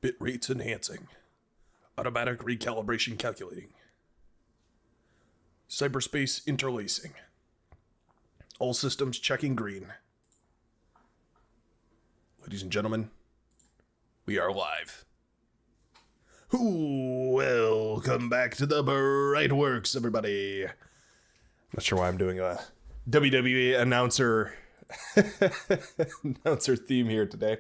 Bit rates enhancing. Automatic recalibration calculating. Cyberspace interlacing. All systems checking green. Ladies and gentlemen, we are live. Welcome back to the Bright Works, everybody. Not sure why I'm doing a WWE announcer theme here today.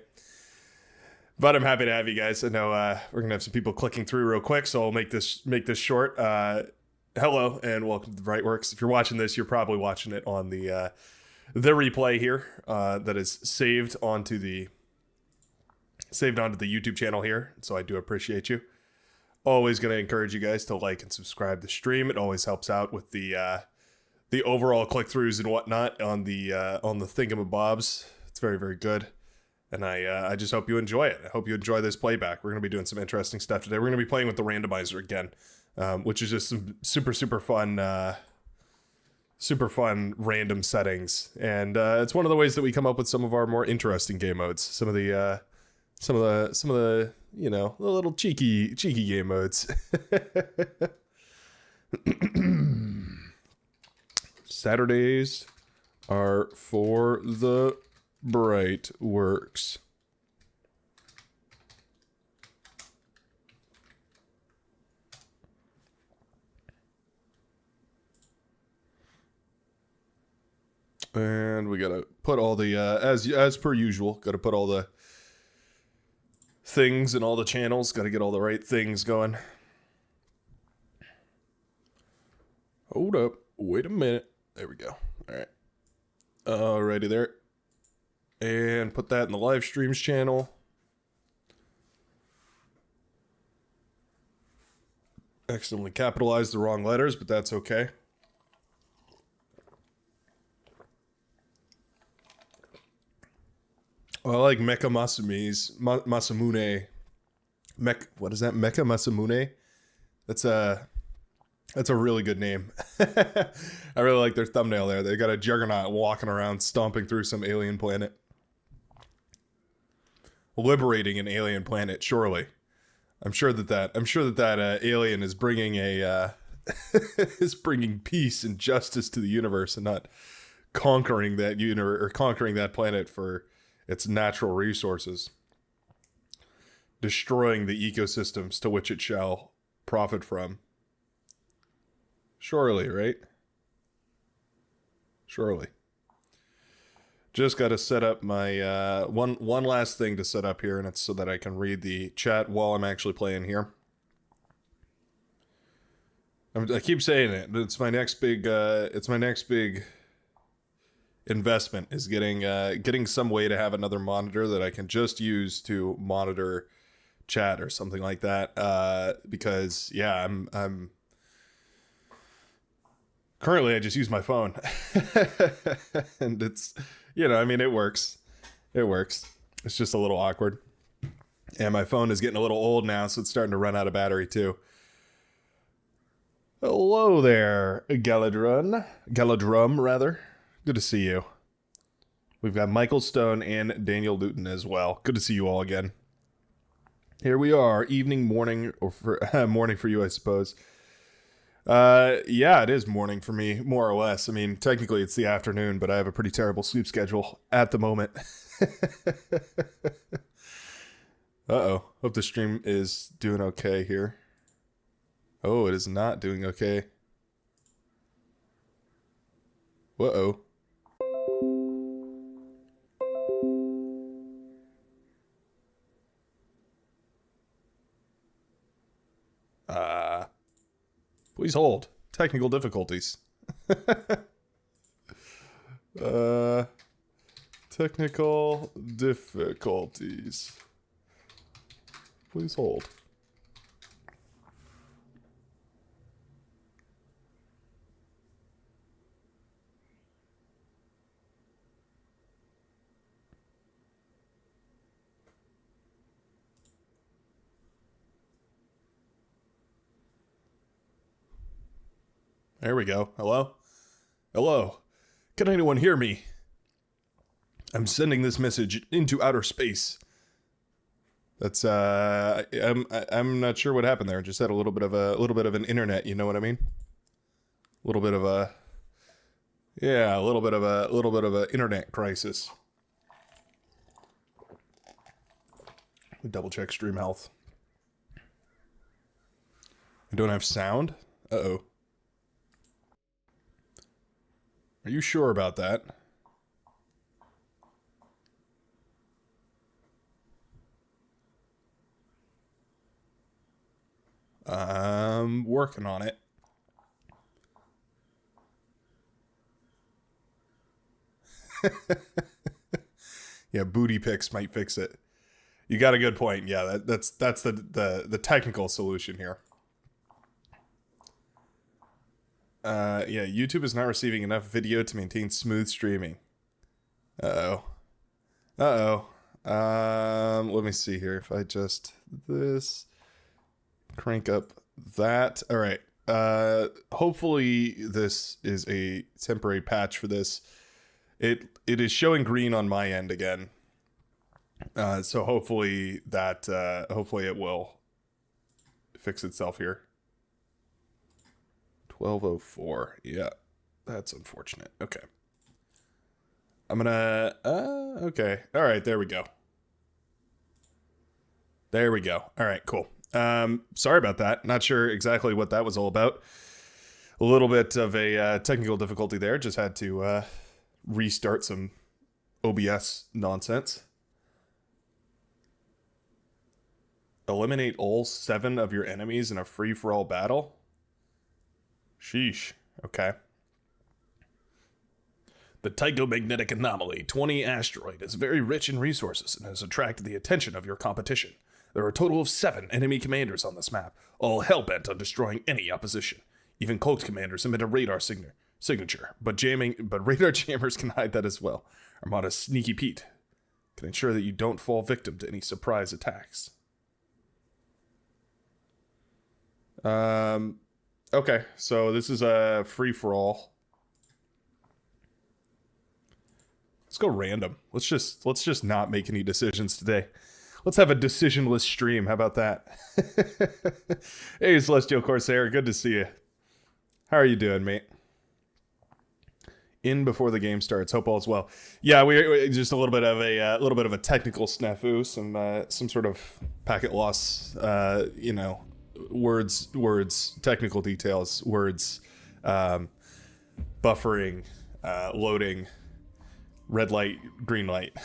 But I'm happy to have you guys. I know we're going to have some people clicking through real quick, so I'll make this short. Hello, and welcome to the Bright Works. If you're watching this, you're probably watching it on the replay here that is saved onto the YouTube channel here. So I do appreciate you. Always going to encourage you guys to like and subscribe to the stream. It always helps out with the overall click-throughs and whatnot on the thingamabobs. It's very, very good. And I just hope you enjoy it. I hope you enjoy this playback. We're going to be doing some interesting stuff today. We're going to be playing with the randomizer again, which is just some super fun random settings. And it's one of the ways that we come up with some of our more interesting game modes. Some of the you know, the little cheeky game modes. Saturdays are for the Bright Works. And we gotta put all the as per usual, gotta put all the things and all the channels, gotta get all the right things going. Hold up, wait a minute. There we go. All right. Alrighty there. And put that in the live streams channel. Accidentally capitalized the wrong letters, but that's okay. Well, I like Mecha Masamune. What is that? Mecha Masamune? That's a really good name. I really like their thumbnail there. They got a juggernaut walking around, stomping through some alien planet. Liberating an alien planet, surely. I'm sure that alien is bringing is bringing peace and justice to the universe, and not conquering that universe or conquering that planet for its natural resources, destroying the ecosystems to which it shall profit from. Surely, right? Surely. Just got to set up my one last thing to set up here, and it's so that I can read the chat while I'm actually playing here. I keep saying it, but it's my next big investment is getting some way to have another monitor that I can just use to monitor chat or something like that. Because yeah, I'm currently I just use my phone, and it's, you know, I mean, it works. It's just a little awkward, and my phone is getting a little old now, so it's starting to run out of battery too. Hello there, Galadrum, rather. Good to see you. We've got Michael Stone and Daniel Luton as well. Good to see you all again. Here we are, morning for you, I suppose. Yeah, it is morning for me, more or less. I mean, technically it's the afternoon, but I have a pretty terrible sleep schedule at the moment. Uh-oh. Hope the stream is doing okay here. Oh, it is not doing okay. Uh-oh. Please hold. Technical difficulties. Technical difficulties. Please hold. There we go. Hello? Hello? Can anyone hear me? I'm sending this message into outer space. That's I'm not sure what happened there. Just had a little bit of an internet, you know what I mean? A little bit of a internet crisis. Double check stream health. I don't have sound? Uh-oh. Are you sure about that? I'm working on it. Yeah, booty pics might fix it. You got a good point. Yeah, that's the technical solution here. Yeah, YouTube is not receiving enough video to maintain smooth streaming. Uh-oh. Let me see here. If I just crank up that. All right. Hopefully this is a temporary patch for this. It is showing green on my end again. So hopefully hopefully it will fix itself here. 1204. Yeah, that's unfortunate. Okay. I'm gonna, okay. All right, there we go. There we go. All right, cool. Sorry about that. Not sure exactly what that was all about. A little bit of a technical difficulty there. Just had to restart some OBS nonsense. Eliminate all 7 of your enemies in a free-for-all battle? Sheesh. Okay. The Tycho-magnetic anomaly 20 asteroid is very rich in resources and has attracted the attention of your competition. There are a total of 7 enemy commanders on this map, all hell-bent on destroying any opposition. Even cloaked commanders emit a radar signature, but radar jammers can hide that as well. Armada Sneaky Pete can ensure that you don't fall victim to any surprise attacks. Okay, so this is a free-for-all. Let's go random. Let's just not make any decisions today. Let's have a decisionless stream. How about that? Hey, Celestial Corsair, good to see you. How are you doing, mate? In before the game starts. Hope all's well. Yeah, we just a little bit of a technical snafu, some sort of packet loss. You know, words, technical details, words, buffering, loading, red light, green light.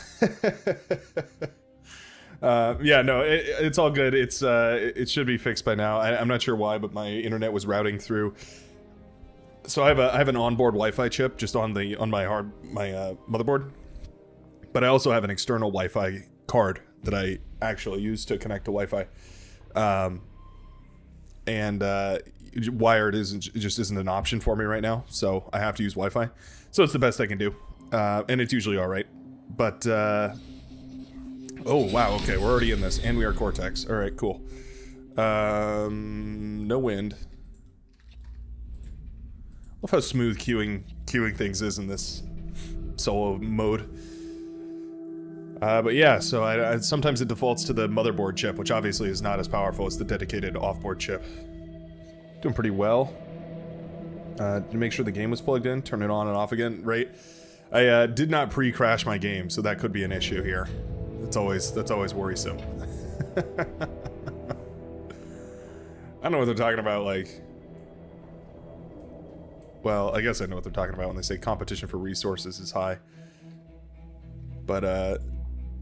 Yeah, no, it's all good. It should be fixed by now. I'm not sure why, but my internet was routing through. So I have an onboard Wi-Fi chip just on my motherboard, but I also have an external Wi-Fi card that I actually use to connect to Wi-Fi. And wired just isn't an option for me right now, so I have to use Wi-Fi. So it's the best I can do, and it's usually all right. But oh wow, okay, we're already in this, and we are Cortex. All right, cool. No wind. Love how smooth queuing things is in this solo mode. But yeah, so I sometimes it defaults to the motherboard chip, which obviously is not as powerful as the dedicated offboard chip. Doing pretty well. To make sure the game was plugged in, turn it on and off again, right? I did not pre-crash my game, so that could be an issue here. That's always worrisome. I don't know what they're talking about, like... Well, I guess I know what they're talking about when they say competition for resources is high. But,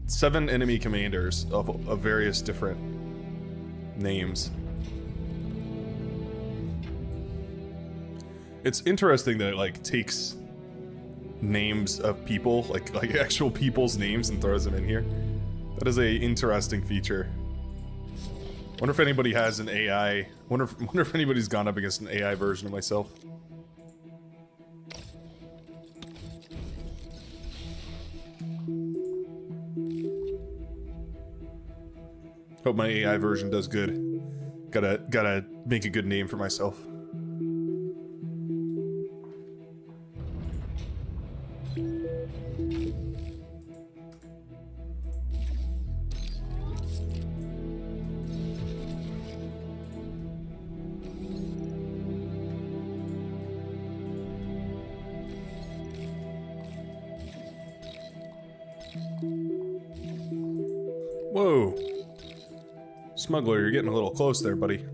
7 enemy commanders of various different names. It's interesting that it, like, takes names of people, like actual people's names, and throws them in here. That is a interesting feature. Wonder if anybody has an AI... Wonder if anybody's gone up against an AI version of myself. Hope my AI version does good. Gotta make a good name for myself. Whoa. Smuggler, you're getting a little close there, buddy.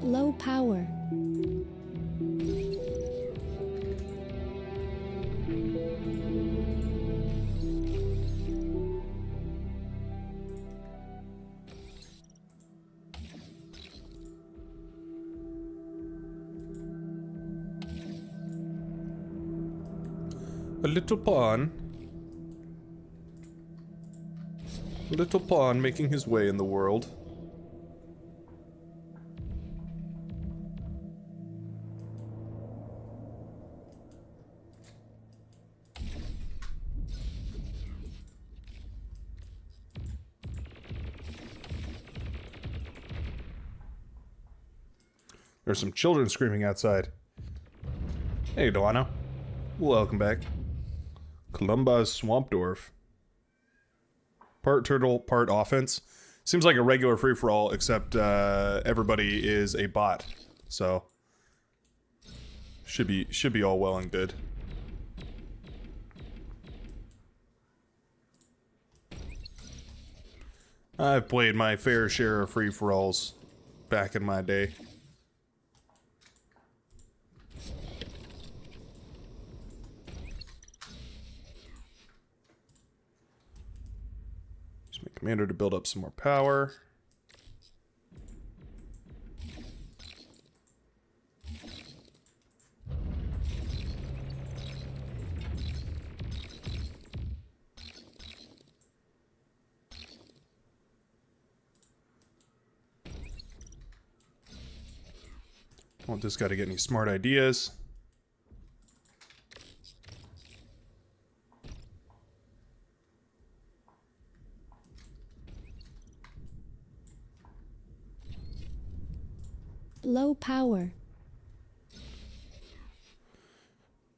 Low power. A little pawn. A little pawn making his way in the world. There's some children screaming outside. Hey, Delano. Welcome back. Columba's Swamp Dwarf. Part turtle, part offense. Seems like a regular free-for-all, except everybody is a bot. So should be all well and good. I've played my fair share of free-for-alls back in my day. Commander to build up some more power. I want this guy to get any smart ideas. Low power.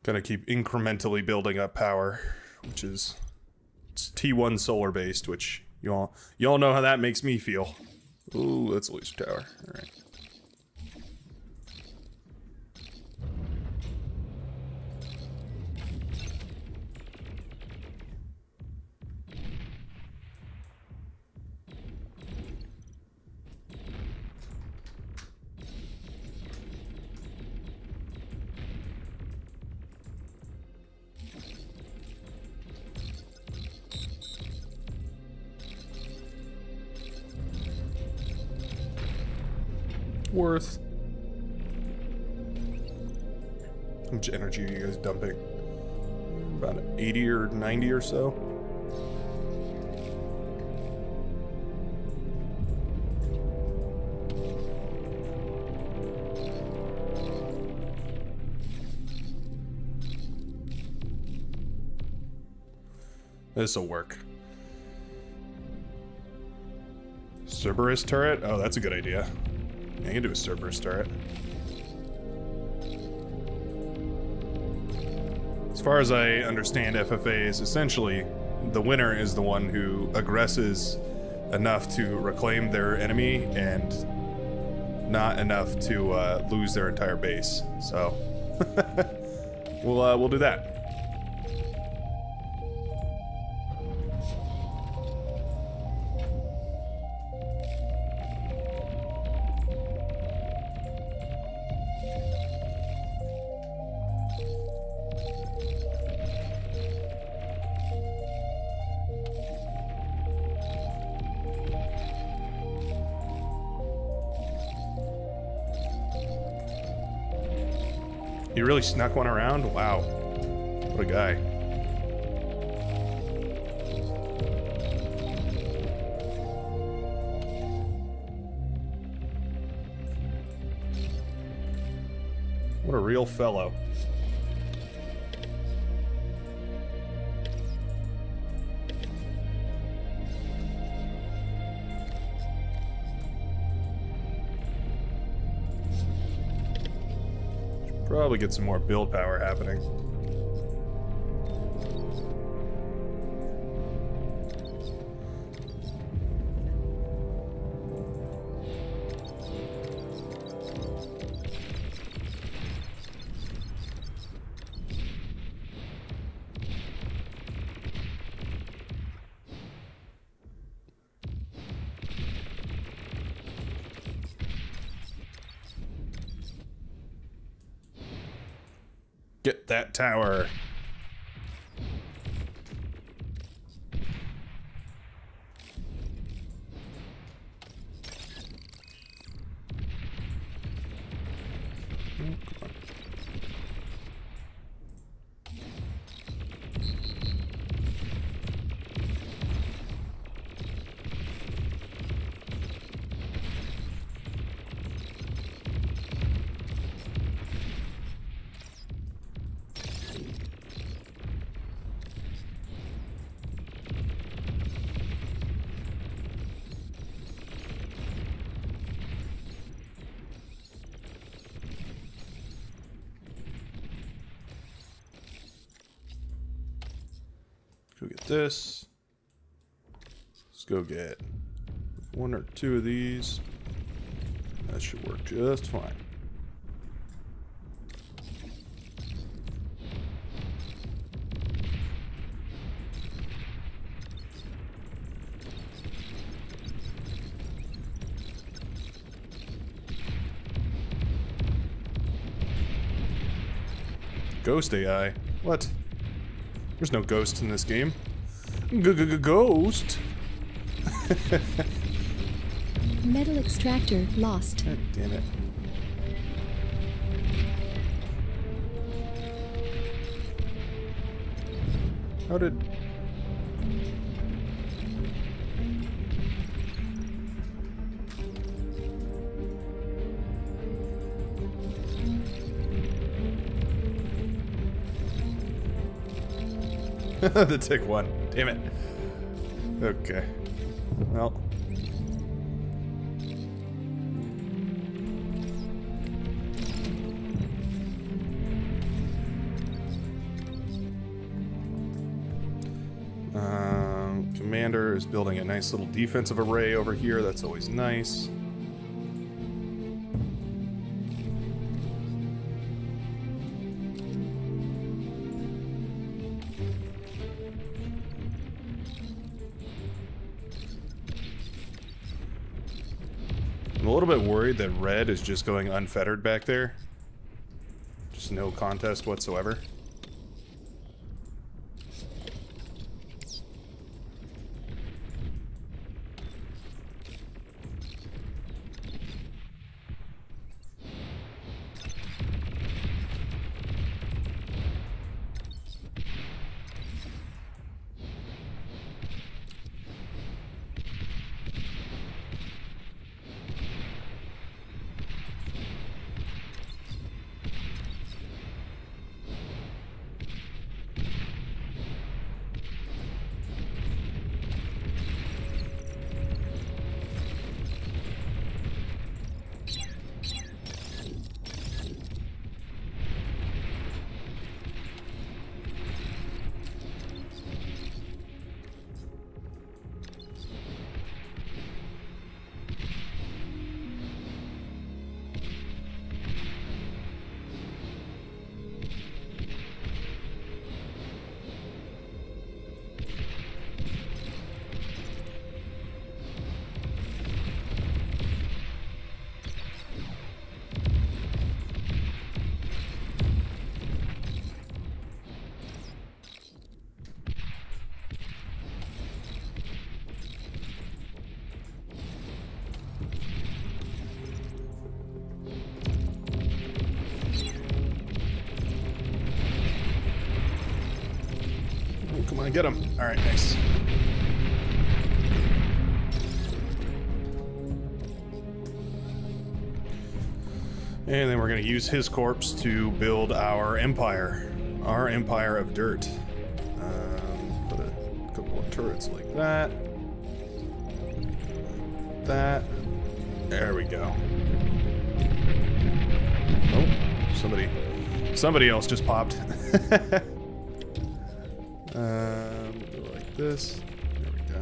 Gotta keep incrementally building up power, which is it's T1 solar based, which y'all know how that makes me feel. Ooh, let's lose tower. All right. Worth. How much energy are you guys dumping? About 80 or 90 or so? This'll work. Cerberus turret? Oh, that's a good idea. I can do a Cerberus turret. As far as I understand FFAs, essentially, the winner is the one who aggresses enough to reclaim their enemy and not enough to lose their entire base. So, we'll do that. He really snuck one around? Wow. What a guy. What a real fellow. Probably get some more build power happening. Get that tower. Oh, come on. Go get this. Let's go get one or two of these. That should work just fine. Ghost AI? What? There's no ghosts in this game. Ghost? Metal extractor lost. God damn it. How did... the tick one. Damn it. Okay. Well. Commander is building a nice little defensive array over here. That's always nice. I'm a little bit worried that red is just going unfettered back there. Just no contest whatsoever. Come on, get him. All right, nice. And then we're going to use his corpse to build our empire of dirt. Put a couple of turrets like that. That. There we go. Oh, somebody else just popped. Go like this. There we go.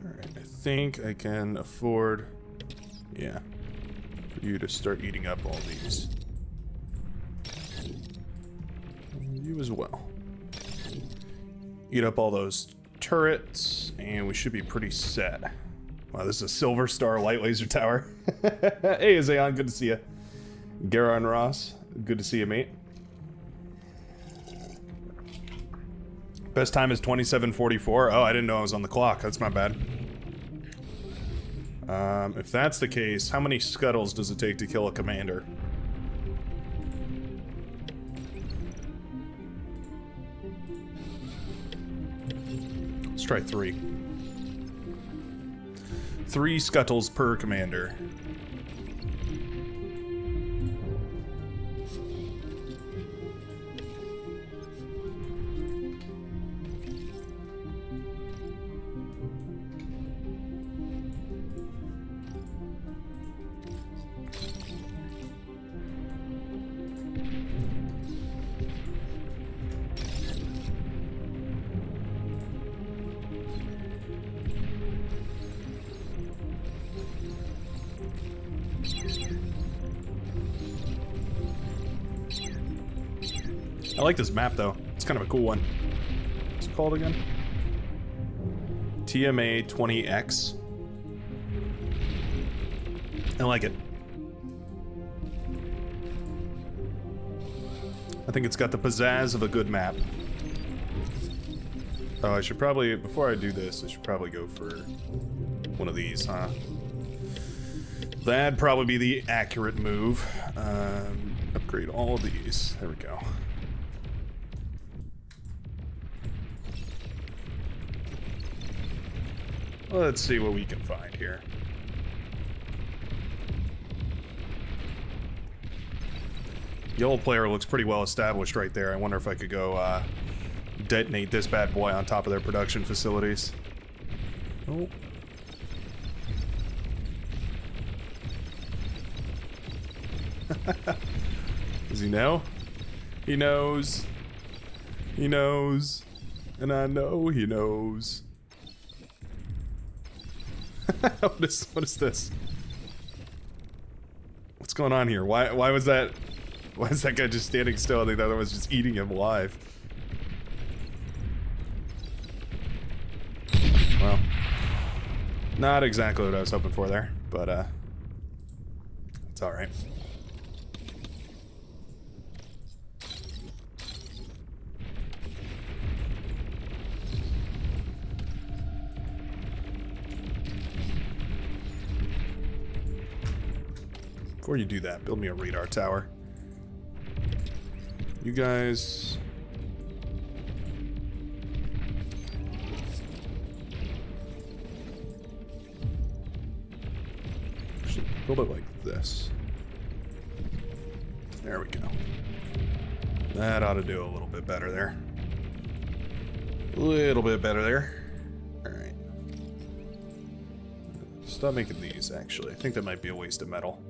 Alright, I think I can afford, yeah, for you to start eating up all these. as well. Eat up all those turrets, and we should be pretty set. Wow, this is a Silver Star light laser tower. Hey, Azeon, good to see you. Garon Ross, good to see you, mate. Best time is 27:44. Oh, I didn't know I was on the clock. That's my bad. If that's the case, how many scuttles does it take to kill a commander? Let's try 3. 3 scuttles per commander. I like this map, though. It's kind of a cool one. What's it called again? TMA 20X. I like it. I think it's got the pizzazz of a good map. Oh, I should probably, before I do this, I should probably go for one of these, huh? That'd probably be the accurate move. Upgrade all of these. There we go. Let's see what we can find here. Yellow player looks pretty well established right there. I wonder if I could go detonate this bad boy on top of their production facilities. Oh. Does he know? He knows. He knows. And I know he knows. What is this? What's going on here? Why is that guy just standing still? I think that was just eating him alive. Well, not exactly what I was hoping for there, but it's all right. Before you do that, build me a radar tower. You guys... should build it like this. There we go. That ought to do a little bit better there. A little bit better there. Alright. Stop making these, actually. I think that might be a waste of metal.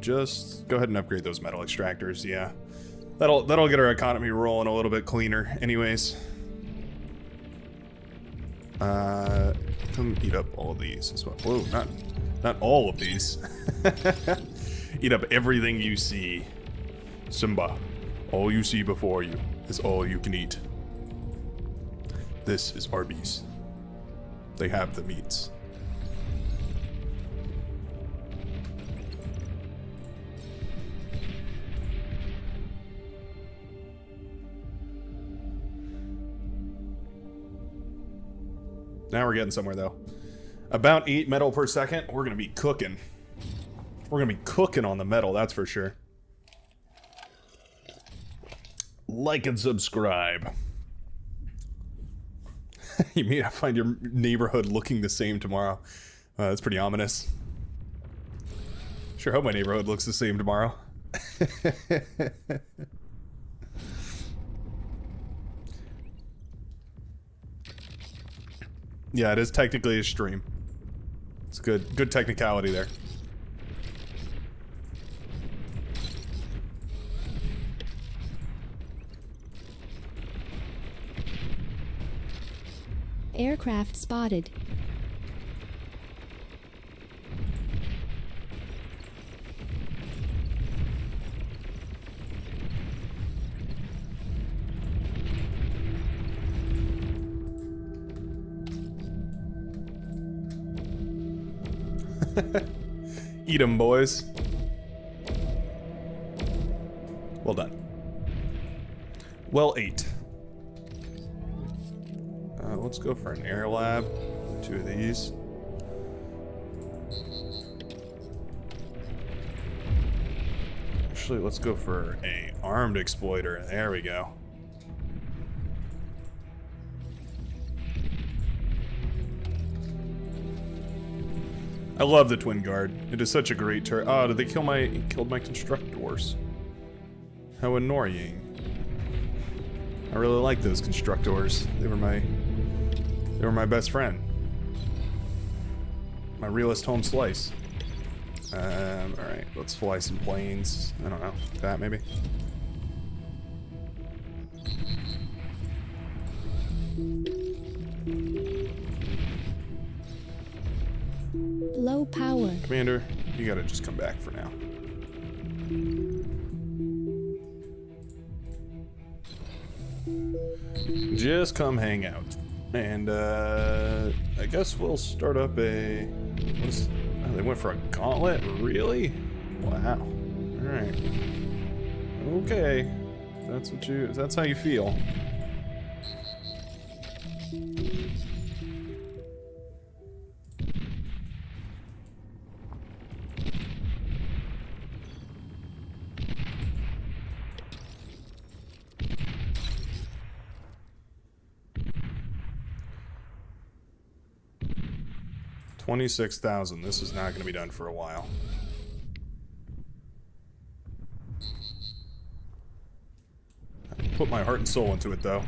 Just go ahead and upgrade those metal extractors, yeah. That'll get our economy rolling a little bit cleaner anyways. Come eat up all of these as well. Whoa, not all of these. Eat up everything you see. Simba, all you see before you is all you can eat. This is Arby's. They have the meats. Now we're getting somewhere, though. About 8 metal per second. We're gonna be cooking. We're gonna be cooking on the metal, that's for sure. Like and subscribe. You may not find your neighborhood looking the same tomorrow. That's pretty ominous. Sure hope my neighborhood looks the same tomorrow. Yeah, it is technically a stream. It's good. Good technicality there. Aircraft spotted. Eat 'em, boys. Well done. Well ate. Let's go for an air lab. 2 of these. Actually, let's go for a armed exploiter. There we go. I love the Twin Guard. It is such a great turret. Oh, did they kill killed my constructors? How annoying. I really like those constructors. They were my best friend. My realist home slice. Alright, let's fly some planes. I don't know, that maybe? Low power. Commander, you gotta just come back for now. Just come hang out. And, I guess we'll start up a... Oh, they went for a gauntlet? Really? Wow. Alright. Okay. That's how you feel. $26,000. This is not going to be done for a while. I put my heart and soul into it, though.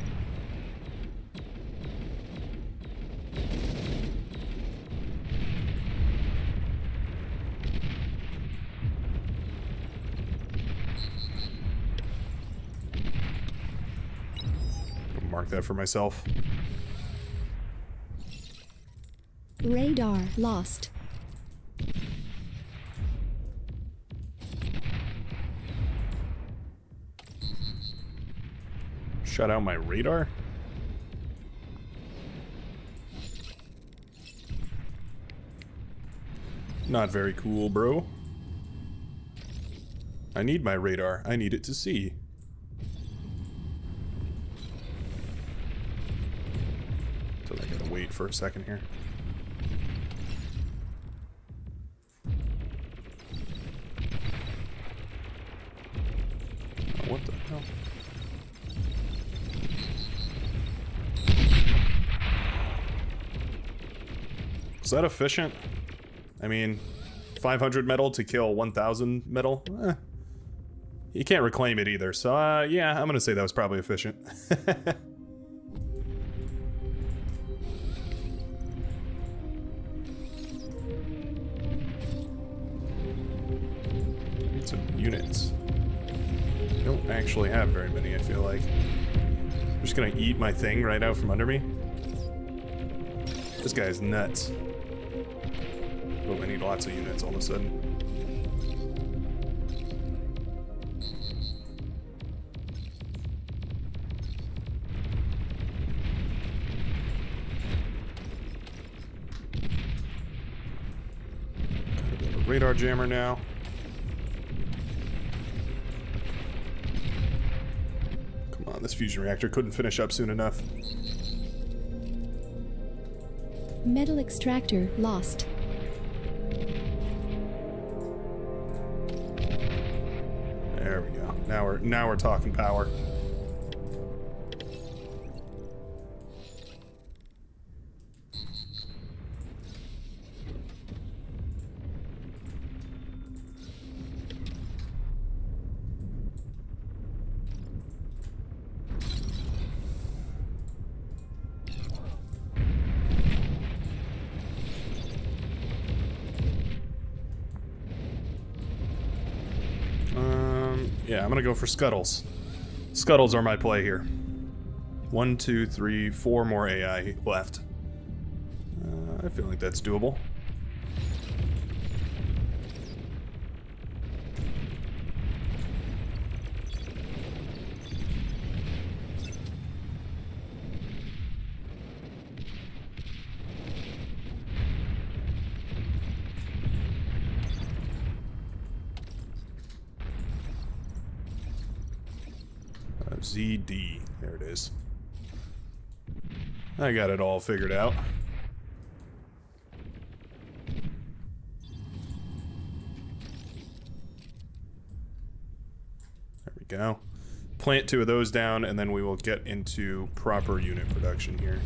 I'll mark that for myself. Radar lost. Shut out my radar? Not very cool, bro. I need my radar. I need it to see. So I gotta wait for a second here. What the hell? Is that efficient? I mean, 500 metal to kill 1,000 metal? You can't reclaim it either, so yeah, I'm gonna say that was probably efficient. Need some units. Don't actually have very many, I feel like. I'm just gonna eat my thing right out from under me. This guy's nuts. Oh, I need lots of units all of a sudden. Gotta build a radar jammer now. This fusion reactor couldn't finish up soon enough. Metal extractor lost. There we go. Now we're talking power. Yeah, I'm gonna go for scuttles. Scuttles are my play here. 1, 2, 3, 4 more AI left. I feel like that's doable. ZD. There it is. I got it all figured out. There we go. Plant 2 of those down, and then we will get into proper unit production here.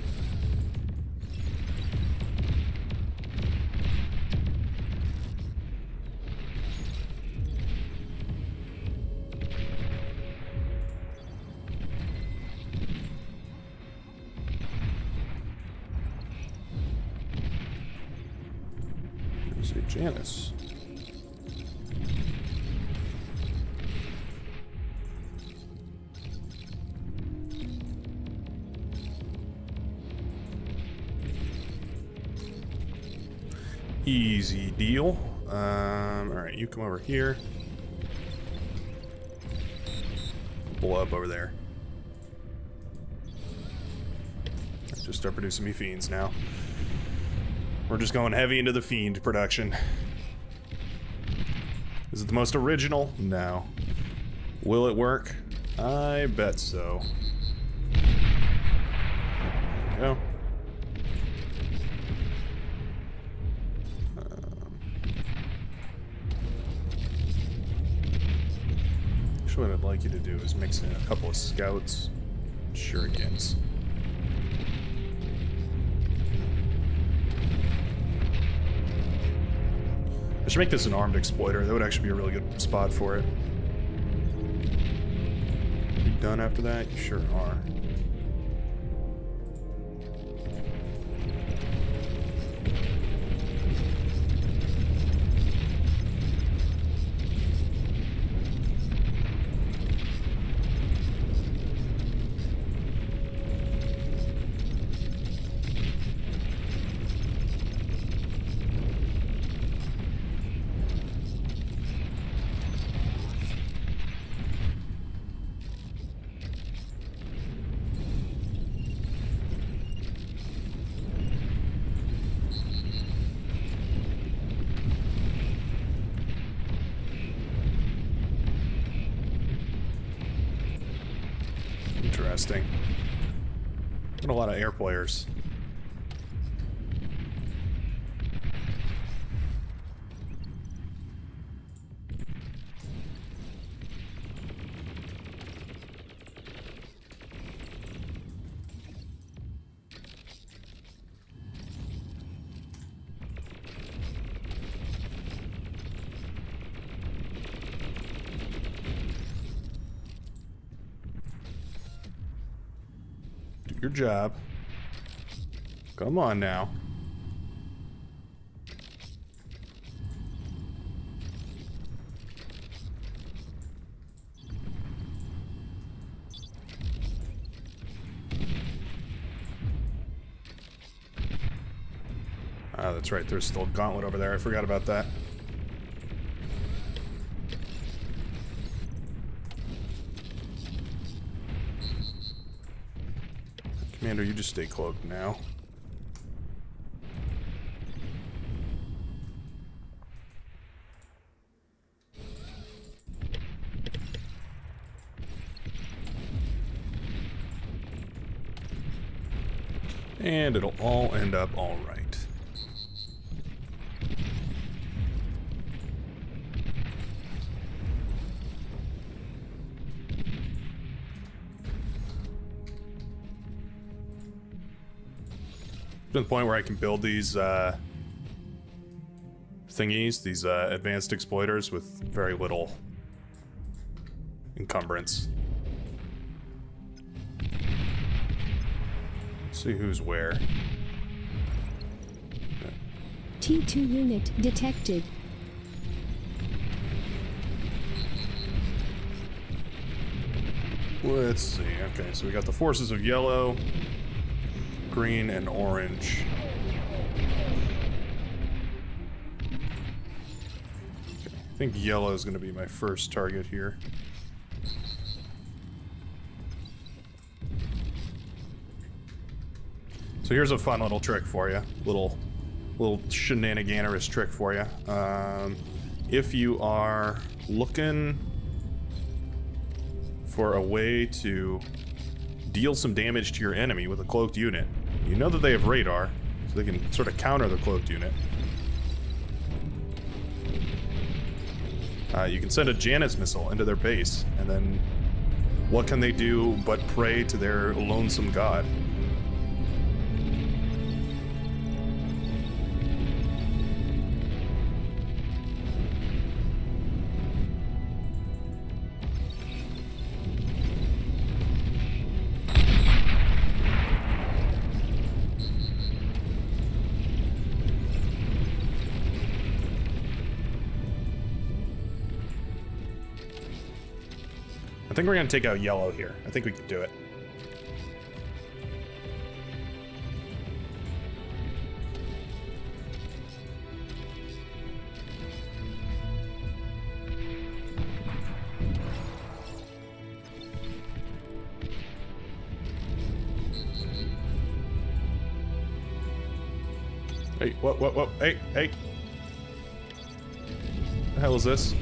Janice. Easy deal. Alright, you come over here. Blow up over there. Just start producing me fiends now. We're just going heavy into the fiend production. Is it the most original? No. Will it work? I bet so. There we go. Actually, what I'd like you to do is mix in a couple of scouts, shurikens. I should make this an armed exploiter. That would actually be a really good spot for it. You done after that? You sure are. Interesting. Got a lot of air players. Your job. Come on now. Ah, that's right. There's still a gauntlet over there. I forgot about that. Commander, you just stay cloaked now. And it'll all end up all right. To the point where I can build these thingies, these advanced exploiters with very little encumbrance. Let's see who's where. T2 unit detected. Let's see. Okay, so we got the forces of yellow, green, and orange. Okay, I think yellow is going to be my first target here. So here's a fun little trick for you. Little shenaniganerous trick for you. If you are looking for a way to deal some damage to your enemy with a cloaked unit. You know that they have radar, so they can sort of counter the cloaked unit. You can send a Janus missile into their base, and then what can they do but pray to their lonesome god? I think we're gonna take out yellow here. I think we can do it. Hey, what, hey. The hell is this?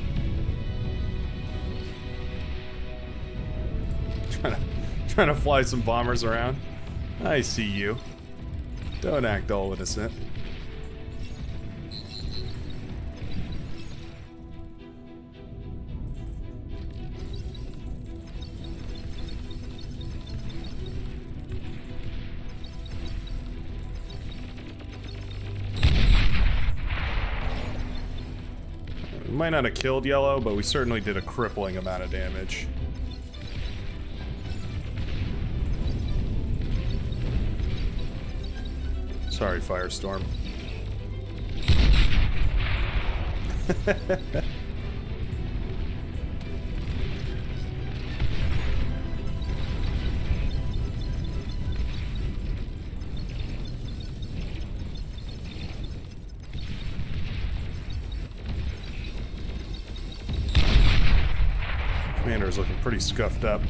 Trying to fly some bombers around. I see you. Don't act all innocent. We might not have killed yellow, but we certainly did a crippling amount of damage. Sorry, Firestorm. Commander's looking pretty scuffed up.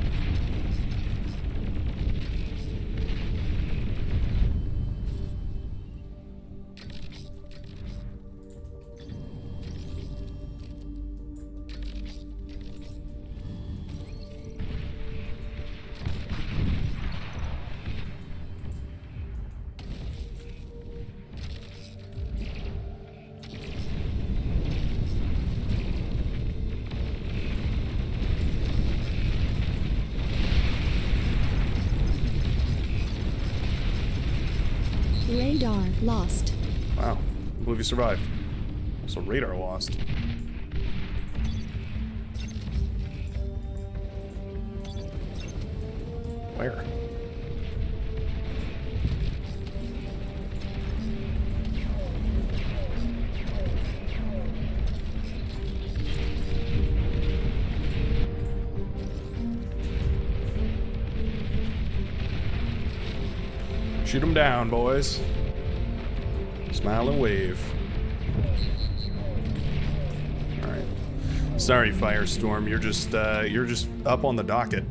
Radar lost. Wow, I believe you survived. Also, radar lost. Where? Shoot them down, boys. Smile and wave. All right. Sorry, Firestorm. You're just up on the docket.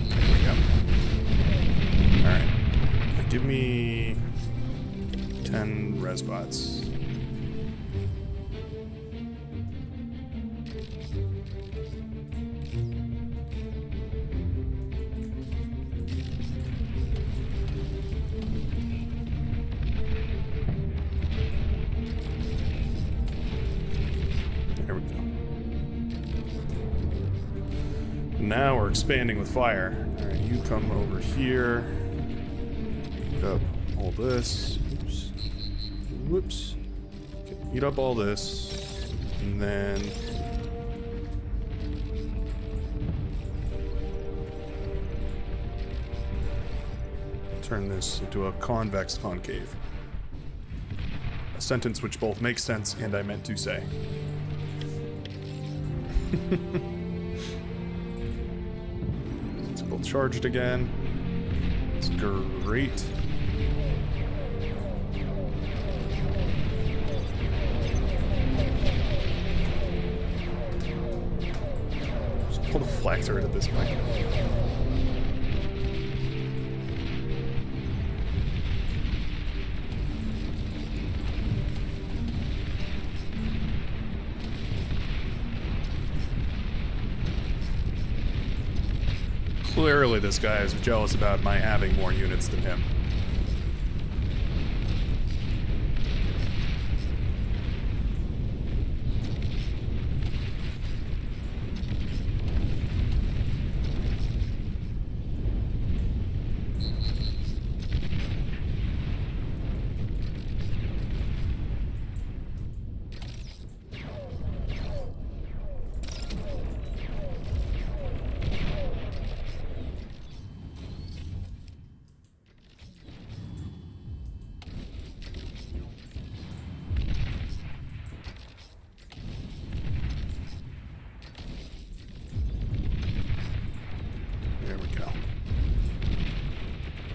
There we go. All right. Give me 10 resbots. Now we're expanding with fire. Alright, you come over here. Eat up all this. Oops. Whoops. Okay, eat up all this. And then... turn this into a convex concave. A sentence which both makes sense and I meant to say. Charged again. It's great. Just pull the flak turret at this point. Clearly this guy is jealous about my having more units than him.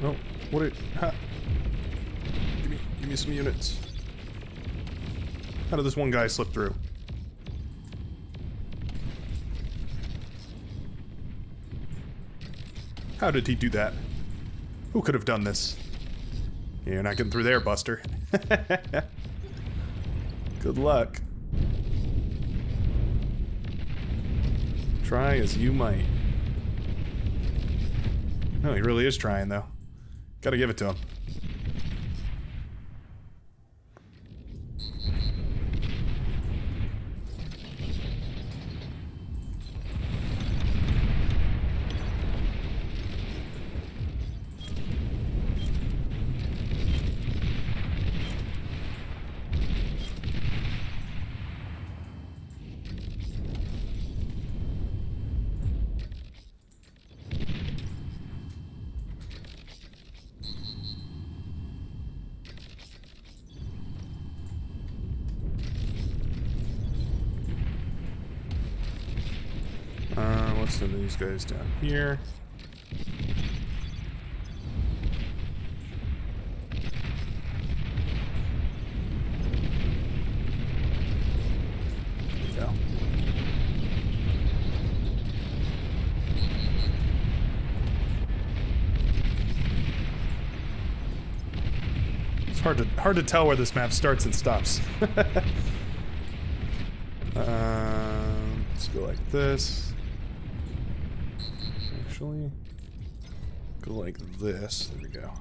Oh, what it? Ha. Give me some units. How did this one guy slip through? How did he do that? Who could have done this? You're not getting through there, Buster. Good luck. Try as you might. No, he really is trying, though. Gotta give it to him. Let's send these guys down here. There we go. It's hard to tell where this map starts and stops. Let's go like this. Actually, go like this. There we go.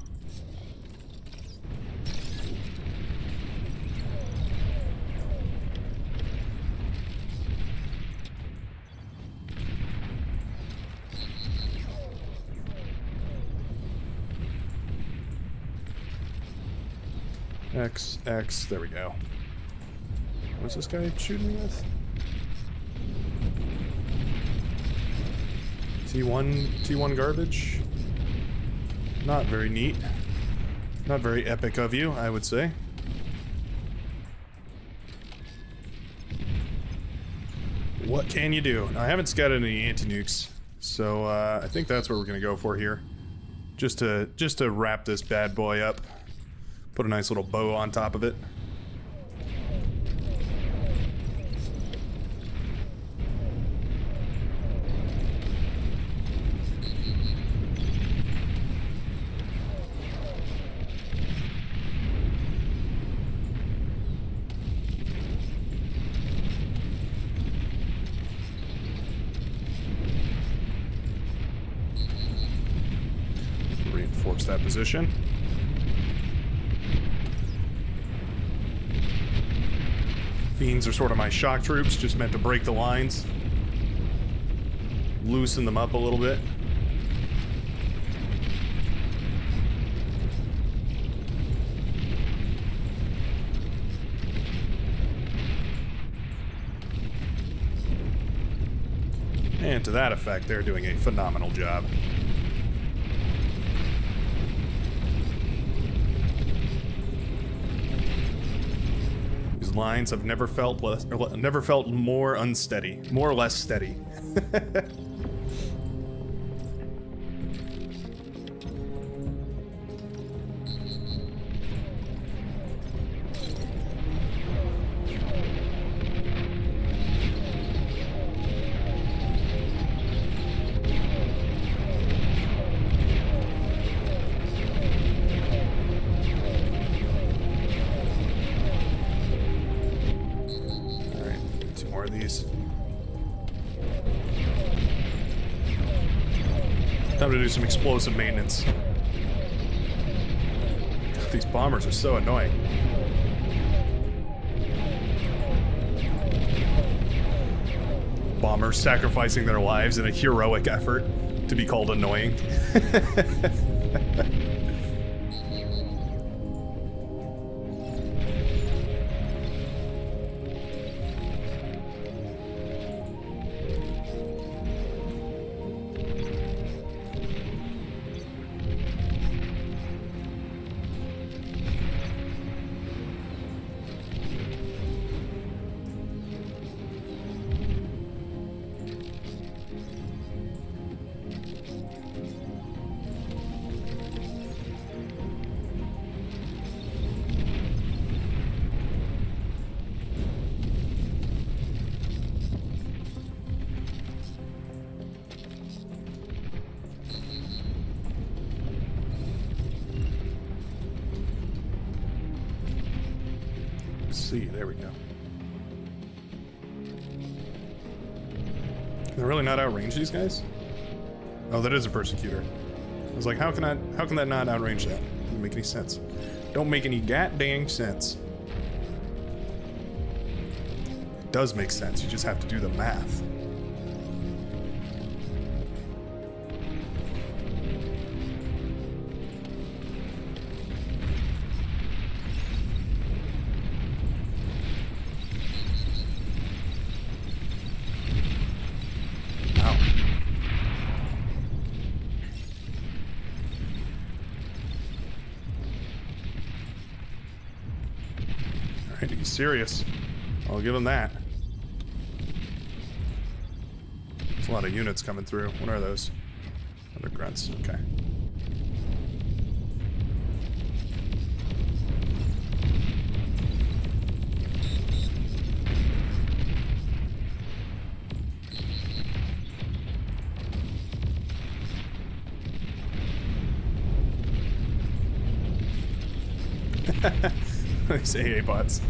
X, X, there we go. What's this guy shooting me with? T1 garbage. Not very neat. Not very epic of you, I would say. What can you do? Now, I haven't scouted any anti-nukes, so I think that's what we're gonna go for here. Just to wrap this bad boy up. Put a nice little bow on top of it. Reinforce that position. Fiends are sort of my shock troops, just meant to break the lines. Loosen them up a little bit. And to that effect, they're doing a phenomenal job. These lines have never felt more unsteady, more or less steady. Time to do some explosive maintenance. God, these bombers are so annoying. Bombers sacrificing their lives in a heroic effort to be called annoying. See, there we go. Can they really not outrange these guys? Oh, that is a persecutor. I was like, how can that not outrange that? Doesn't make any sense. Don't make any goddamn sense. It does make sense. You just have to do the math. He's serious. I'll give him that. There's a lot of units coming through. What are those? Other grunts. Okay. These AA bots.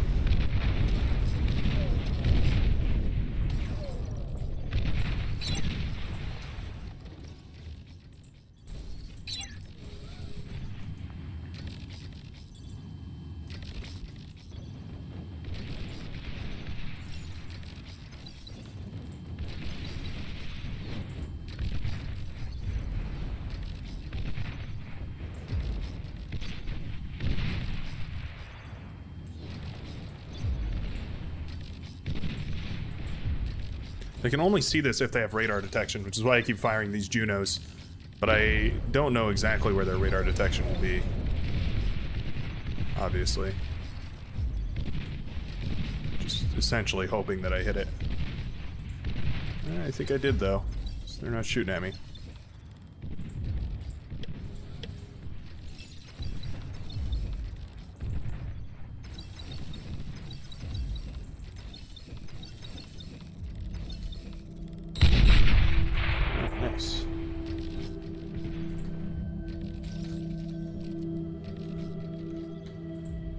They can only see this if they have radar detection, which is why I keep firing these Junos. But I don't know exactly where their radar detection will be. Obviously. Just essentially hoping that I hit it. I think I did, though. So they're not shooting at me. Nice.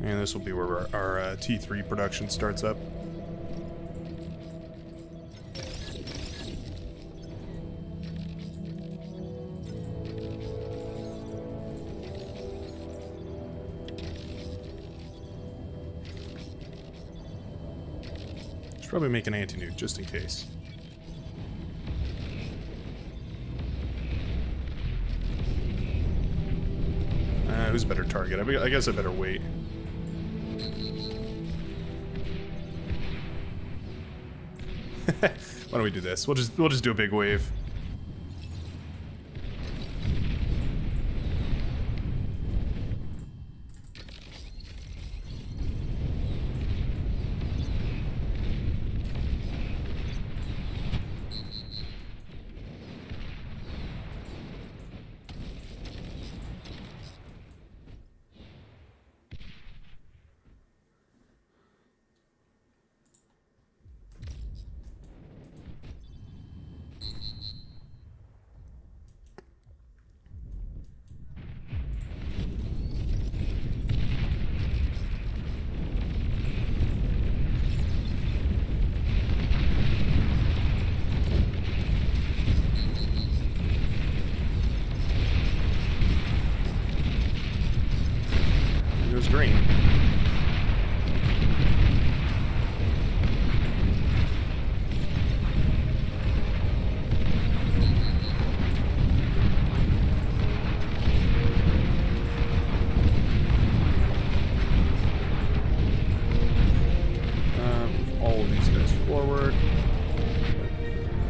And this will be where our T3 production starts up. Should probably make an anti-nuke just in case. Who's a better target? I guess I better wait. Why don't we do this? We'll just do a big wave.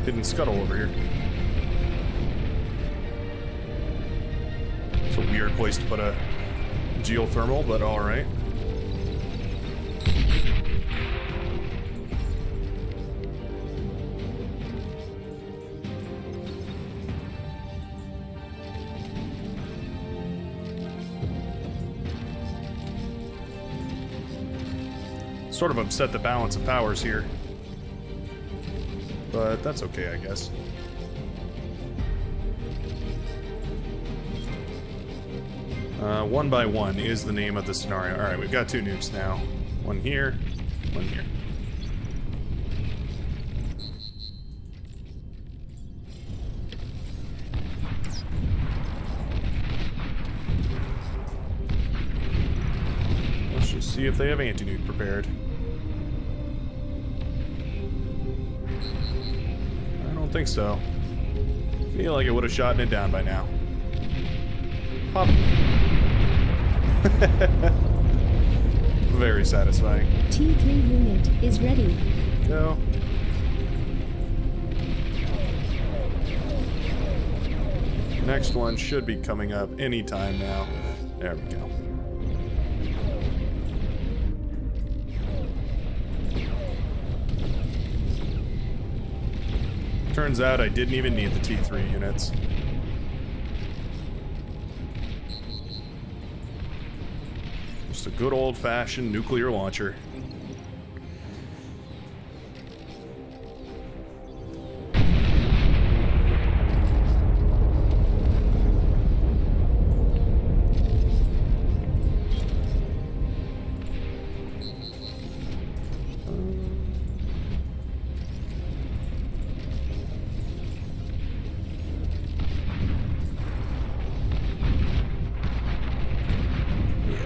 hidden scuttle over here. It's a weird place to put a geothermal, but alright. Sort of upset the balance of powers here. But that's okay, I guess. One by one is the name of the scenario. Alright, we've got 2 nukes now. One here, one here. Let's just see if they have anti-nuke prepared. I don't think so. Feel like it would have shot it down by now. Pop. Very satisfying. T3 unit is ready. Go. Next one should be coming up anytime now. There we go. Turns out I didn't even need the T3 units. Just a good old-fashioned nuclear launcher.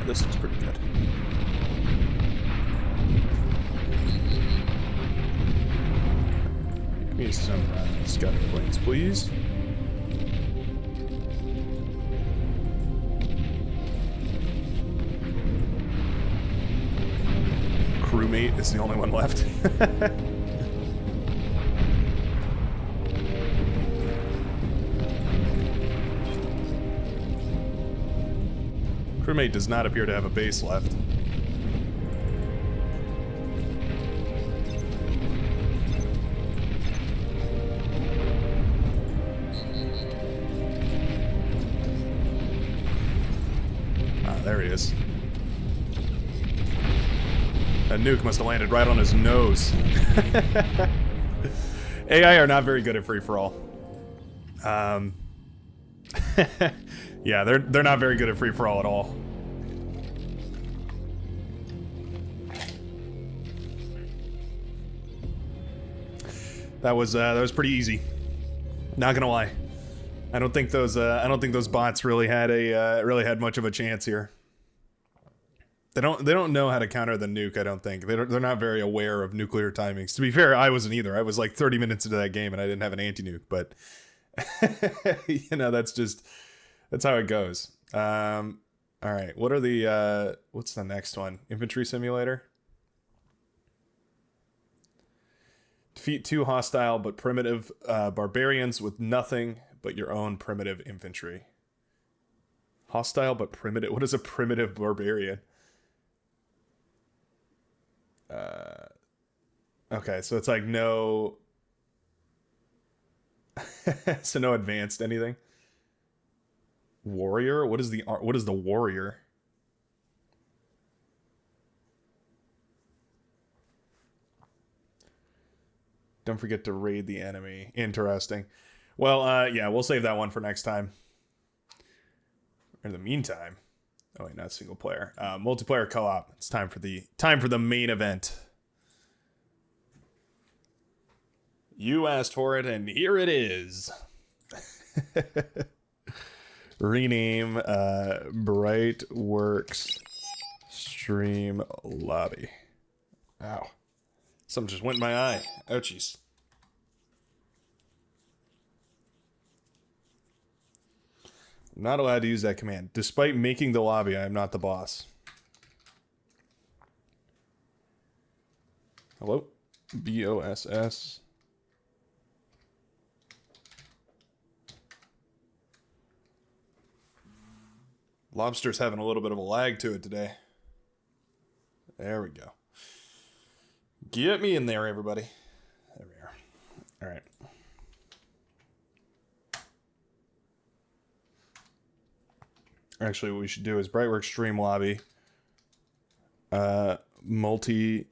This is pretty good. Give me some scouting planes, please. Crewmate is the only one left. Crewmate does not appear to have a base left. Ah, there he is. That nuke must have landed right on his nose. AI are not very good at free-for-all. Yeah, they're not very good at free-for-all at all. That was pretty easy. Not gonna lie. I don't think those bots really had much of a chance here. They don't know how to counter the nuke. I don't think they're not very aware of nuclear timings. To be fair, I wasn't either. I was like 30 minutes into that game and I didn't have an anti-nuke, but you know, that's how it goes. All right, what are the what's the next one? Infantry simulator. Defeat 2 hostile but primitive barbarians with nothing but your own primitive infantry. Hostile but primitive. What is a primitive barbarian? Okay, so it's like no. So no advanced anything. Warrior? What is the warrior? Don't forget to raid the enemy. Interesting. Well, yeah, we'll save that one for next time. In the meantime, oh wait, not single player. Multiplayer co-op. It's time for the main event. You asked for it, and here it is. Rename Brightworks Stream Lobby. Ow. Something just went in my eye. Ouchies. I'm not allowed to use that command. Despite making the lobby, I am not the boss. Hello? BOSS. Lobster's having a little bit of a lag to it today. There we go. Get me in there, everybody. There we are. All right. Actually, what we should do is Brightworks Stream Lobby. Multiverse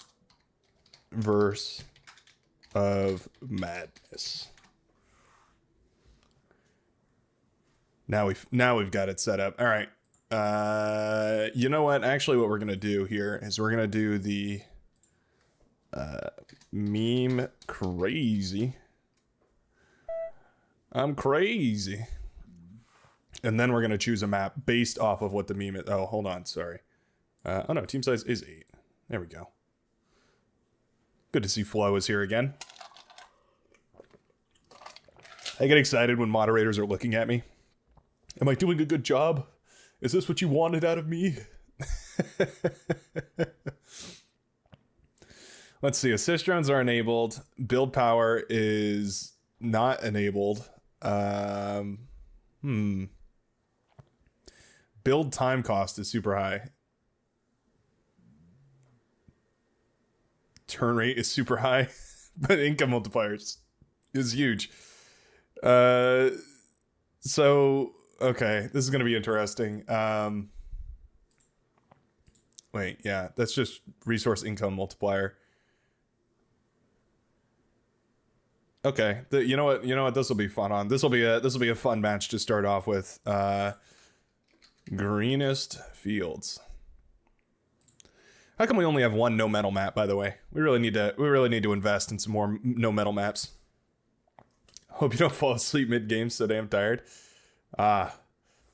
of Madness. Now we've got it set up. All right. You know what? Actually, what we're gonna do here is we're gonna do the meme crazy. I'm crazy. And then we're gonna choose a map based off of what the meme is. Oh, hold on, sorry. Oh no, team size is 8. There we go. Good to see Flo is here again. I get excited when moderators are looking at me. Am I doing a good job? Is this what you wanted out of me? Let's see. Assist drones are enabled. Build power is not enabled. Build time cost is super high. Turn rate is super high. But income multipliers is huge. So... Okay, this is going to be interesting. Wait, yeah, that's just resource income multiplier. Okay, you know what? This will be fun on. This will be a fun match to start off with. Greenest fields. How come we only have one no metal map? By the way, we really need to invest in some more no metal maps. Hope you don't fall asleep mid game. So damn tired.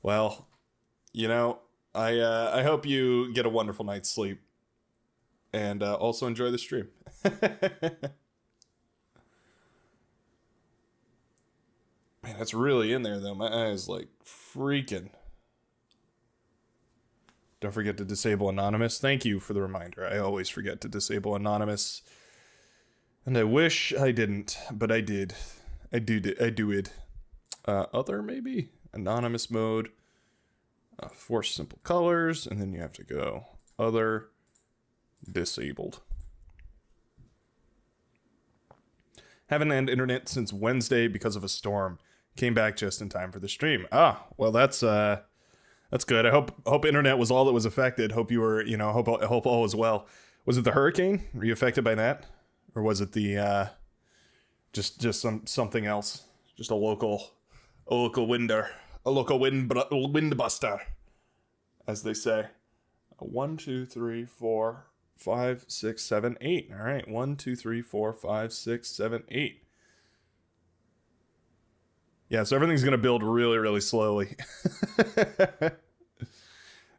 Well, you know, I hope you get a wonderful night's sleep and also enjoy the stream. Man, that's really in there though. My eyes like freaking. Don't forget to disable anonymous. Thank you for the reminder. I always forget to disable anonymous. And I wish I didn't, but I did. I do it. Other maybe? Anonymous mode, force simple colors, and then you have to go other, disabled. Haven't had internet since Wednesday because of a storm. Came back just in time for the stream. Ah, well that's good. I hope internet was all that was affected. Hope you were, hope all was well. Was it the hurricane? Were you affected by that, or was it the just something else? Just a local wind buster, as they say. 1, 2, 3, 4, 5, 6, 7, 8. All right, 1, 2, 3, 4, 5, 6, 7, 8. Yeah, so everything's gonna build really, really slowly.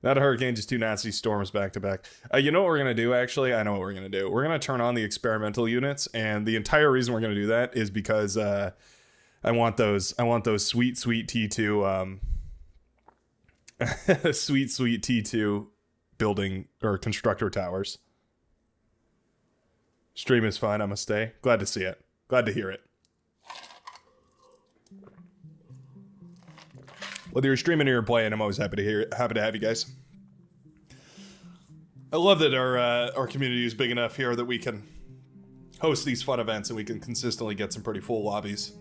Not a hurricane, just 2 nasty storms back to back. You know what we're gonna do? Actually, I know what we're gonna do. We're gonna turn on the experimental units, and the entire reason we're gonna do that is because I want those sweet T2 sweet T2 building or constructor towers. Stream is fine, I must stay. Glad to see it. Glad to hear it. Whether you're streaming or you're playing, I'm always happy to have you guys. I love that our community is big enough here that we can host these fun events and we can consistently get some pretty full lobbies.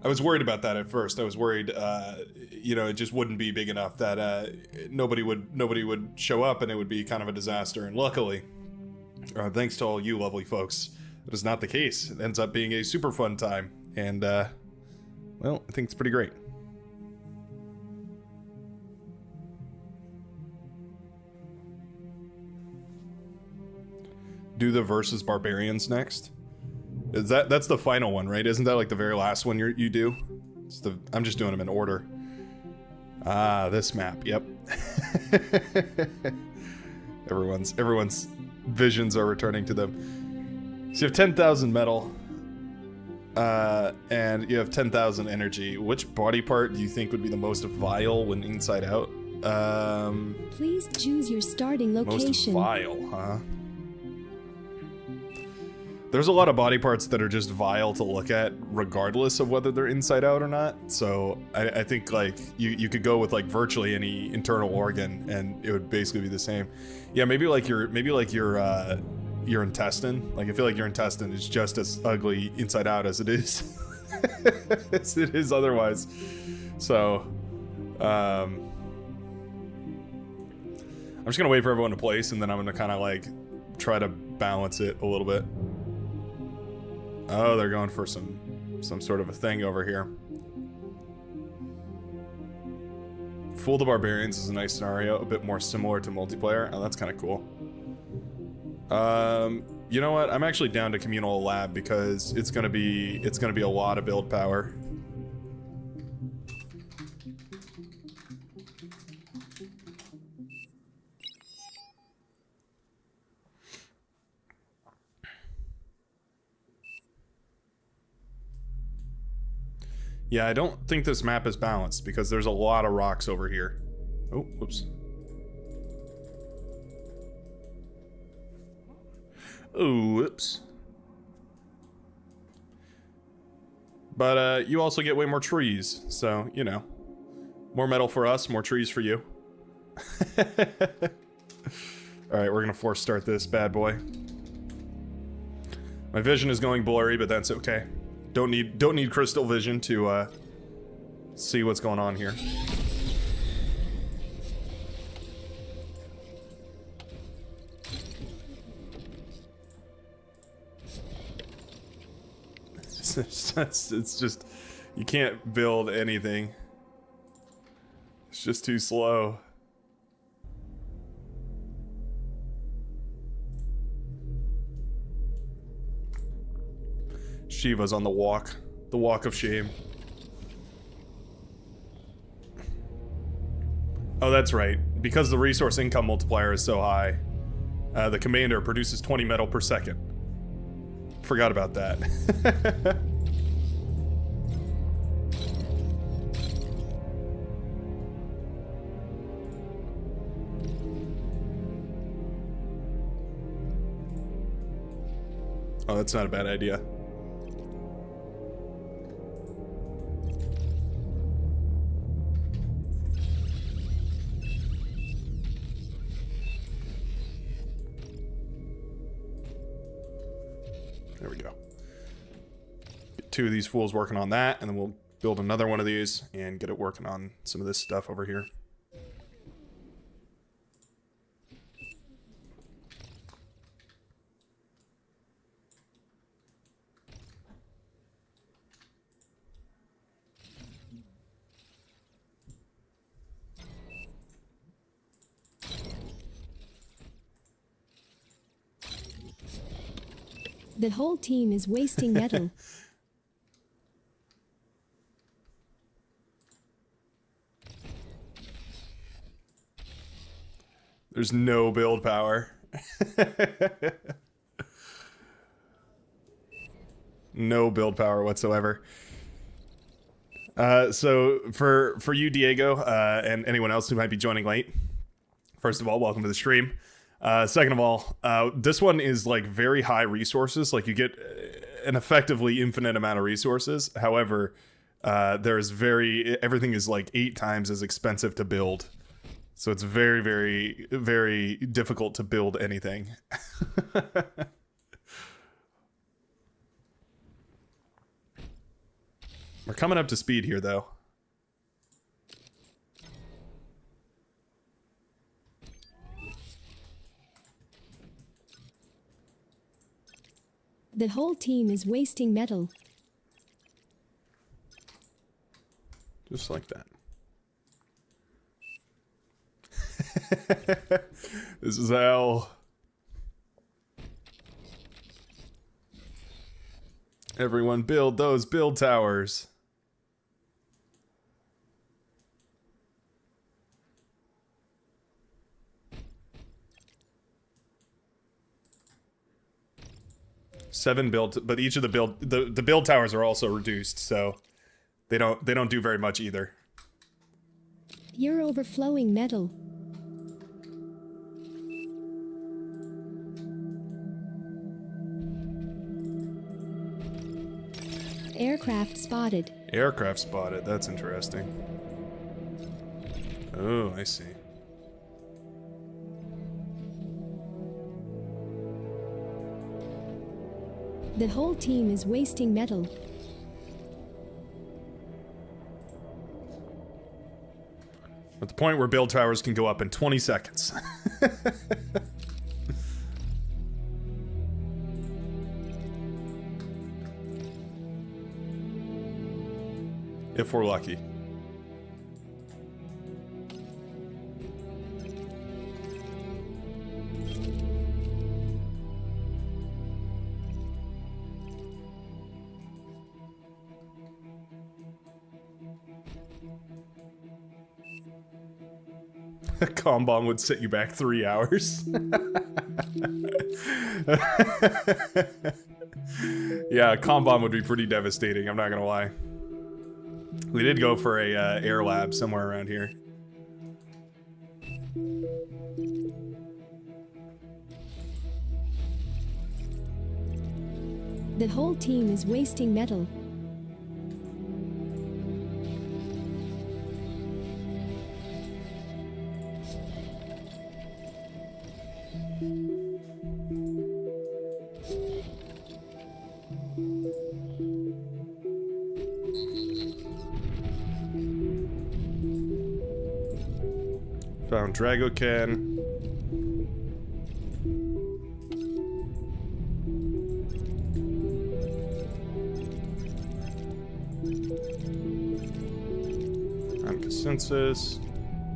I was worried about that at first. I was worried, it just wouldn't be big enough that nobody would show up and it would be kind of a disaster. And luckily, thanks to all you lovely folks, that is not the case. It ends up being a super fun time, and well, I think it's pretty great. Do the versus barbarians next. That's the final one, right? Isn't that like the very last one you do? I'm just doing them in order. Ah, this map. Yep. everyone's visions are returning to them. So you have 10,000 metal, and you have 10,000 energy. Which body part do you think would be the most vile when inside out? Please choose your starting location. Most vile, huh? There's a lot of body parts that are just vile to look at, regardless of whether they're inside out or not. So I think like you could go with like virtually any internal organ, and it would basically be the same. Yeah, maybe like your intestine. Like I feel like your intestine is just as ugly inside out as it is as it is otherwise. So I'm just gonna wait for everyone to place, and then I'm gonna kind of like try to balance it a little bit. Oh, they're going for some sort of a thing over here. Fool the Barbarians is a nice scenario, a bit more similar to multiplayer. Oh, that's kind of cool. You know what? I'm actually down to communal lab because it's gonna be a lot of build power. Yeah, I don't think this map is balanced because there's a lot of rocks over here. Oh, whoops. Oh, whoops. But you also get way more trees, so, you know. More metal for us, more trees for you. Alright, we're gonna force start this bad boy. My vision is going blurry, but that's okay. Don't need crystal vision to see what's going on here. It's just you can't build anything. It's just too slow. Shiva's on the walk of shame. Oh, that's right. Because the resource income multiplier is so high, the commander produces 20 metal per second. Forgot about that. Oh, that's not a bad idea. There we go. Get 2 of these fools working on that, and then we'll build another one of these and get it working on some of this stuff over here. The whole team is wasting metal. There's no build power. No build power whatsoever. So for you, Diego, and anyone else who might be joining late, first of all, welcome to the stream. Second of all, this one is like very high resources. Like you get an effectively infinite amount of resources. However, everything is like 8 times as expensive to build. So it's very, very, very difficult to build anything. We're coming up to speed here, though. The whole team is wasting metal. Just like that. This is hell. Everyone build those build towers. Seven build, but each of the build towers are also reduced, so they don't do very much either. You're overflowing metal. Aircraft spotted. Aircraft spotted. That's interesting. Oh, I see. The whole team is wasting metal. At the point where build towers can go up in 20 seconds. If we're lucky. A comm bomb would set you back 3 hours. Yeah, a comm bomb would be pretty devastating, I'm not gonna lie. We did go for a air lab somewhere around here. The whole team is wasting metal. Found Dragocan. Found Consensus.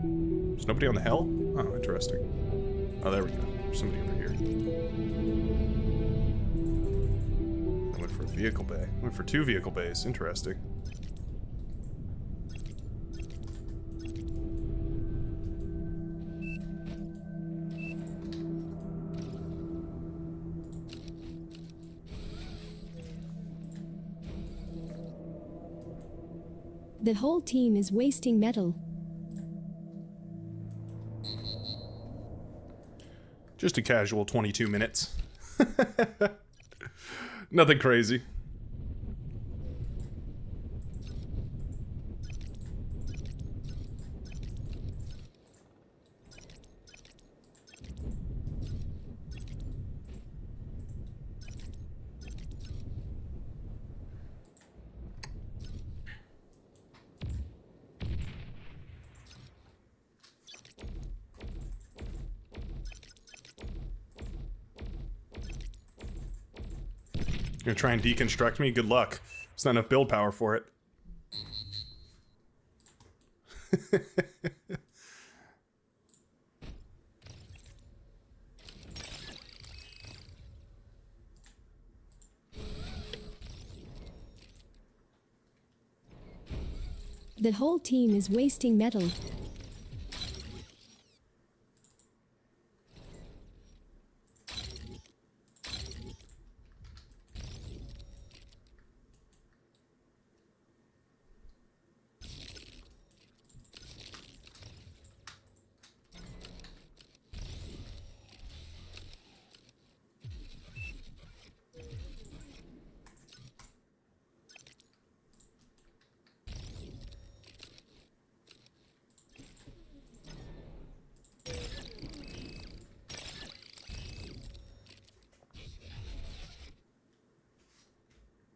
There's nobody on the hill? Oh, interesting. Oh, there we go. There's somebody over here. I went for a vehicle bay. I went for 2 vehicle bays. Interesting. The whole team is wasting metal. Just a casual 22 minutes. Nothing crazy. You're gonna try and deconstruct me? Good luck. There's not enough build power for it. The whole team is wasting metal.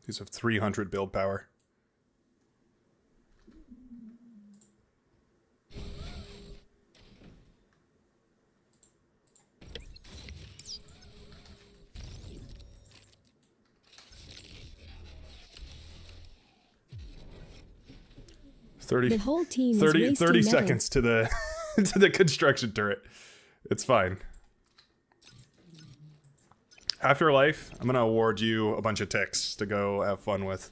These have 300 build power. The whole team is 30 wasting metal. seconds to the to the construction turret. It's fine. Afterlife, I'm gonna award you a bunch of ticks to go have fun with.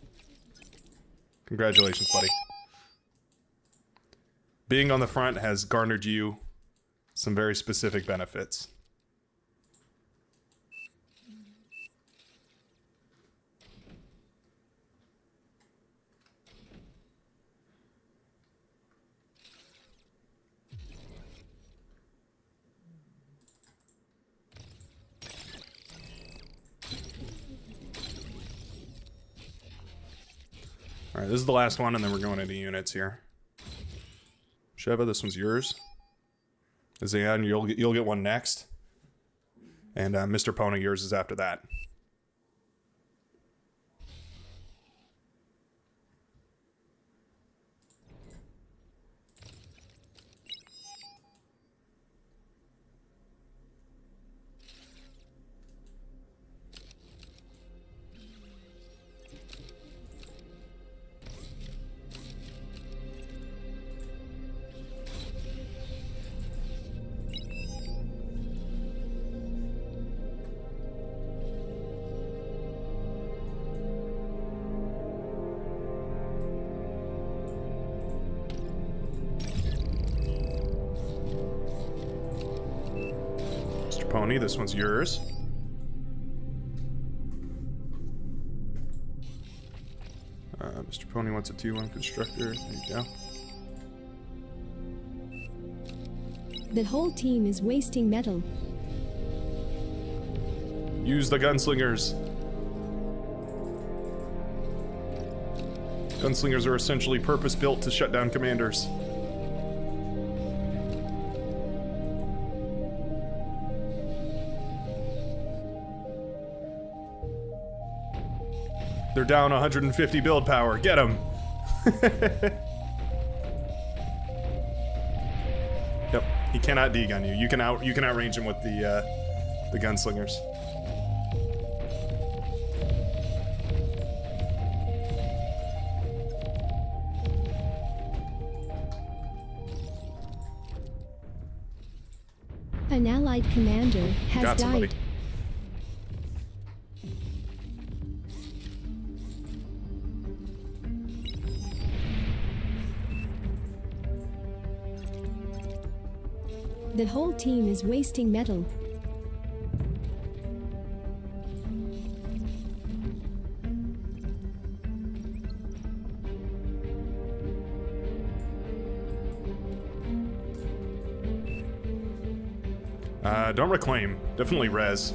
Congratulations, buddy. Being on the front has garnered you some very specific benefits. Alright, this is the last one, and then we're going into units here. Sheva, this one's yours. Zayan, you'll get one next. And Mr. Pony, yours is after that. Pony, this one's yours. Mr. Pony wants a 2-1 constructor. There you go. The whole team is wasting metal. Use the gunslingers. Gunslingers are essentially purpose-built to shut down commanders. They're down 150 build power. Get them. Yep, he cannot degun you. You can outrange him with the gunslingers. An allied commander has Got somebody. died. The whole team is wasting metal. Don't reclaim. Definitely res.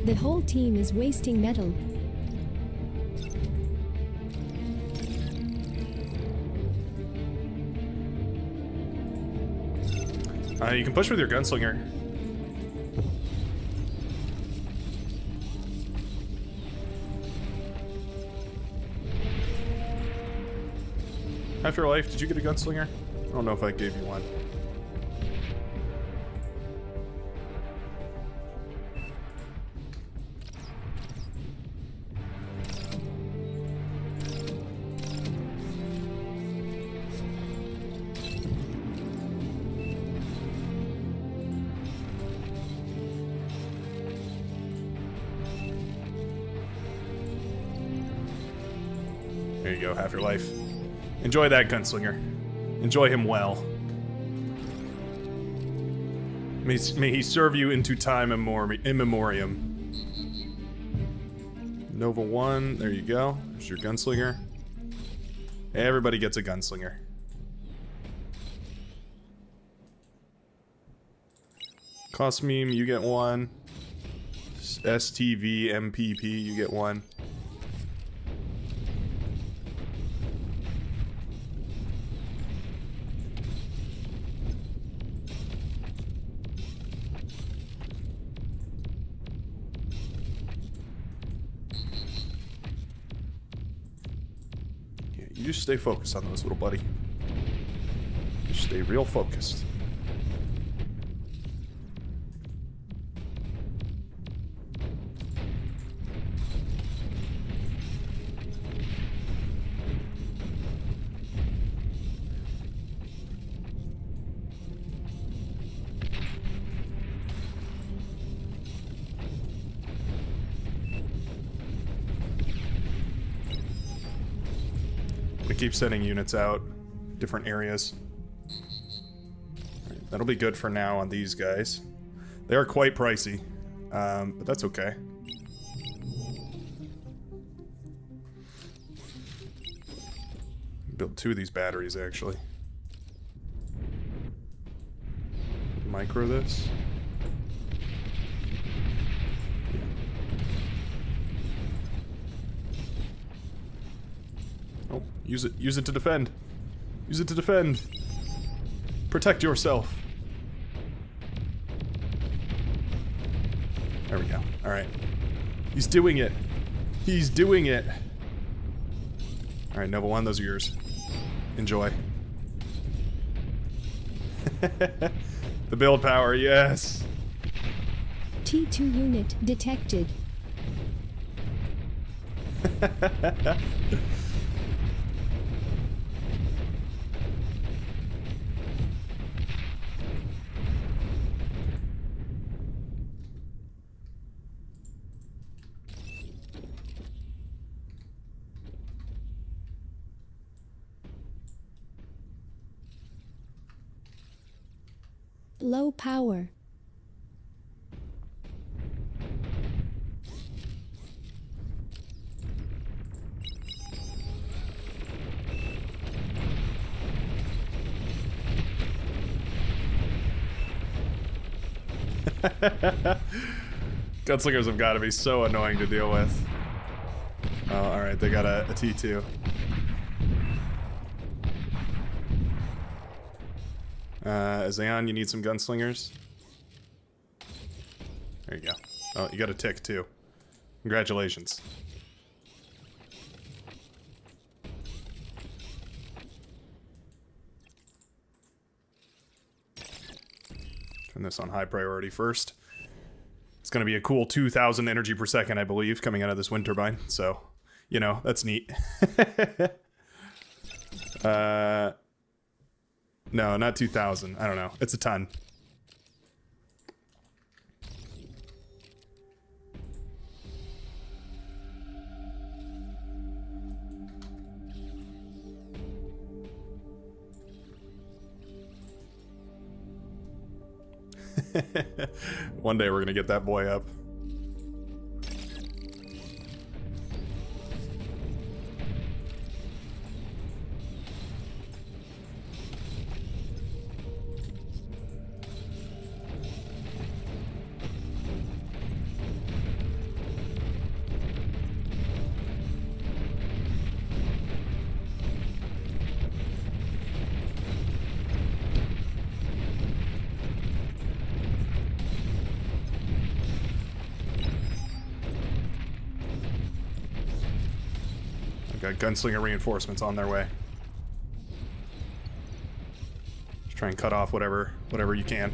The whole team is wasting metal. You can push with your gunslinger. Half your life, did you get a gunslinger? I don't know if I gave you one. There you go, half your life. Enjoy that gunslinger. Enjoy him well. May he serve you into time immemorium. Nova 1, there you go. There's your gunslinger. Everybody gets a gunslinger. Cosmeme, you get one. STV, MPP, you get one. You just stay focused on those, little buddy. Just stay real focused. We keep sending units out, different areas. Alright, that'll be good for now on these guys. They are quite pricey, but that's okay. Build 2 of these batteries, actually. Micro this. Oh, use it to defend. Use it to defend. Protect yourself. There we go. All right. He's doing it. He's doing it. All right, Naval 1, those are yours. Enjoy. The build power, yes. T2 unit detected. Low power. Gunslingers have got to be so annoying to deal with. Oh, alright, they got a T2. Zayon, you need some gunslingers? There you go. Oh, you got a tick too. Congratulations. Turn this on high priority first. It's going to be a cool 2,000 energy per second, I believe, coming out of this wind turbine. So, you know, that's neat. No, not 2,000. I don't know. It's a ton. One day we're gonna get that boy up. Got gunslinger reinforcements on their way. Just try and cut off whatever you can.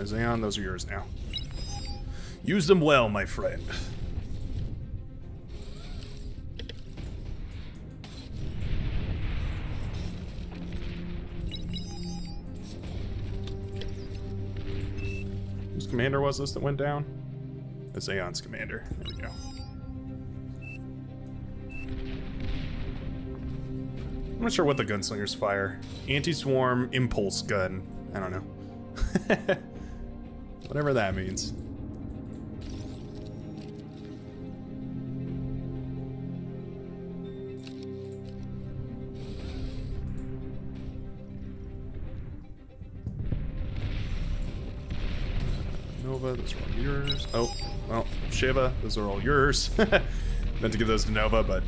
Xeon, those are yours now. Use them well, my friend. Whose commander was this that went down? It's Aeon's commander. There we go. I'm not sure what the gunslingers fire. Anti-swarm impulse gun. I don't know. Whatever that means. Nova, those are all yours. Oh, well, Shiva, those are all yours. Meant to give those to Nova, but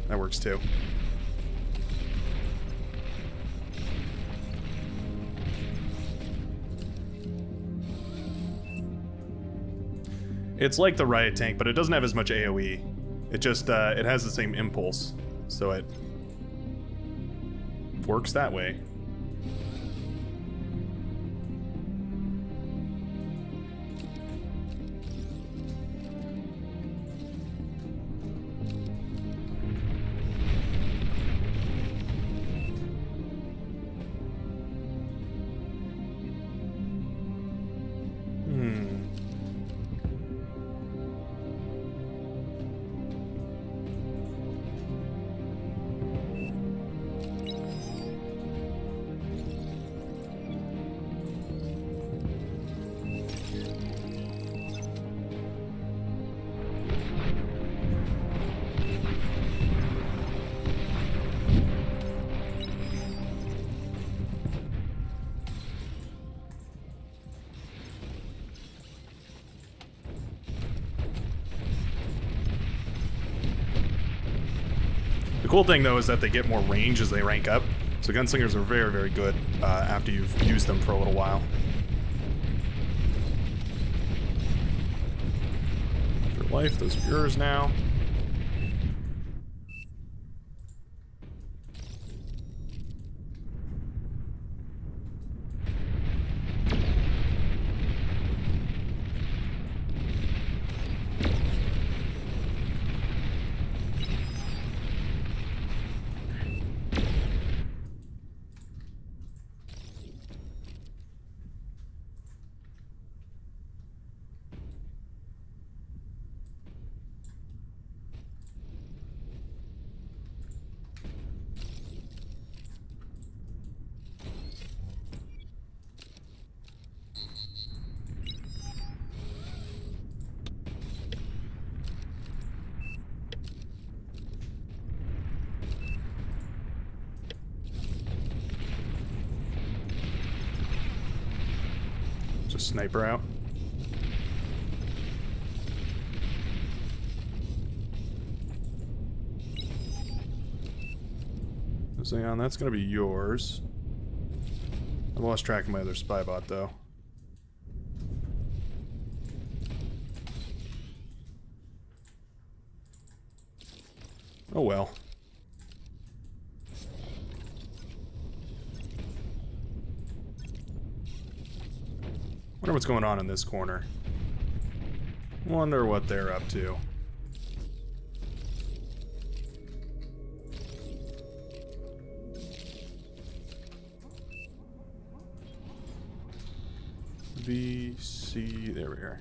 that works too. It's like the riot tank, but it doesn't have as much AoE. It just, it has the same impulse, so it works that way. cool thing, though, is that they get more range as they rank up. So gunslingers are very, very good after you've used them for a little while. After life, those are yours now. Just sniper out. Zion, that's gonna be yours. I lost track of my other spy bot though. Oh well. Wonder what's going on in this corner. Wonder what they're up to. VC, there we are.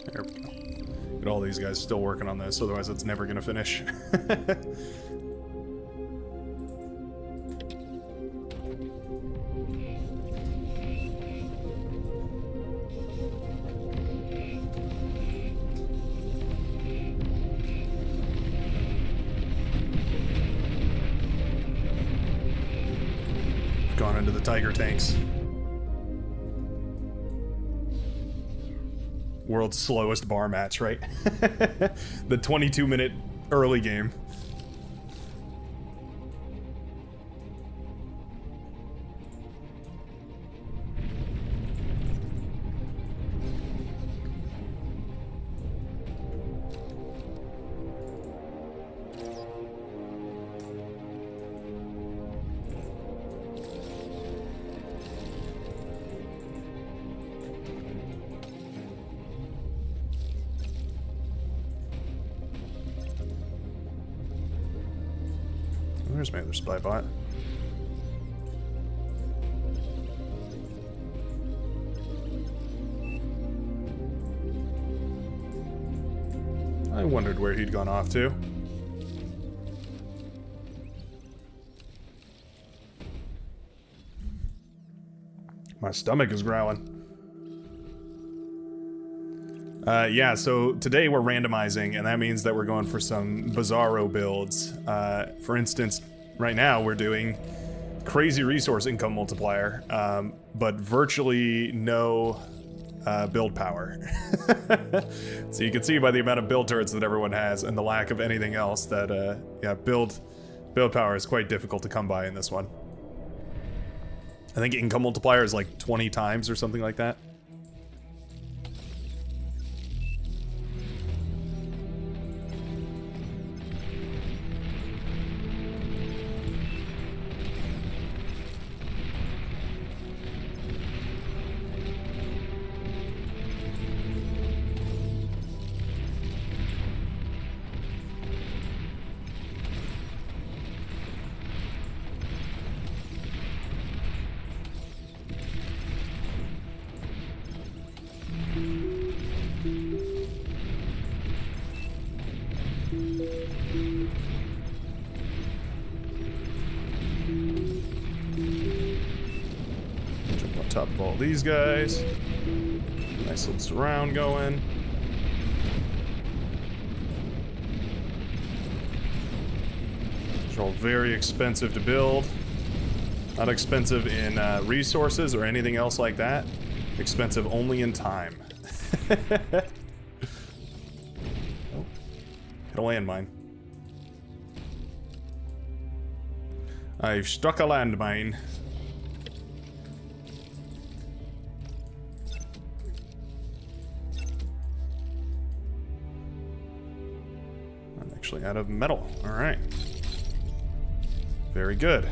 There we go. Get all these guys still working on this, otherwise it's never gonna finish. Gone into the Tiger tanks. World's slowest bar match, right? The 22-minute early game. There's my other spy bot. I wondered where he'd gone off to. My stomach is growling. Yeah, so today we're randomizing, and that means that we're going for some bizarro builds. For instance, right now we're doing crazy resource income multiplier, but virtually no build power. So you can see by the amount of build turrets that everyone has and the lack of anything else that, yeah, build power is quite difficult to come by in this one. I think income multiplier is like 20 times or something like that. up all these guys. Nice little surround going. These are all very expensive to build. Not expensive in resources or anything else like that. Expensive only in time. Oh. Hit a landmine. I've struck a landmine. I'm actually out of metal. All right. Very good.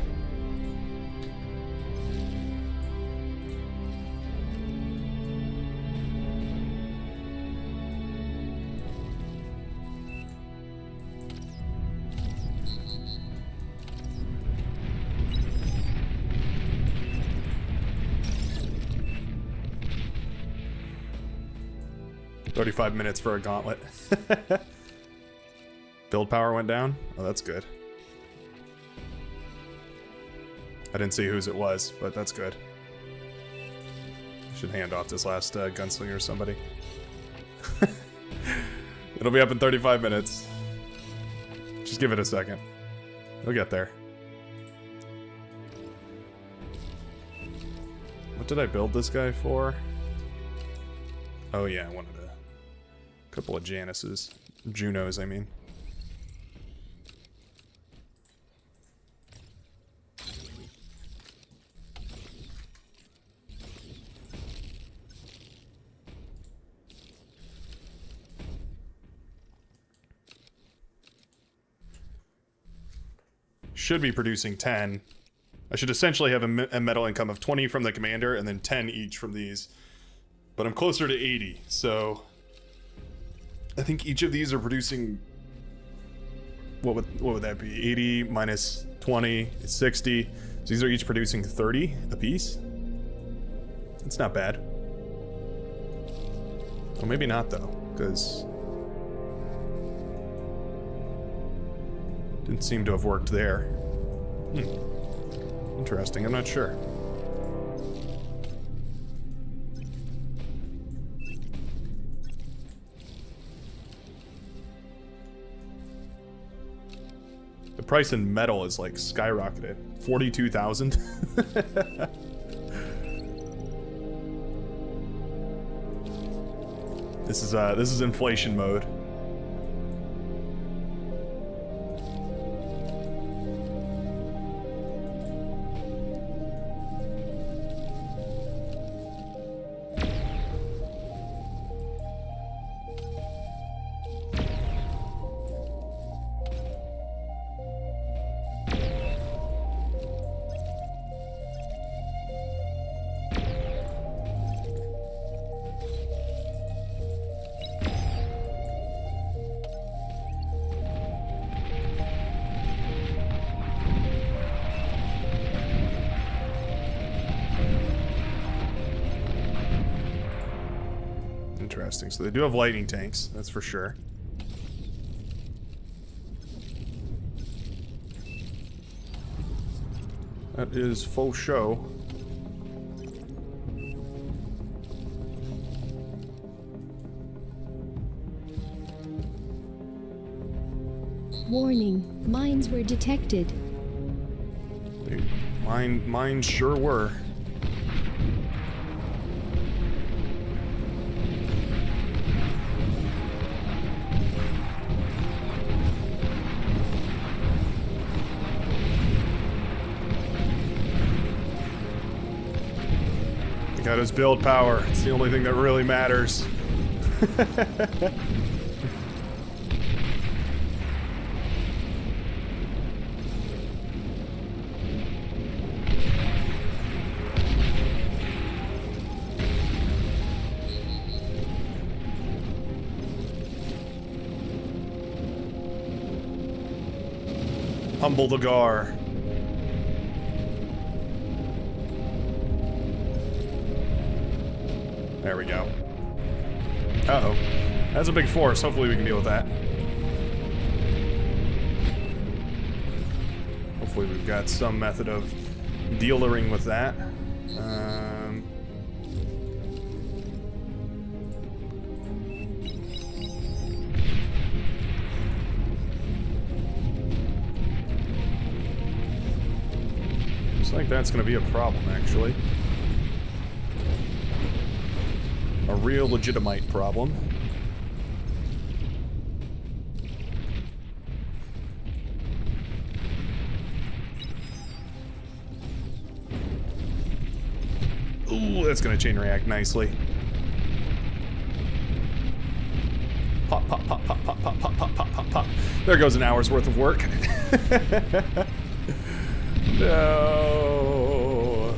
$35 minutes for a gauntlet. Build power went down? Oh, that's good. I didn't see whose it was, but that's good. Should hand off this last gunslinger to somebody. It'll be up in 35 minutes. Just give it a second. We'll get there. What did I build this guy for? Oh yeah, I wanted a couple of Janices. Junos, I mean. Should be producing 10. I should essentially have a metal income of 20 from the commander and then 10 each from these. But I'm closer to 80, so I think each of these are producing, what would that be? 80 minus 20 is 60. So these are each producing 30 apiece. It's not bad. Well, maybe not though, because didn't seem to have worked there. Interesting, I'm not sure. The price in metal is like skyrocketed. 42,000. This is inflation mode. Interesting. So they do have lightning tanks, that's for sure. That is full show. Warning, mines were detected. Mine sure were. Got his build power. It's the only thing that really matters. Humble the Gar. There we go. Uh-oh. That's a big force. Hopefully we can deal with that. Hopefully we've got some method of dealing with that. Looks like that's gonna be a problem, actually. A real legitimate problem. Ooh, that's gonna chain react nicely. Pop, pop, pop, pop, pop, pop, pop, pop, pop, pop, pop. There goes an hour's worth of work. No.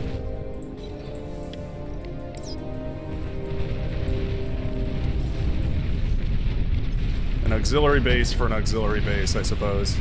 An auxiliary base for an auxiliary base, I suppose.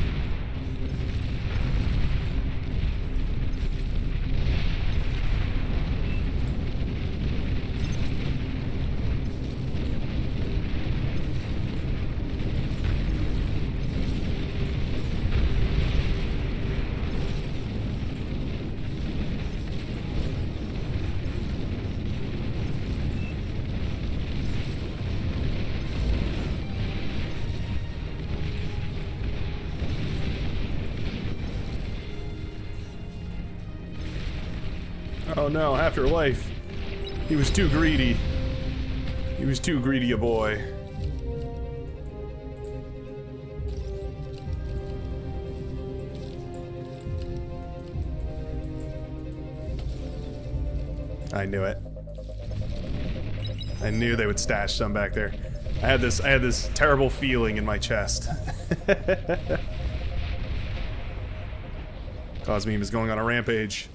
Oh no, after life. He was too greedy. He was too greedy a boy. I knew it. I knew they would stash some back there. I had this terrible feeling in my chest. Cosmeme is going on a rampage.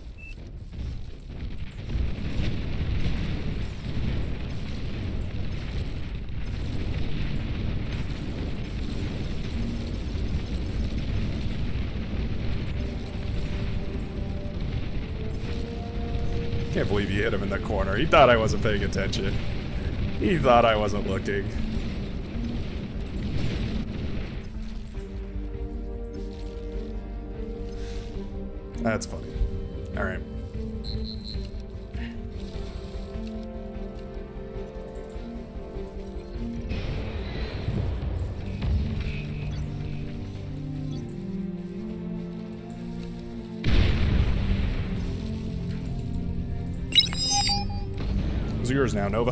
Can't believe you hit him in the corner. He thought I wasn't paying attention. He thought I wasn't looking. That's funny. Alright. It's yours now, Nova.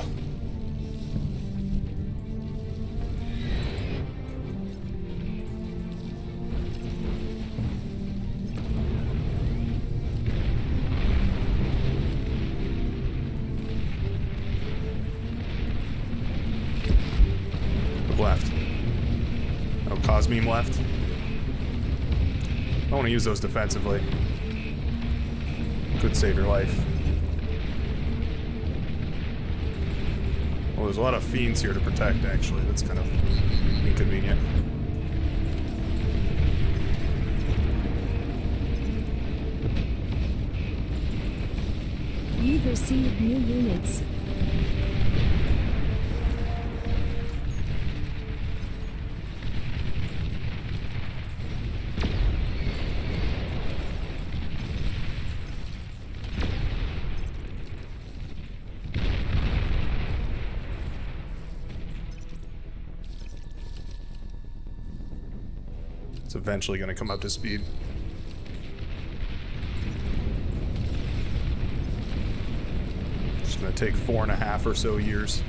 Look left. Oh, Cosmeme left. I want to use those defensively. Could save your life. Well, there's a lot of fiends here to protect, actually. That's kind of inconvenient. You've received new units. It's eventually going to come up to speed. It's going to take 4.5 or so years.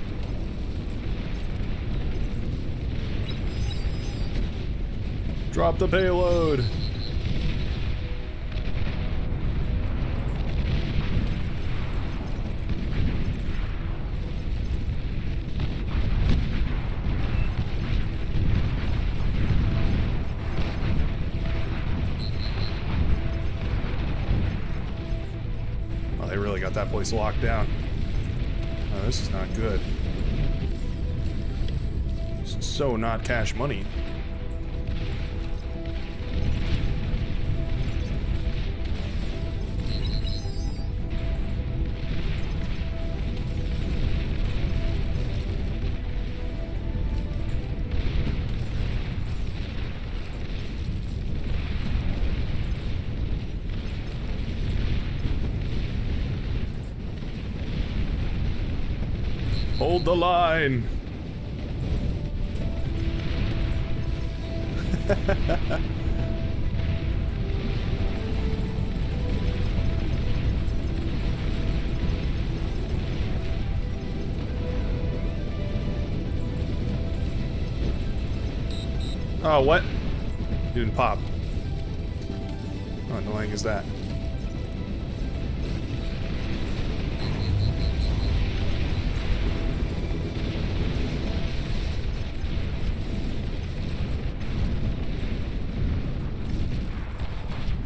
Drop the payload! They really got that place locked down. Oh, this is not good. This is so not cash money. Hold the line. Oh, what? You didn't pop. How annoying is that?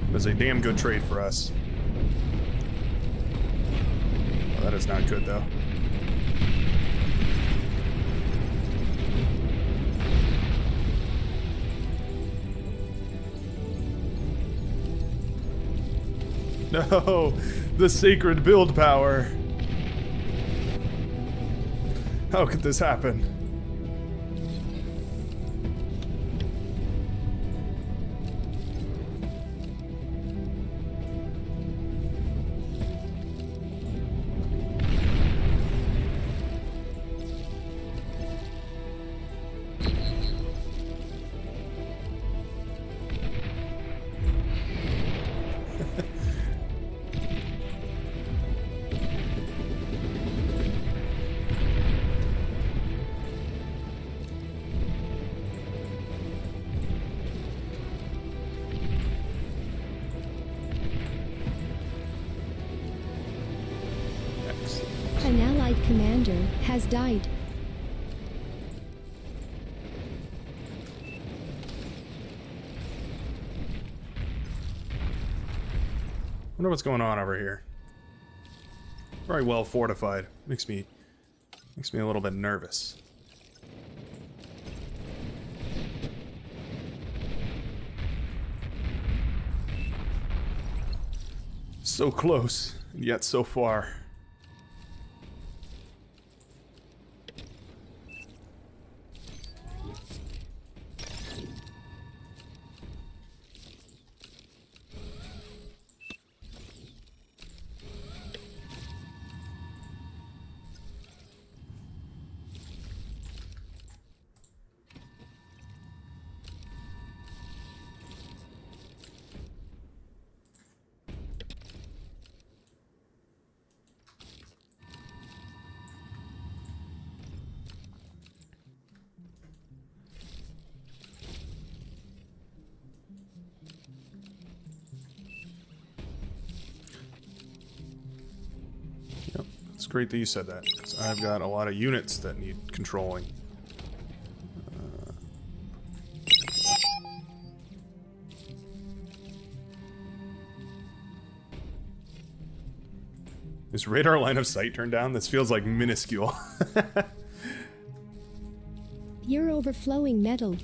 It was a damn good trade for us. Oh, that is not good, though. No, the sacred build power. How could this happen? An allied commander has died. Wonder what's going on over here. Very well fortified. Makes me a little bit nervous. So close, and yet so far. It's great that you said that, 'cause I've got a lot of units that need controlling. Is radar line of sight turned down? This feels like minuscule. You're overflowing metal.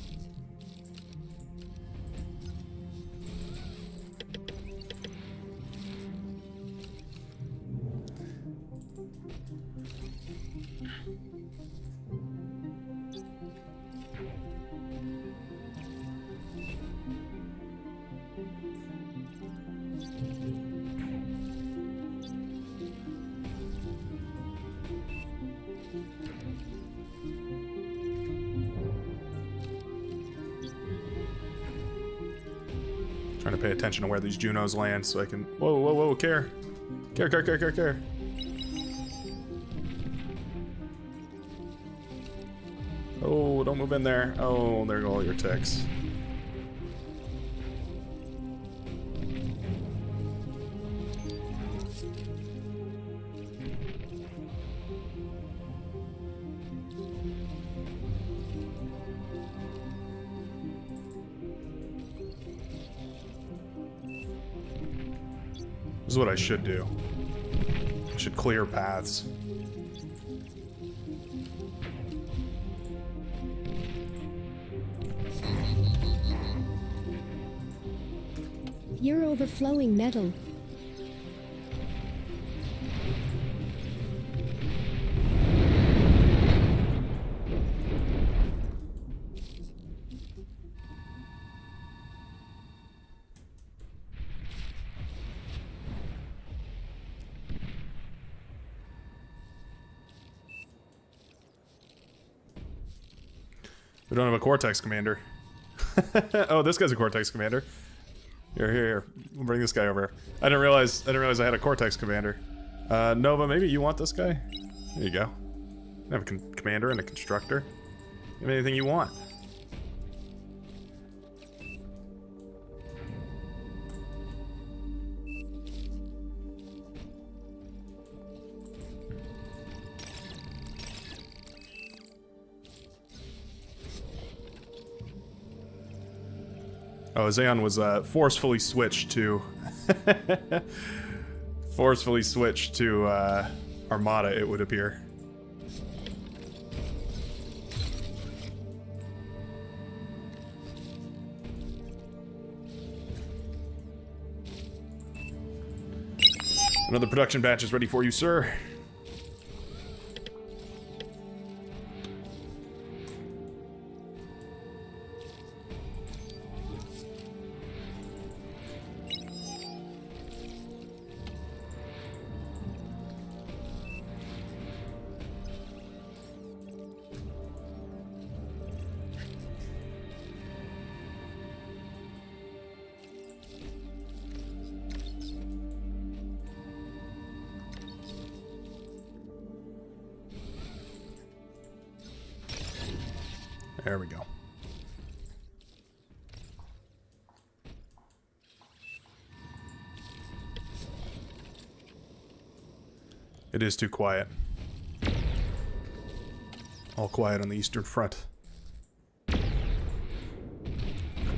Trying to pay attention to where these Junos land so I can... Whoa, whoa, whoa, care. Care. Oh, don't move in there. Oh, there go all your ticks. This is what I should do. I should clear paths. You're overflowing metal. We don't have a Cortex commander. Oh, this guy's a Cortex commander. Here. We'll bring this guy over. I didn't realize I had a Cortex commander. Nova, maybe you want this guy? There you go. I have a commander and a constructor. Give me anything you want. Oh, Zayon was forcefully switched to Armada, it would appear. Another production batch is ready for you, sir. There we go. It is too quiet. All quiet on the Eastern Front.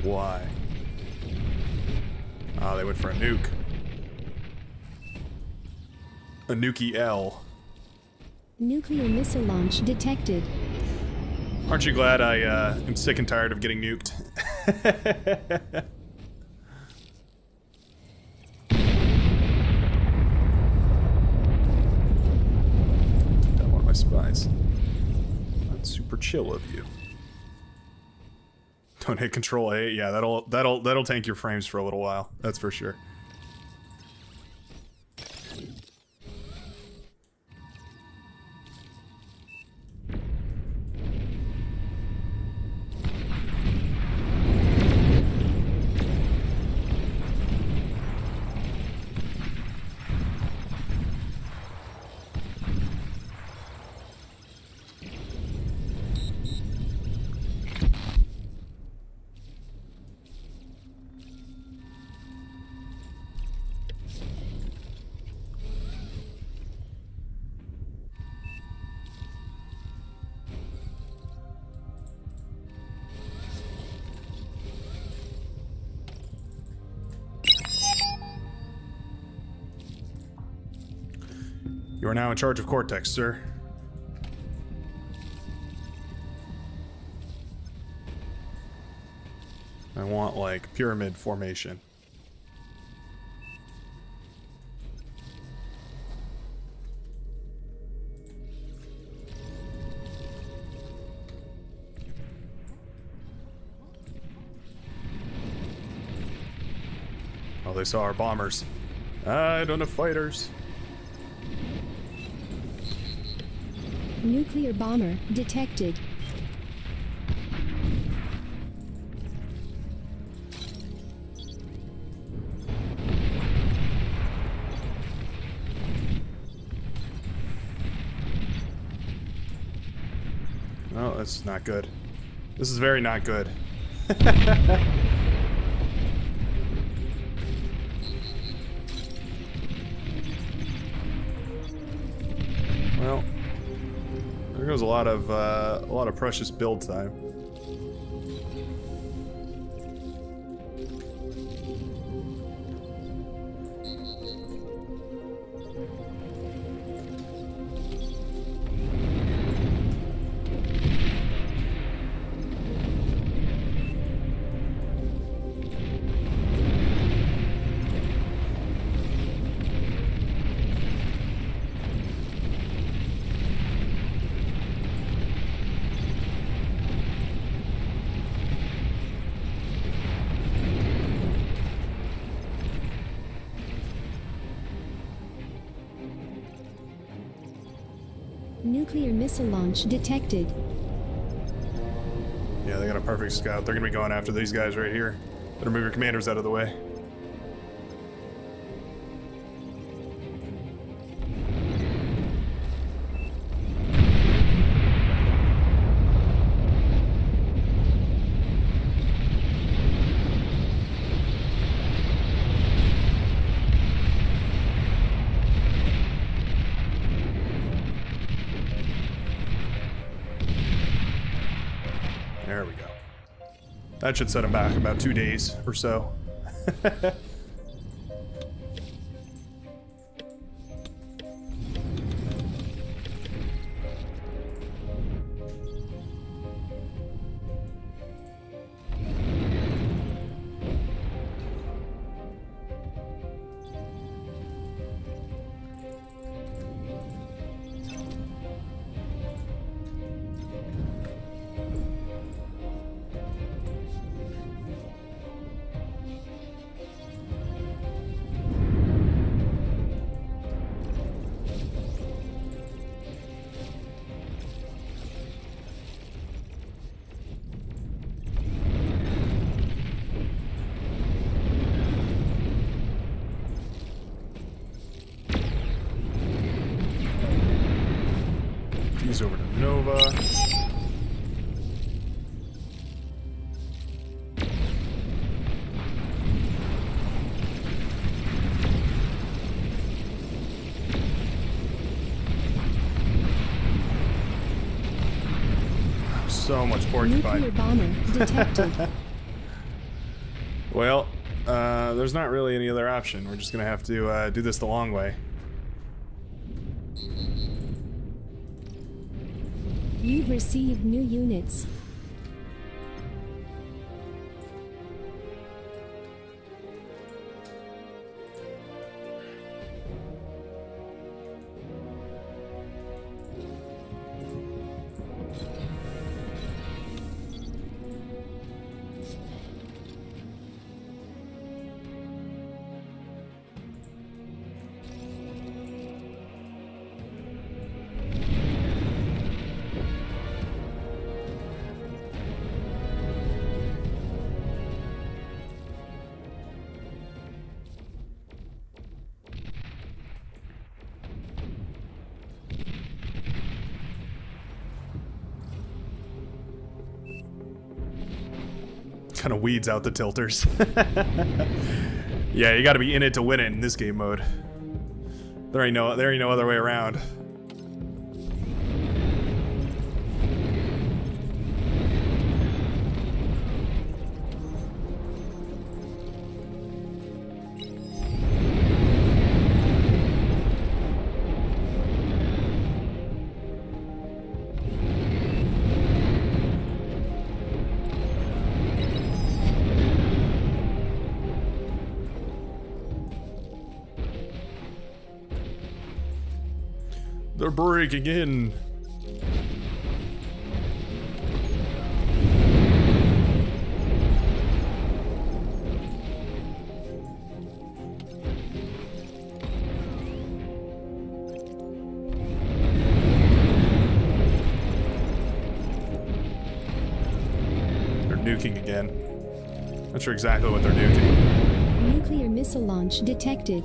Why? Ah, they went for a nuke. A Nuke L. Nuclear missile launch detected. Aren't you glad I am sick and tired of getting nuked? Down one of my spies. That's super chill of you. Don't hit Control A. Yeah, that'll tank your frames for a little while. That's for sure. You are now in charge of Cortex, sir. I want, like, pyramid formation. Oh, they saw our bombers. I don't have fighters. Nuclear bomber detected. Oh, that's not good. This is very not good. Well, there goes a lot of precious build time. Nuclear missile launch detected. Yeah, they got a perfect scout. They're gonna be going after these guys right here. Better move your commanders out of the way. There we go. That should set him back about 2 days or so. He's over to Nova. So much Nuclear porcupine. bomber detected. Well, there's not really any other option. We're just gonna have to do this the long way. You've received new units. Kind of weeds out the tilters. Yeah, you got to be in it to win it in this game mode. There ain't no other way around. They're breaking in. They're nuking again. Not sure exactly what they're nuking. Nuclear missile launch detected.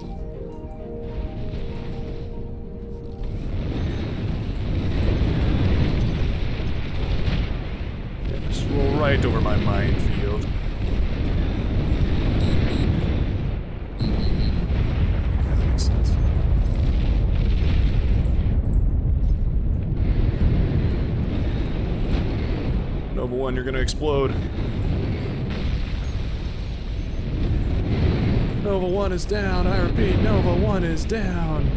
Right over my minefield. Yeah, that makes sense. Nova 1, you're gonna explode. Nova 1 is down. I repeat, Nova 1 is down.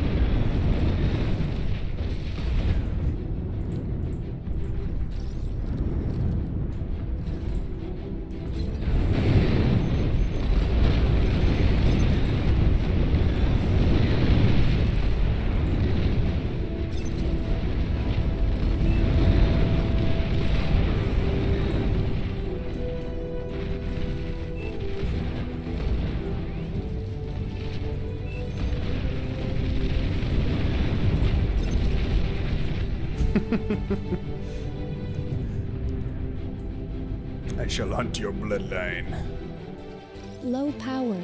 I shall hunt your bloodline. Low power.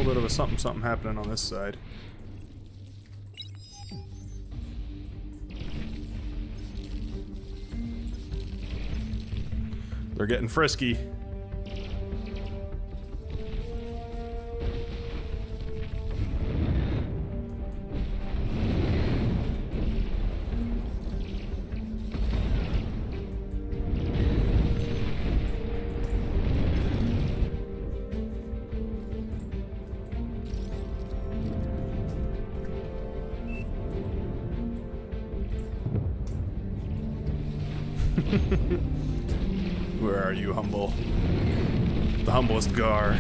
little bit of a something something happening on this side. They're getting frisky. Where are you, humble? The humblest Gar.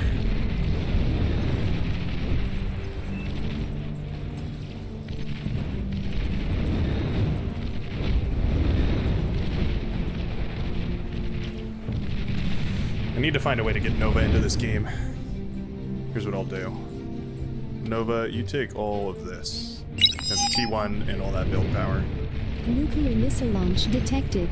I need to find a way to get Nova into this game. Here's what I'll do. Nova, you take all of this. That's T1 and all that build power. Nuclear missile launch detected.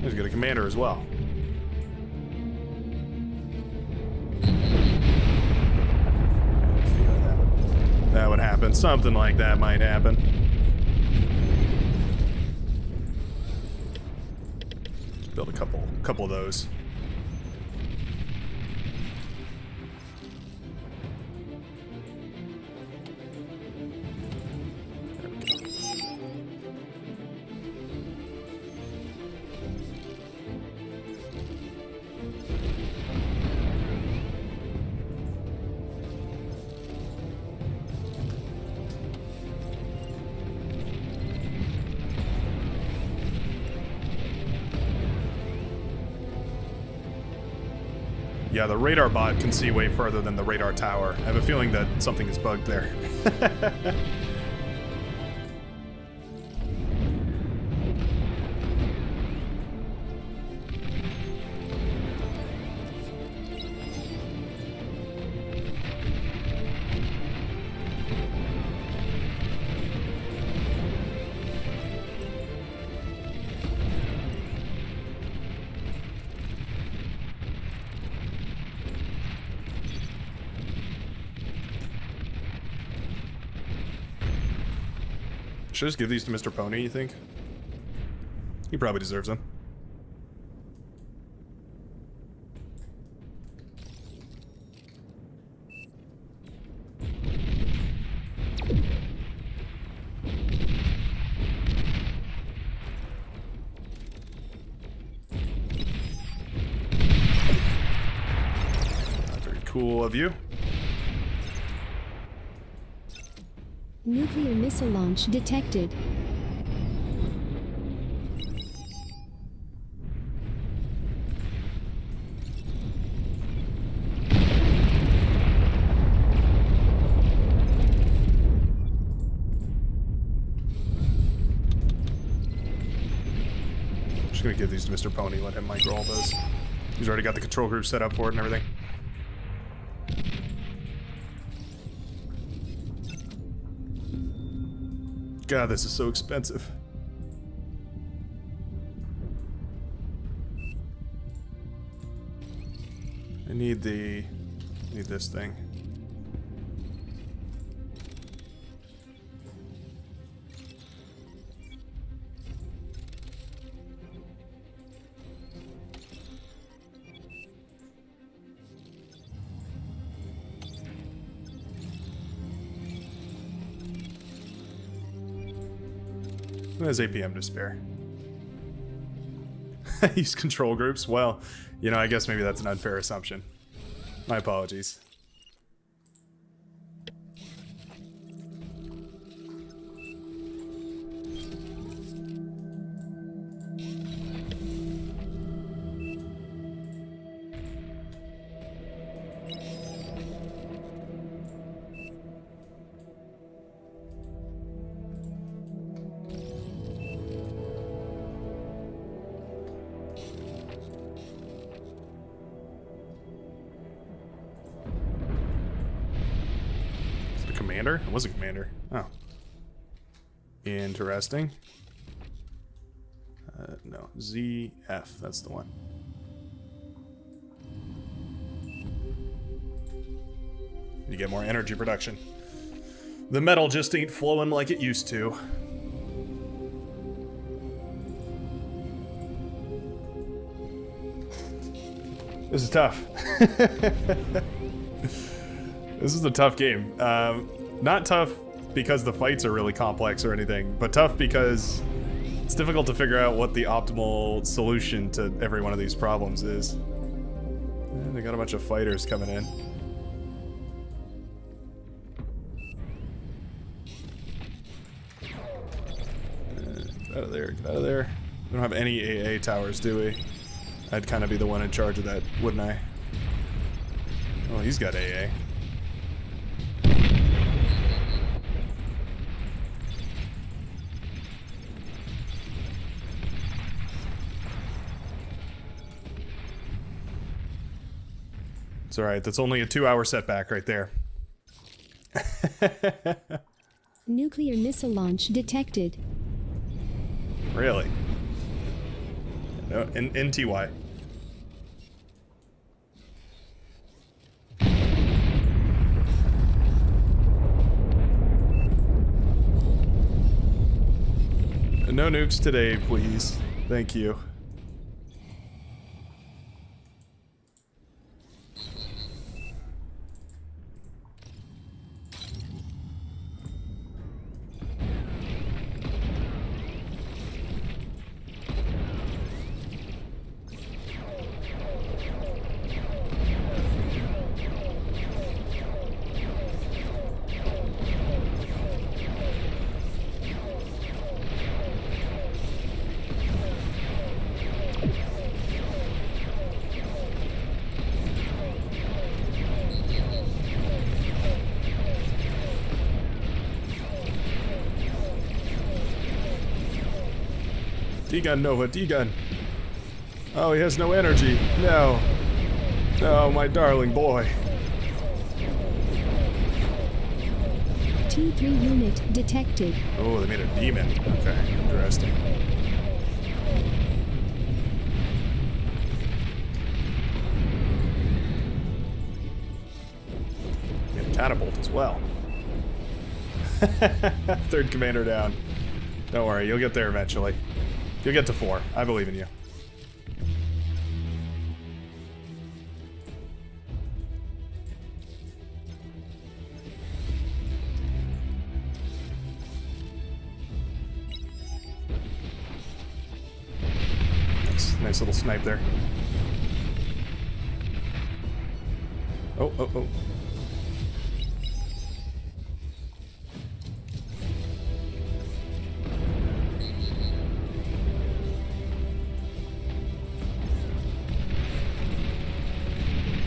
He's got a commander as well. That would happen. Something like that might happen. Let's build a couple of those. There we go. Yeah, the radar bot can see way further than the radar tower. I have a feeling that something is bugged there. Should I just give these to Mr. Pony, you think? He probably deserves them. Very cool of you. Nuclear missile launch detected. Just gonna give these to Mr. Pony, let him micro all those. He's already got the control group set up for it and everything. God, this is so expensive. I need this thing. There's APM to spare. Use control groups? Well, you know, I guess maybe that's an unfair assumption. My apologies. Commander? It was a commander. Oh. Interesting. ZF, that's the one. You get more energy production. The metal just ain't flowing like it used to. This is tough. This is a tough game. Not tough because the fights are really complex or anything, but tough because it's difficult to figure out what the optimal solution to every one of these problems is. And they got a bunch of fighters coming in. Get out of there, get out of there. We don't have any AA towers, do we? I'd kind of be the one in charge of that, wouldn't I? Oh, he's got AA. It's alright, that's only a 2-hour setback right there. Nuclear missile launch detected. Really? No, in NTY. No nukes today, please. Thank you. D-gun, Nova, D-gun. Oh, he has no energy. No. No, my darling boy. T3 unit detected. Oh, they made a demon. Okay, interesting. Made a catapult as well. Third commander down. Don't worry, you'll get there eventually. You'll get to 4. I believe in you. Nice little snipe there. Oh, oh, oh.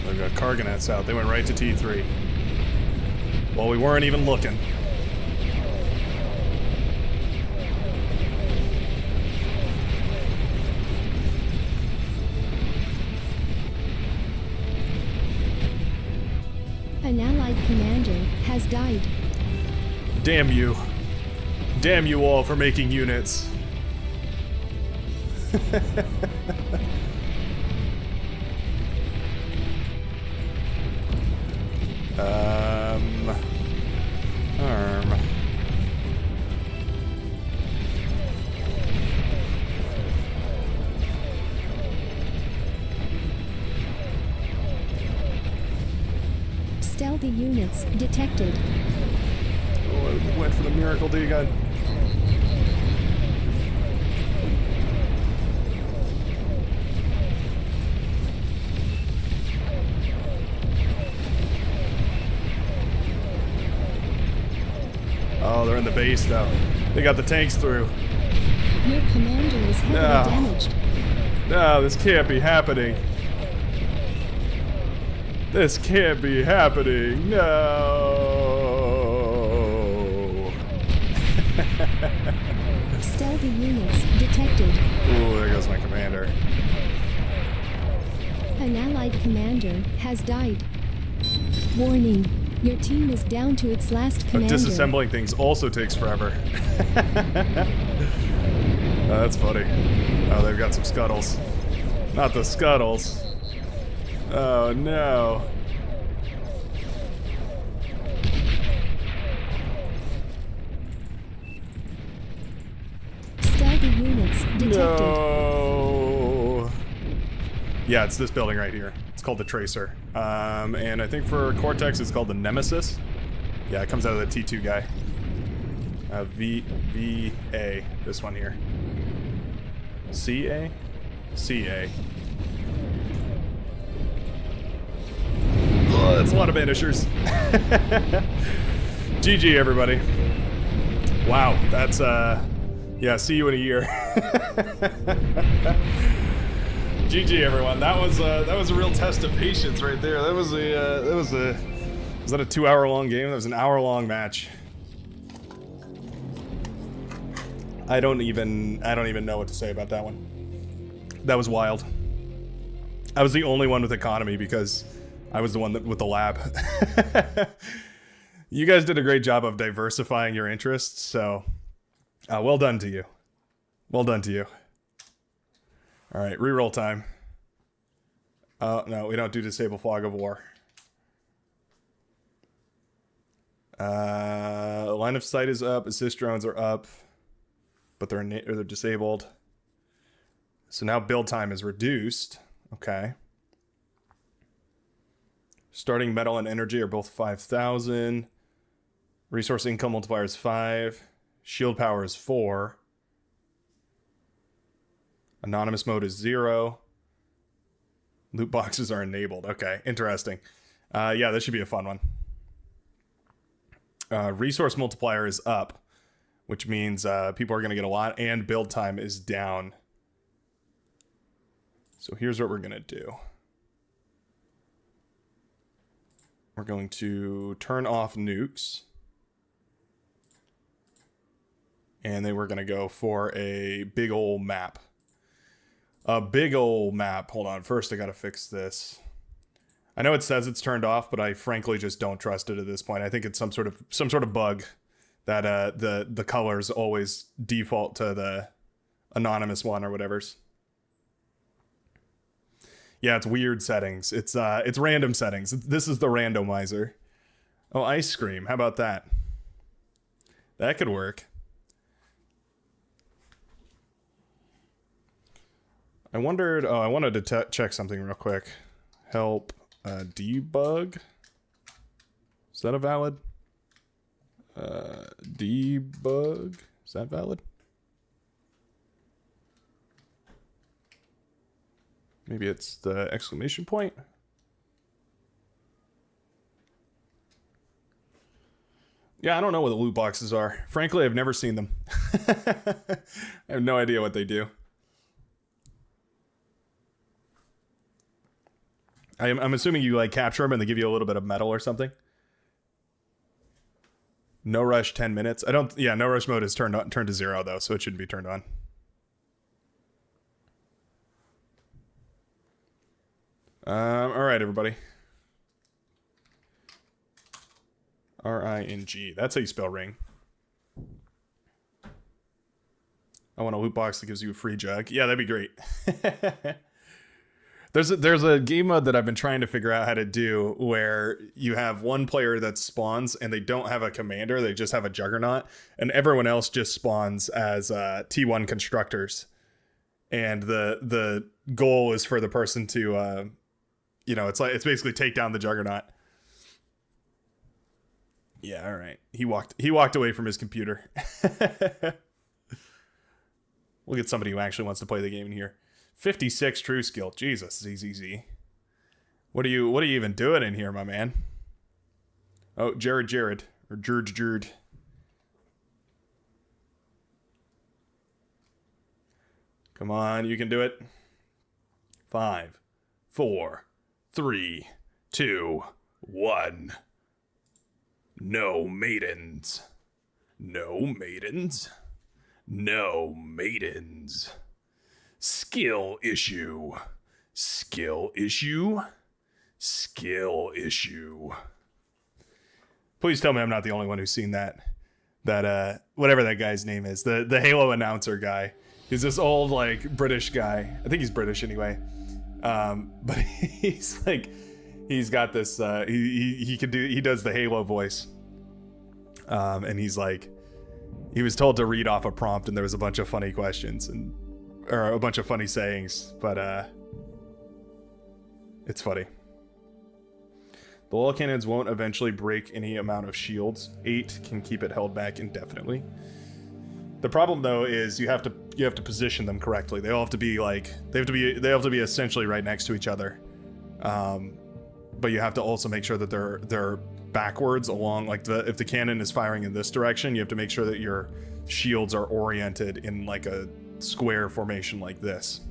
They've got Cargonets out. They went right to T3. Well, we weren't even looking. An allied commander has died. Damn you. Damn you all for making units. Arm. Stealthy units detected. Oh, I went for the miracle D-gun. Oh, they're in the base though. They got the tanks through. Your commander is heavily damaged. No, this can't be happening. This can't be happening. No. Stealthy units detected. Ooh, there goes my commander. An allied commander has died. Warning. Your team is down to its last But commander. disassembling things also takes forever. That's funny. Oh, they've got some scuttles. Not the scuttles. Oh no. Stealthy units detected. No. Yeah, it's this building right here. It's called the Tracer. And I think for Cortex, it's called the Nemesis. Yeah, it comes out of the T2 guy. VA. This one here. CA? CA. Oh, that's a lot of banishers. GG, everybody. Wow, that's, yeah, see you in a year. GG, everyone. That was a real test of patience right there. Was that a 2-hour-long game? That was an hour-long match. I don't even know what to say about that one. That was wild. I was the only one with economy because I was the one with the lab. You guys did a great job of diversifying your interests, so well done to you. Well done to you. All right, reroll time. No, we don't do disable fog of war. Line of sight is up. Assist drones are up, but they're disabled. So now build time is reduced. Okay. Starting metal and energy are both 5,000. Resource income multiplier is 5. Shield power is 4. Anonymous mode is 0. Loot boxes are enabled. Okay, interesting. Yeah, this should be a fun one. Resource multiplier is up, which means people are going to get a lot, and build time is down. So here's what we're going to do. We're going to turn off nukes. And then we're going to go for a big ol' map. A big ol' map. Hold on. First, I got to fix this. I know it says it's turned off, but I frankly just don't trust it at this point. I think it's some sort of bug that the colors always default to the anonymous one or whatever's. Yeah, it's weird settings. It's random settings. This is the randomizer. Oh, ice cream. How about that? That could work. I wanted to check something real quick. Help debug. Is that a valid? Debug. Is that valid? Maybe it's the exclamation point. Yeah, I don't know what the loot boxes are. Frankly, I've never seen them. I have no idea what they do. I'm assuming you like capture them and they give you a little bit of metal or something. No rush 10 minutes. Yeah, no rush mode is turned to 0 though, so it shouldn't be turned on. All right, everybody. RING. That's how you spell ring. I want a loot box that gives you a free jug. Yeah, that'd be great. There's a game mode that I've been trying to figure out how to do where you have one player that spawns and they don't have a commander, they just have a juggernaut, and everyone else just spawns as T1 constructors. And the goal is for the person to it's basically take down the juggernaut. Yeah, all right. He walked away from his computer. We'll get somebody who actually wants to play the game in here. 56 true skill. Jesus, ZZZ. What are you even doing in here, my man? Oh, Jared. Or Jared. Come on, you can do it. 5, 4, 3, 2, 1. No maidens. No maidens. No maidens. Skill issue. Skill issue. Skill issue. Please tell me I'm not the only one who's seen that whatever that guy's name is. The Halo announcer guy. He's this old, like, British guy. I think he's British anyway. But he's like, he's got this, he does the Halo voice. And he's like, he was told to read off a prompt and there was a bunch of funny questions or a bunch of funny sayings, but, it's funny. The wall cannons won't eventually break any amount of shields. 8 can keep it held back indefinitely. The problem though is you have to position them correctly. They all have to be like they have to be essentially right next to each other. But you have to also make sure that they're backwards along, like if the cannon is firing in this direction, you have to make sure that your shields are oriented in like a square formation like this.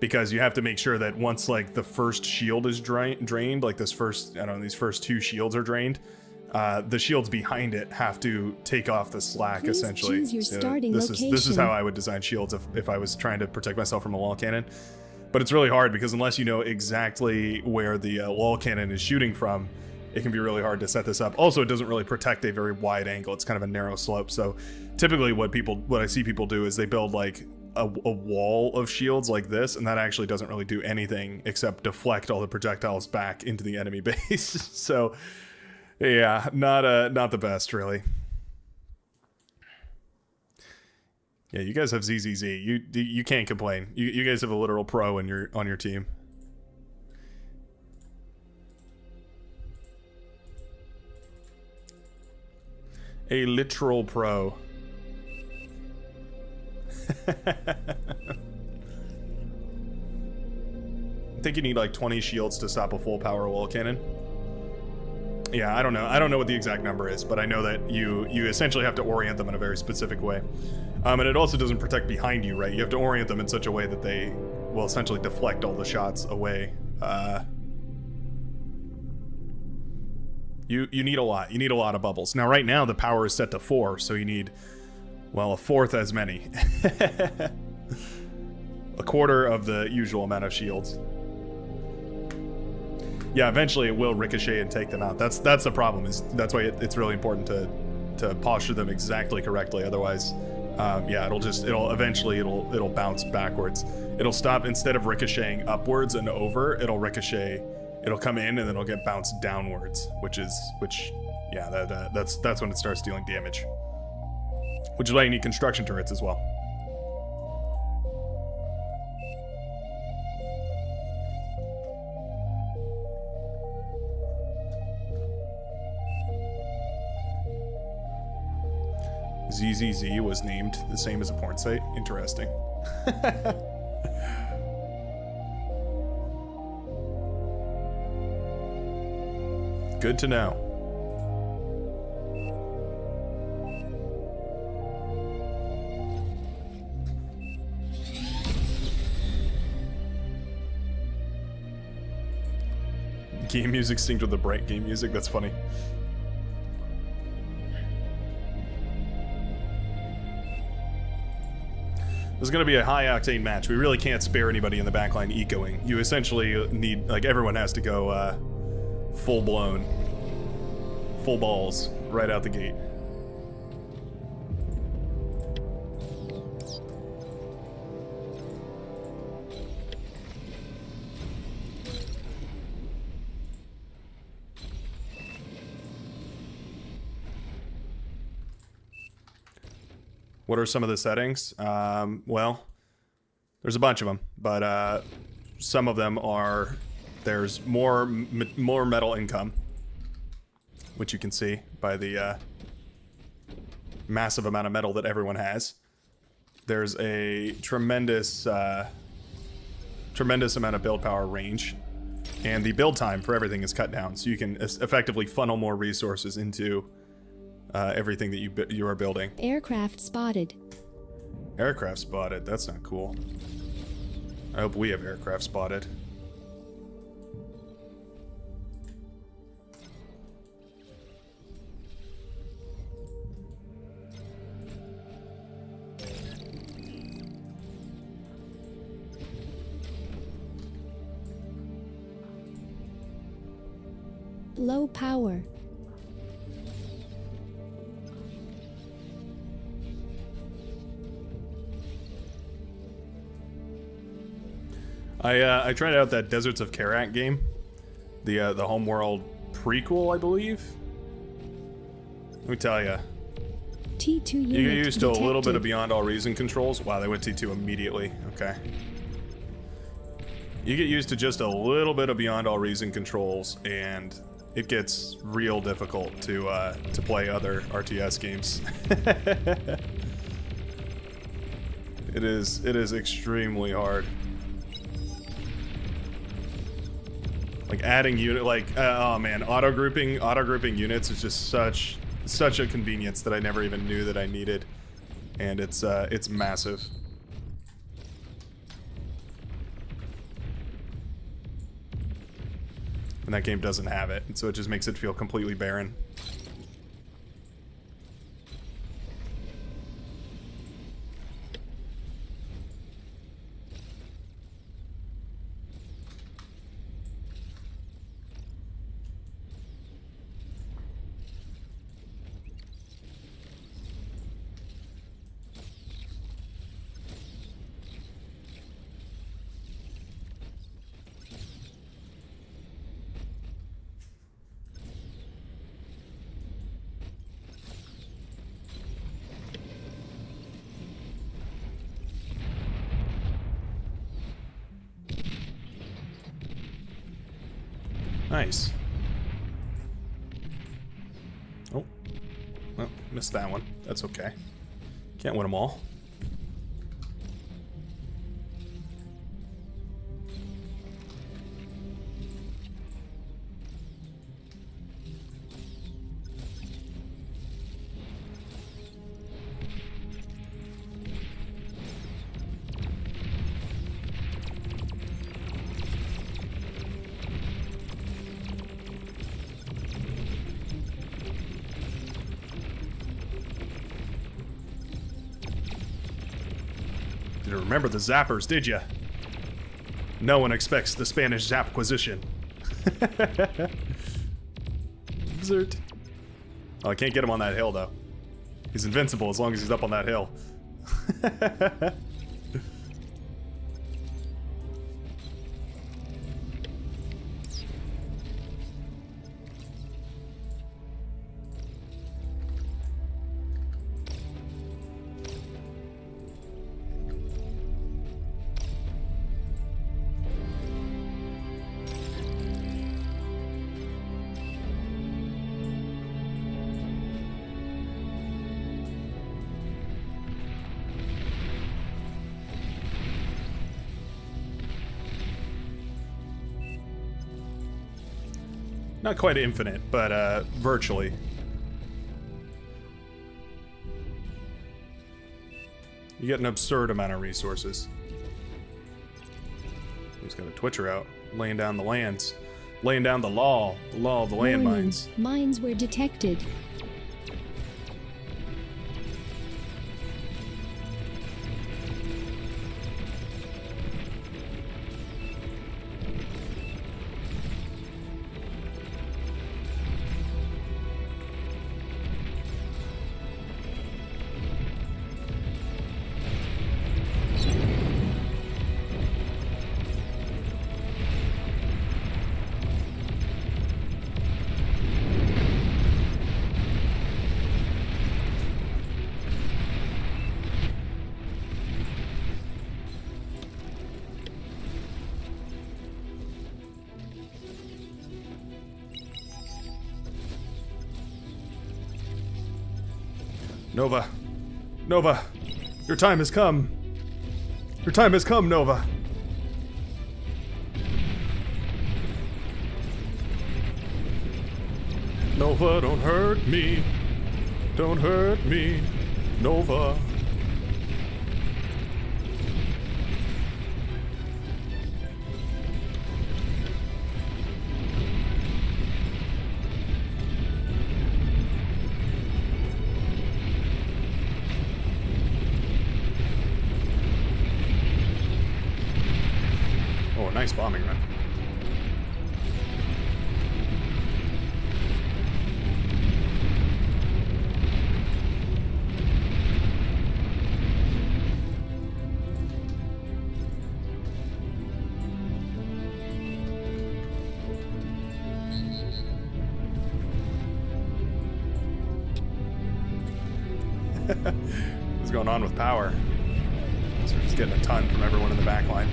Because you have to make sure that once like the first shield is drained, like these first 2 shields are drained, the shields behind it have to take off the slack. Please essentially. choose your starting This is location. how I would design shields if I was trying to protect myself from a wall cannon. But it's really hard because unless you know exactly where the wall cannon is shooting from, it can be really hard to set this up. Also, it doesn't really protect a very wide angle. It's kind of a narrow slope. So typically what I see people do is they build like a wall of shields like this, and that actually doesn't really do anything except deflect all the projectiles back into the enemy base. So yeah, not the best really. Yeah, you guys have ZZZ. You can't complain. You guys have a literal pro on your team. A literal pro. I think you need like 20 shields to stop a full power wall cannon. Yeah, I don't know what the exact number is, but I know that you essentially have to orient them in a very specific way. And it also doesn't protect behind you, right? You have to orient them in such a way that they will essentially deflect all the shots away. You need a lot. You need a lot of bubbles. Now, right now, the power is set to 4, so you need, well, a fourth as many. A quarter of the usual amount of shields. Yeah, eventually it will ricochet and take them out. That's the problem. That's why it's really important to posture them exactly correctly. Otherwise, yeah, it'll bounce backwards. It'll stop, instead of ricocheting upwards and over, it'll ricochet. It'll come in and then it'll get bounced downwards, which that's when it starts dealing damage. Which is why you need construction turrets as well. ZZZ was named the same as a porn site. Interesting. Good to know. Game music synced with the bright game music. That's funny. This is going to be a high-octane match. We really can't spare anybody in the backline ecoing. You essentially need, like, everyone has to go full-blown, full balls right out the gate. What are some of the settings? Well, there's a bunch of them, but some of them are, there's more metal income, which you can see by the massive amount of metal that everyone has. There's a tremendous amount of build power range, and the build time for everything is cut down, so you can effectively funnel more resources into everything that you are building. Aircraft spotted. Aircraft spotted. That's not cool. I hope we have aircraft spotted. Low power. I tried out that Deserts of Karak game, the Homeworld prequel, I believe. Let me tell you, T2 unit you get used to a little bit detected. of Beyond All Reason controls. Wow, they went T2 immediately. Okay. You get used to just a little bit of Beyond All Reason controls, and it gets real difficult to play other RTS games. It is extremely hard. Like adding unit, like oh man, auto grouping units is just such a convenience that I never even knew that I needed, and it's massive. And that game doesn't have it, and so it just makes it feel completely barren. Nice. Oh. Well, missed that one. That's okay. Can't win them all. Didn't remember the zappers, did ya? No one expects the Spanish Zapquisition. Dessert. Oh, I can't get him on that hill, though. He's invincible as long as he's up on that hill. Not quite infinite, but virtually. You get an absurd amount of resources. He's got a Twitcher out, laying down the lands, laying down the law of the Warning, landmines. mines were detected. Nova. Nova. Your time has come. Your time has come, Nova. Nova, don't hurt me. Don't hurt me. Nova. Oh, nice bombing run. What's going on with power? So we're just getting a ton from everyone in the back line.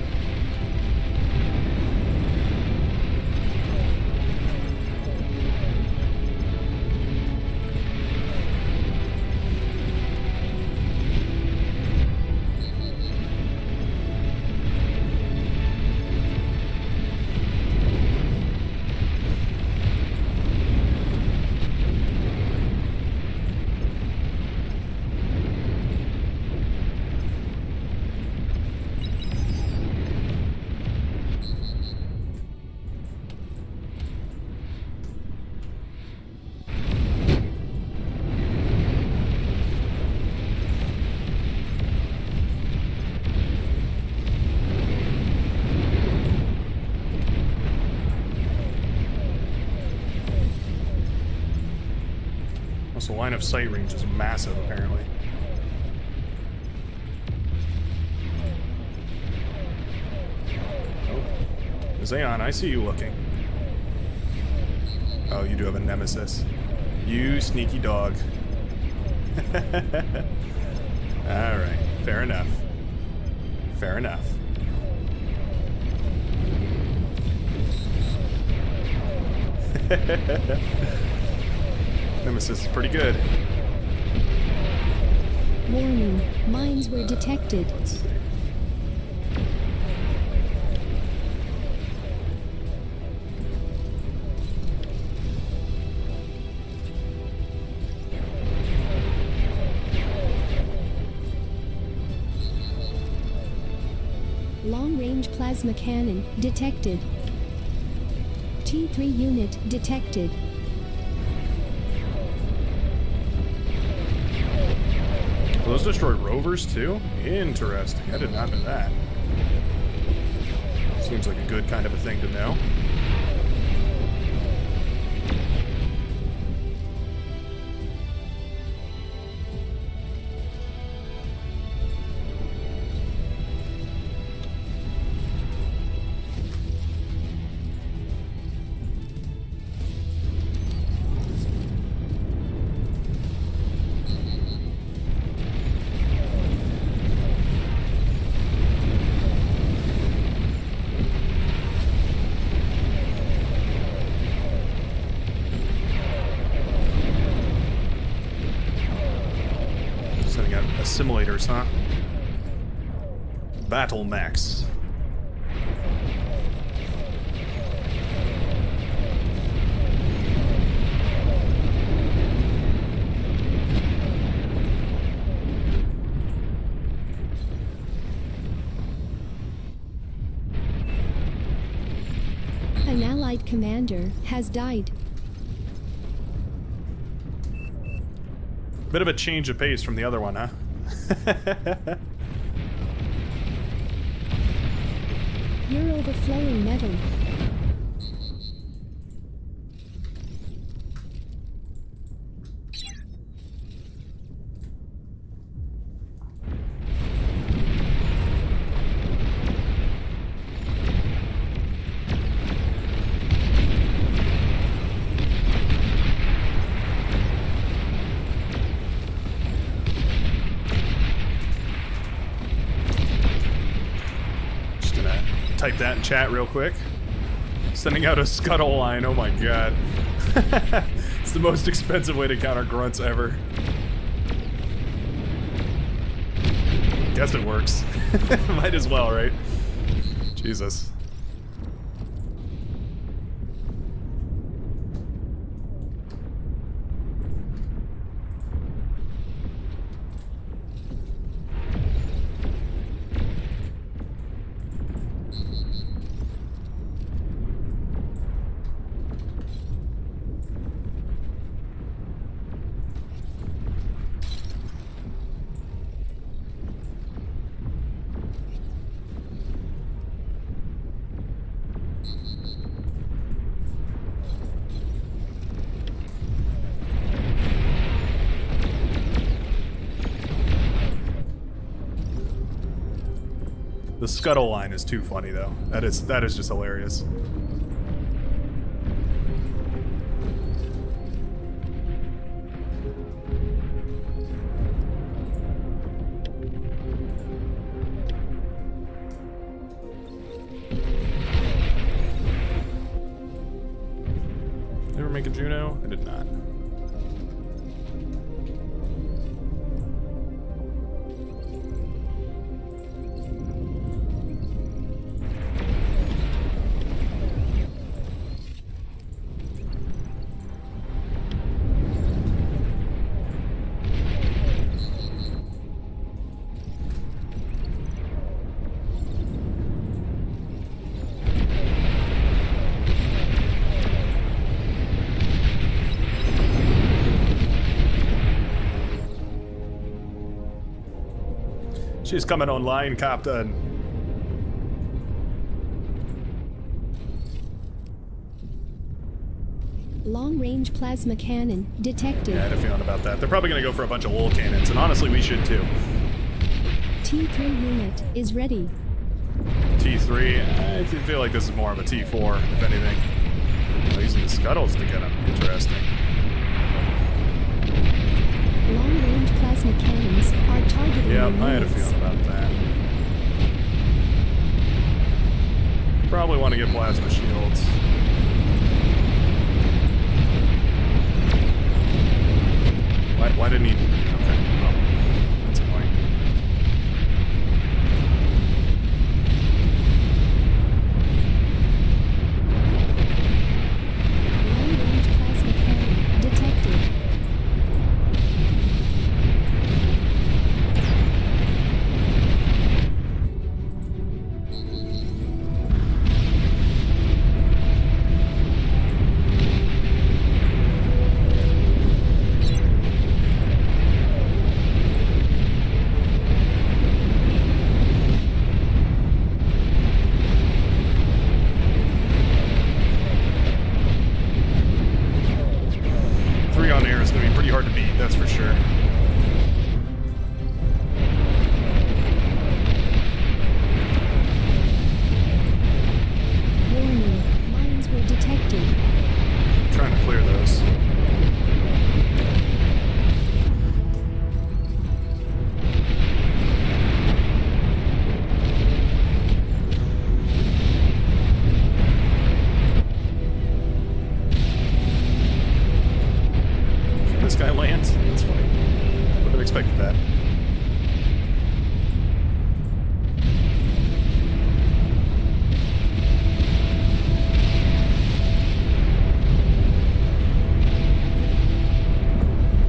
The line of sight range is massive, apparently. Oh, Zayon, I see you looking. Oh, you do have a nemesis. You sneaky dog. Alright, fair enough. Fair enough. Nemesis is pretty good. Warning, mines were detected. Let's see. Long-range plasma cannon detected. T3 unit detected. Those destroy rovers too? Interesting. I did not know that. Seems like a good kind of a thing to know. Simulators, huh? Battle Max. An allied commander has died. Bit of a change of pace from the other one, huh? You're overflowing metal. Type that in chat real quick. Sending out a scuttle line, oh my god. It's the most expensive way to counter grunts ever. Guess it works. Might as well, right? Jesus. The scuttle line is too funny though. That is just hilarious. make a Juno? I did not. She's coming online, Captain. Long-range plasma cannon detected. Yeah, I had a feeling about that. They're probably going to go for a bunch of little cannons, and honestly, we should too. T3 unit is ready. T3, I feel like this is more of a T4, if anything. Oh, using the scuttles to get them. Interesting. Long-range plasma cannons are targeting Yep, your I had a units. feeling about that. Probably want to get plasma shields. Why didn't he? Okay, well, that's annoying. Long-range plasma cannon detected. Three on air is going to be pretty hard to beat, that's for sure. Warning, mines were detected. I'm trying to clear those. This guy lands? That's funny. Would have expected that.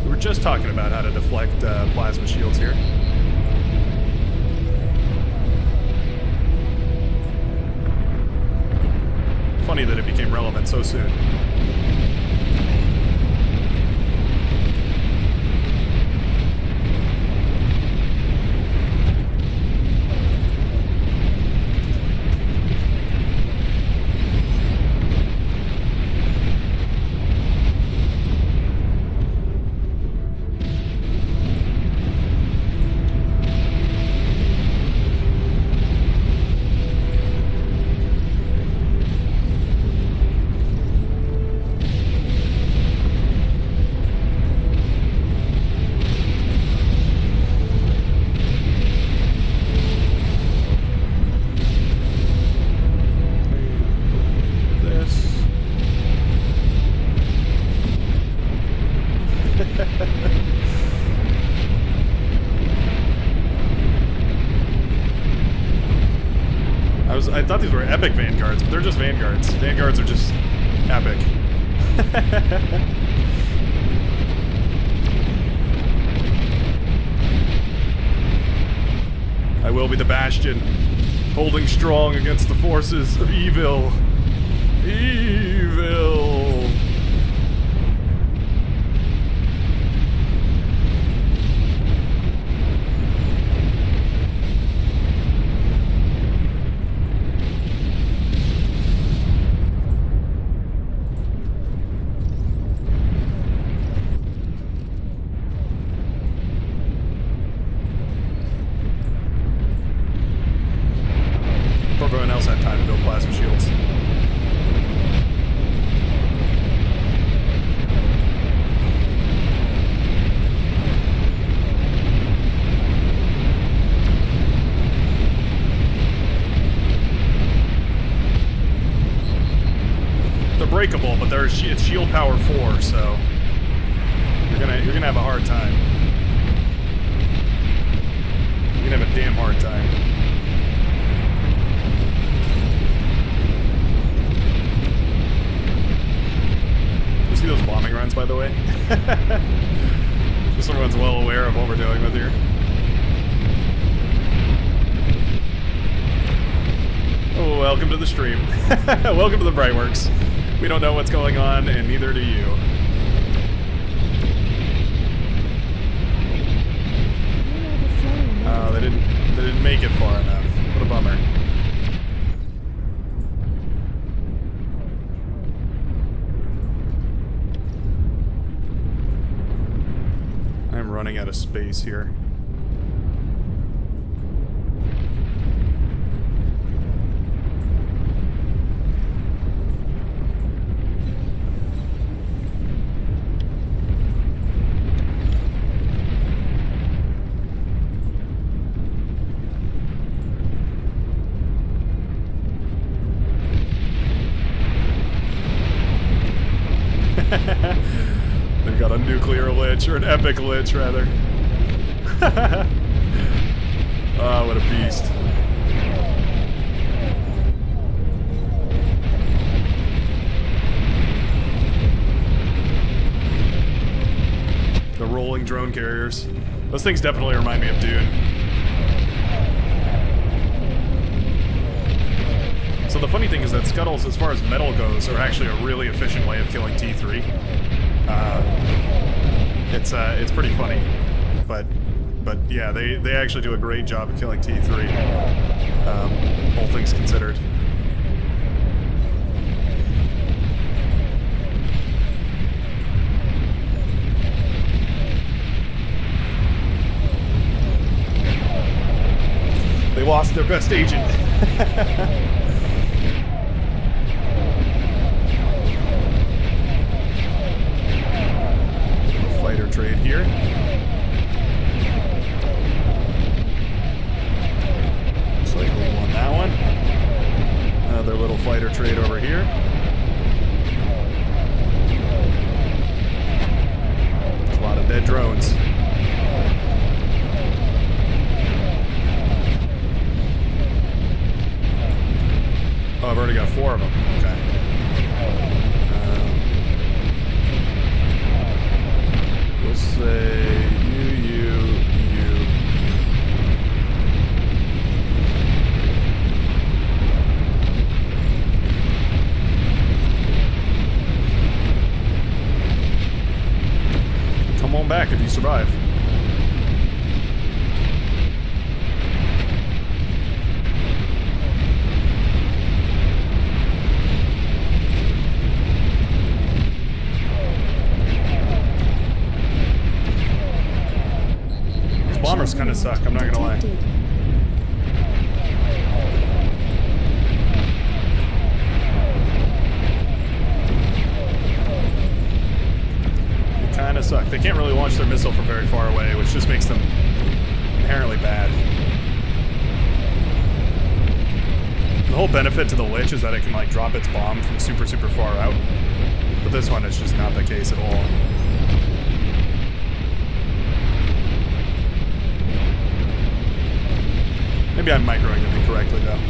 We were just talking about how to deflect plasma shields here. Funny that it became relevant so soon. I thought these were epic vanguards, but they're just vanguards. Vanguards are just epic. I will be the Bastion, holding strong against the forces of evil. Evil. Everyone else had time to build plasma shields. breakable, but it's shield power 4, so you're gonna have a hard time. You're gonna have a damn hard time. You see those bombing runs, by the way? Just so everyone's well aware of what we're dealing with here. Oh, welcome to the stream. Welcome to the Brightworks. We don't know what's going on, and neither do you. Oh, they didn't make it far enough. What a bummer. I'm running out of space here. They've got a nuclear lich, or an epic lich, rather. Oh, what a beast. The rolling drone carriers. Those things definitely remind me of Dune. So the funny thing is that scuttles, as far as metal goes, are actually a really efficient way of killing T3. It's pretty funny, but yeah, they actually do a great job of killing T3. All things considered. They lost their best agent. Fighter trade here. Looks like we won that one. Another little fighter trade over here. There's a lot of dead drones. Oh, I've already got 4 of them. Okay. We'll say you. Come on back if you survive. Bombers kind of suck, I'm not gonna lie. They kind of suck. They can't really launch their missile from very far away, which just makes them inherently bad. The whole benefit to the Lich is that it can like drop its bomb from super far out. But this one is just not the case at all. Maybe I'm microing them incorrectly, though.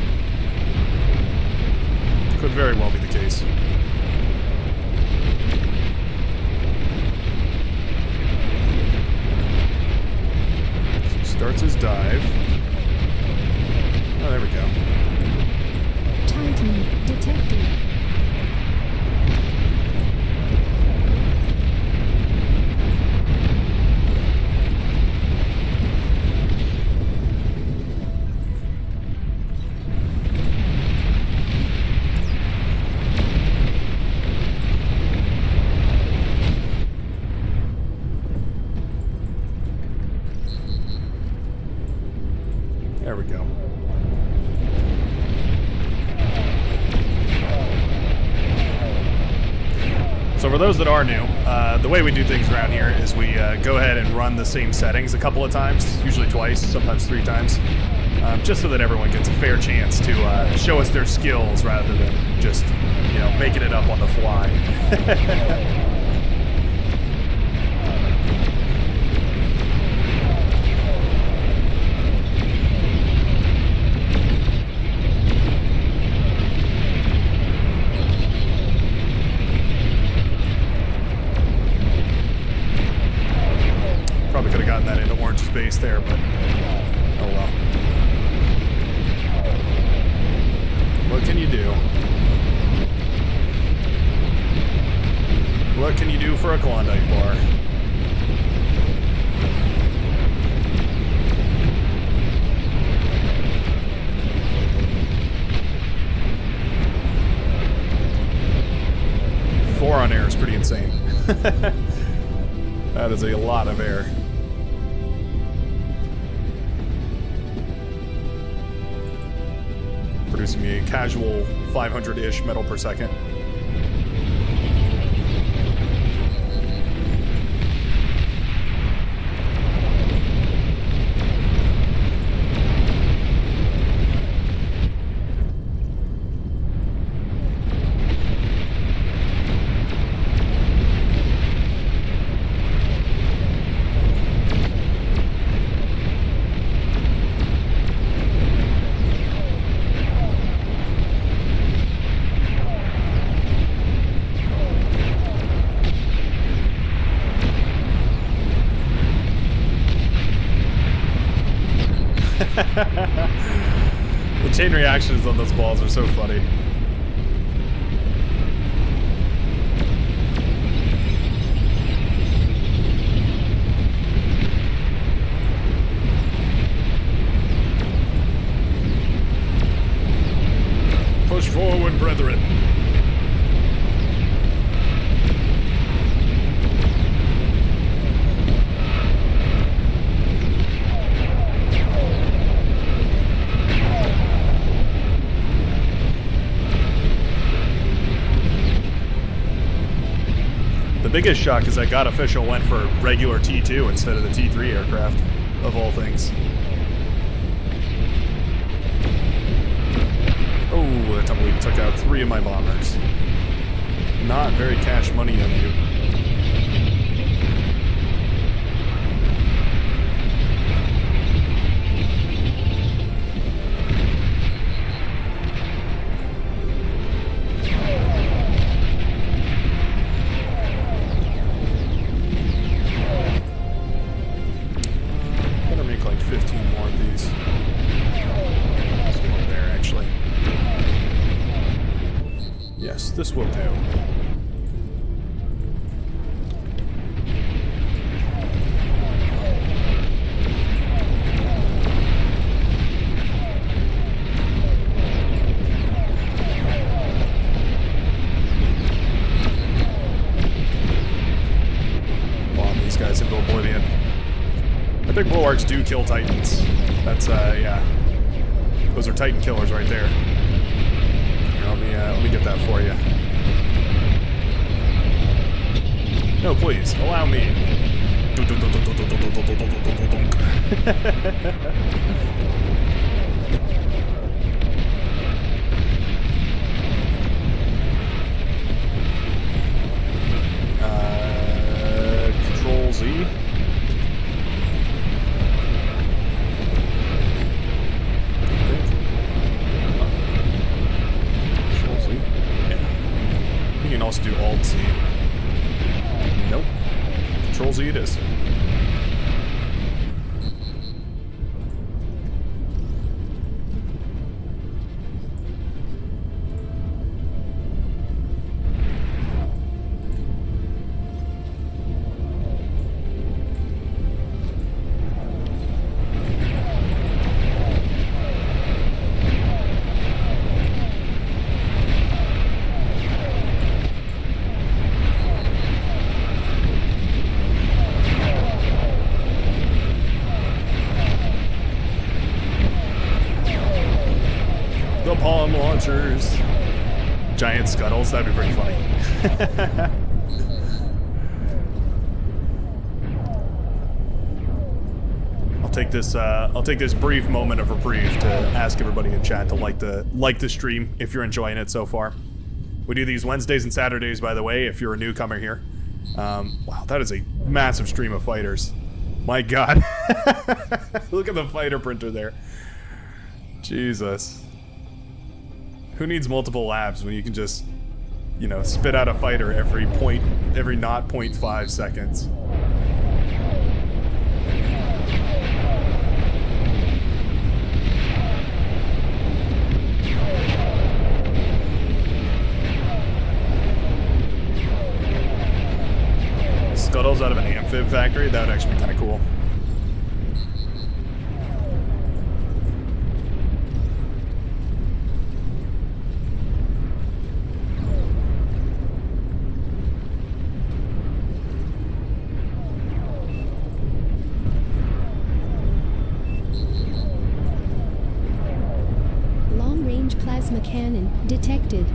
Could very well be the case. So starts his dive. Oh, there we go. Titan detected. There we go. So for those that are new, the way we do things around here is we go ahead and run the same settings a couple of times, usually twice, sometimes 3 times. just so that everyone gets a fair chance to show us their skills rather than just, you know, making it up on the fly. Probably could have gotten that into orange space there, but oh well. What can you do? What can you do for a Klondike bar? Four on air is pretty insane. That is a lot of air. Producing me a casual 500-ish metal per second. The chain reactions on those balls are so funny. Push forward, brethren. The biggest shock is that God Official went for regular T2 instead of the T3 aircraft, of all things. Oh, that tumbleweed took out 3 of my bombers. Not very cash money of you. This will do. Bomb these guys into oblivion. I think bulwarks do kill Titans. That's, yeah. Those are Titan killers right there. Let me get that for you. No, please, allow me. Control Z. You can also do Alt Z. Nope. Control Z it is. Palm launchers. Giant scuttles, that'd be pretty funny. I'll take this brief moment of reprieve to ask everybody in chat to like the stream if you're enjoying it so far. We do these Wednesdays and Saturdays, by the way, if you're a newcomer here. Wow, that is a massive stream of fighters. My God. Look at the fighter printer there. Jesus. Who needs multiple labs when you can just, you know, spit out a fighter every 0.5 seconds? Scuttles out of an amphib factory? That would actually be kind of cool. Long-range plasma cannon detected.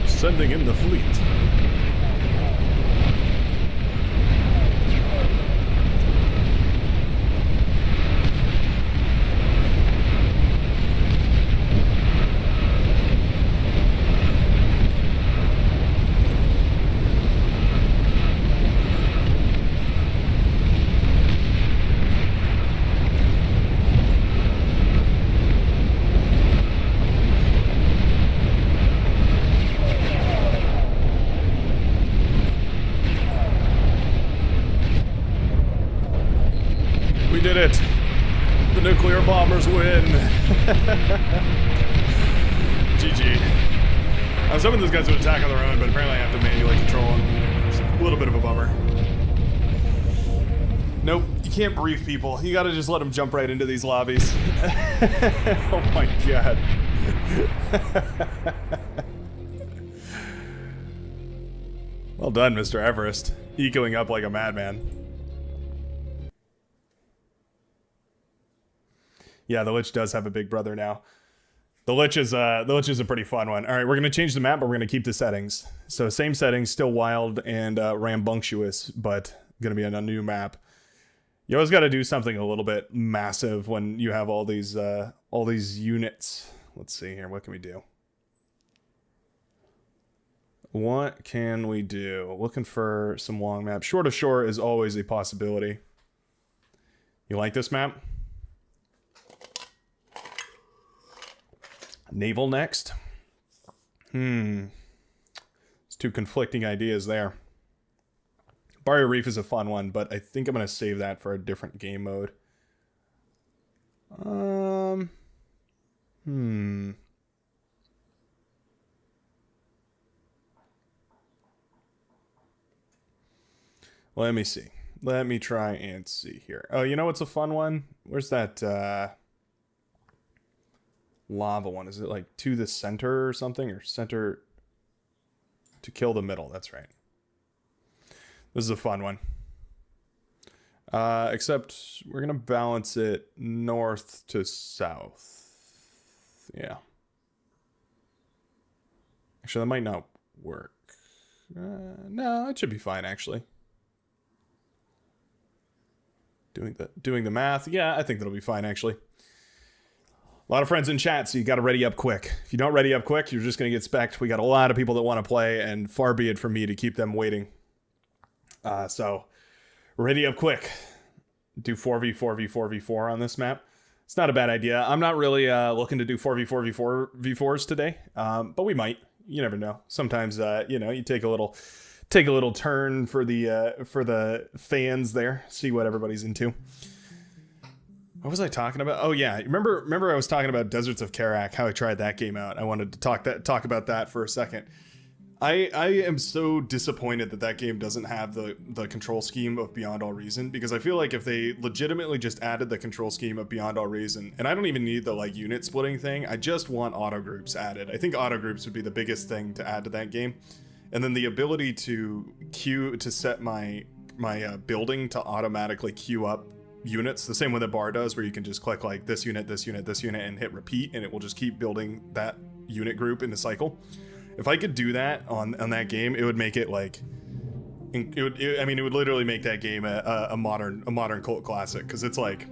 Sending in the fleet. We did it! The nuclear bombers win! GG. I was hoping those guys would attack on their own, but apparently I have to manually control them. It's a little bit of a bummer. Nope, you can't brief people. You gotta just let them jump right into these lobbies. Oh my God. Well done, Mr. Everest. Ecoing up like a madman. Yeah, the Lich does have a big brother now. The Lich is a pretty fun one. All right, we're gonna change the map, but we're gonna keep the settings. So same settings, still wild and rambunctious, but gonna be on a new map. You always got to do something a little bit massive when you have all these units. Let's see here. What can we do? What can we do? Looking for some long maps. Short of shore is always a possibility. You like this map? Naval next? It's two conflicting ideas there. Barrier Reef is a fun one, but I think I'm going to save that for a different game mode. Let me see. Let me try and see here. Oh, you know what's a fun one? Where's that lava one? Is it like to the center or something? Or center to kill the middle? That's right. This is a fun one. Except we're going to balance it north to south. Yeah. Actually, that might not work. No, it should be fine, actually. Doing the math. Yeah, I think that'll be fine, actually. A lot of friends in chat, so you got to ready up quick. If you don't ready up quick, you're just going to get specced. We got a lot of people that want to play, and far be it from me to keep them waiting. So, ready up quick. Do 4v4v4v4 on this map. It's not a bad idea. I'm not really looking to do 4v4v4s today, but we might. You never know. Sometimes, you know, you take a little turn for the fans there. See what everybody's into. What was I talking about? Oh yeah, remember I was talking about Deserts of Karak, how I tried that game out. I wanted to talk about that for a second. I am so disappointed that that game doesn't have the control scheme of Beyond All Reason, because I feel like if they legitimately just added the control scheme of Beyond All Reason, and I don't even need the like unit splitting thing, I just want auto groups added. I think auto groups would be the biggest thing to add to that game, and then the ability to set my building to automatically queue up units the same way the bar does, where you can just click like this unit, this unit, this unit, and hit repeat, and it will just keep building that unit group in the cycle. If I could do that on that game, it would make it like, it would literally make that game a modern cult classic, because it's like,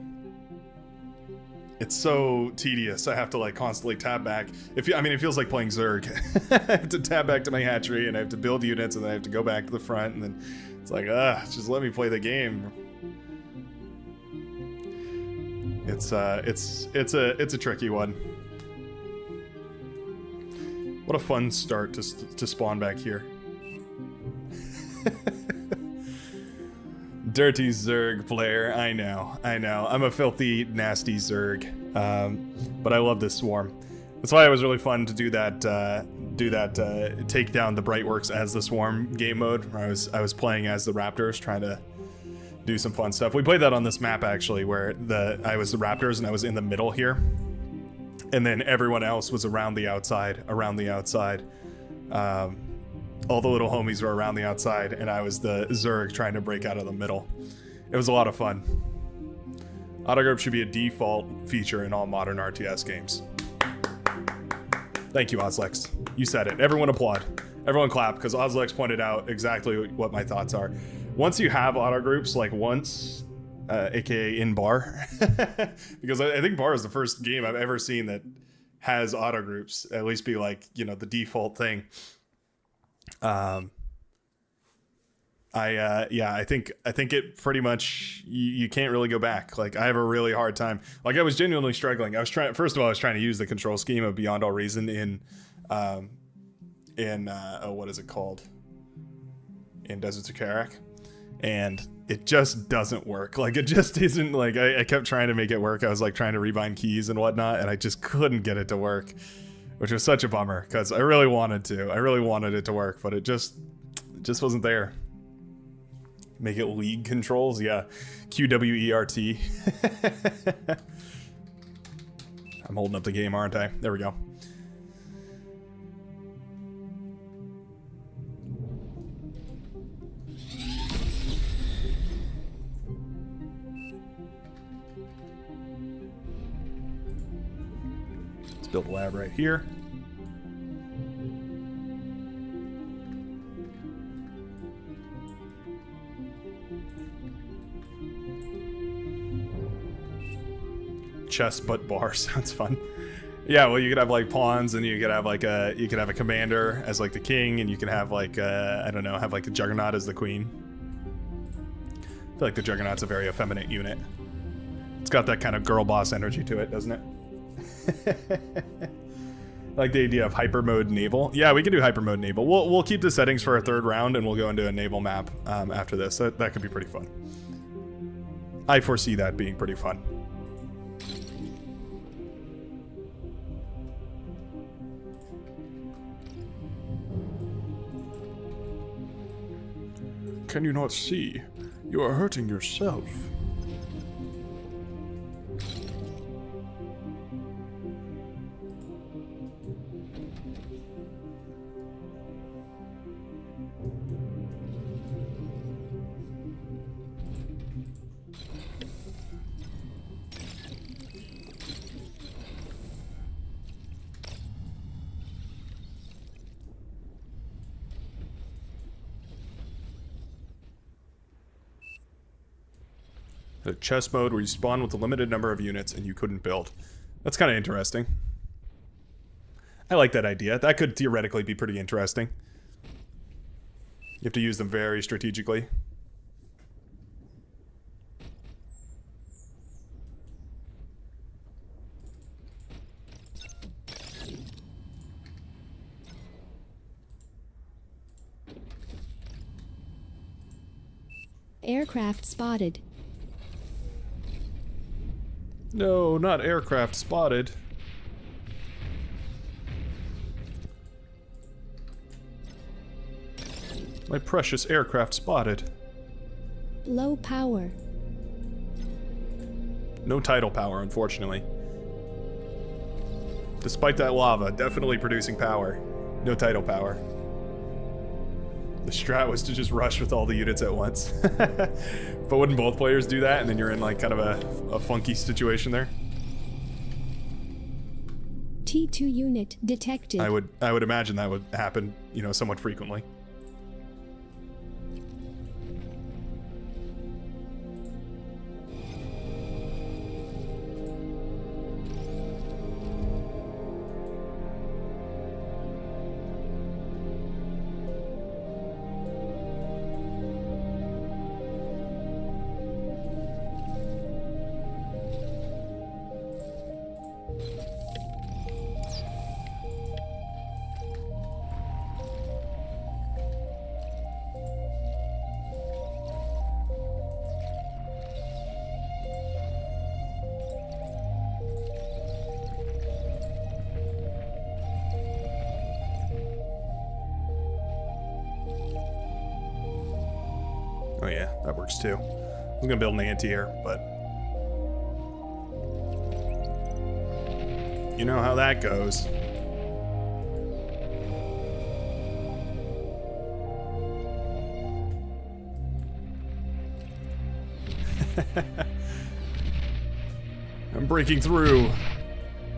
it's so tedious. I have to like constantly tab back. It feels like playing Zerg. I have to tab back to my hatchery, and I have to build units, and then I have to go back to the front, and then it's like, just let me play the game. It's a tricky one. What a fun start to spawn back here. Dirty Zerg player, I know. I'm a filthy, nasty Zerg, but I love this swarm. That's why it was really fun to do that. Take down the Brightworks as the swarm game mode, where I was playing as the Raptors, trying to do some fun stuff. We played that on this map actually, where I was the Raptors and I was in the middle here. And then everyone else was around the outside. All the little homies were around the outside, and I was the Zerg trying to break out of the middle. It was a lot of fun. Autogroup should be a default feature in all modern RTS games. Thank you, Ozlex. You said it. Everyone applaud. Everyone clap, because Ozlex pointed out exactly what my thoughts are. Once you have autogroups, like once... aka in bar, because I think bar is the first game I've ever seen that has auto groups at least be like, you know, the default thing. I think it pretty much, you can't really go back. Like, I have a really hard time. Like, I was genuinely struggling. First of all, I was trying to use the control scheme of Beyond All Reason in what is it called? In Desert of Karak. And it just doesn't work. Like, it just isn't, like, I kept trying to make it work. I was like trying to rebind keys and whatnot, and I just couldn't get it to work, which was such a bummer, because I really wanted it to work, but it just wasn't there. Make it league controls, yeah. QWERT. I'm holding up the game, aren't I? There we go. Build a lab right here. Chess but bar sounds fun. Yeah, well, you could have like pawns, and you could have like a commander as like the king, and you can have like I don't know, have like a Juggernaut as the queen. I feel like the Juggernaut's a very effeminate unit. It's got that kind of girl boss energy to it, doesn't it? I like the idea of hyper mode naval. Yeah, we can do hyper mode naval. We'll keep the settings for our third round, and we'll go into a naval map after this. That could be pretty fun. I foresee that being pretty fun. Can you not see? You are hurting yourself. A chess mode where you spawn with a limited number of units and you couldn't build. That's kind of interesting. I like that idea. That could theoretically be pretty interesting. You have to use them very strategically. Aircraft spotted. No, not aircraft spotted. My precious aircraft spotted. Low power. No tidal power, unfortunately. Despite that lava definitely producing power, no tidal power. The strat was to just rush with all the units at once. But wouldn't both players do that, and then you're in like kind of a funky situation there? T2 unit detected. I would imagine that would happen, you know, somewhat frequently. Oh yeah, that works too. I was gonna build an anti-air, but you know how that goes. I'm breaking through,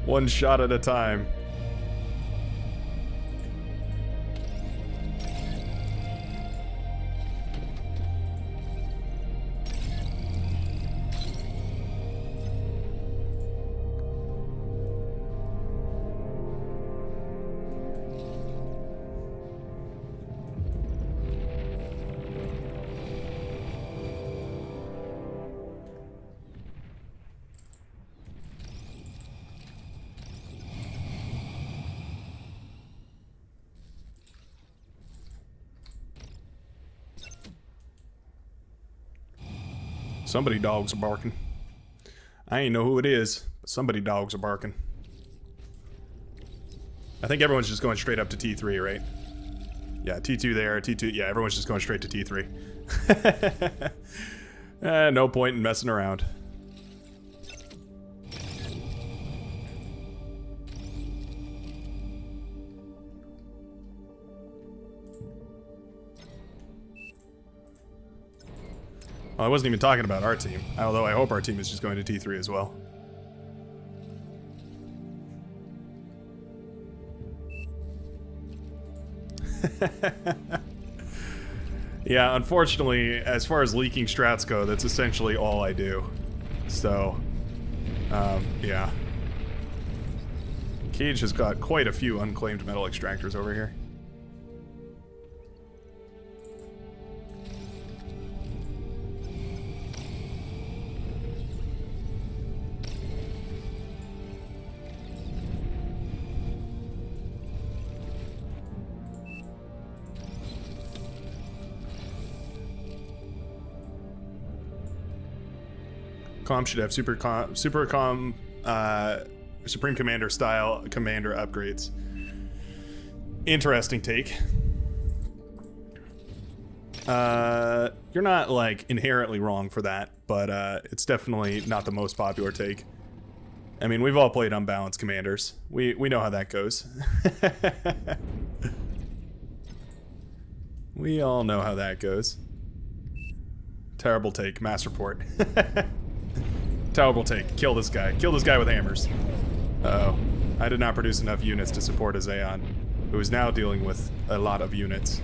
one shot at a time. Somebody dogs are barking. I ain't know who it is, but somebody dogs are barking. I think everyone's just going straight up to T3, right? Yeah, T2 there, T2, yeah, everyone's just going straight to T3. No point in messing around. Well, I wasn't even talking about our team, although I hope our team is just going to T3 as well. Yeah, unfortunately, as far as leaking strats go, that's essentially all I do. So, yeah. Cage has got quite a few unclaimed metal extractors over here. Com should have Supreme Commander style commander upgrades. Interesting take. You're not like inherently wrong for that, but it's definitely not the most popular take. I mean, we've all played unbalanced commanders. We know how that goes. We all know how that goes. Terrible take. Mass report. Terrible take. Kill this guy. Kill this guy with hammers. Uh-oh. I did not produce enough units to support a Xeon, who is now dealing with a lot of units.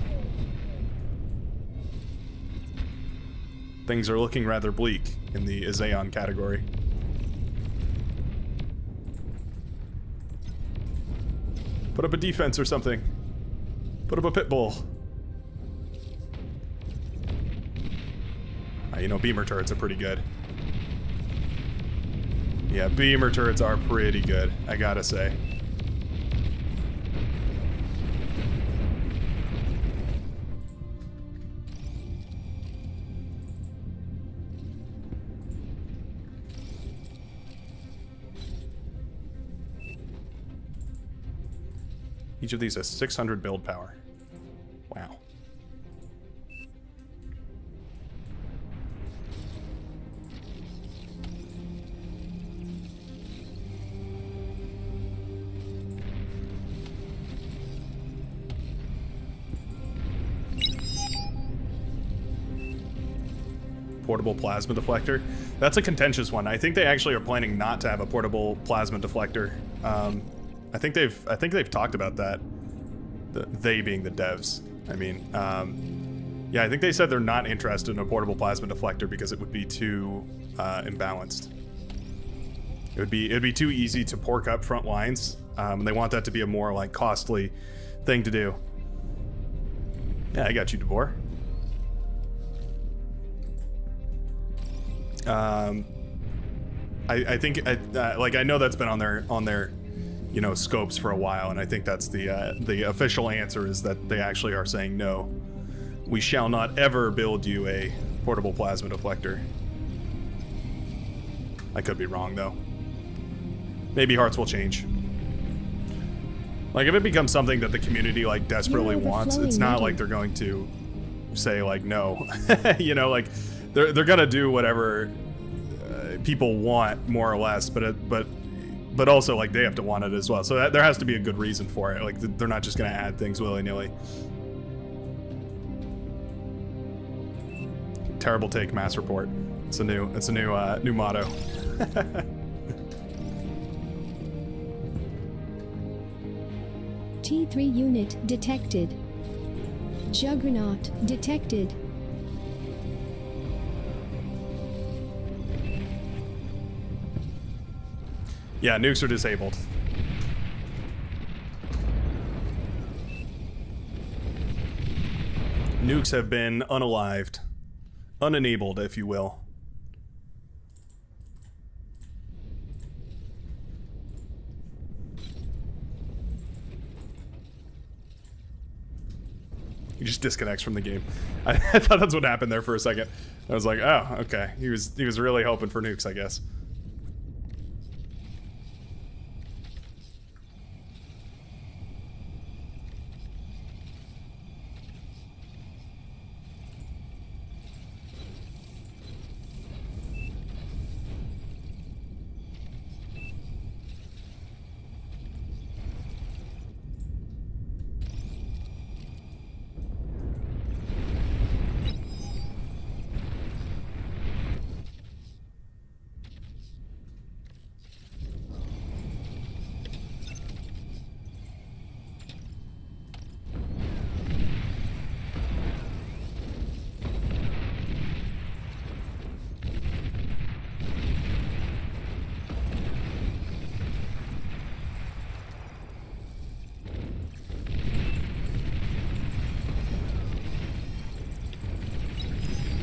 Things are looking rather bleak in the Xeon category. Put up a defense or something. Put up a pit bull. You know, beamer turrets are pretty good. Yeah, beamer turrets are pretty good, I gotta say. Each of these has 600 build power. Wow. portable plasma deflector. That's a contentious one. I think they actually are planning not to have a portable plasma deflector. I think they've talked about that. They being the devs. I mean, yeah, I think they said they're not interested in a portable plasma deflector because it would be too imbalanced. It'd be too easy to pork up front lines. They want that to be a more like costly thing to do. Yeah, I got you, DeBoer. I think like I know that's been on their you know scopes for a while, and I think that's the official answer is that they actually are saying no. We shall not ever build you a portable plasma deflector. I could be wrong though. Maybe hearts will change. Like if it becomes something that the community like desperately wants, it's not like they're going to say like no. You know, like they're gonna do whatever people want more or less, but also like they have to want it as well. So there has to be a good reason for it. Like they're not just gonna add things willy-nilly. Terrible take, mass report. It's a new motto. T3 unit detected. Juggernaut detected. Yeah, nukes are disabled. Nukes have been unalived. Unenabled, if you will. He just disconnects from the game. I thought that's what happened there for a second. I was like, oh, okay. He was really hoping for nukes, I guess.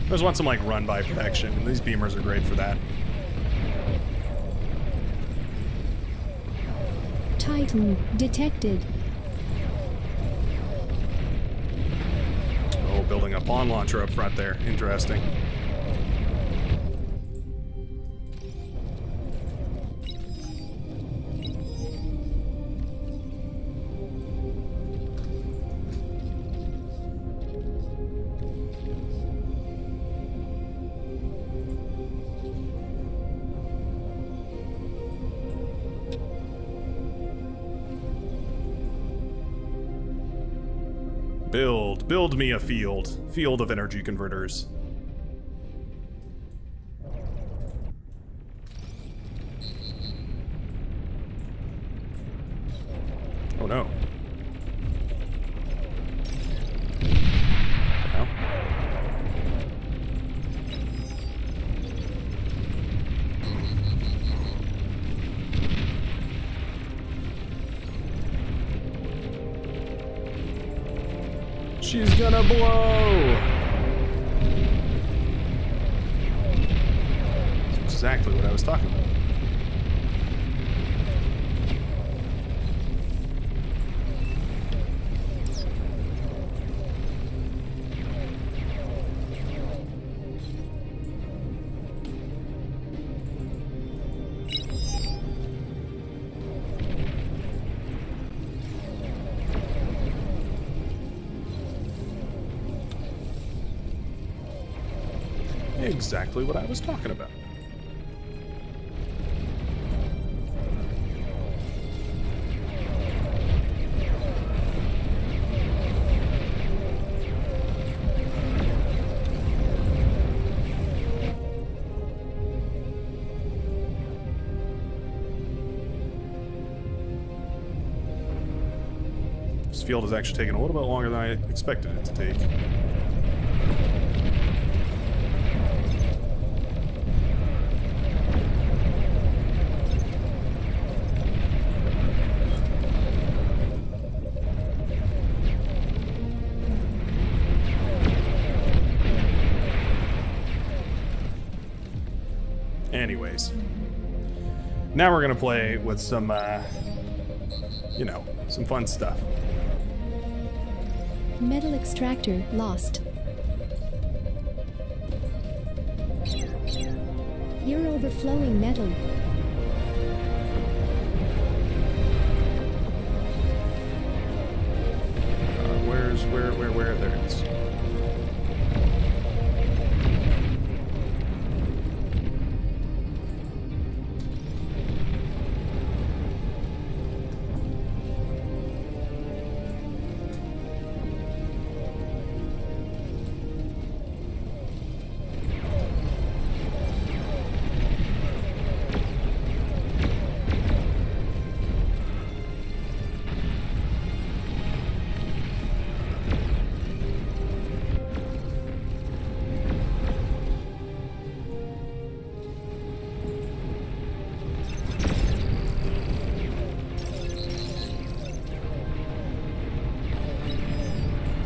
I just want some like run-by protection. These beamers are great for that. Titan detected. Oh, building a pawn launcher up front there. Interesting. Build me a field of energy converters. Oh no. Well. She's gonna blow! That's exactly what I was talking about. Exactly what I was talking about. This field is actually taking a little bit longer than I expected it to take. Anyways, now we're gonna play with some, you know, some fun stuff. Metal extractor lost. You're overflowing metal. Where? There it is.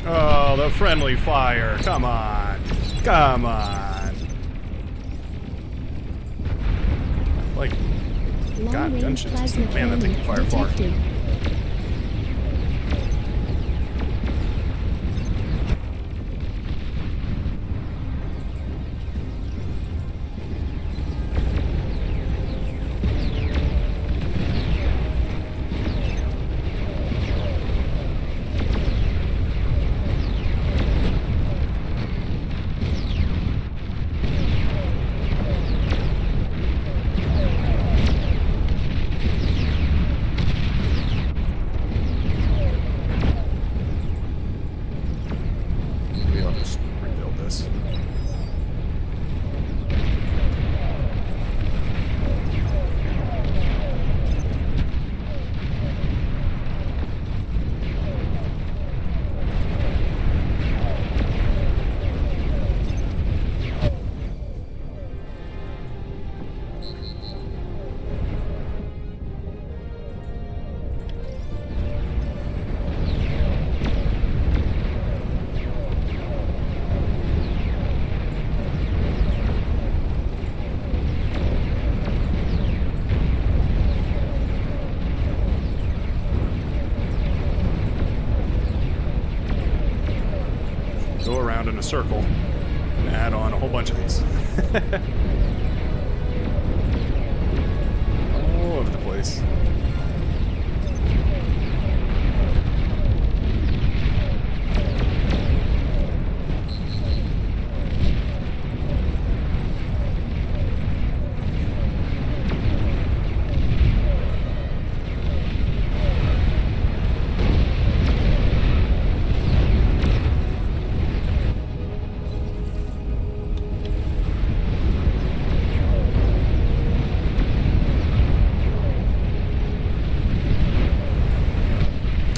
Oh, the friendly fire. Come on. Come on. Like, God, Long-range gunships. plasma Man, that thing can fire far. detected. Maybe I'll just rebuild this. Go around in a circle and add on a whole bunch of these. All over the place.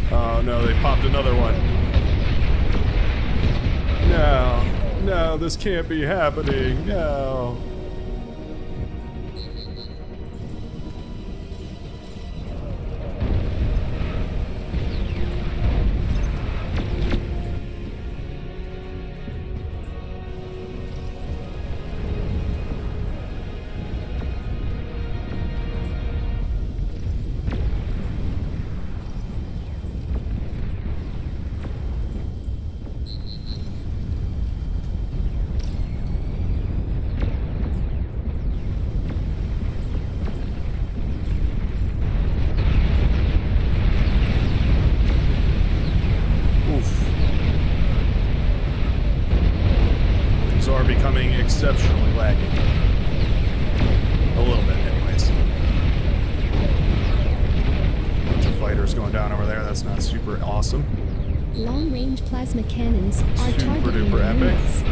Oh no, they popped another one. No, no, this can't be happening. No. Are becoming exceptionally laggy. A little bit, anyways. Bunch of fighters going down over there. That's not super awesome. Long-range plasma cannons are Super targeting duper epic. units.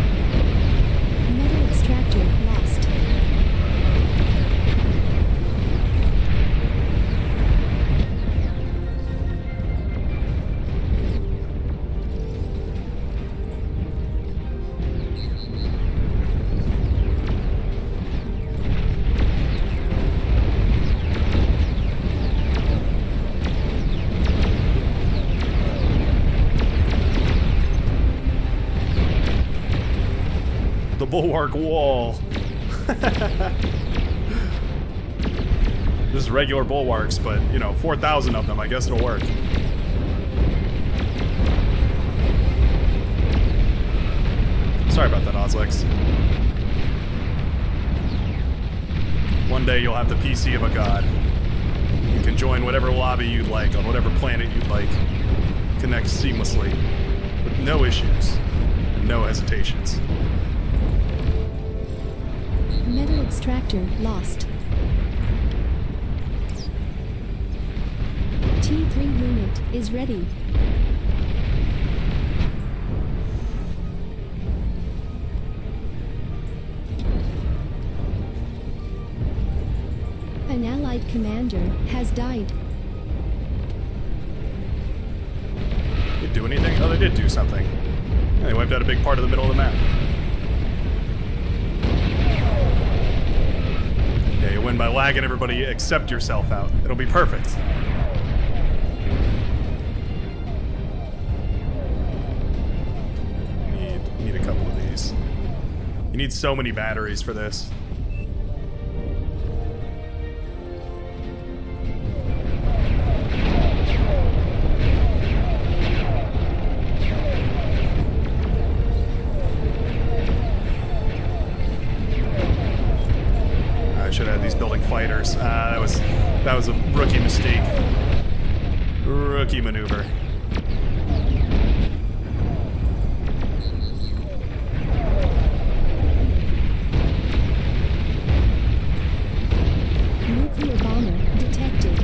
Metal extractor lost. the bulwark wall. This is regular bulwarks, but, you know, 4,000 of them. I guess it'll work. Sorry about that, Ozlex. One day you'll have the PC of a god. You can join whatever lobby you'd like on whatever planet you'd like. Connect seamlessly with no issues, and no hesitations. Metal extractor lost. T3 unit is ready. An allied commander has died. Did do anything? Oh, they did do something. Yeah, they wiped out a big part of the middle of the map. Yeah, you win by lagging everybody except yourself out. It'll be perfect. Need a couple of these. You need so many batteries for this. Should have had these building fighters. That was a rookie mistake. Rookie maneuver. Nuclear bomber detected.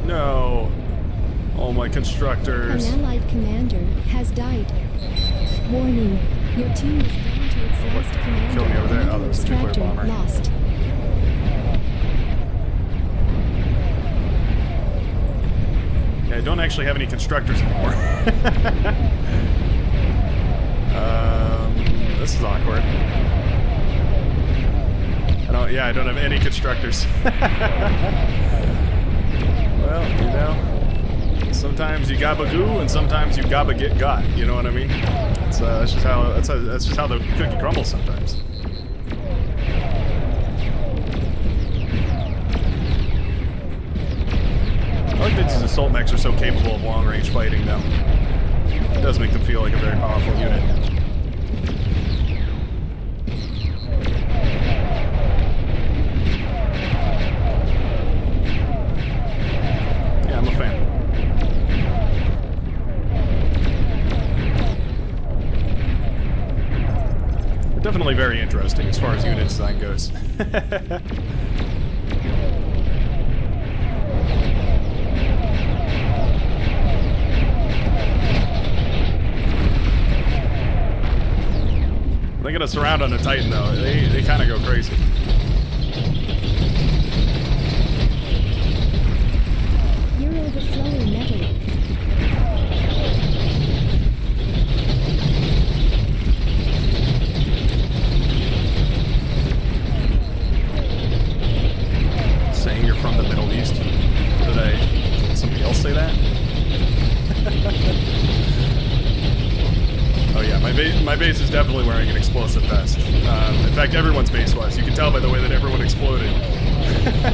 No. All my constructors. An allied commander has died. Warning, your team is down to its last commander. Killed me over there? Oh, there was a nuclear Extractor bomber. lost. Yeah, I don't actually have any constructors anymore. This is awkward. I don't have any constructors. Well, you know, sometimes you gabba goo and sometimes you gabba get got. You know what I mean? That's just how the cookie crumbles sometimes. I like that these assault mechs are so capable of long-range fighting, though. It does make them feel like a very powerful unit. Yeah, I'm a fan. They're definitely very interesting as far as unit design goes. They get a surround on a Titan, though. They kind of go crazy. You're overflowing metal. Saying you're from the Middle East. Did somebody else say that? Oh yeah, my base is definitely wearing an explosive vest. In fact, everyone's base was. You can tell by the way that everyone exploded. Metal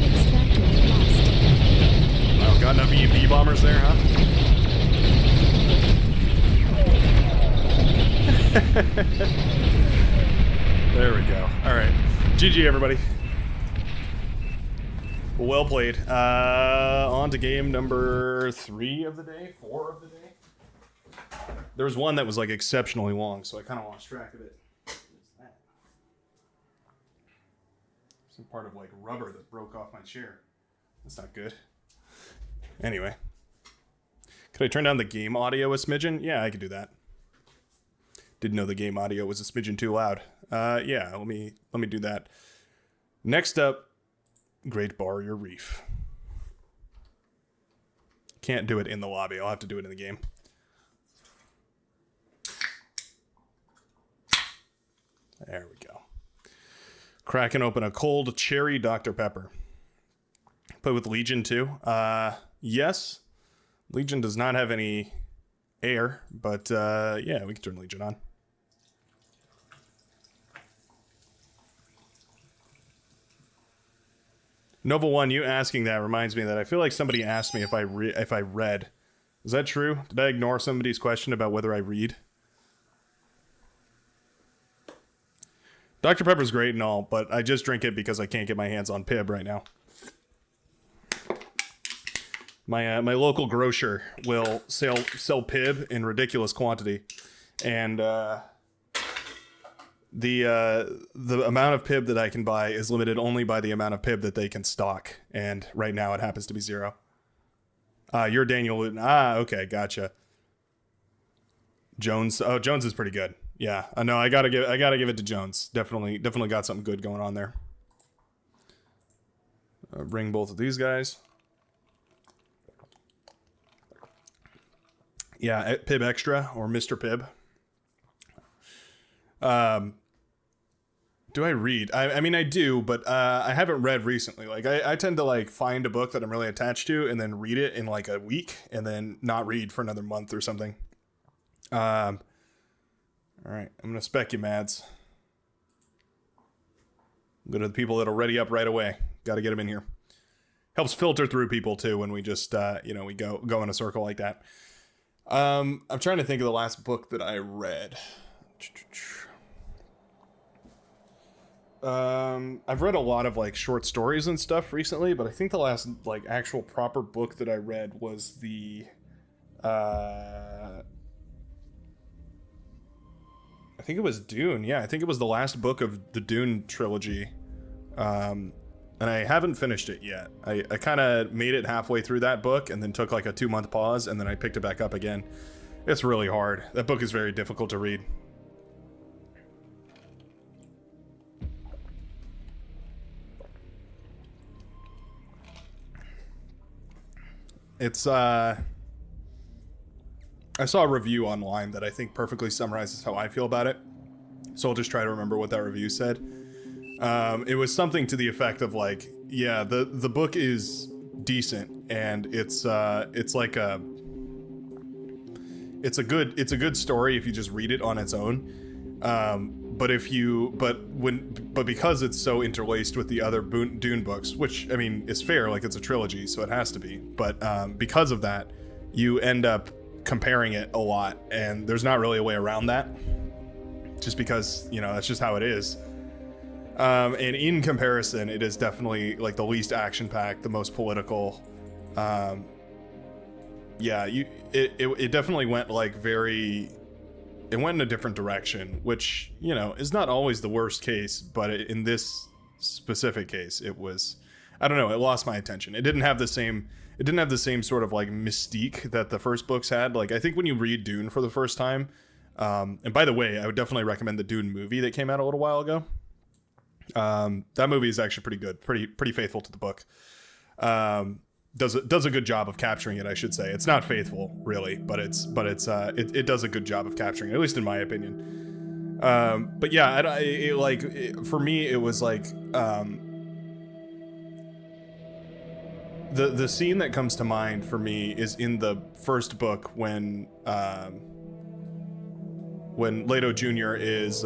extractor lost. Wow, got enough EMP bombers there, huh? There we go. All right, GG everybody. Well played. On to game number 3 of the day, 4 of the day. There was one that was like exceptionally long, so I kind of lost track of it. What is that? Some part of like rubber that broke off my chair. That's not good. Anyway, could I turn down the game audio a smidgen? Yeah, I could do that. Didn't know the game audio was a smidgen too loud. Yeah, let me do that. Next up, Great Barrier Reef. Can't do it in the lobby. I'll have to do it in the game. There we go. Cracking open a cold cherry Dr. Pepper. Play with Legion too. Yes. Legion does not have any air, but yeah, we can turn Legion on. Nova One, you asking that reminds me that I feel like somebody asked me if I read. Is that true? Did I ignore somebody's question about whether I read? Dr. Pepper's great and all, but I just drink it because I can't get my hands on Pib right now. My local grocer will sell Pib in ridiculous quantity, and the amount of Pib that I can buy is limited only by the amount of Pib that they can stock, and right now it happens to be 0. You're Daniel Luton. Okay, gotcha. Jones. Oh, Jones is pretty good. Yeah, I know. I gotta give it to Jones. Definitely got something good going on there. Bring both of these guys. Yeah, Pib Extra or Mr. Pib. Do I read? I mean, I do, but I haven't read recently. Like, I tend to like find a book that I'm really attached to and then read it in like a week and then not read for another month or something. All right, I'm gonna spec you, Mads. Go to the people that'll ready up right away. Got to get them in here. Helps filter through people too when we just we go in a circle like that. I'm trying to think of the last book that I read. I've read a lot of like short stories and stuff recently, but I think the last like actual proper book that I read was the I think it was Dune. Yeah, I think it was the last book of the Dune trilogy. And I haven't finished it yet. I kind of made it halfway through that book and then took like a 2-month pause and then I picked it back up again. It's really hard. That book is very difficult to read. It's I saw a review online that I think perfectly summarizes how I feel about it. So I'll just try to remember what that review said. It was something to the effect of like, yeah, the book is decent and it's like it's a good story if you just read it on its own. But because it's so interlaced with the other Dune books, which I mean is fair, like it's a trilogy, so it has to be. But because of that, you end up comparing it a lot, and there's not really a way around that. Just because that's just how it is. And in comparison, it is definitely like the least action-packed, the most political. It definitely went like it went in a different direction, which is not always the worst case, but in this specific case, it was, I don't know, it lost my attention. It didn't have the same sort of like mystique that the first books had. Like I think when you read Dune for the first time, and by the way, I would definitely recommend the Dune movie that came out a little while ago. That movie is actually pretty good, pretty faithful to the book. Does a good job of capturing it, I should say. It's not faithful really, but it does a good job of capturing it, at least in my opinion. But yeah, for me it was like the scene that comes to mind for me is in the first book when Leto Jr. is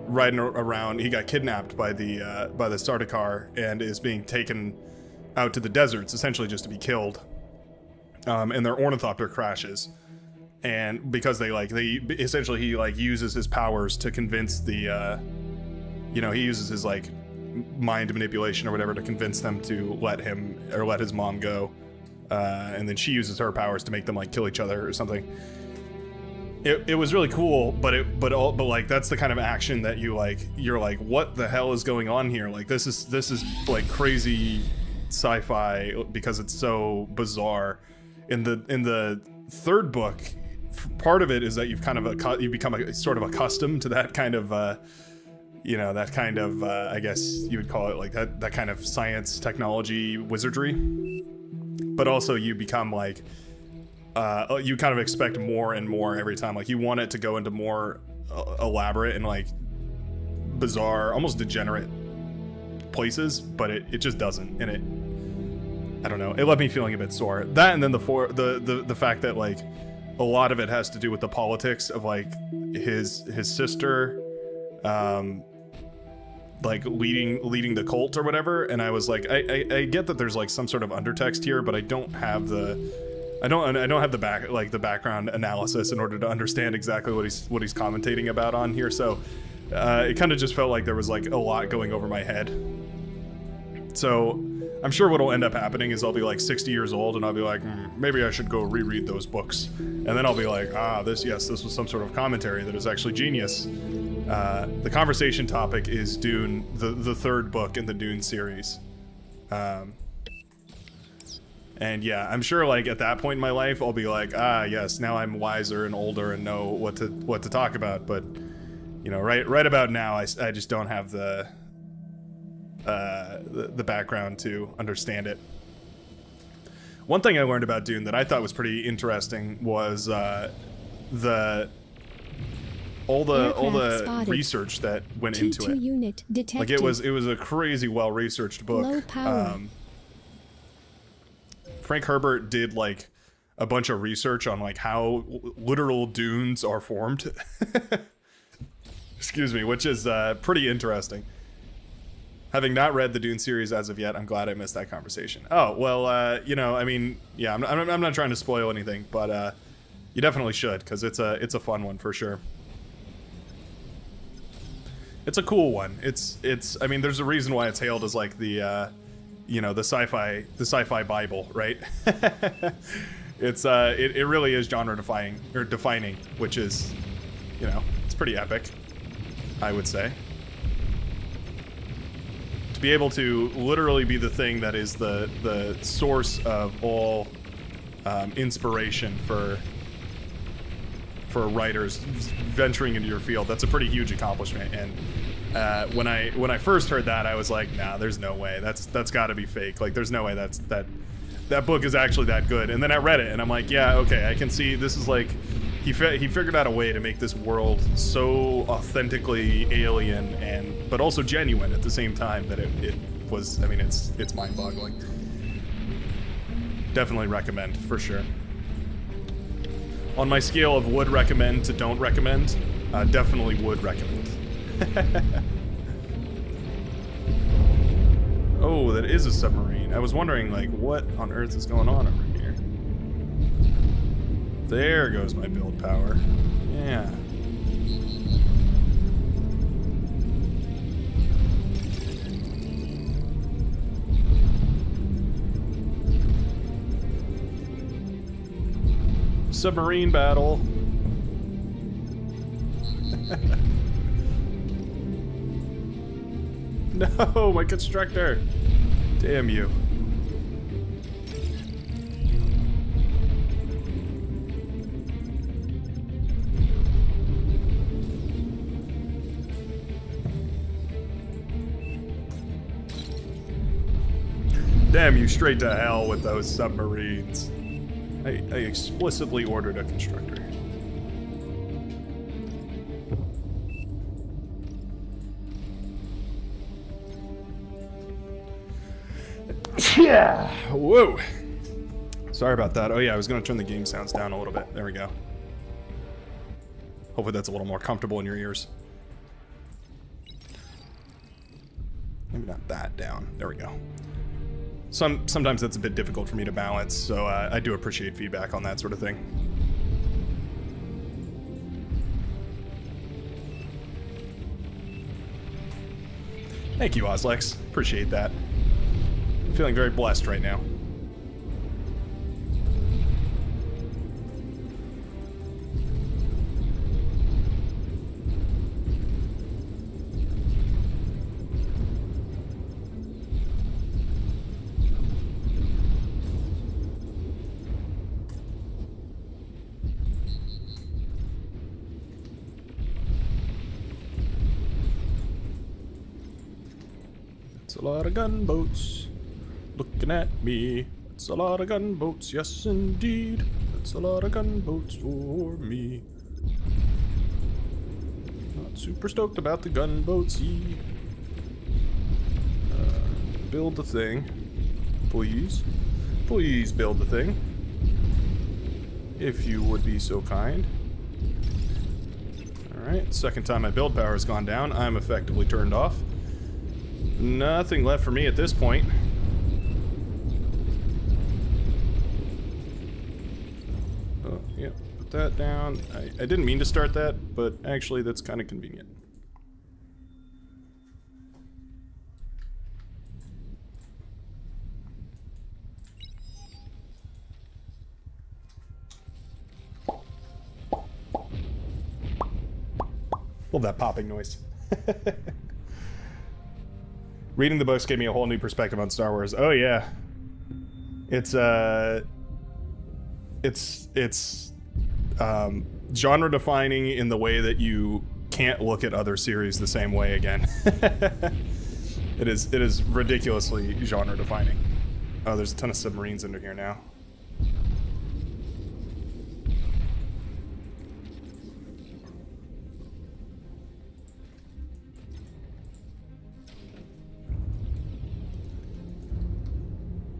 riding around. He got kidnapped by the Sardaukar and is being taken out to the deserts, essentially just to be killed. And their ornithopter crashes, and because he uses his powers to convince the he uses his like mind manipulation or whatever to convince them to let his mom go, and then she uses her powers to make them like kill each other or something. It was really cool, but like that's the kind of action that you're like, what the hell is going on here? Like this is like crazy sci-fi because it's so bizarre. In the third book, part of it is that you become sort of accustomed to that kind of you know, that kind of, I guess you would call it like that kind of science, technology, wizardry. But also you become like, you kind of expect more and more every time. Like you want it to go into more elaborate and like bizarre, almost degenerate places, but it just doesn't. And it, I don't know, it left me feeling a bit sore. That, and then the fact that like a lot of it has to do with the politics of like his sister, like leading the cult or whatever. And I was like, I get that there's like some sort of undertext here, but I don't have the background analysis in order to understand exactly what he's commentating about on here. So it kind of just felt like there was like a lot going over my head. So I'm sure what'll end up happening is I'll be like 60 years old and I'll be like, maybe I should go reread those books. And then I'll be like, this was some sort of commentary that is actually genius. The conversation topic is Dune, the third book in the Dune series. And yeah, I'm sure like at that point in my life, I'll be like, yes, now I'm wiser and older and know what to talk about. But you know, right about now, I just don't have the background to understand it. One thing I learned about Dune that I thought was pretty interesting was all the research that went into it. Unit detected. Like it was a crazy well-researched book. Low power. Frank Herbert did like a bunch of research on like how literal dunes are formed. Excuse me, which is pretty interesting. Having not read the Dune series as of yet, I'm glad I missed that conversation. Oh, well, you know, I mean, yeah, I'm not trying to spoil anything, but you definitely should, because it's a fun one for sure. It's a cool one. It's I mean, there's a reason why it's hailed as like the you know, the sci-fi Bible, right? It really is genre defining, which is, you know, it's pretty epic, I would say. To be able to literally be the thing that is the source of all inspiration for writers venturing into your field, that's a pretty huge accomplishment. And when I first heard that, I was like, nah, there's no way. That's got to be fake. Like, there's no way that book is actually that good. And then I read it, and I'm like, yeah, okay, I can see this is like he figured out a way to make this world so authentically alien but also genuine at the same time that it was. I mean, it's mind-boggling. Definitely recommend for sure. On my scale of would recommend to don't recommend, definitely would recommend. Oh, that is a submarine. I was wondering, like, what on earth is going on over here? There goes my build power. Yeah. Submarine battle. No, my constructor. Damn you. Damn you straight to hell with those submarines. I explicitly ordered a constructor. Yeah. Whoa. Sorry about that. Oh yeah, I was gonna turn the game sounds down a little bit. There we go. Hopefully that's a little more comfortable in your ears. Maybe not that down. There we go. Sometimes that's a bit difficult for me to balance, so I do appreciate feedback on that sort of thing. Thank you, Ozlex. Appreciate that. I'm feeling very blessed right now. It's a lot of gunboats looking at me. It's a lot of gunboats, yes indeed. It's a lot of gunboats for me. Not super stoked about the gunboats, build the thing. Please. Please build the thing. If you would be so kind. Alright, second time my build power has gone down, I'm effectively turned off. Nothing left for me at this point. Oh, yeah, put that down. I didn't mean to start that, but actually that's kind of convenient. Love that popping noise. Reading the books gave me a whole new perspective on Star Wars. Oh yeah. It's genre defining in the way that you can't look at other series the same way again. It is ridiculously genre defining. Oh, there's a ton of submarines under here now.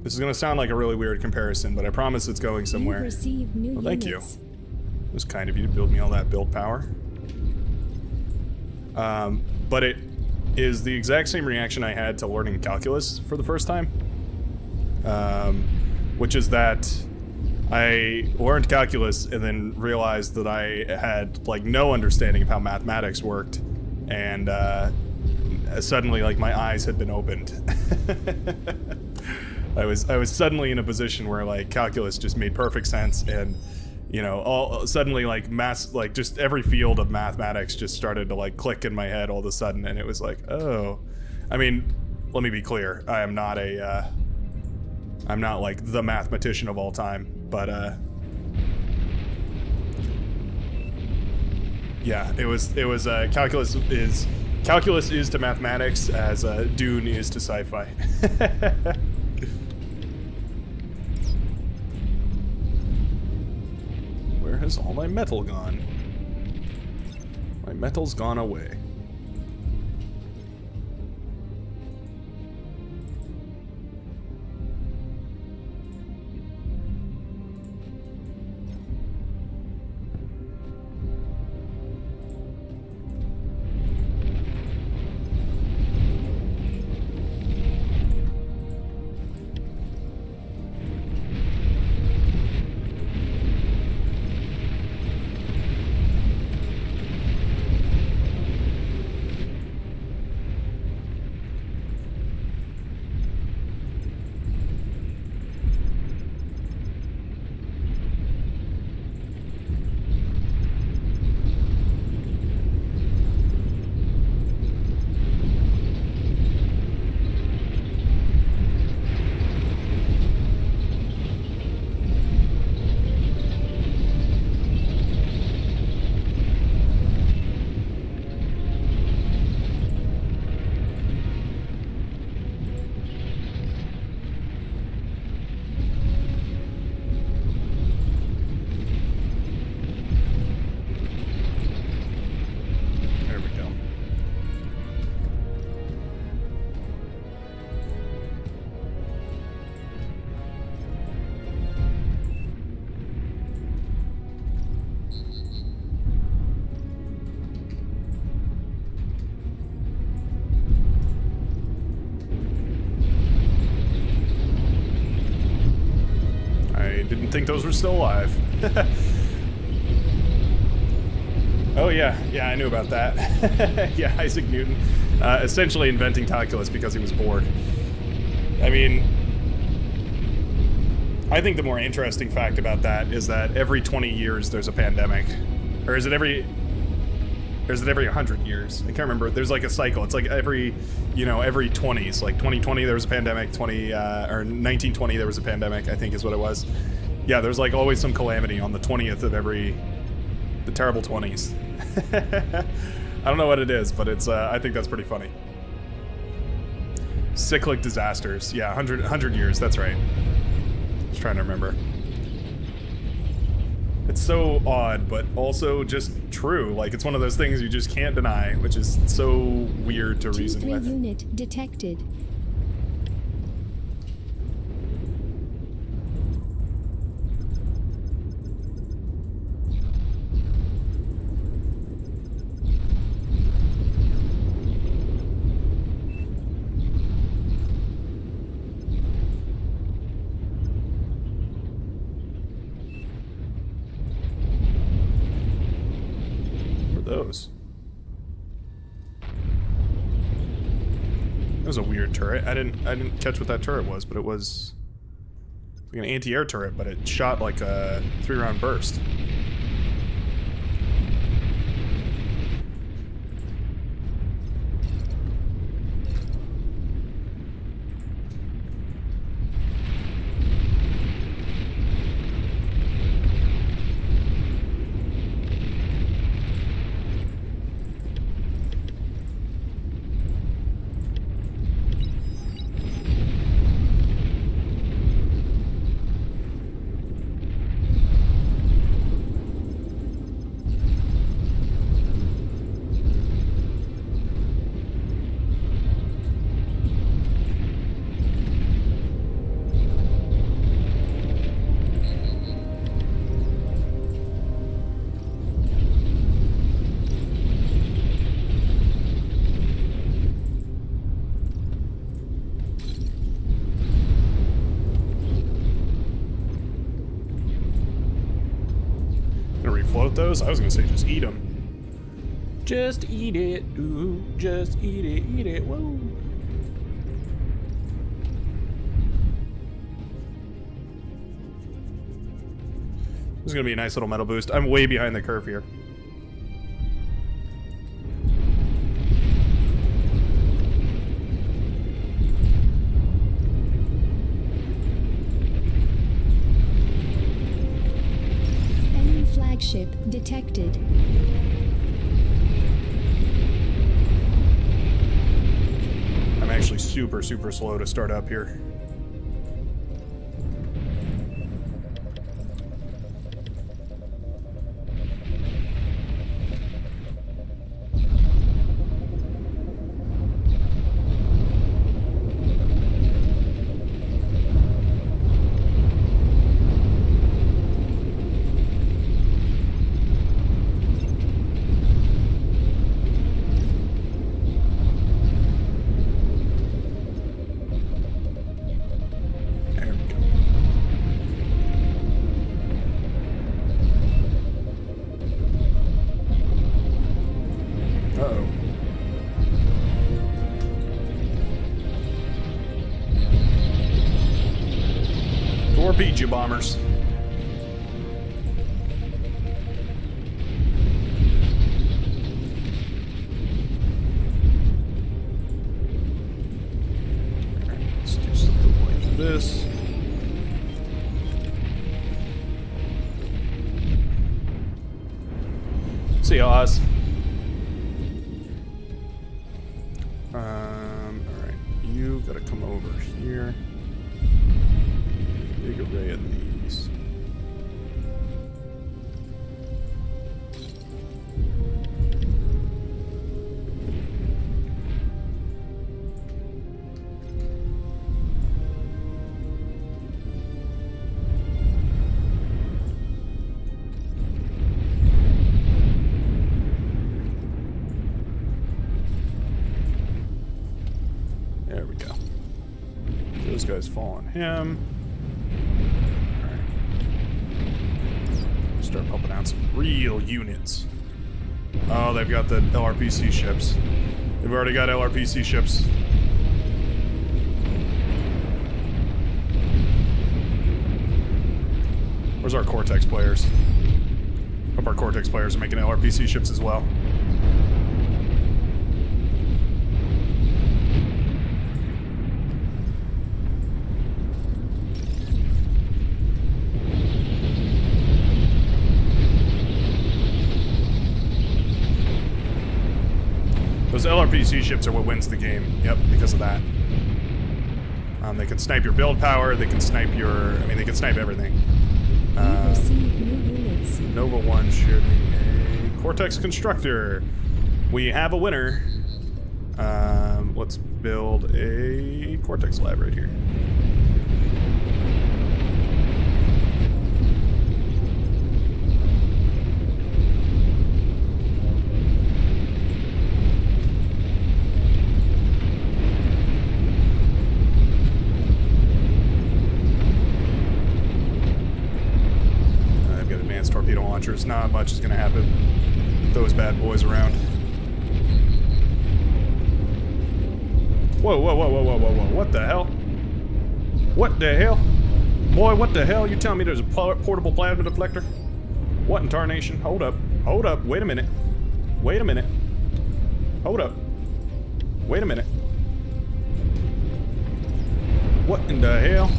This is going to sound like a really weird comparison, but I promise it's going somewhere. You received new Well, thank you. units. It was kind of you to build me all that build power. But it is the exact same reaction I had to learning calculus for the first time. Which is that I learned calculus and then realized that I had like no understanding of how mathematics worked, and suddenly like my eyes had been opened. I was suddenly in a position where like calculus just made perfect sense, and you know, all suddenly like just every field of mathematics just started to like click in my head all of a sudden, and it was like, oh, I mean, let me be clear, I'm not like the mathematician of all time, but yeah, it was calculus is to mathematics as Dune is to sci-fi. Where has all my metal gone? My metal's gone away. Think those were still alive. Oh yeah, I knew about that. Yeah, Isaac Newton essentially inventing calculus because he was bored. I mean, I think the more interesting fact about that is that every 20 years there's a pandemic. Or is it every 100 years? I can't remember. There's like a cycle. It's like every 20s. Like 2020 there was a pandemic, or 1920 there was a pandemic, I think is what it was. Yeah, there's like always some calamity on the 20th of the terrible 20s. I don't know what it is, but it's I think that's pretty funny. Cyclic disasters. Yeah, 100 years. That's right. Just trying to remember. It's so odd, but also just true. Like, it's one of those things you just can't deny, which is so weird to reason 2-3 with. unit detected. Those. That was a weird turret. I didn't catch what that turret was, but it was like an anti-air turret, but it shot like a 3-round burst. Refloat those? I was gonna say just eat them. Just eat it, ooh, just eat it, whoa. This is gonna be a nice little metal boost. I'm way behind the curve here. Enemy flagship detected. I'm actually super slow to start up here. Torpedo you, bombers. Let's do something like this. See you, Oz. Alright. You gotta come over here. Big array of these. There we go. Those guys fall on him. Start pumping out some real units. Oh, they've got the LRPC ships. They've already got LRPC ships. Where's our Cortex players? Hope our Cortex players are making LRPC ships as well. Those LRPC ships are what wins the game. Yep, because of that. They can snipe your build power. They can snipe your. I mean, they can snipe everything. You've received new units. Nova 1 shared me a Cortex Constructor. We have a winner. Let's build a Cortex lab right here. I've got advanced torpedo launchers. Not much is going to happen with those bad boys around. Whoa, whoa, whoa, whoa, whoa, whoa, whoa. What the hell? What the hell? Boy, what the hell? You telling me there's a portable plasma deflector? What in tarnation? Hold up. Hold up. Wait a minute. Wait a minute. Hold up. Wait a minute. What in the hell?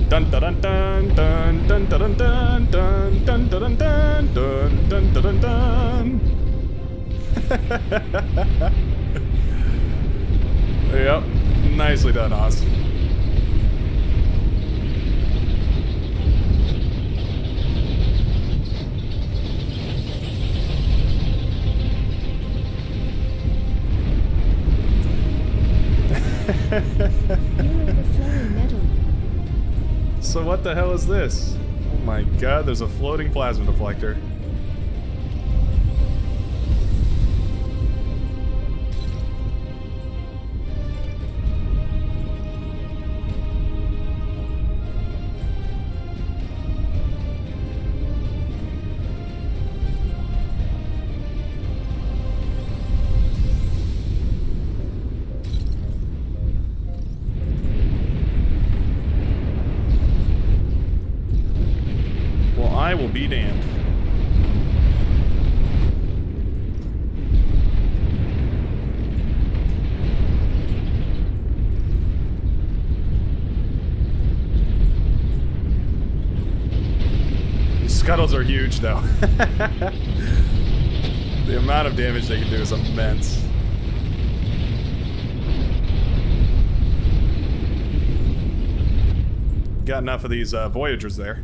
Dun dun dun dun dun dun dun dun dun dun dun dun dun dun dun dun. Yep, nicely done, Oz. You are the flowing metal. So what the hell is this? Oh my god, there's a floating plasma deflector. I will be damned. These scuttles are huge, though. The amount of damage they can do is immense. Got enough of these Voyagers there.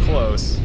Close.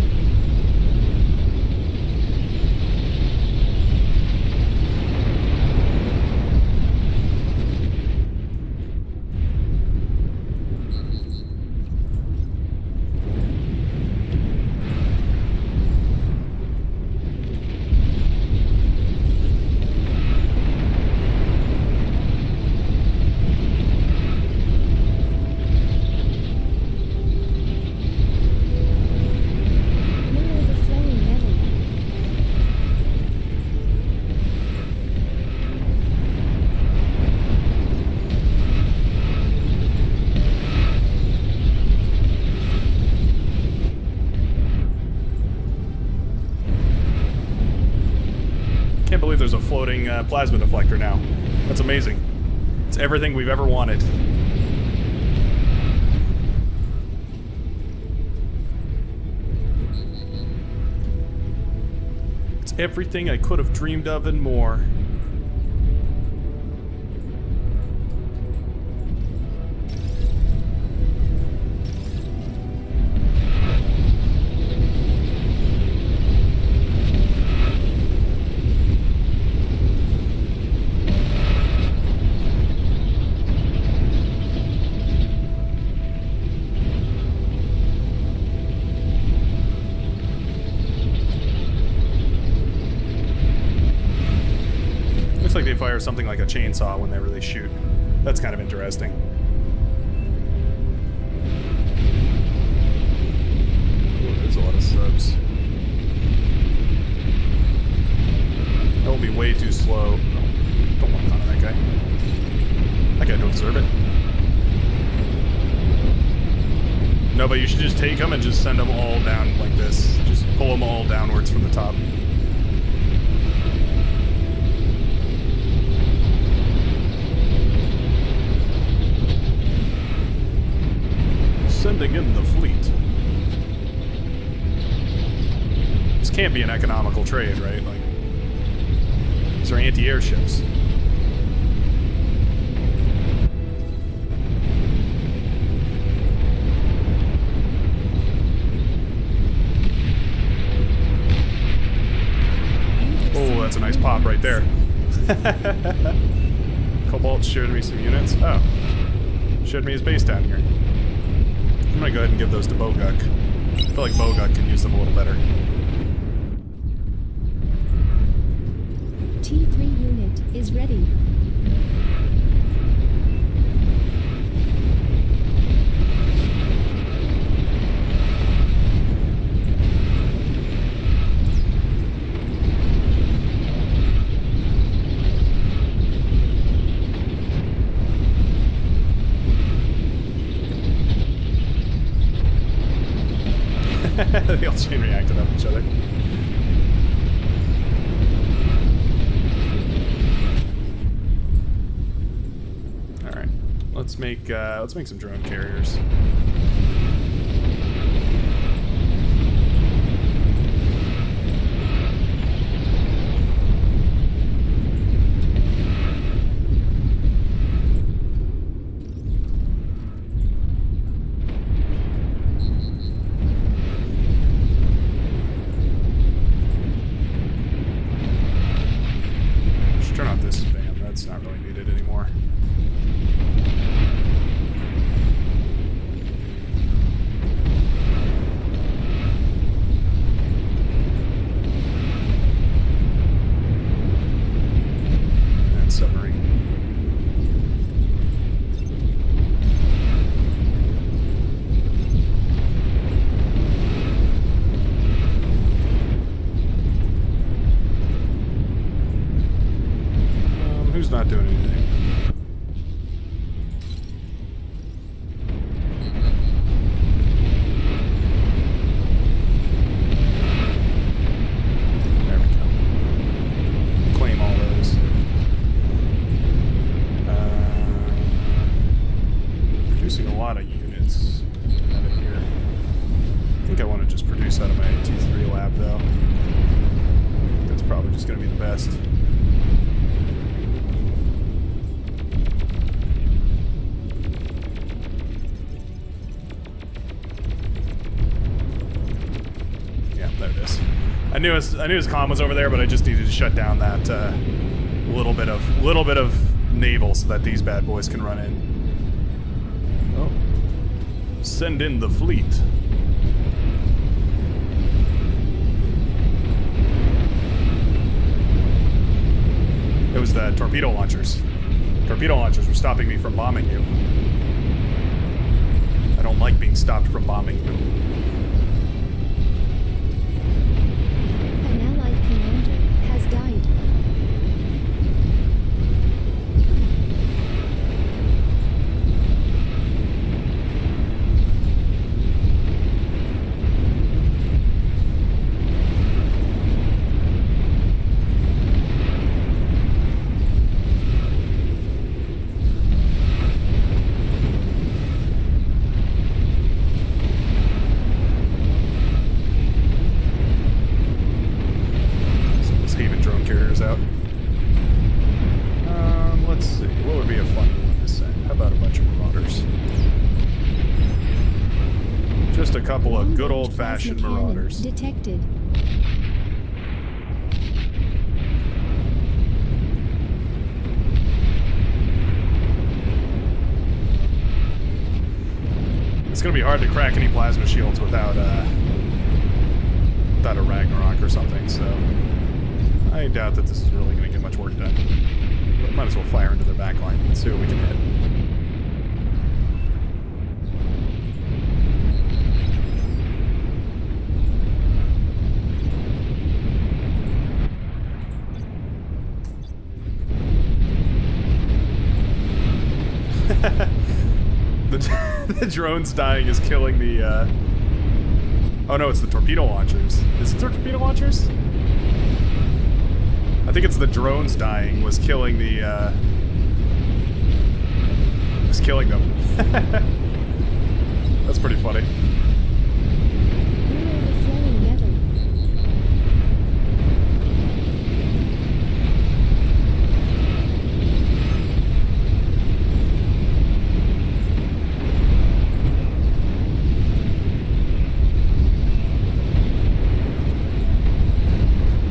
Can't believe there's a floating plasma deflector now. That's amazing. It's everything we've ever wanted. It's everything I could have dreamed of and more. Looks like they fire something like a chainsaw whenever they shoot. That's kind of interesting. Ooh, there's a lot of subs. That will be way too slow. No, don't want to that guy. That guy don't deserve it. No, but you should just take them and just send them all down like this. Just pull them all downwards from the top. Sending in the fleet. can't be an economical trade, right? Like, these are anti-air ships. Oh, that's a nice pop right there. Cobalt showed me some units. Oh. Showed me his base down here. I'm gonna go ahead and give those to Boguk. I feel like Boguk can use them a little better. T3 unit is ready. They all chain reacted off each other. All right, let's make some drone carriers. Turn off this spam, that's not really needed anymore. And submarine. Who's not doing anything? There we go. Claim all those. Producing a lot of units out of here. I think I want to just produce out of my T3 lab though. That's probably just going to be the best. There it is. I knew his comm was over there, but I just needed to shut down that little bit of naval so that these bad boys can run in. Oh, send in the fleet. It was the torpedo launchers. Torpedo launchers were stopping me from bombing you. I don't like being stopped from bombing you. An allied commander has died. Out. Let's see. What would be a fun one to send? How about a bunch of marauders? Just a couple of good old-fashioned marauders. Detected. It's gonna be hard to crack any plasma shields without a Ragnarok or something. So. I doubt that this is really going to get much work done. But might as well fire into their backline. Let's see what we can hit. The drones dying is killing the, Oh no, it's the torpedo launchers. Is it the torpedo launchers? I think it's the drones dying was killing the, was killing them. That's pretty funny.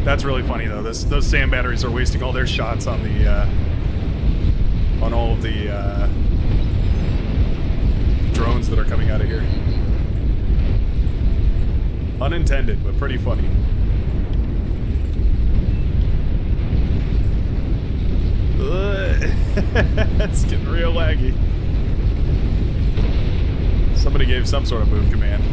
That's really funny though. Those sand batteries are wasting all their shots on the on all of the drones that are coming out of here. Unintended, but pretty funny. It's getting real laggy. Somebody gave some sort of move command.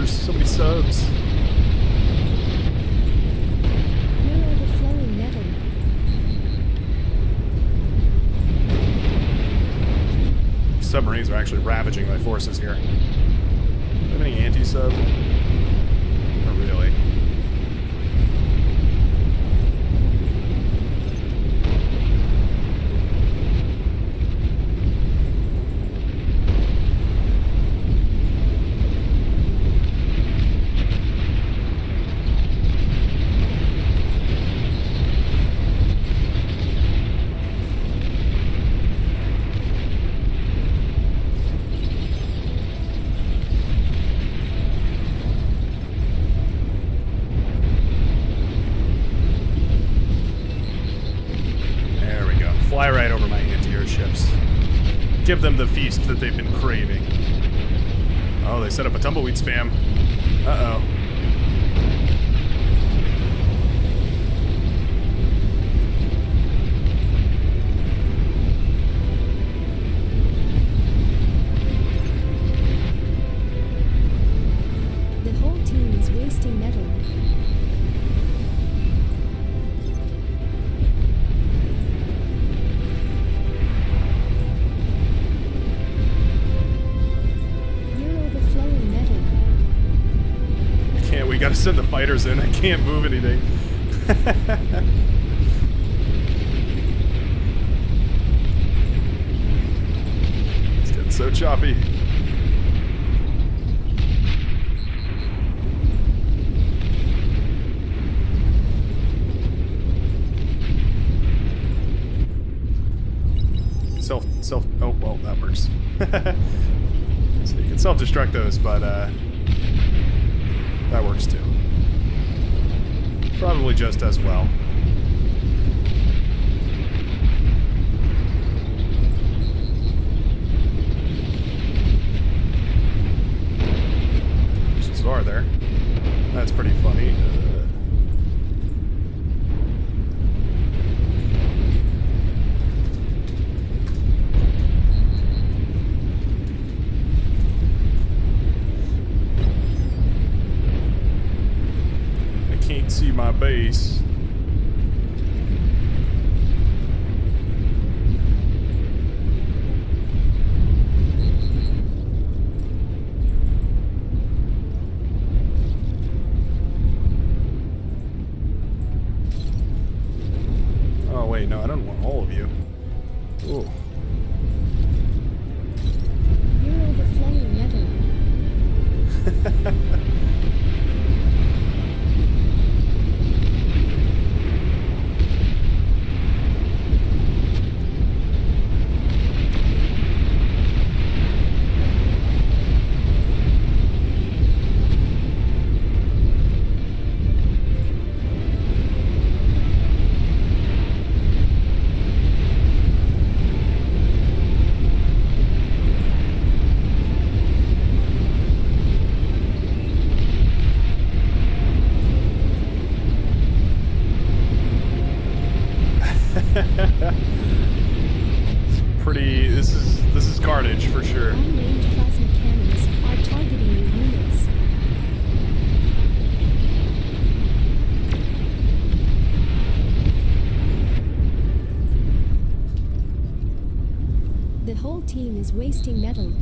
So many subs. You're overflowing metal. Submarines are actually ravaging my forces here. Do I have any anti-sub? Not really. Fly right over my anti-air ships. Give them the feast that they've been craving. Oh, they set up a tumbleweed spam. Uh-oh. The whole team is wasting metal. We gotta send the fighters in. I can't move anything. It's getting so choppy. Oh, well, that works. So you can self-destruct those, but that works too. Probably just as well. There's a Czar there. That's pretty funny. See my base. Oh wait, no, I don't want all of you. Ooh. You're overflowing metal. It's pretty. This is carnage for sure. Unnamed plasma cannons are targeting your units. The whole team is wasting metal.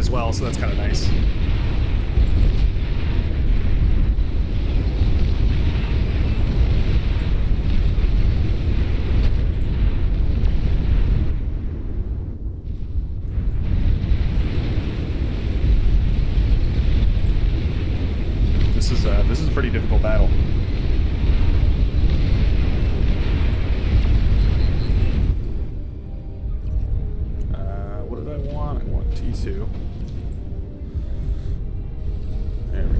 as well, so that's kind of nice. This is a pretty difficult battle. What did I want? I want T2. There we go.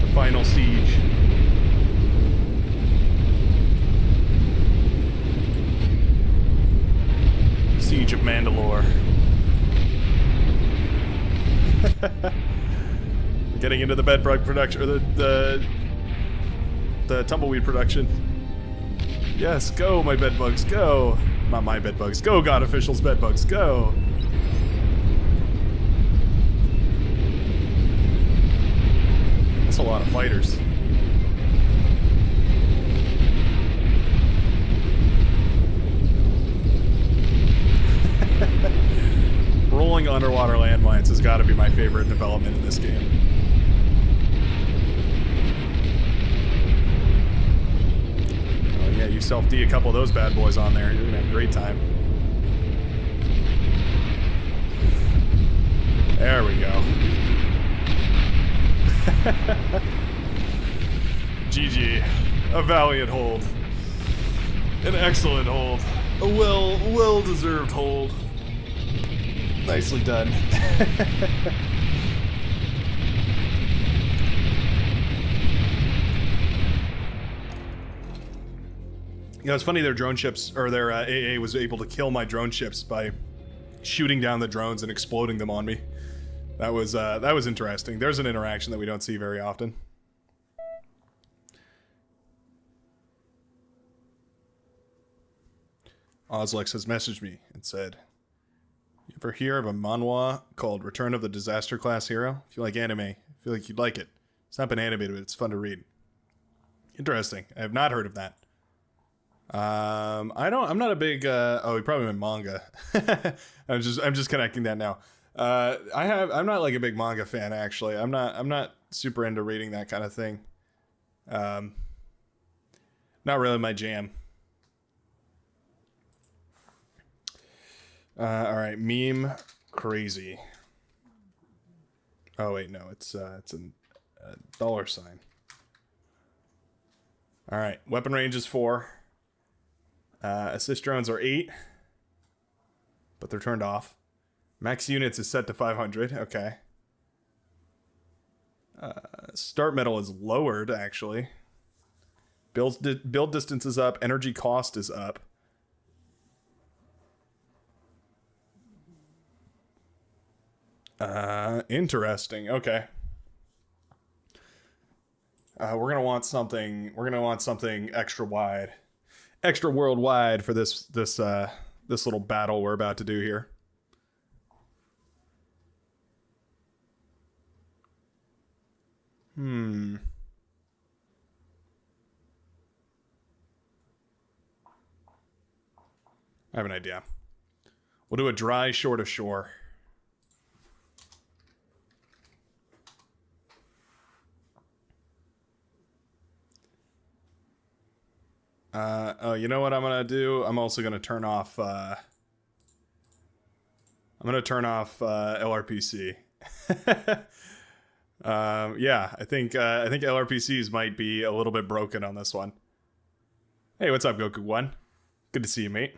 The final siege. Siege of Mandalore. Getting into the bedbug production, or the tumbleweed production. Yes, go, my bedbugs, go! Not my bedbugs, go, God Officials bedbugs, go! That's a lot of fighters. Rolling underwater landmines has got to be my favorite development in this game. Oh yeah, you self-D a couple of those bad boys on there, you're gonna have a great time. There we go. GG. A valiant hold. An excellent hold. A well-deserved hold. Nicely done. You know, it's funny their drone ships, or their AA was able to kill my drone ships by shooting down the drones and exploding them on me. That was interesting. There's an interaction that we don't see very often. Ozlex has messaged me and said, "You ever hear of a manhwa called Return of the Disaster Class Hero? If you like anime, I feel like you'd like it. It's not been animated, but it's fun to read." Interesting. I have not heard of that. I'm not a big oh, we probably meant manga. I'm just connecting that now. I'm not like a big manga fan actually. I'm not super into reading that kind of thing. Not really my jam. All right, meme crazy. Oh wait, no, it's a dollar sign. All right, weapon range is 4. Assist drones are 8, but they're turned off. Max units is set to 500. Okay. Start metal is lowered actually. Build distance is up. Energy cost is up. Interesting. Okay. We're gonna want something extra wide, extra worldwide for this little battle we're about to do here. I have an idea. We'll do a dry short of shore. Oh, you know what I'm gonna do? I'm also gonna turn off. LRPC. Yeah, I think LRPCs might be a little bit broken on this one. Hey, what's up, Goku One? Good to see you, mate.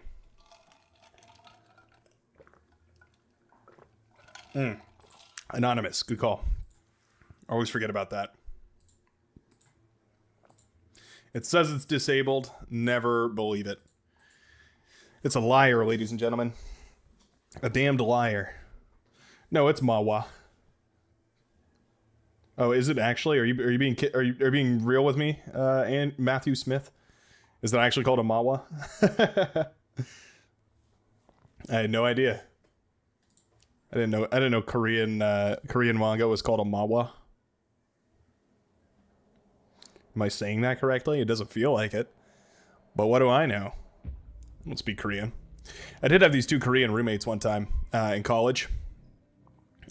Anonymous, good call. Always forget about that. It says it's disabled. Never believe it. It's a liar, ladies and gentlemen. A damned liar. No, it's Mawa. Oh, is it actually? Are you being real with me, and Matthew Smith? Is that actually called a Mawa? I had no idea. I didn't know Korean manga was called a Mawa. Am I saying that correctly? It doesn't feel like it. But what do I know? Let's speak Korean. I did have these 2 Korean roommates one time in college.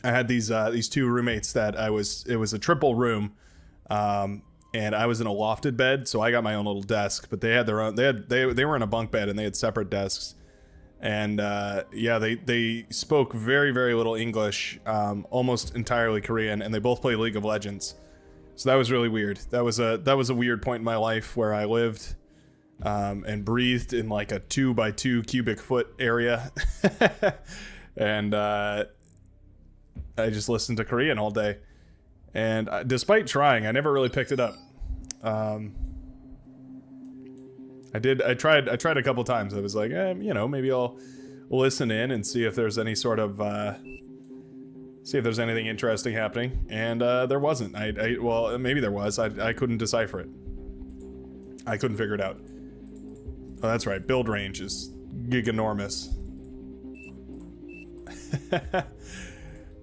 I had these 2 roommates that it was a triple room, and I was in a lofted bed, so I got my own little desk. But they had their own. They were in a bunk bed and they had separate desks. And yeah, they spoke very, very little English, almost entirely Korean, and they both played League of Legends. So that was really weird. That was a weird point in my life where I lived and breathed in like a 2x2 cubic foot area, and I just listened to Korean all day. And despite trying, I never really picked it up. I tried a couple times. I was like, you know, maybe I'll listen in and see if there's any sort of, see if there's anything interesting happening. And there wasn't. Well, maybe there was. I couldn't decipher it. I couldn't figure it out. Oh, that's right. Build range is giganormous.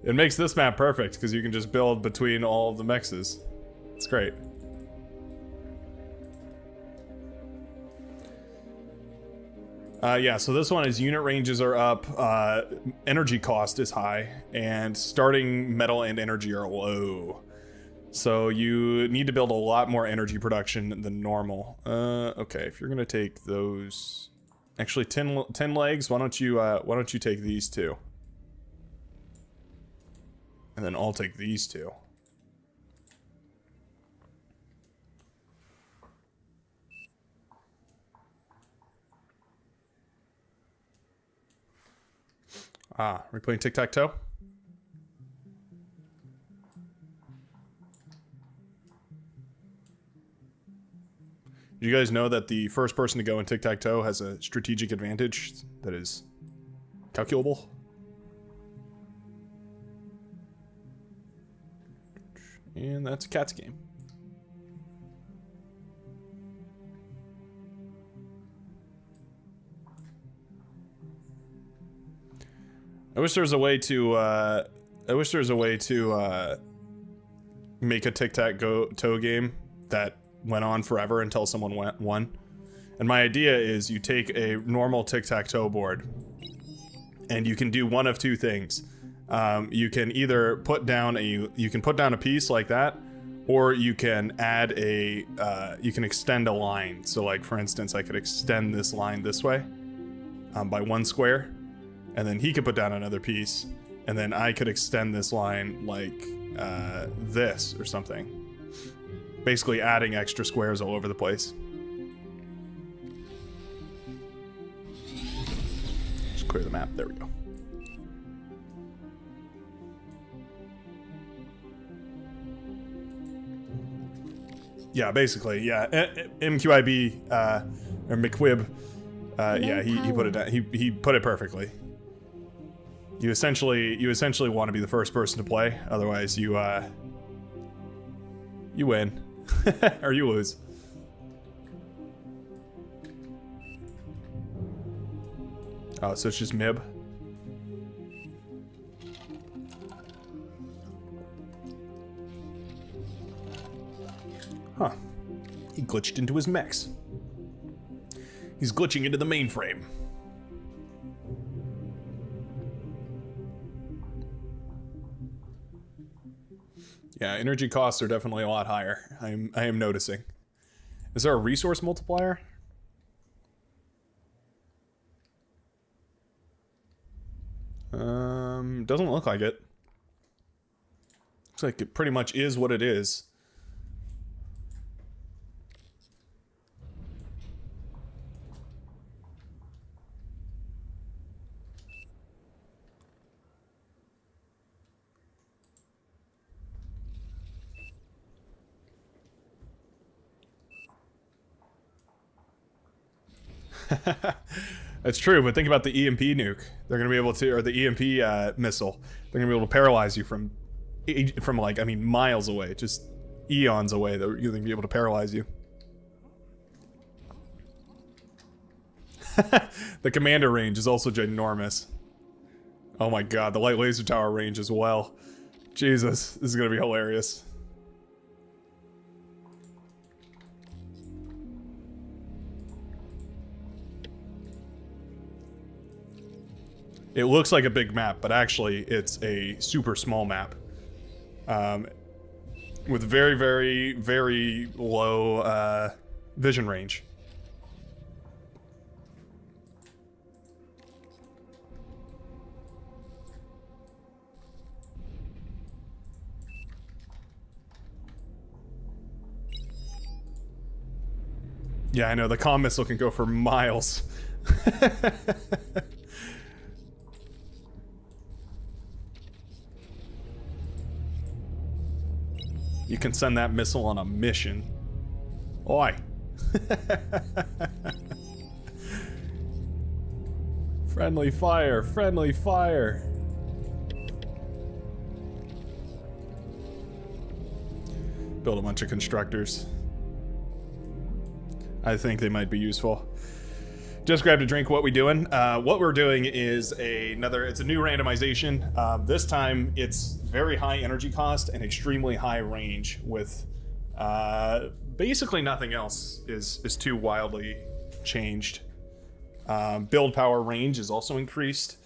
It makes this map perfect because you can just build between all of the mexes. It's great. Yeah, so this one is unit ranges are up, energy cost is high, and starting metal and energy are low. So you need to build a lot more energy production than normal. Okay, if you're gonna take those, actually 10 legs, why don't you take these 2? And then I'll take these 2. Ah, we're playing tic-tac-toe? Do you guys know that the first person to go in tic-tac-toe has a strategic advantage that is calculable? And that's a cat's game. I wish there was a way to make a tic-tac-toe game that went on forever until someone won. And my idea is you take a normal tic-tac-toe board and you can do one of 2 things. You can either put down a piece like that, or you can add you can extend a line. So like, for instance, I could extend this line this way by 1 square, and then he could put down another piece, and then I could extend this line like this or something. Basically adding extra squares all over the place. Just clear the map. There we go. Yeah, basically, yeah. MQIB or McQuib, yeah, he put it down. He put it perfectly. You essentially want to be the first person to play, otherwise you win or you lose. Oh, so it's just Mib. Huh. He glitched into his mechs. He's glitching into the mainframe. Yeah, energy costs are definitely a lot higher. I am noticing. Is there a resource multiplier? Doesn't look like it. Looks like it pretty much is what it is. That's true, but think about the EMP nuke. They're gonna be able to, or the EMP missile. They're gonna be able to paralyze you from like, I mean, miles away, just eons away. They're gonna be able to paralyze you. The commander range is also ginormous. Oh my god, the light laser tower range as well. Jesus, this is gonna be hilarious. It looks like a big map, but actually it's a super small map. With very, very, very low vision range. Yeah, I know, the comm missile can go for miles. You can send that missile on a mission. Oi. Friendly fire, friendly fire. Build a bunch of constructors. I think they might be useful. Just grabbed a drink. What we doing? What we're doing is it's a new randomization. This time it's very high energy cost and extremely high range with basically nothing else is too wildly changed. Build power range is also increased,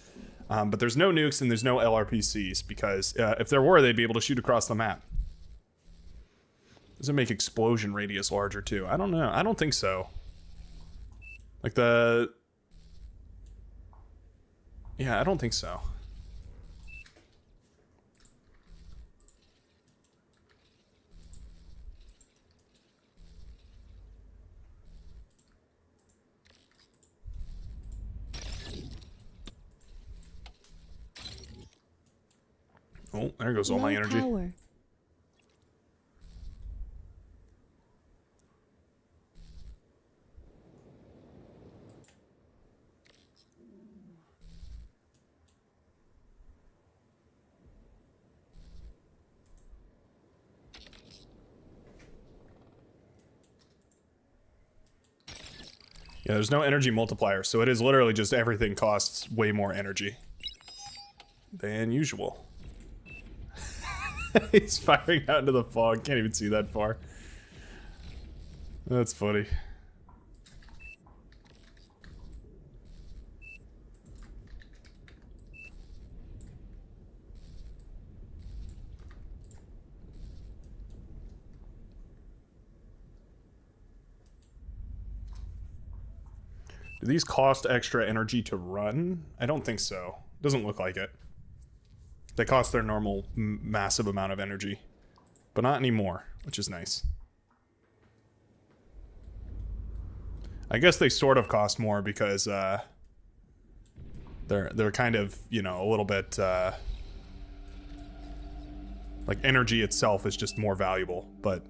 but there's no nukes and there's no LRPCs because if there were, they'd be able to shoot across the map. Does it make explosion radius larger too? I don't know. I don't think so. Like yeah, I don't think so. Oh, there goes all my energy. Power. Yeah, there's no energy multiplier, so it is literally just everything costs way more energy than usual. He's firing out into the fog. Can't even see that far. That's funny. Do these cost extra energy to run? I don't think so. Doesn't look like it. They cost their normal massive amount of energy. But not anymore, which is nice. I guess they sort of cost more because they're kind of, you know, a little bit like energy itself is just more valuable, but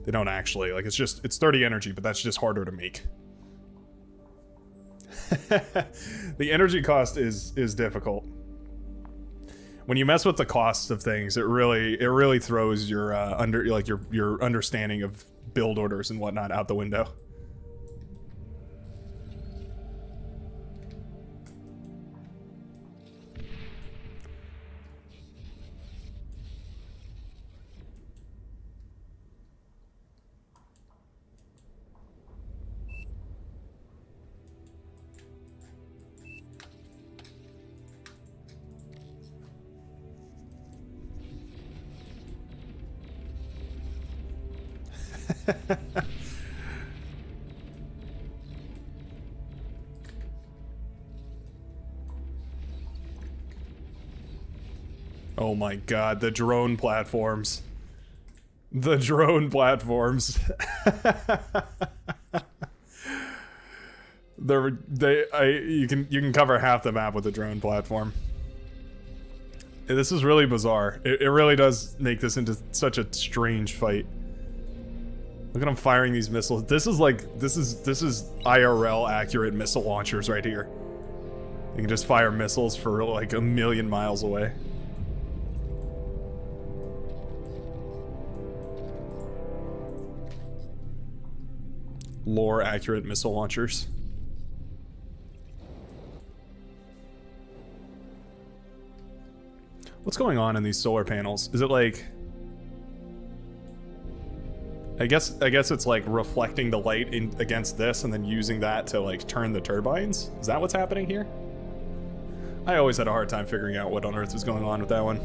they don't actually, like, it's 30 energy, but that's just harder to make. The energy cost is difficult. When you mess with the costs of things, it really throws your your understanding of build orders and whatnot out the window. Oh my god, the drone platforms. The drone platforms. You can cover half the map with a drone platform. This is really bizarre. It really does make this into such a strange fight. Look at him firing these missiles. This is IRL accurate missile launchers right here. You can just fire missiles for like 1,000,000 miles away. Lore accurate missile launchers. What's going on in these solar panels? Is it like... I guess it's like reflecting the light against this and then using that to like turn the turbines? Is that what's happening here? I always had a hard time figuring out what on earth was going on with that one.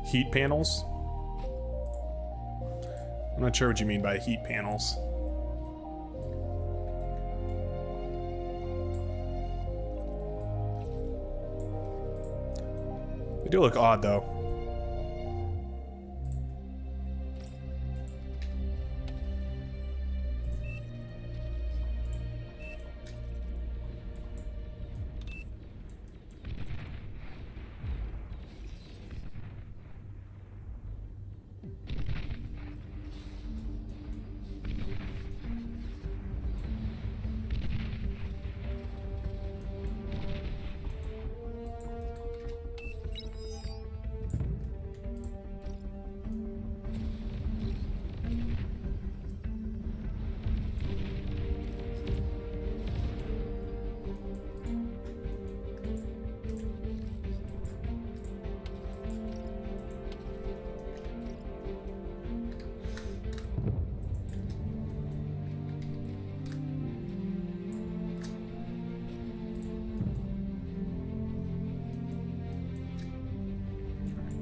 Heat panels? I'm not sure what you mean by heat panels. They do look odd though.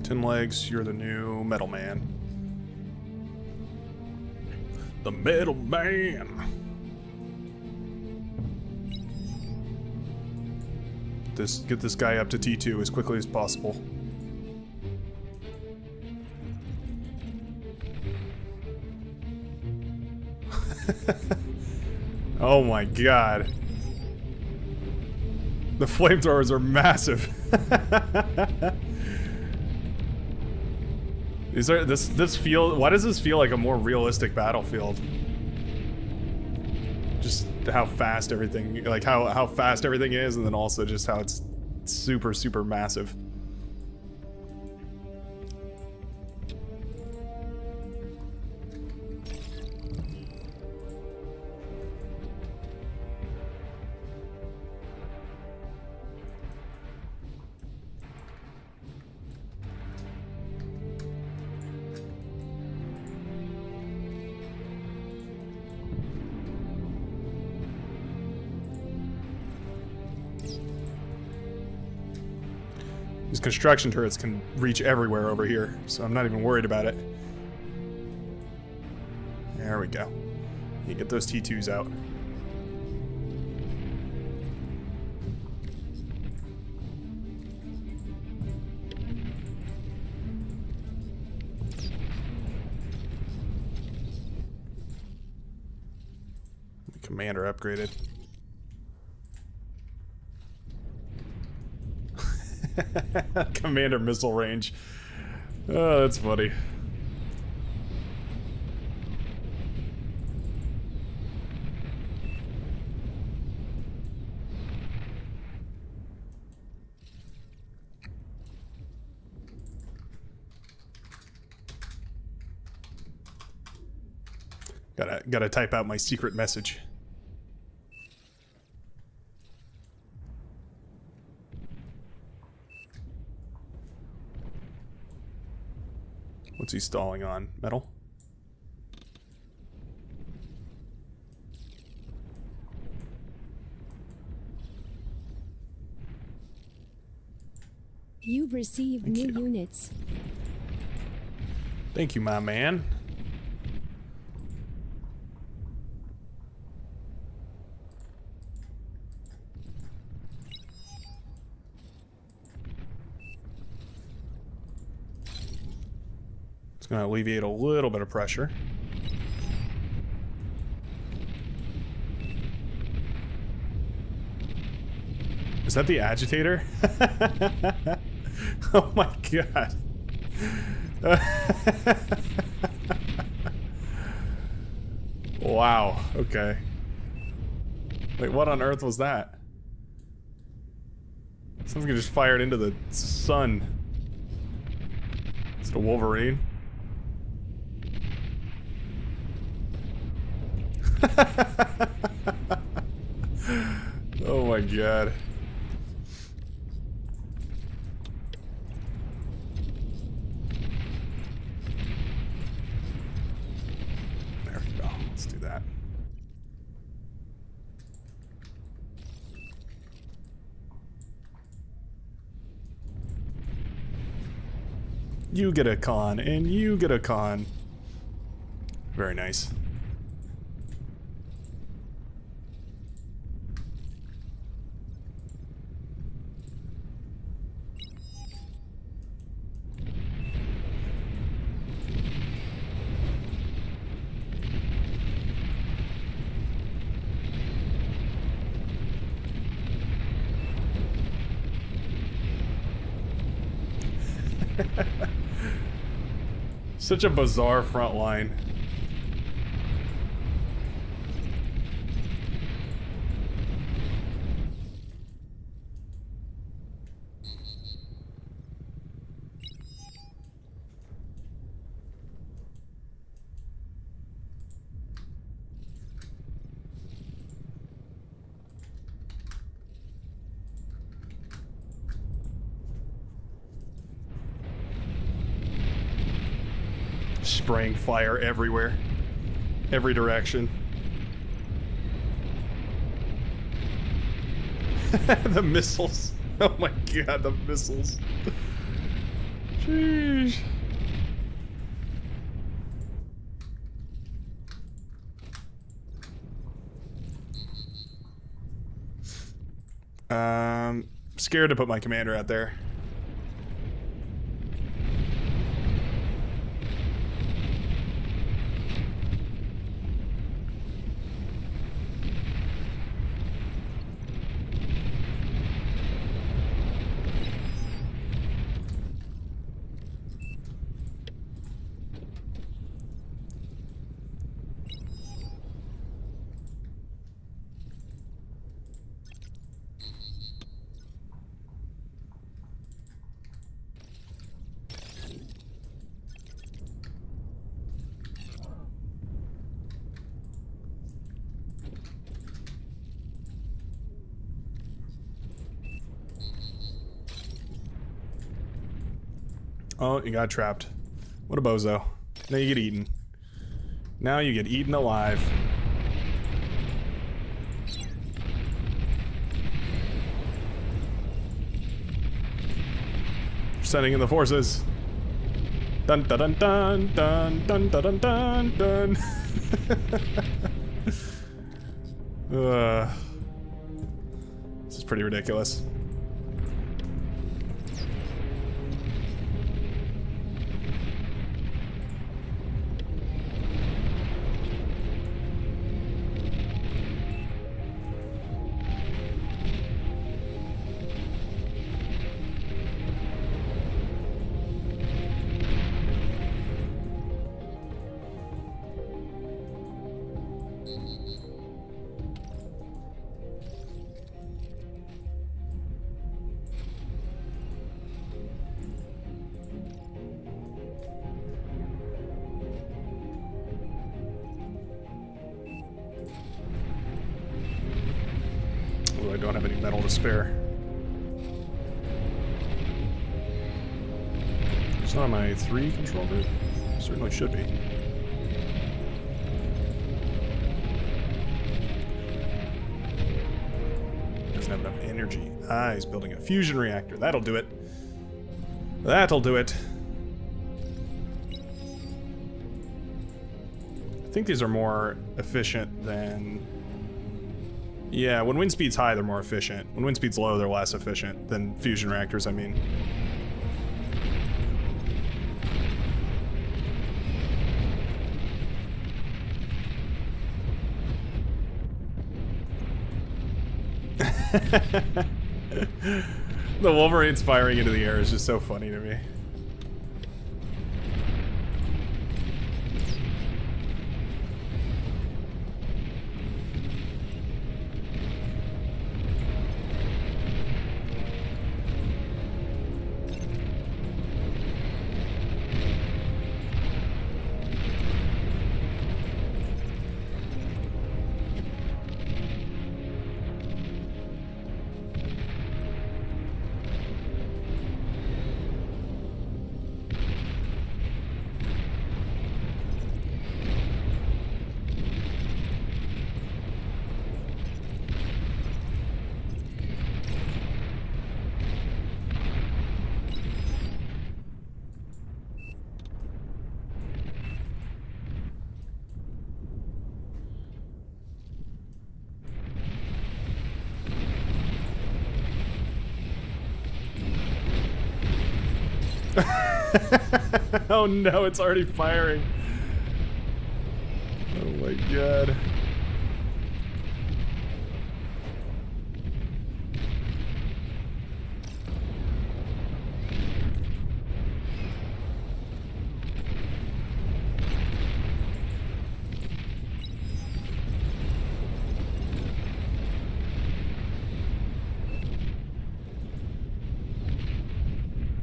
Tin legs, you're the new metal man. The metal man. Get this guy up to T2 as quickly as possible. Oh my god. The flamethrowers are massive. Is there this feel? Why does this feel like a more realistic battlefield? Just how fast everything, like how fast everything is, and then also just how it's super, super massive. These construction turrets can reach everywhere over here, so I'm not even worried about it. There we go. You get those T2s out. Commander upgraded. Commander missile range. Oh, that's funny. Gotta type out my secret message. What's he stalling on? Metal? You've received Thank new you. units. Thank you, my man. It's going to alleviate a little bit of pressure. Is that the agitator? Oh my god. Wow, okay. Wait, what on earth was that? Someone's gonna just fire it into the sun. Is it a Wolverine? Oh my god. There we go. Let's do that. You get a con, and you get a con. Very nice. Such a bizarre front line. Spraying fire everywhere. Every direction. The missiles. Oh my god, the missiles. Sheesh. Scared to put my commander out there. Oh, you got trapped. What a bozo. Now you get eaten. Now you get eaten alive. Sending in the forces. Dun dun dun dun dun dun dun dun dun dun. This is pretty ridiculous. I don't have any metal to spare. It's not on my 3 control group. Certainly should be. Doesn't have enough energy. Ah, he's building a fusion reactor. That'll do it. That'll do it. I think these are more efficient than... Yeah, when wind speed's high, they're more efficient. When wind speed's low, they're less efficient than fusion reactors, I mean. The Wolverines firing into the air is just so funny to me. Oh no, it's already firing. Oh my god.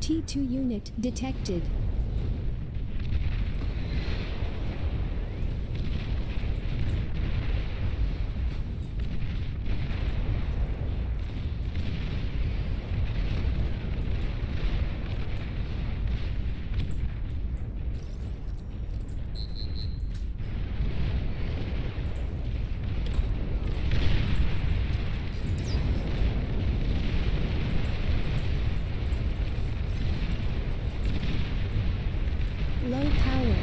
T2 unit detected. Low power.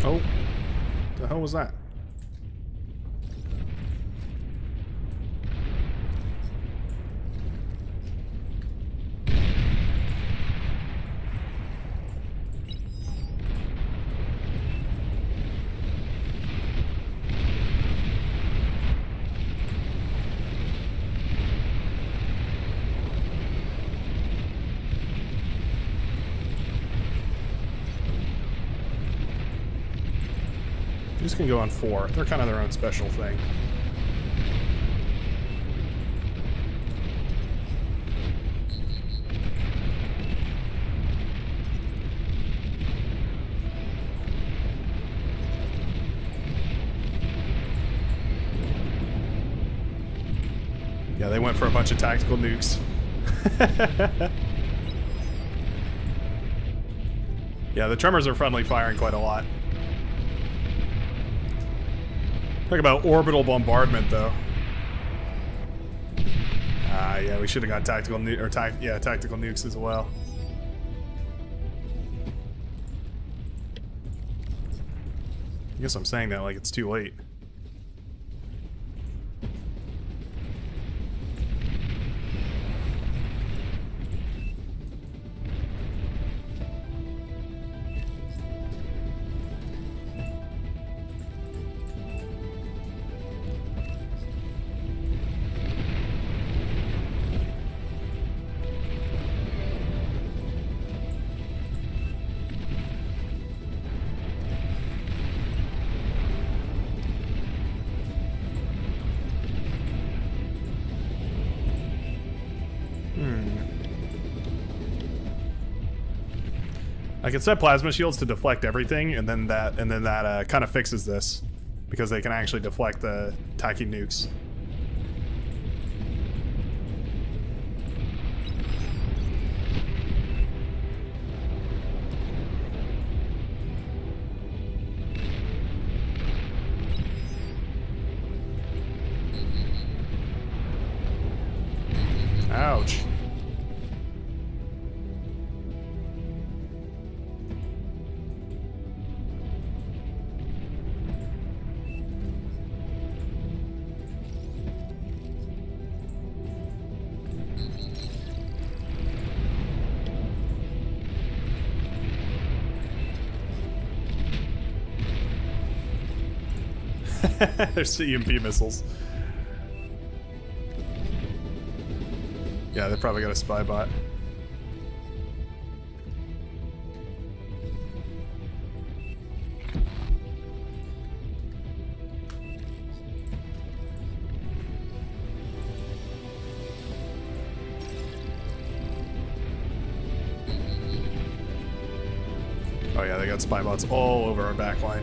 Oh, the hell was that? These can go on 4. They're kind of their own special thing. Yeah, they went for a bunch of tactical nukes. Yeah, the tremors are friendly firing quite a lot. Talk about orbital bombardment, though. Yeah, we should have got tactical tactical nukes as well. I guess I'm saying that like it's too late. I can set plasma shields to deflect everything, and then that kind of fixes this, because they can actually deflect the tacky nukes. Ouch. There's EMP missiles. Yeah, they probably got a spy bot. Oh yeah, they got spy bots all over our back line.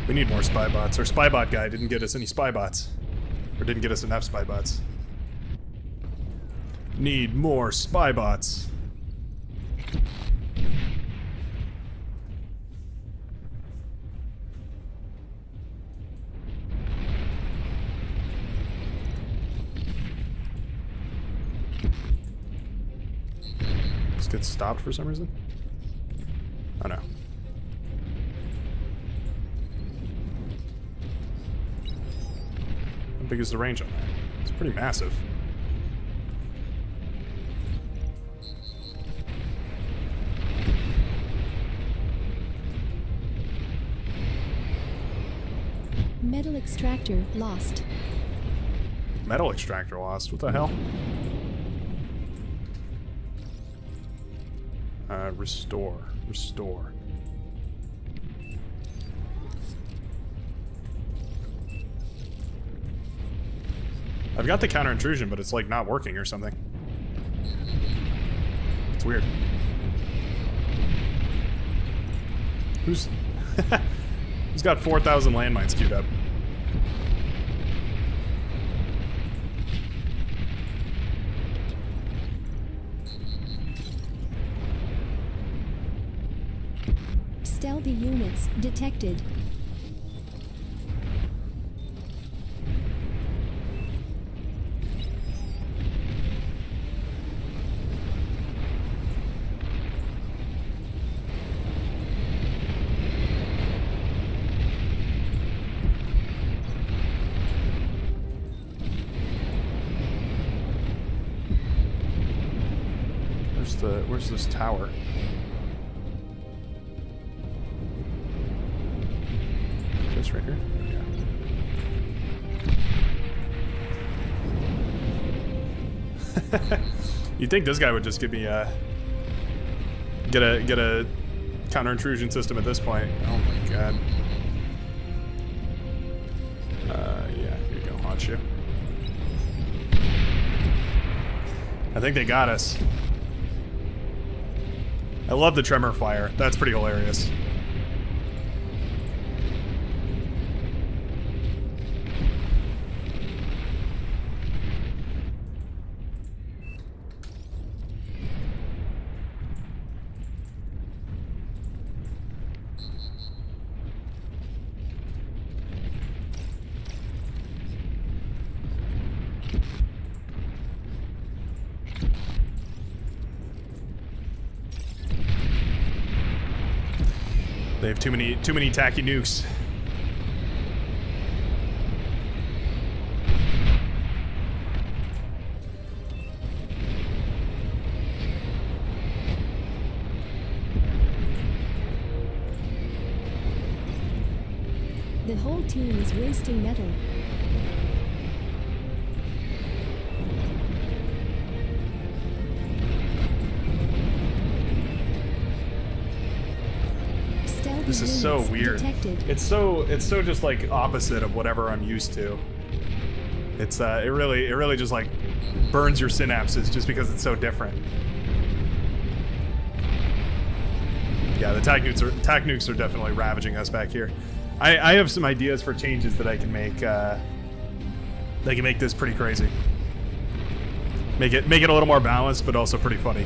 We need more spy bots. Our spy bot guy didn't get us any spy bots. Or didn't get us enough spy bots. Need more spy bots. This gets stopped for some reason? Oh no. How big is the range on that? It's pretty massive. Metal extractor lost. Metal extractor lost. What the hell? Restore. Restore. I've got the counter intrusion, but it's like not working or something. It's weird. Who's got 4,000 landmines queued up? Stealthy units detected. Where's this tower? This right here? Yeah. You'd think this guy would just give me get a counter intrusion system at this point. Oh my god. Yeah, here you go, haunt you. I think they got us. I love the tremor fire. That's pretty hilarious. They have too many tacky nukes. The whole team is wasting metal. This is so weird. Detected. It's so just like opposite of whatever I'm used to. It's it really just like burns your synapses just because it's so different. Yeah, the tac nukes are definitely ravaging us back here. I have some ideas for changes that I can make. They can make this pretty crazy. Make it a little more balanced, but also pretty funny.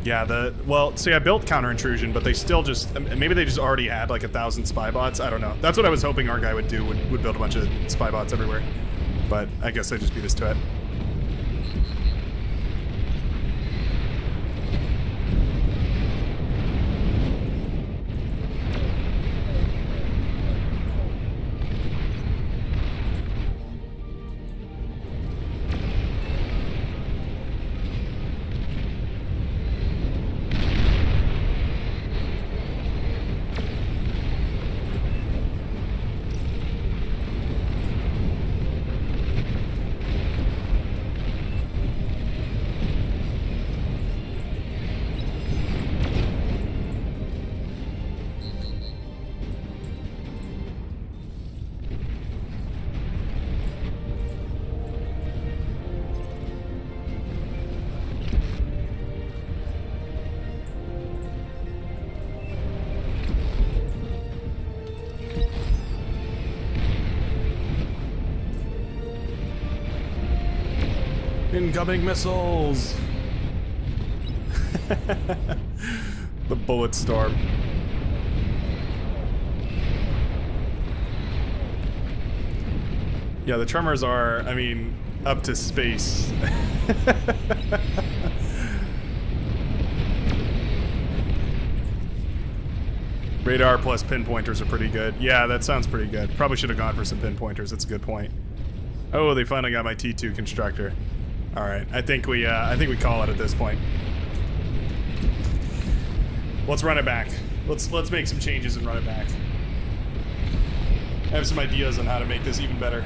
Yeah, well, see, I built counter intrusion, but they still just, maybe they just already had like 1,000 spy bots. I don't know. That's what I was hoping our guy would do, would build a bunch of spy bots everywhere. But I guess they just beat us to it. Incoming missiles! The bullet storm. Yeah, the tremors are, I mean, up to space. Radar plus pinpointers are pretty good. Yeah, that sounds pretty good. Probably should have gone for some pinpointers. That's a good point. Oh, they finally got my T2 constructor. All right, I think we call it at this point. Let's run it back. Let's make some changes and run it back. I have some ideas on how to make this even better.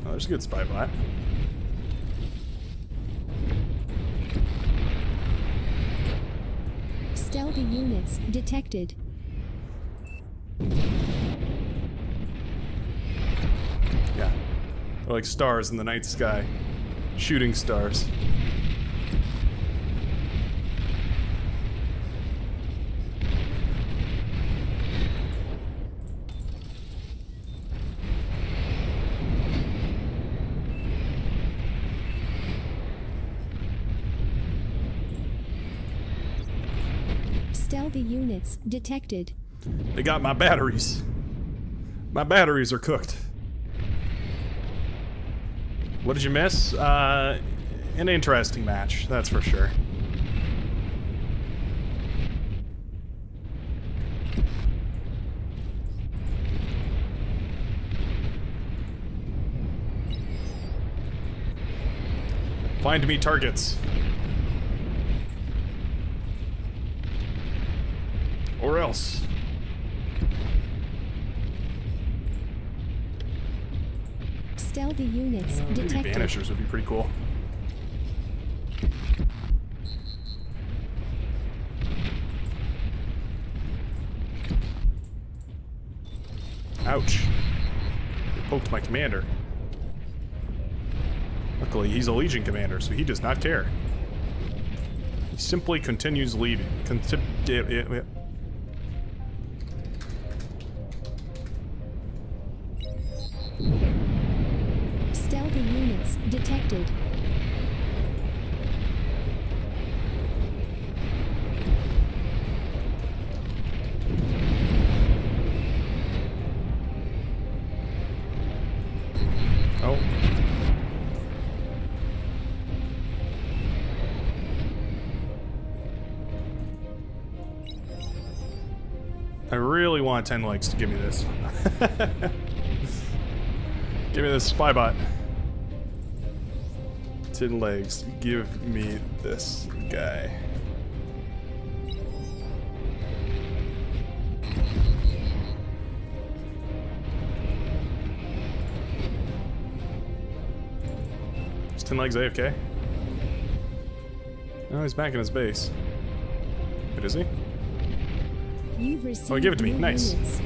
Oh, there's a good spy bot. Stealthy units detected. Yeah. They're like stars in the night sky. Shooting stars. Stealthy units detected. They got my batteries. My batteries are cooked. What did you miss? An interesting match, that's for sure. Find me targets. Or else. Stealthy units Maybe detected. Vanishers would be pretty cool. Ouch. They poked my commander. Luckily, he's a Legion commander, so he does not care. He simply continues leaving. Stealthy units detected. Oh. I really want 10 legs to give me this. Give me this spy bot. 10 legs. Give me this guy. Is 10 legs AFK? No, he's back in his base. But is he? You've received Oh, give it to me. new Nice. units.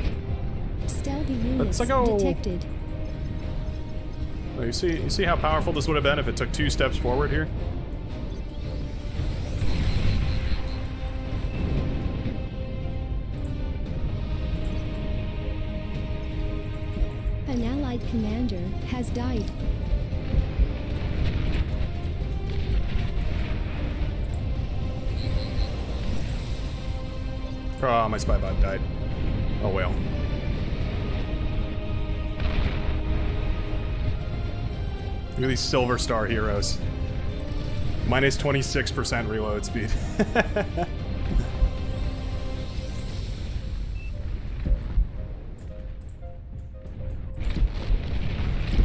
Stealthy units Let's go. detected. Oh, you see how powerful this would have been if it took 2 steps forward here? An allied commander has died. Oh, my spy bot died. Oh well. Look at these Silver Star heroes. Minus 26% reload speed.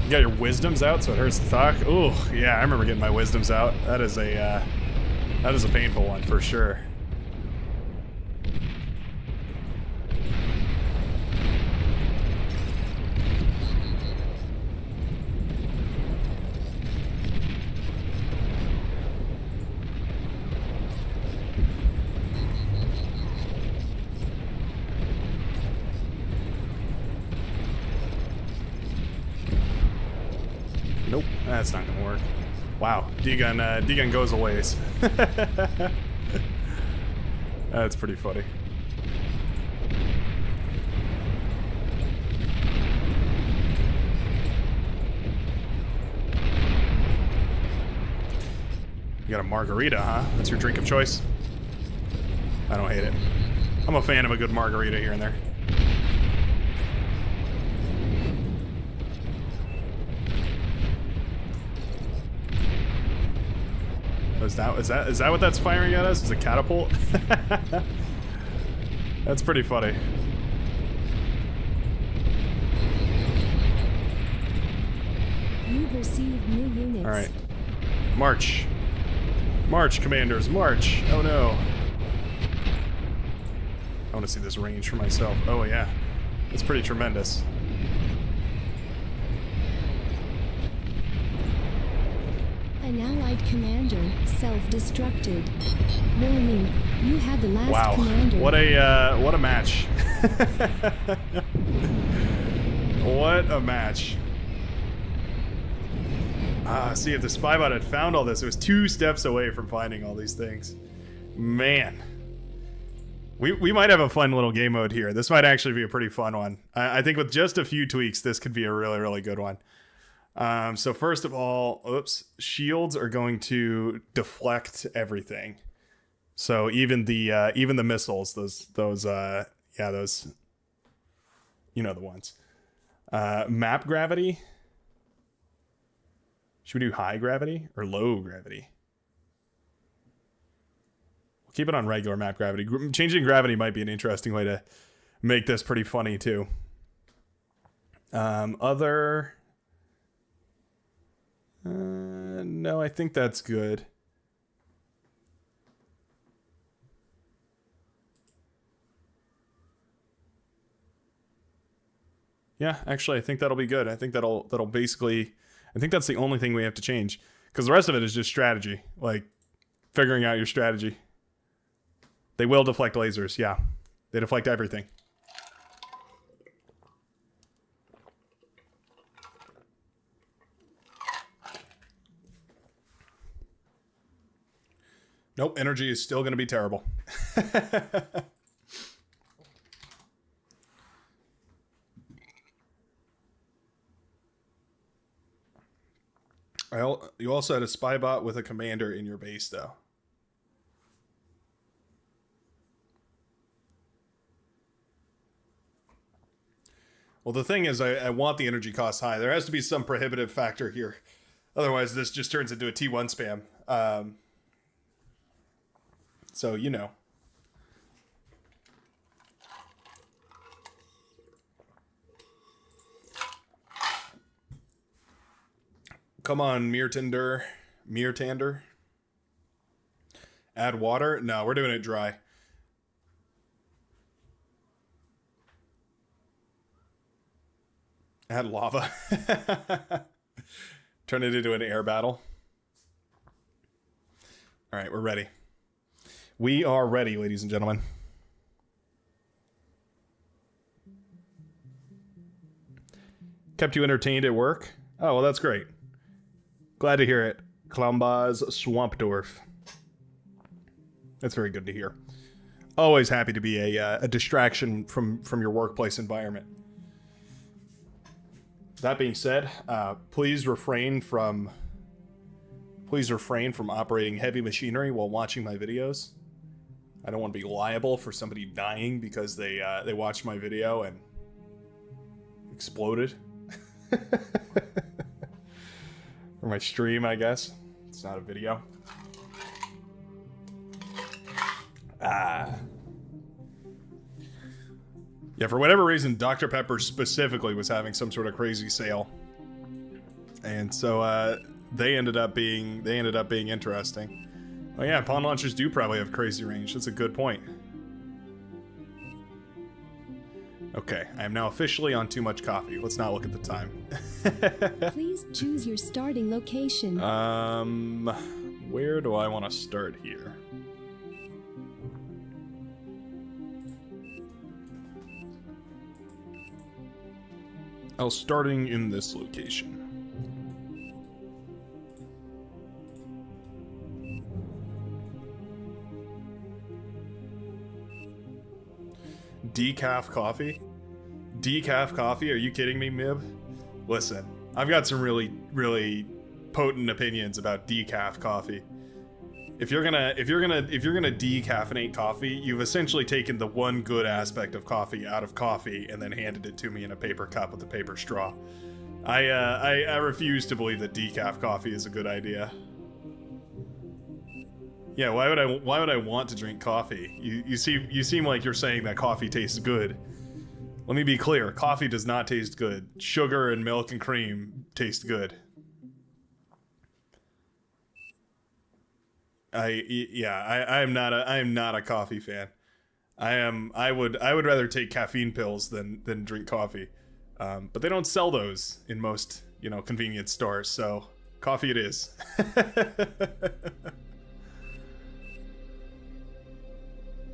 You got your wisdoms out, so it hurts to talk. Ooh, yeah, I remember getting my wisdoms out. That is a painful one for sure. Nope, that's not gonna work. Wow, D-gun goes a ways. That's pretty funny. You got a margarita, huh? That's your drink of choice? I don't hate it. I'm a fan of a good margarita here and there. Is that what that's firing at us? Is a catapult? That's pretty funny. You've received new units. All right, march, march, commanders, march. Oh no! I want to see this range for myself. Oh yeah, it's pretty tremendous. An allied commander self-destructed. Warning, you have the last Wow, commander. what a match! What a match! See, if the spybot had found all this, it was 2 steps away from finding all these things. Man. We might have a fun little game mode here. This might actually be a pretty fun one. I think with just a few tweaks, this could be a really, really good one. So first of all, oops, shields are going to deflect everything. So even the missiles, those you know the ones. Map gravity. Should we do high gravity or low gravity? We'll keep it on regular map gravity. Changing gravity might be an interesting way to make this pretty funny too. No, I think that's good. Yeah, actually, I think that'll be good. I think that'll basically, I think that's the only thing we have to change, because the rest of it is just strategy, like figuring out your strategy. They will deflect lasers, yeah. They deflect everything. Nope, energy is still going to be terrible. You also had a spy bot with a commander in your base, though. Well, the thing is, I want the energy cost high. There has to be some prohibitive factor here. Otherwise, this just turns into a T1 spam. So, you know. Come on, Mirtander. Add water? No, we're doing it dry. Add lava. Turn it into an air battle. All right, we're ready. We are ready, ladies and gentlemen. Kept you entertained at work? Oh, well, that's great. Glad to hear it. Klambaz Swampdorf. That's very good to hear. Always happy to be a distraction from your workplace environment. That being said, please refrain from operating heavy machinery while watching my videos. I don't want to be liable for somebody dying because they watched my video and exploded. Or my stream, I guess. It's not a video. Yeah, for whatever reason, Dr. Pepper specifically was having some sort of crazy sale. And so they ended up being interesting. Oh yeah, pawn launchers do probably have crazy range. That's a good point. Okay, I am now officially on too much coffee. Let's not look at the time. Please choose your starting location. Where do I want to start here? Oh, starting in this location. Decaf coffee? Decaf coffee? Are you kidding me, Mib? Listen, I've got some really, really potent opinions about decaf coffee. if you're gonna decaffeinate coffee, you've essentially taken the one good aspect of coffee out of coffee and then handed it to me in a paper cup with a paper straw. I refuse to believe that decaf coffee is a good idea. Yeah, why would I want to drink coffee? You seem like you're saying that coffee tastes good. Let me be clear, coffee does not taste good. Sugar and milk and cream taste good. I am not a coffee fan. I would rather take caffeine pills than drink coffee. But they don't sell those in most, convenience stores, so coffee it is.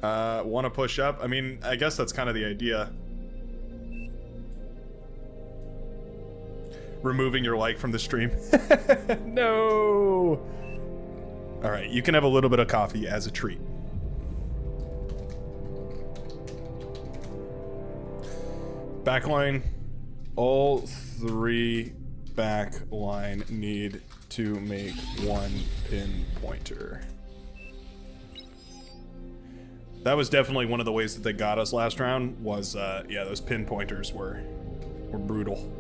Want to push up? I mean, I guess that's kind of the idea. Removing your like from the stream. No! Alright, you can have a little bit of coffee as a treat. Backline. All 3 backline need to make 1 pin pointer. That was definitely one of the ways that they got us last round, was, yeah, those pin pointers were brutal.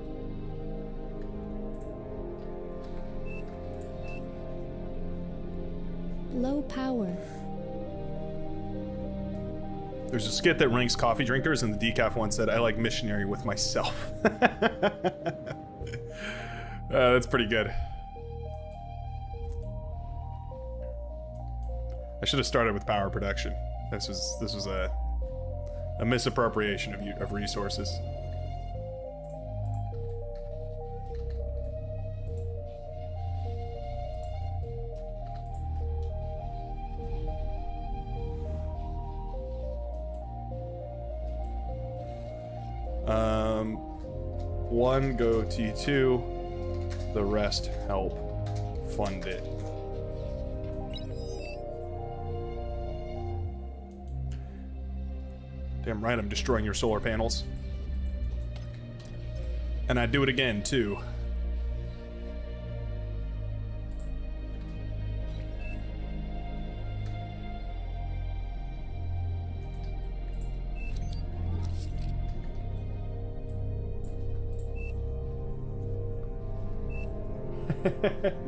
Low power. There's a skit that ranks coffee drinkers, and the decaf one said, "I like missionary with myself." That's pretty good. I should have started with power production. This was a misappropriation of resources. One go T2, the rest help fund it. Damn right I'm destroying your solar panels. And I'd do it again, too.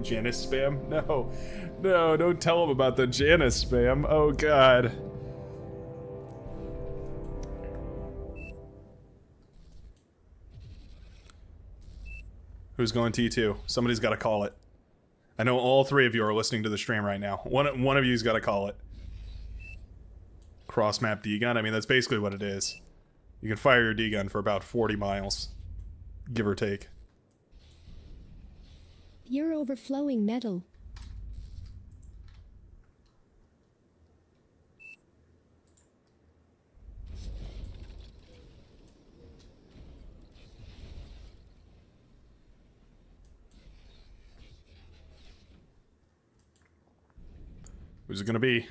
Janice spam? No. No, don't tell him about the Janice spam. Oh, God. Who's going T2? Somebody's got to call it. I know all 3 of you are listening to the stream right now. One of you's got to call it. Cross-map D-gun? I mean, that's basically what it is. You can fire your D-gun for about 40 miles. Give or take. You're overflowing metal. Who's it gonna be?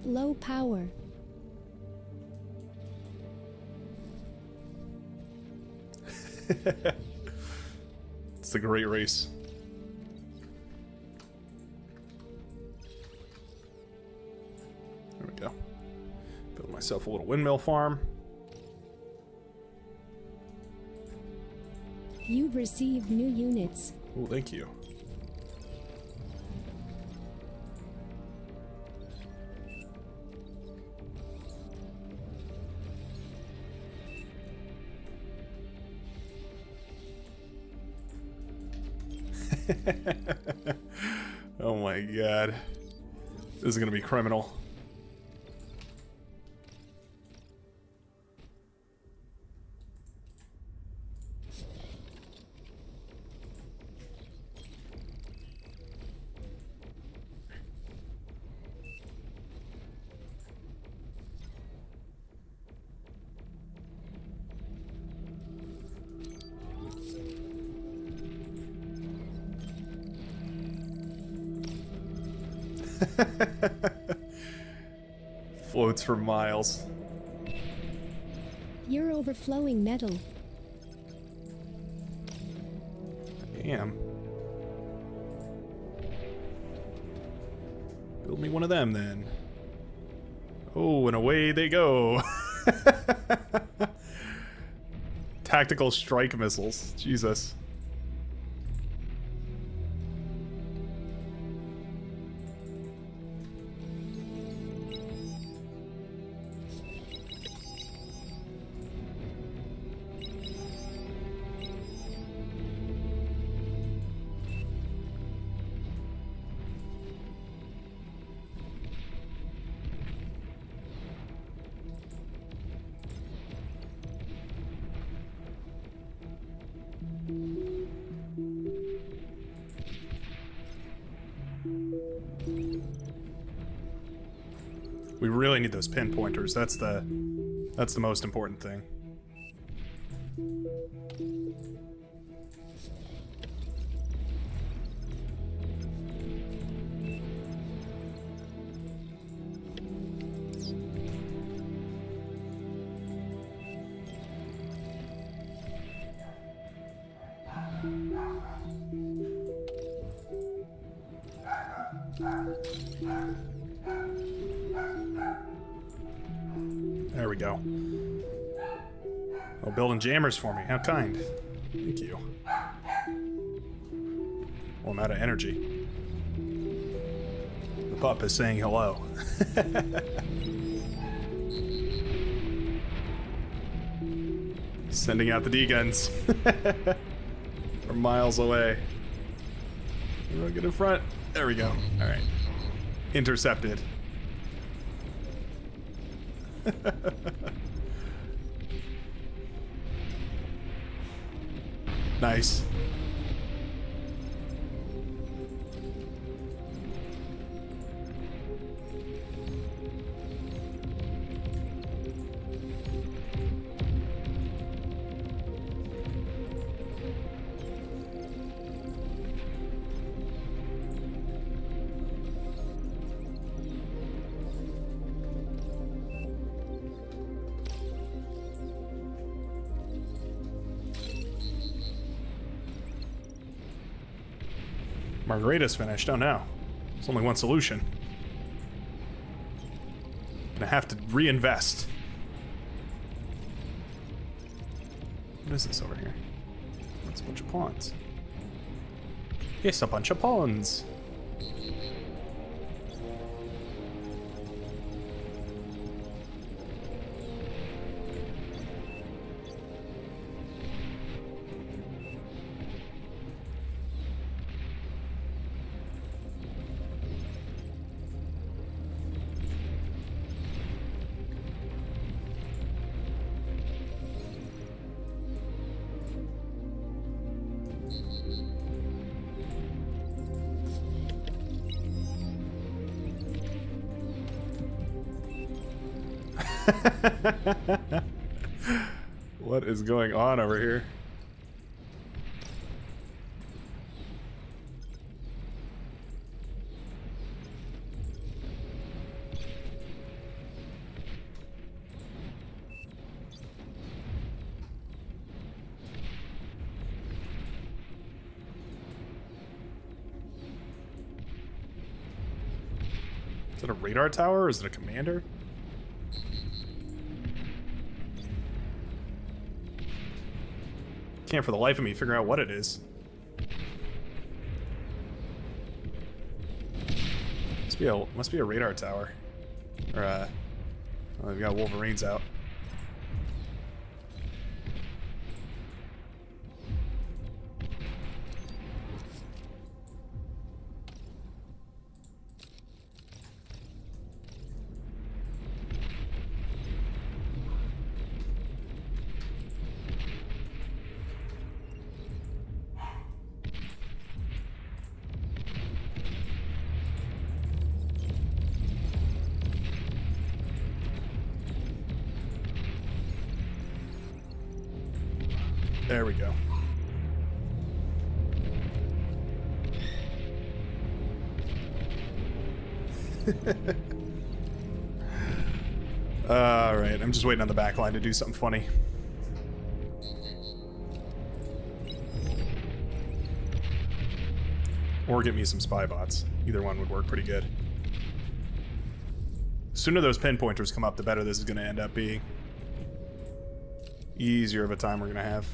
Low power. It's a great race. There we go. Build myself a little windmill farm. You've received new units. Oh, thank you. Oh my god. This is gonna be criminal. Floats for miles. You're overflowing metal. Damn. Build me one of them then. Oh, and away they go. Tactical strike missiles. Jesus. We really need those pinpointers. That's the most important thing. There we go. Oh, building jammers for me. How kind. Thank you. Well, I'm out of energy. The pup is saying hello. Sending out the D-guns. From miles away. Everyone get in front. There we go. All right. Intercepted. Nice. Margarita's finished. Oh no. There's only one solution. Gonna have to reinvest. What is this over here? It's a bunch of pawns. Yes, a bunch of pawns. What is going on over here? Is it a radar tower or is it a commander? Can't for the life of me figure out what it is. Must be a radar tower. Or oh, they've got Wolverines out. There we go. Alright, I'm just waiting on the back line to do something funny. Or get me some spy bots. Either one would work pretty good. The sooner those pinpointers come up, the better this is going to end up being. Easier of a time we're going to have.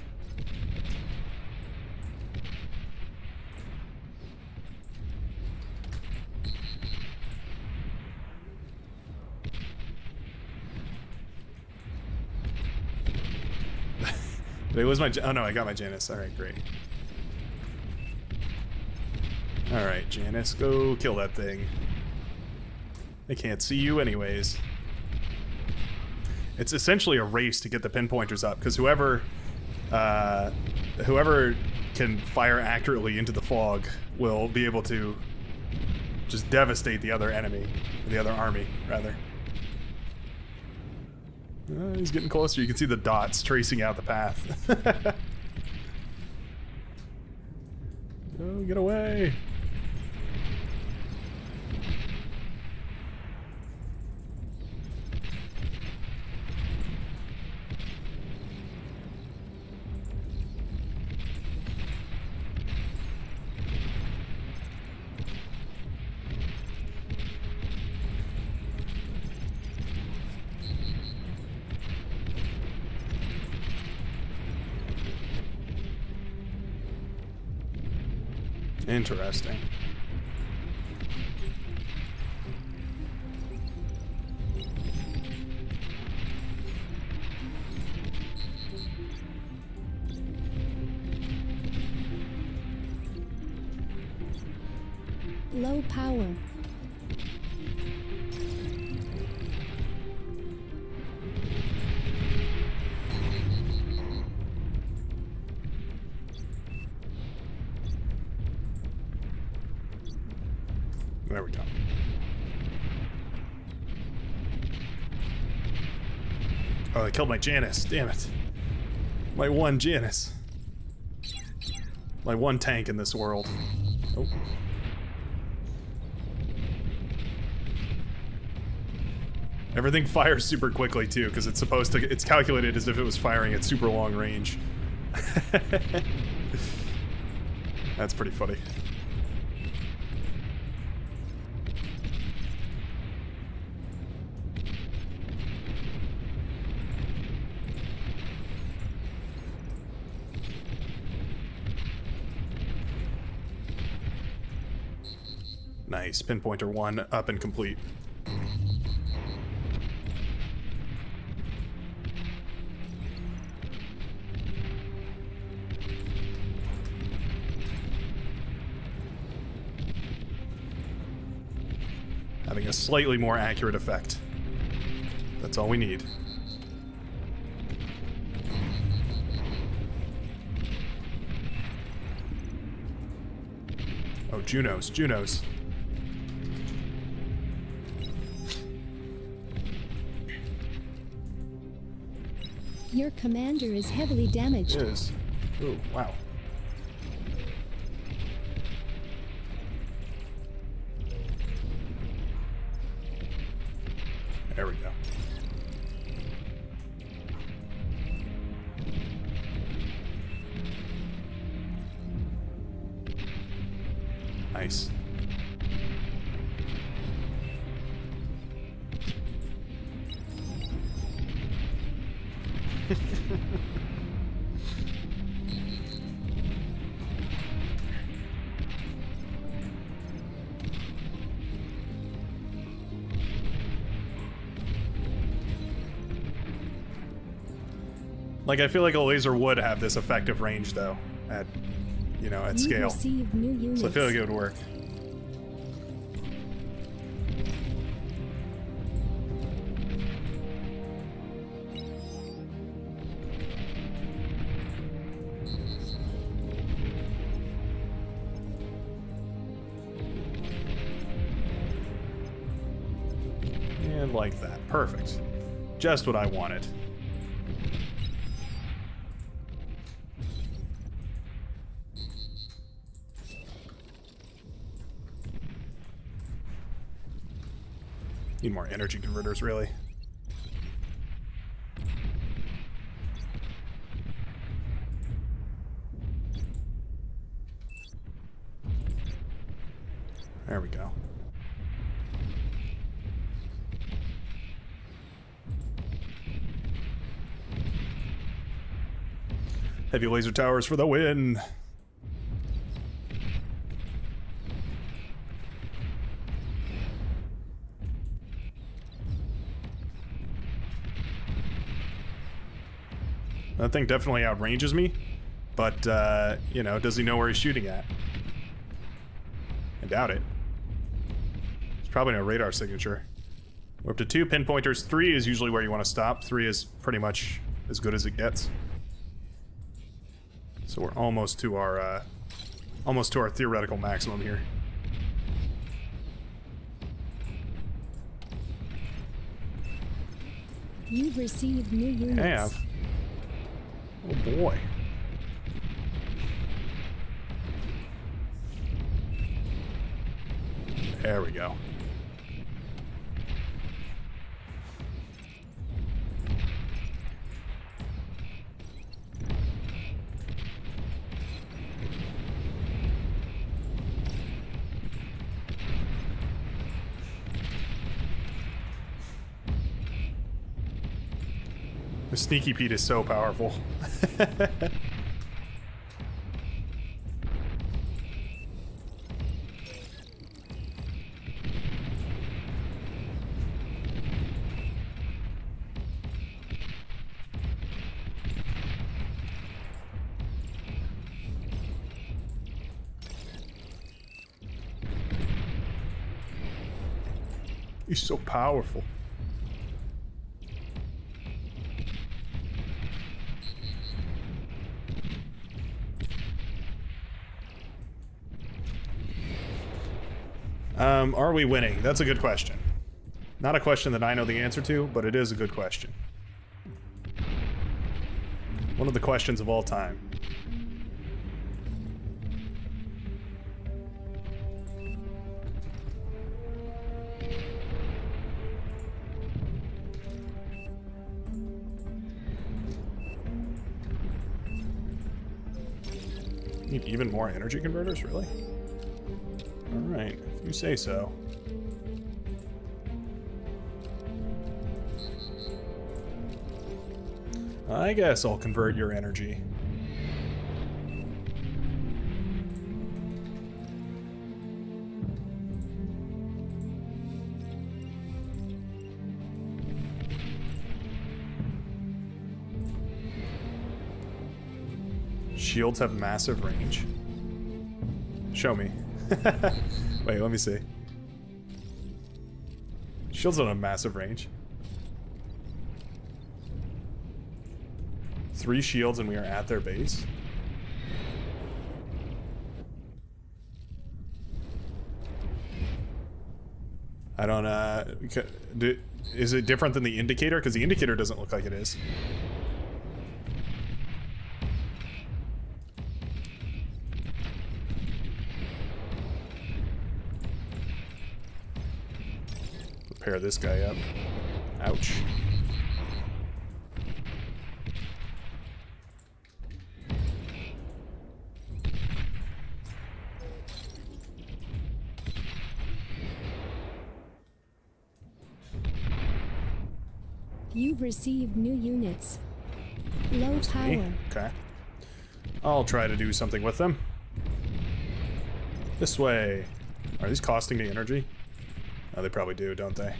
Did I lose my... Oh no, I got my Janice. Alright, great. Alright, Janice, go kill that thing. They can't see you anyways. It's essentially a race to get the pinpointers up, because whoever can fire accurately into the fog will be able to just devastate the other enemy, the other army, rather. He's getting closer. You can see the dots tracing out the path. Oh, get away. Interesting. Low power. There we go. Oh, I killed my Janice. Damn it. My one Janice. My one tank in this world. Oh. Everything fires super quickly too, because it's supposed to. It's calculated as if it was firing at super long range. That's pretty funny. Nice. Pinpointer 1 up and complete. Having a slightly more accurate effect. That's all we need. Oh, Junos, Junos. Your commander is heavily damaged. It is. Ooh, wow. There we go. Nice. Like, I feel like a laser would have this effective range, though, at, you know, at scale. Received new units. So I feel like it would work. And like that. Perfect. Just what I wanted. Need more energy converters, really. There we go. Heavy laser towers for the win. That thing definitely outranges me, but, you know, does he know where he's shooting at? I doubt it. There's probably no radar signature. We're up to 2 pinpointers. 3 is usually where you want to stop. 3 is pretty much as good as it gets. So we're almost to our theoretical maximum here. You've received new units. Have. Oh boy. There we go. The Sneaky Pete is so powerful. He's so powerful. Are we winning? That's a good question. Not a question that I know the answer to, but it is a good question. One of the questions of all time. Need even more energy converters, really? Alright, if you say so. I guess I'll convert your energy. Shields have massive range. Show me. Wait, let me see. Shields don't have massive range. 3 shields and we are at their base. I don't, is it different than the indicator? Because the indicator doesn't look like it is. Pair this guy up. Ouch. You've received new units. Low power. Okay. I'll try to do something with them. This way. Are these costing me energy? Oh, they probably do, don't they?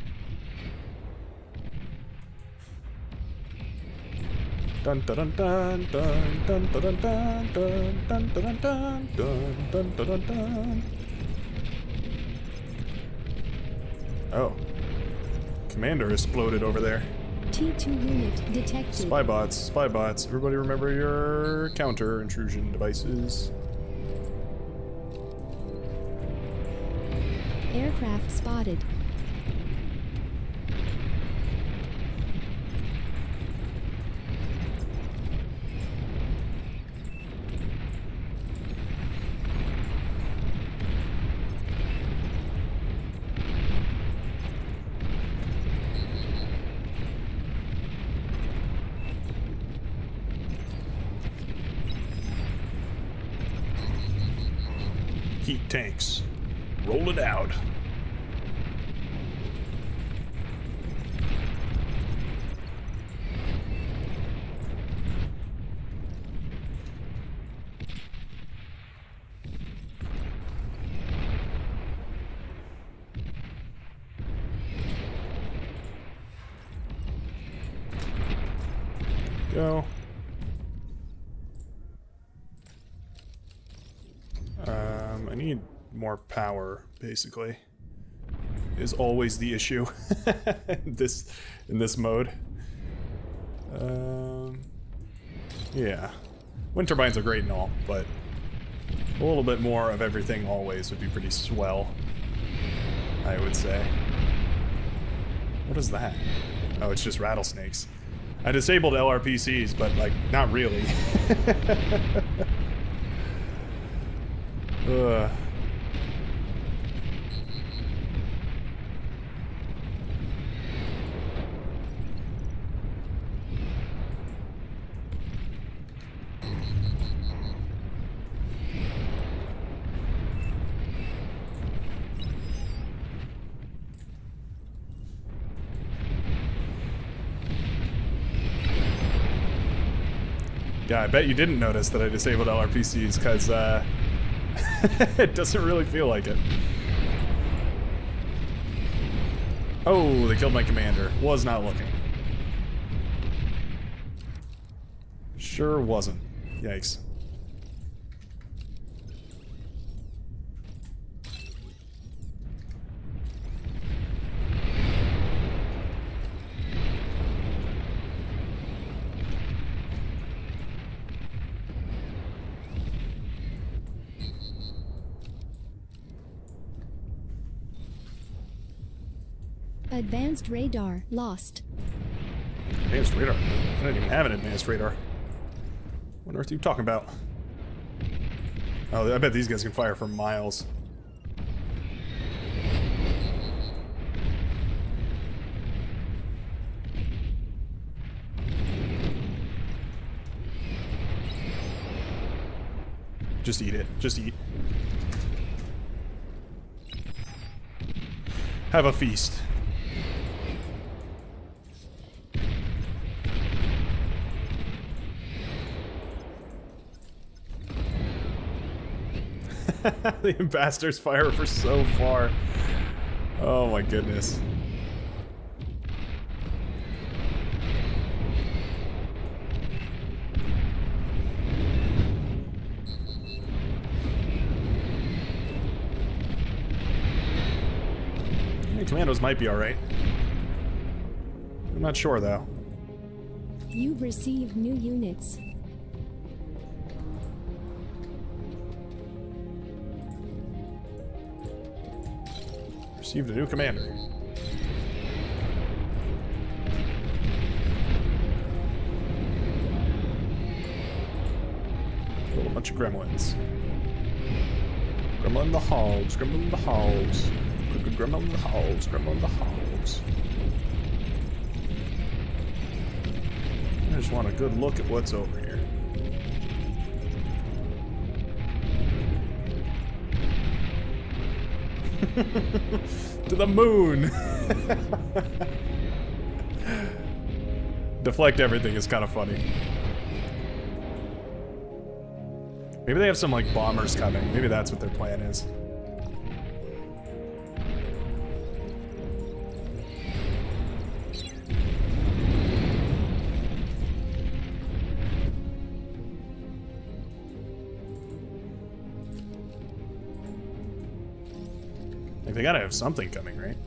Dun dun dun dun dun dun dun dun dun dun dun dun dun dun dun dun. Oh. Commander exploded over there. T2 unit detected. Spy bots, spy bots. Everybody remember your counter intrusion devices. Aircraft spotted. heat tanks. Roll it out. Go. I need more power, basically. Is always the issue in this mode. Yeah. Wind turbines are great and all, but a little bit more of everything always would be pretty swell, I would say. What is that? Oh, it's just rattlesnakes. I disabled LRPCs, but, like, not really. Ugh. Yeah, I bet you didn't notice that I disabled LRPCs, because, it doesn't really feel like it. Oh, they killed my commander. Was not looking. Sure wasn't. Yikes. Advanced radar lost. Advanced radar? I don't even have an advanced radar. What on earth are you talking about? Oh, I bet these guys can fire for miles. Just eat it. Just eat. Have a feast. The ambassadors fire for so far. Oh my goodness. Yeah, commandos might be alright. I'm not sure though. You've received new units. Received a new commander. Killed a bunch of gremlins. Gremlin the hogs, gremlin the hogs. Gremlin the hogs, gremlin the hogs. I just want a good look at what's over here. To the moon! Deflect everything is kind of funny. Maybe they have some, like, bombers coming. Maybe that's what their plan is. Like, they gotta have something coming, right?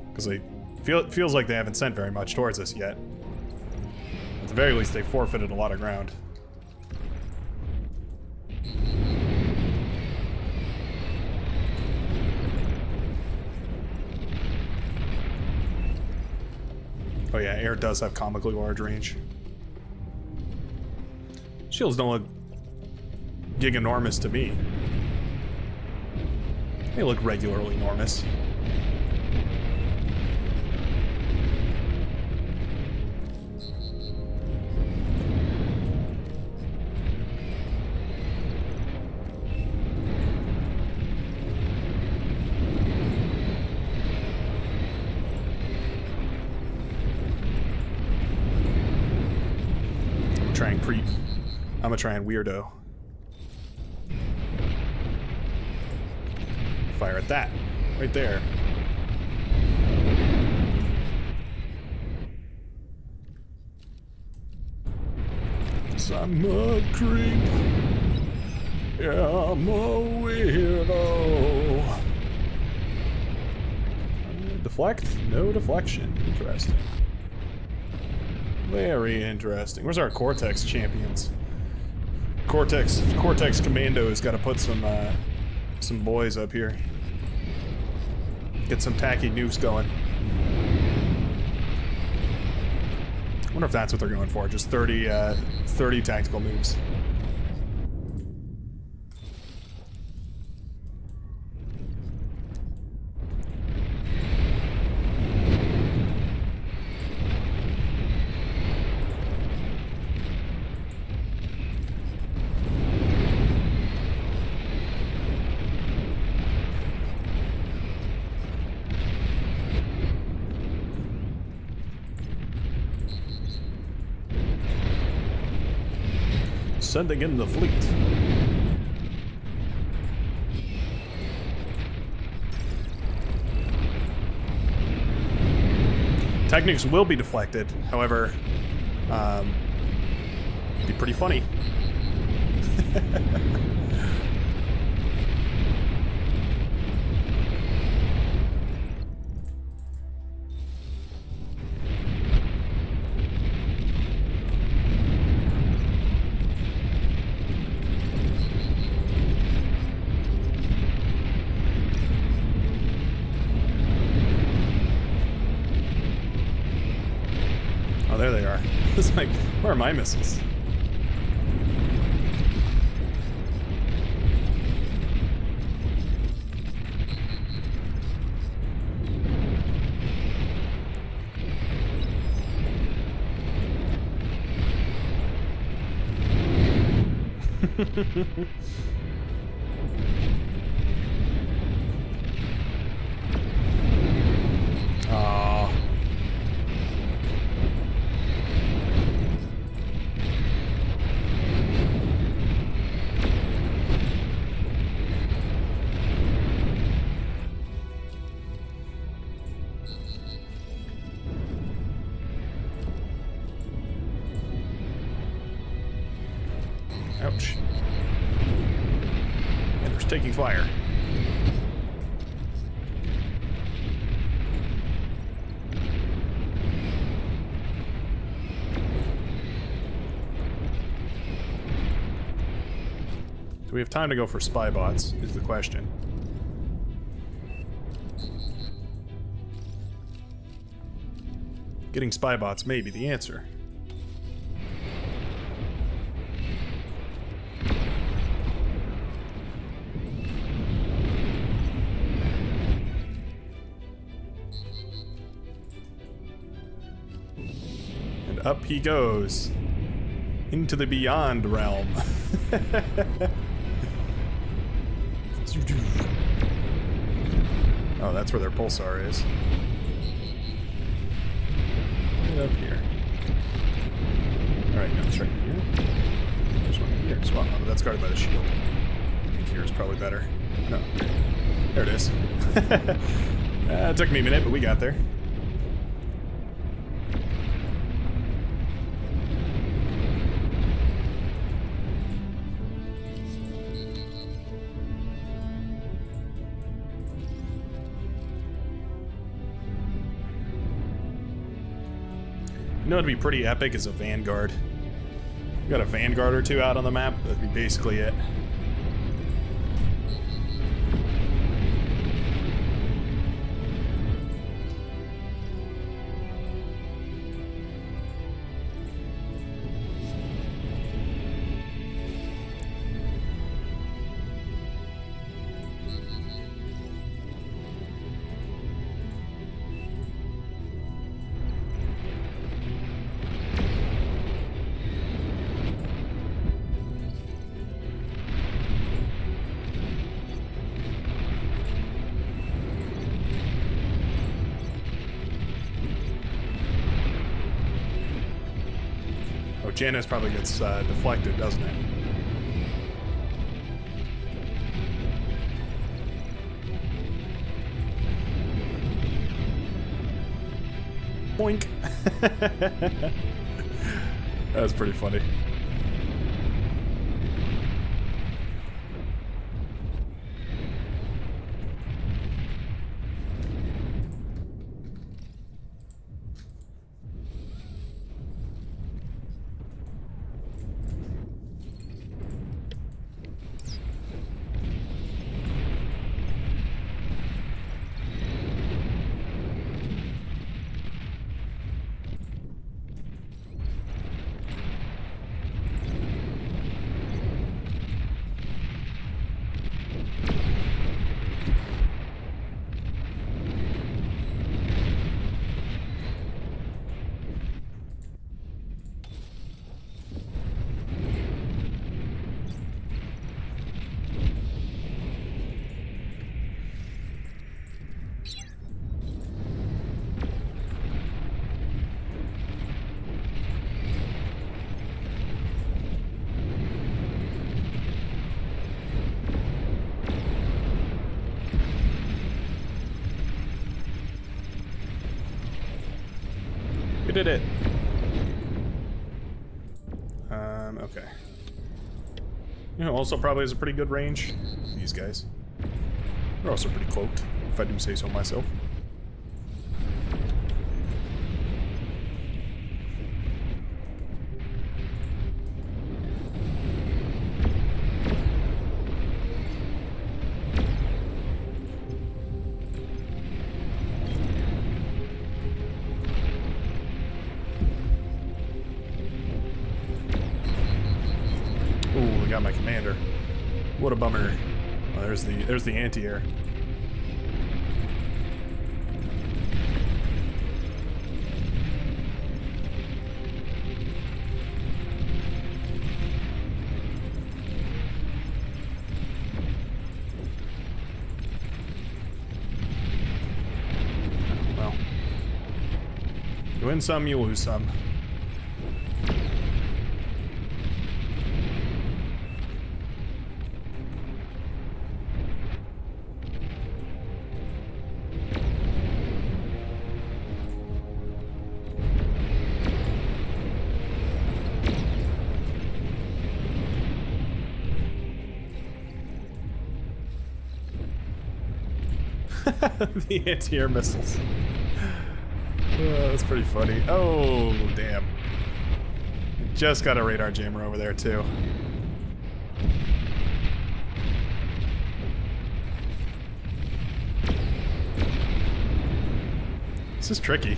Because it feels like they haven't sent very much towards us yet. At the very least, they forfeited a lot of ground. Oh yeah, air does have comically large range. Shields don't look giganormous to me. They look regularly enormous. try and creep. I'm gonna try and weirdo. Fire at that. Right there. I'm a creep. Yeah, I'm a weirdo. Deflect? No deflection. Interesting. Very interesting. Where's our Cortex champions? Cortex Commando has got to put some boys up here. Get some tacky nukes going. I wonder if that's what they're going for. Just 30 tactical nukes. Sending in the fleet. Techniques will be deflected, however, be pretty funny. Oh, there they are. It's like, where are my missiles? Aww. Ouch. And there's taking fire. Do we have time to go for spy bots, is the question. Getting spy bots may be the answer. And up he goes. Into the beyond realm. Oh, that's where their pulsar is. Right up here. Alright, no, it's right here. There's one here as well. Oh, but that's guarded by the shield. I think here is probably better. No. There it is. It took me a minute, but we got there. You know what'd be pretty epic is a Vanguard. You got a Vanguard or two out on the map, that'd be basically it. Janus probably gets deflected, doesn't it? Boink. That was pretty funny. We did it. Okay. You know, also probably has a pretty good range. These guys. They're also pretty cloaked, if I do say so myself. Ooh, we got my commander. What a bummer. Oh, there's the anti-air. Well, you win some, you lose some. The anti-air missiles. That's pretty funny. Oh, damn. Just got a radar jammer over there, too. This is tricky.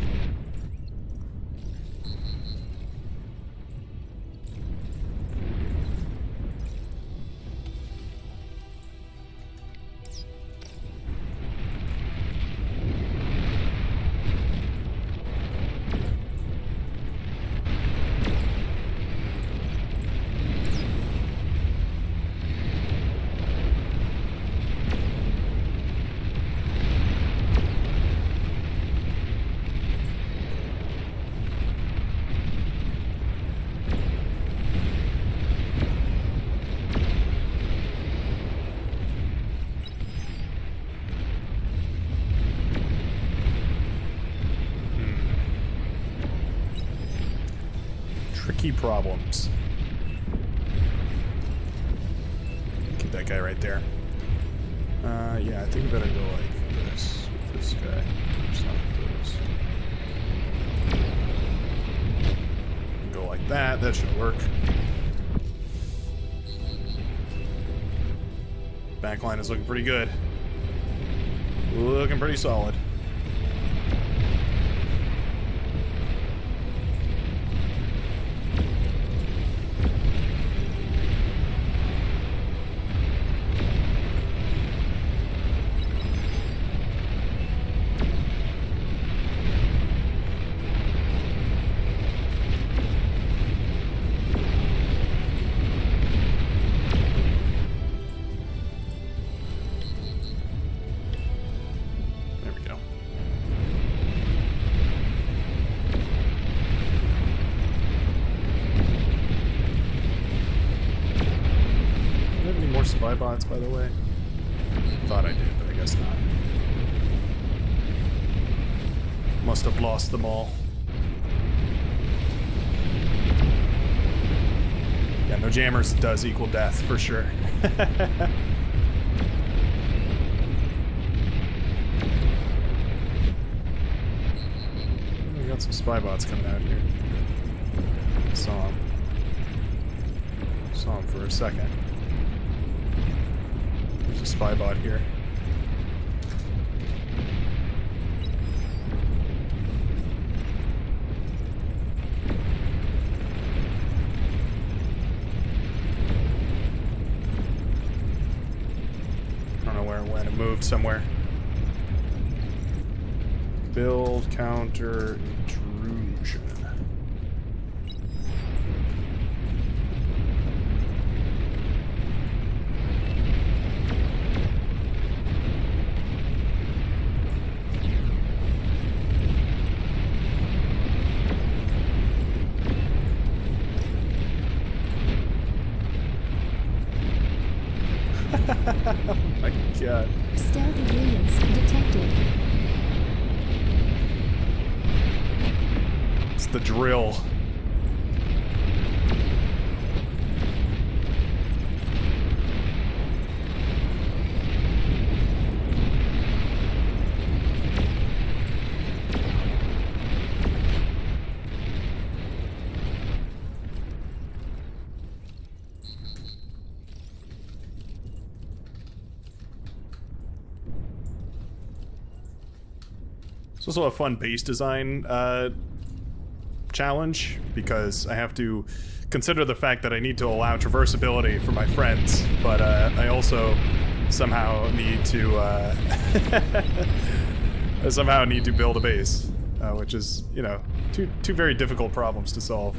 Tricky problems. Get that guy right there. Yeah, I think we better go like this with this guy. Just not with this. Go like that. That should work. Backline is looking pretty good. Looking pretty solid. There we go. spy bots, by the way? Thought I did, but I guess not. Must have lost them all. Yeah, no jammers does equal death, for sure. We got some spy bots coming out here. Saw him. Saw him for a second. There's a spy bot here. I don't know where it went. It moved somewhere. Build counter intrusion. Oh my god. Stealthy units detected. It's the drill. It's also a fun base design challenge, because I have to consider the fact that I need to allow traversability for my friends, but I also somehow need to I somehow need to build a base, which is, you know, two very difficult problems to solve.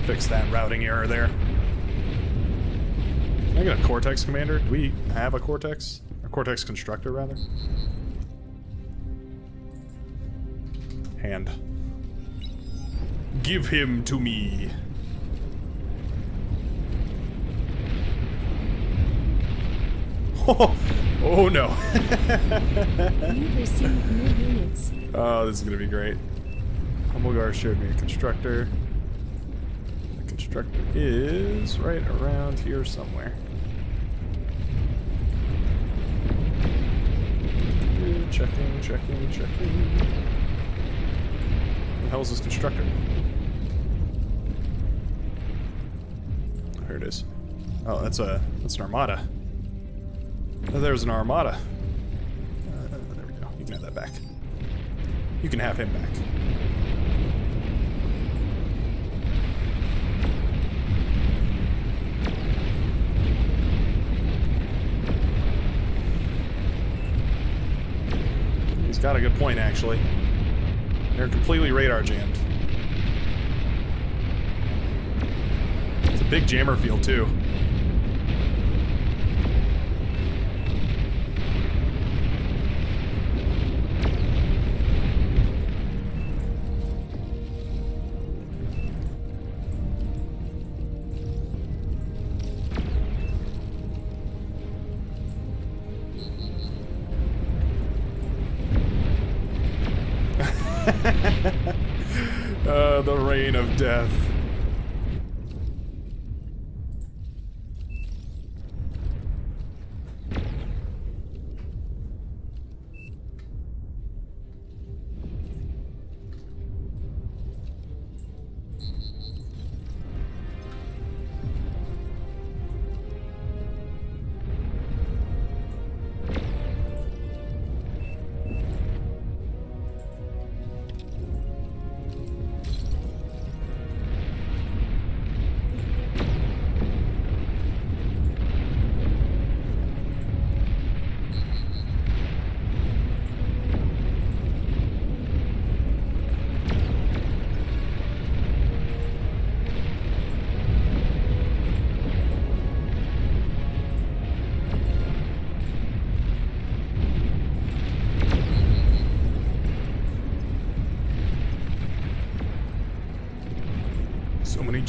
Fix that routing error there. Can I get a Cortex commander? Do we have a Cortex? A Cortex constructor, rather? Hand. Give him to me. Oh no. You've received new units. Oh, this is gonna be great. Humblegar showed me a constructor. The constructor is right around here somewhere. Checking. Where the hell is this constructor? Here it is. Oh, that's an armada. Oh, there's an armada. There we go. You can have that back. You can have him back. He's got a good point, actually. They're completely radar jammed. It's a big jammer field, too. The rain of death.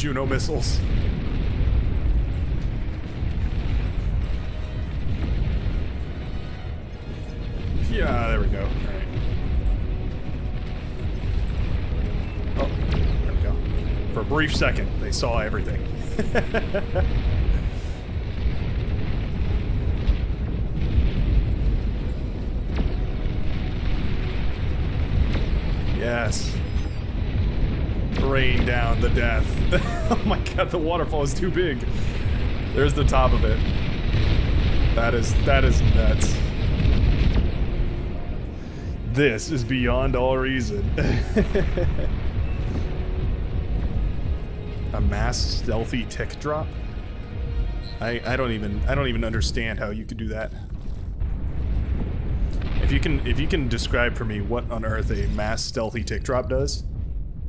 Juno missiles. Yeah, there we go. Alright. Oh, there we go. For a brief second, they saw everything. Yes. Rain down the death. Oh my god, the waterfall is too big. There's the top of it. That is nuts. This is beyond all reason. A mass stealthy tick drop? I don't even understand how you could do that. If you can describe for me what on earth a mass stealthy tick drop does,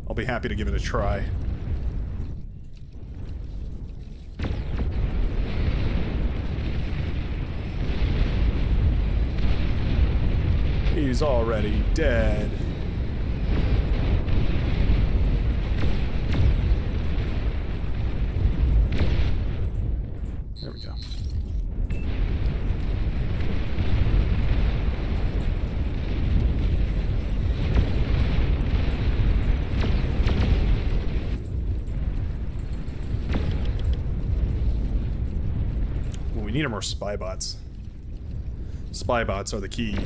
I'll be happy to give it a try. He's already dead. There we go. We need more spy bots. Spy bots are the key.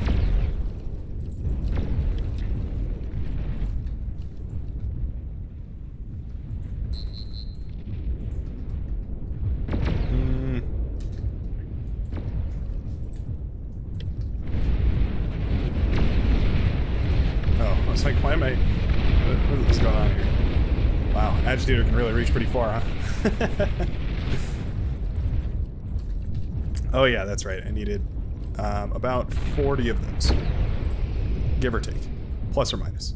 Like, why am I... What is going on here? Wow, agitator can really reach pretty far, huh? Oh yeah, that's right. I needed about 40 of those. Give or take. Plus or minus.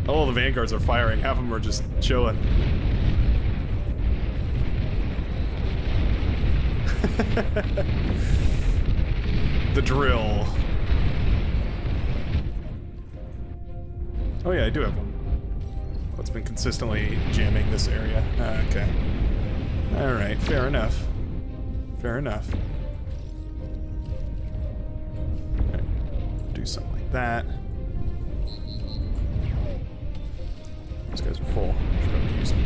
All the vanguards are firing, half of them are just chilling. The drill. Oh yeah, I do have one. Oh, it's been consistently jamming this area. Okay. Alright, fair enough. Fair enough. Alright, do something like that. These guys are full. Should probably use them.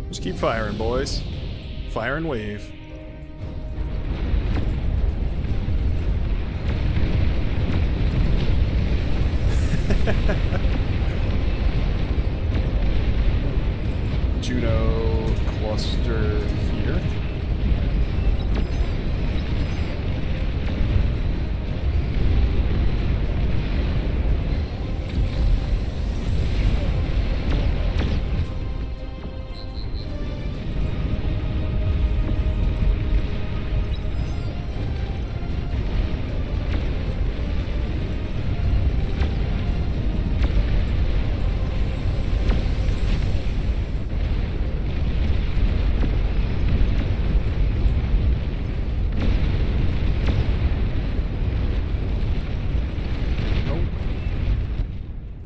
Just keep firing, boys. Fire and wave. Juno cluster here.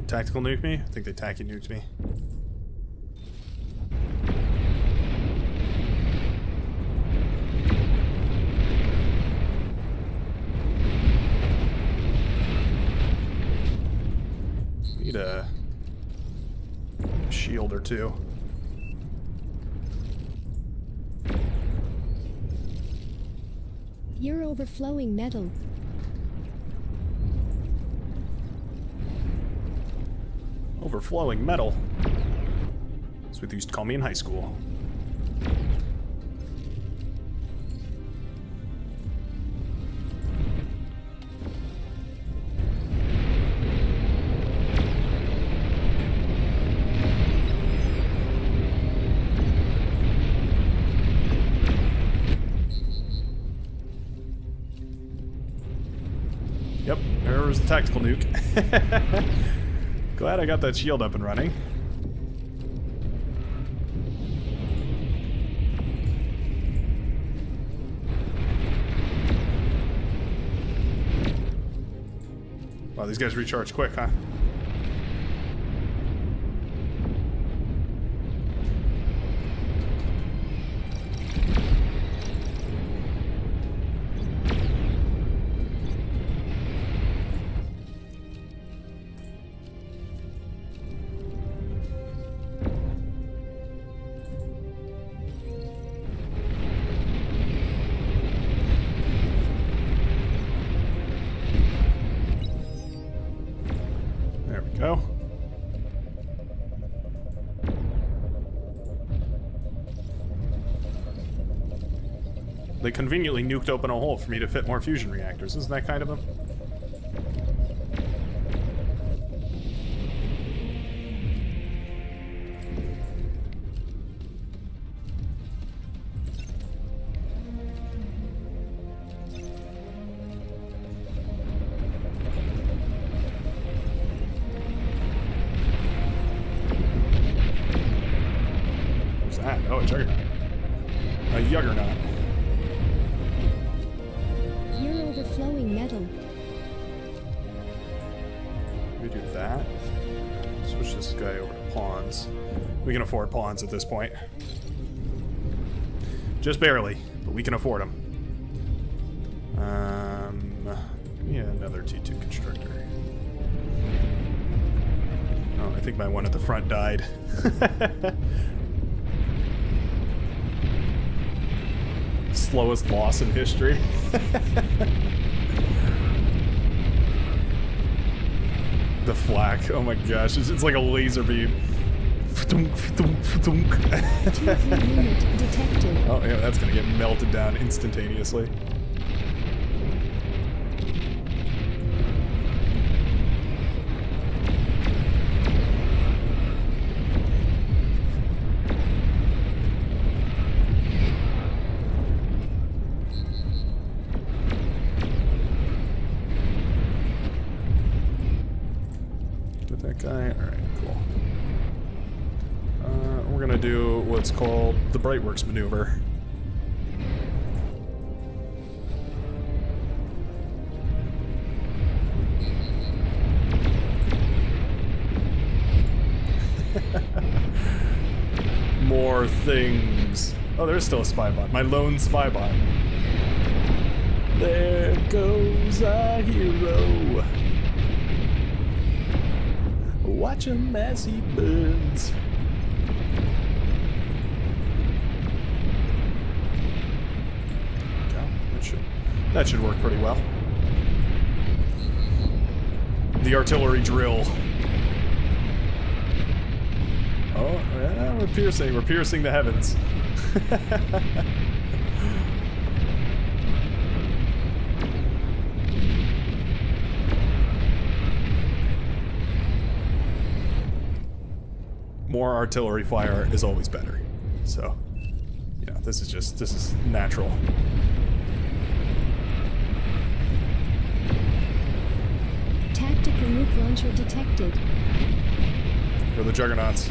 Tactical nuke me? I think they tacky nuked me. Need a shield or two. You're overflowing metal. Overflowing metal. That's what they used to call me in high school. Yep, there was the tactical nuke. Glad I got that shield up and running. Wow, these guys recharge quick, huh? Go. They conveniently nuked open a hole for me to fit more fusion reactors. Isn't that kind of them? Oh, a juggernaut. A juggernaut. You're overflowing metal. We do that. Switch this guy over to pawns. We can afford pawns at this point. Just barely, but we can afford them. Yeah, another T2 constructor. Oh, I think my one at the front died. Slowest loss in history. The flak, oh my gosh, it's like a laser beam. T3 unit detected. Oh yeah, that's gonna get melted down instantaneously. That guy. Alright, cool. We're gonna do what's called the Brightworks maneuver. More things. Oh, there's still a spy bot. My lone spy bot. There goes our hero. Watch him as he burns. Okay, that should work pretty well. The artillery drill. Oh, yeah, we're piercing the heavens. More artillery fire is always better. So, you know, this is natural. Tactical nuke launcher detected. Go the juggernauts.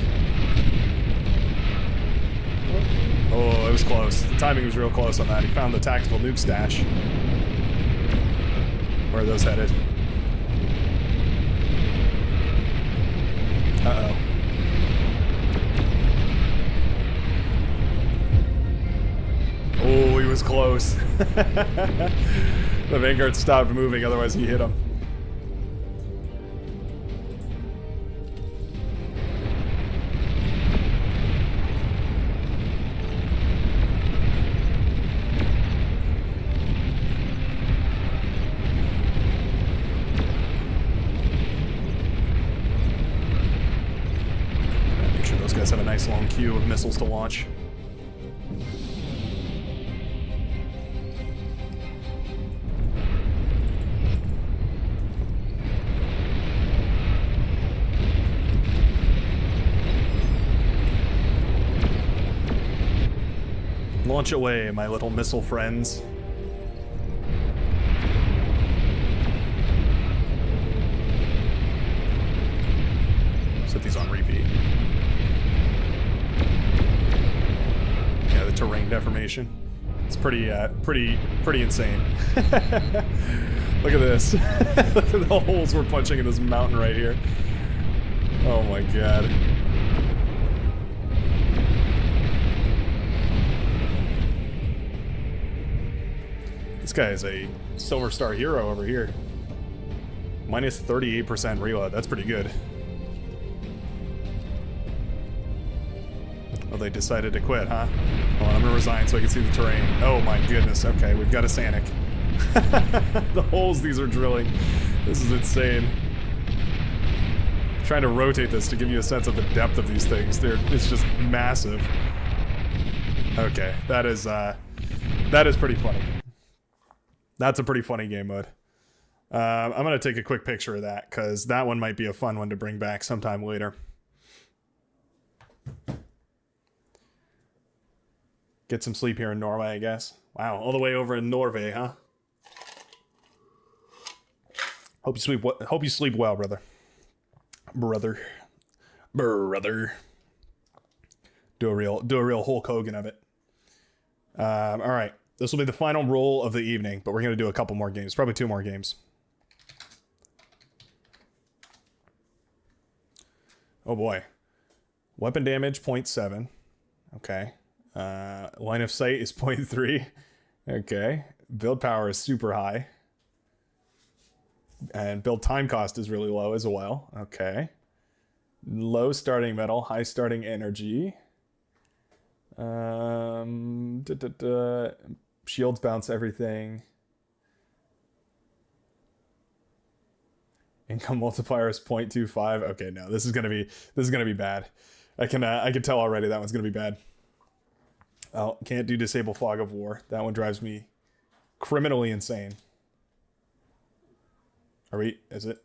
Oh, it was close. The timing was real close on that. He found the tactical nuke stash. Where are those headed? Uh-oh. Oh, he was close. The Vanguard stopped moving, otherwise he hit him. nice long queue of missiles to launch. Launch away, my little missile friends. Set these on repeat. Yeah, the terrain deformation. It's pretty insane. Look at this. Look at the holes we're punching in this mountain right here. Oh my god. This guy is a Silver Star hero over here. Minus 38% reload. That's pretty good. Oh, they decided to quit, huh? Well, I'm gonna resign so I can see the terrain. Oh my goodness. Okay, we've got a Sanic. The holes these are drilling. This is insane. I'm trying to rotate this to give you a sense of the depth of these things. It's just massive. Okay, that is pretty funny. That's a pretty funny game mode. I'm going to take a quick picture of that, because that one might be a fun one to bring back sometime later. Get some sleep here in Norway, I guess. Wow, all the way over in Norway, huh? Hope you sleep well, brother. Brother. Do a real Hulk Hogan of it. All right. This will be the final roll of the evening, but we're going to do a couple more games. Probably 2 more games. Oh boy. Weapon damage, 0.7. Okay. Line of sight is 0.3. Okay. Build power is super high. And build time cost is really low as well. Okay. Low starting metal, high starting energy. Shields bounce everything. Income multiplier is 0.25. Okay, no, this is gonna be bad. I can tell already that one's gonna be bad. Oh, can't do disable fog of war. That one drives me criminally insane. Is it?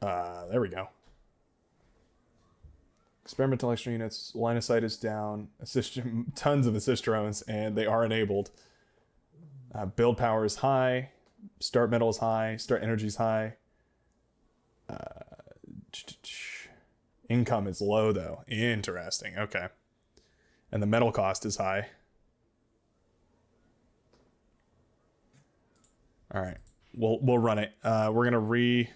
There we go. Experimental extra units, line of sight is down, tons of assist drones, and they are enabled. Build power is high, start metal is high, start energy is high. Income is low though. Interesting. Okay. And the metal cost is high. All right. We'll run it. We're gonna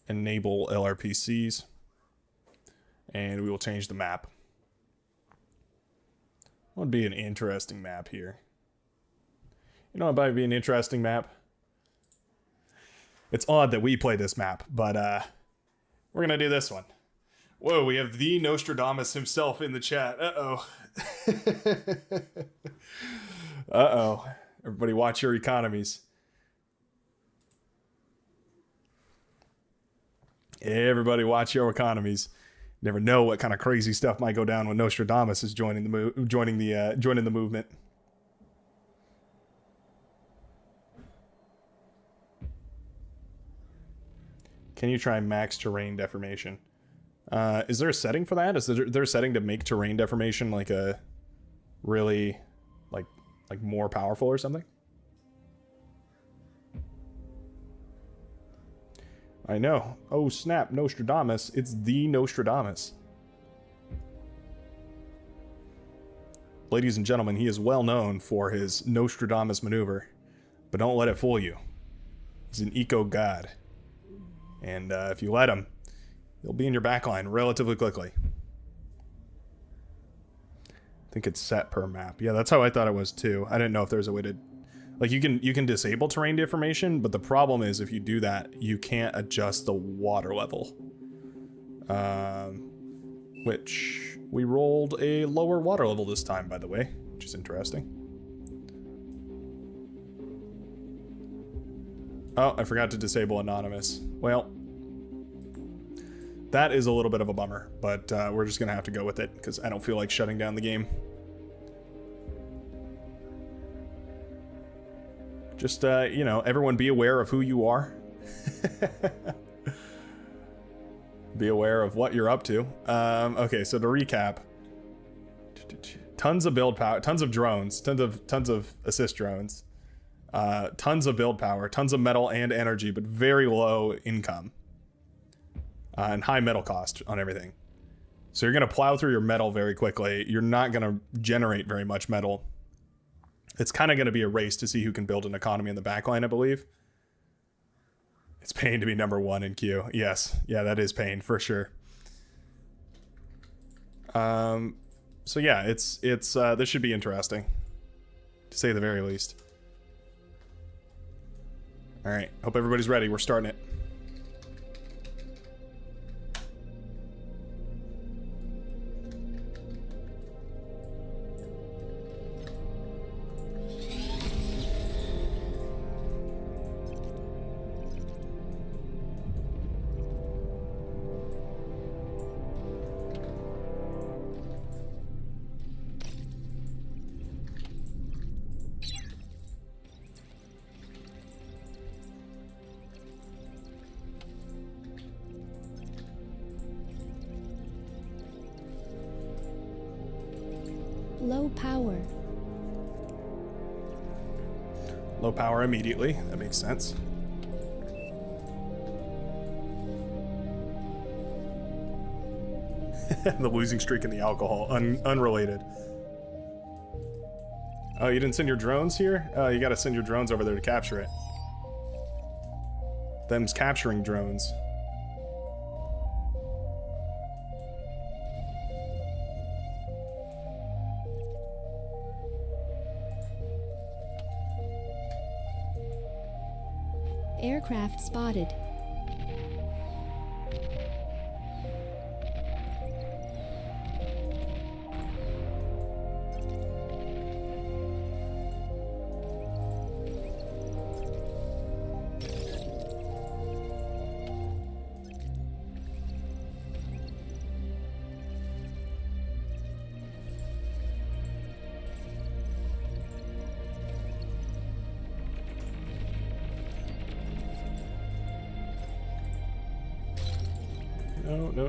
enable LRPCs. And we will change the map. What would be an interesting map here? You know what might be an interesting map? It's odd that we play this map, but we're gonna do this one. Whoa, we have the Nostradamus himself in the chat. Uh-oh. Uh-oh. Everybody watch your economies. Everybody watch your economies. Never know what kind of crazy stuff might go down when Nostradamus is joining the movement. Can you try max terrain deformation? Is there a setting for that? Is there a setting to make terrain deformation like a really like more powerful or something? I know. Oh snap, Nostradamus. It's the Nostradamus. Ladies and gentlemen, he is well known for his Nostradamus maneuver. But don't let it fool you. He's an eco god. And if you let him, he'll be in your backline relatively quickly. I think it's set per map. Yeah, that's how I thought it was too. I didn't know if there's a way to... Like, you can disable terrain deformation, but the problem is if you do that, you can't adjust the water level. Which, we rolled a lower water level this time, by the way, which is interesting. Oh, I forgot to disable Anonymous. Well, That is a little bit of a bummer, but we're just gonna have to go with it because I don't feel like shutting down the game. Just, you know, everyone be aware of who you are. Be aware of what you're up to. Okay, so to recap, tons of build power, tons of drones, tons of assist drones, tons of build power, tons of metal and energy, but very low income, and high metal cost on everything. So you're gonna plow through your metal very quickly. You're not gonna generate very much metal. It's kind of gonna be a race to see who can build an economy in the backline, I believe. It's pain to be number 1 in queue. Yes. Yeah, that is pain for sure. So yeah, it's this should be interesting, to say the very least. All right. Hope everybody's ready. We're starting it. Low power. Low power immediately. That makes sense. The losing streak and the alcohol. Unrelated. Oh, you didn't send your drones here? Oh, you gotta send your drones over there to capture it. Them's capturing drones. Aircraft spotted.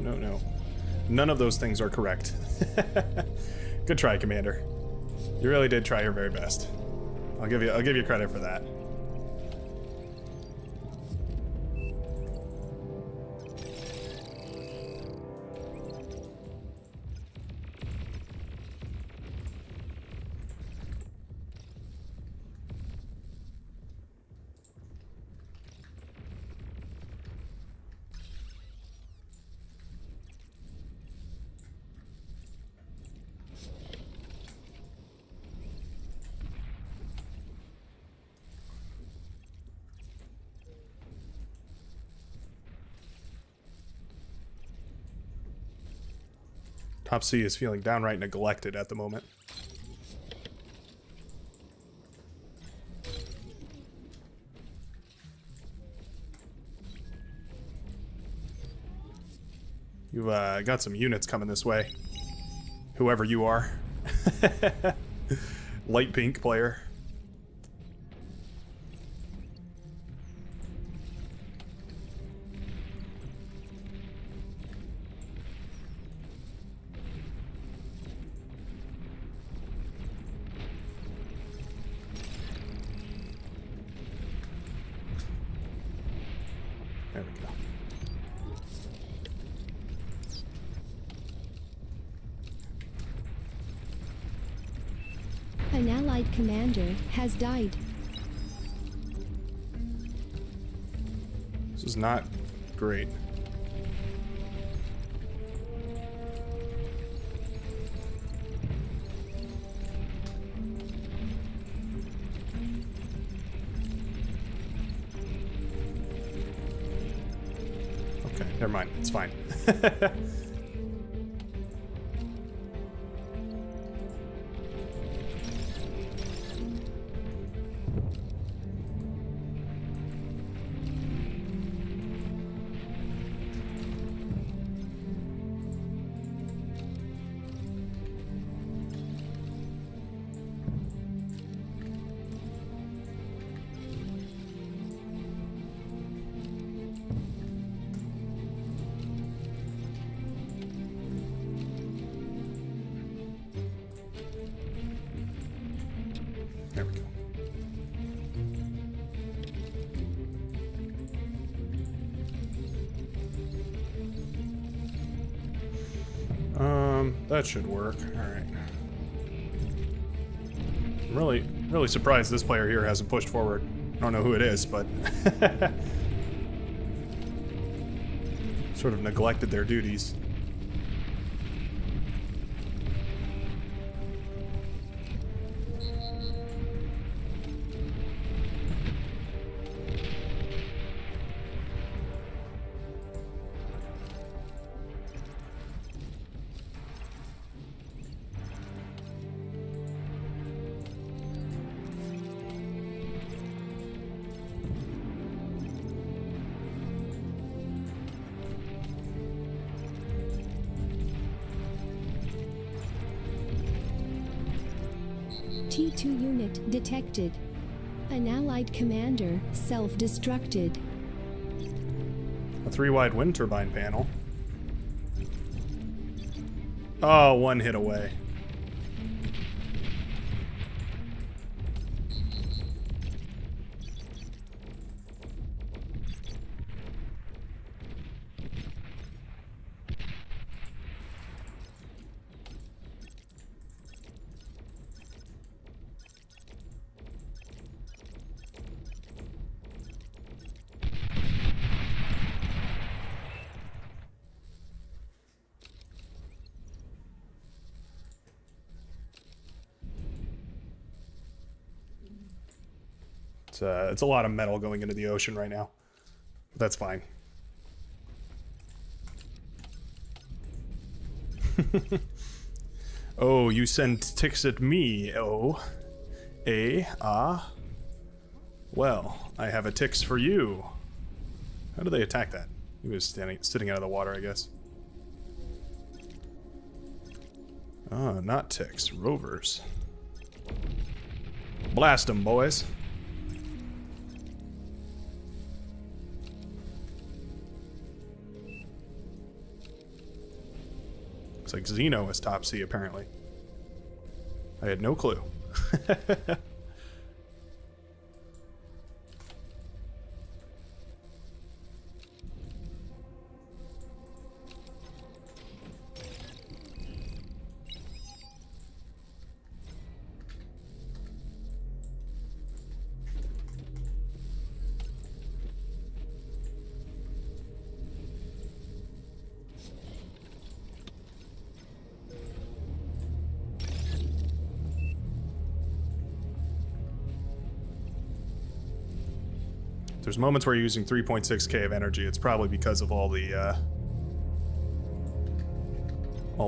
No. None of those things are correct. Good try, Commander. You really did try your very best. I'll give you credit for that. Top C is feeling downright neglected at the moment. You've got some units coming this way. Whoever you are. Light pink player. There we go. An allied commander has died. This is not great. Okay, never mind. It's fine. There we go. That should work. Alright. I'm really surprised this player here hasn't pushed forward. I don't know who it is, but sort of neglected their duties. T2 unit detected. An allied commander self-destructed. A 3-wide wind turbine panel. Oh, one hit away. It's a lot of metal going into the ocean right now. But that's fine. Oh, you sent ticks at me, oh. Well, I have a ticks for you. How do they attack that? He was sitting out of the water, I guess. Oh, not ticks, rovers. Blast them, boys. Looks like Xeno is top C, apparently. I had no clue. There's moments where you're using 3.6k of energy. It's probably because of all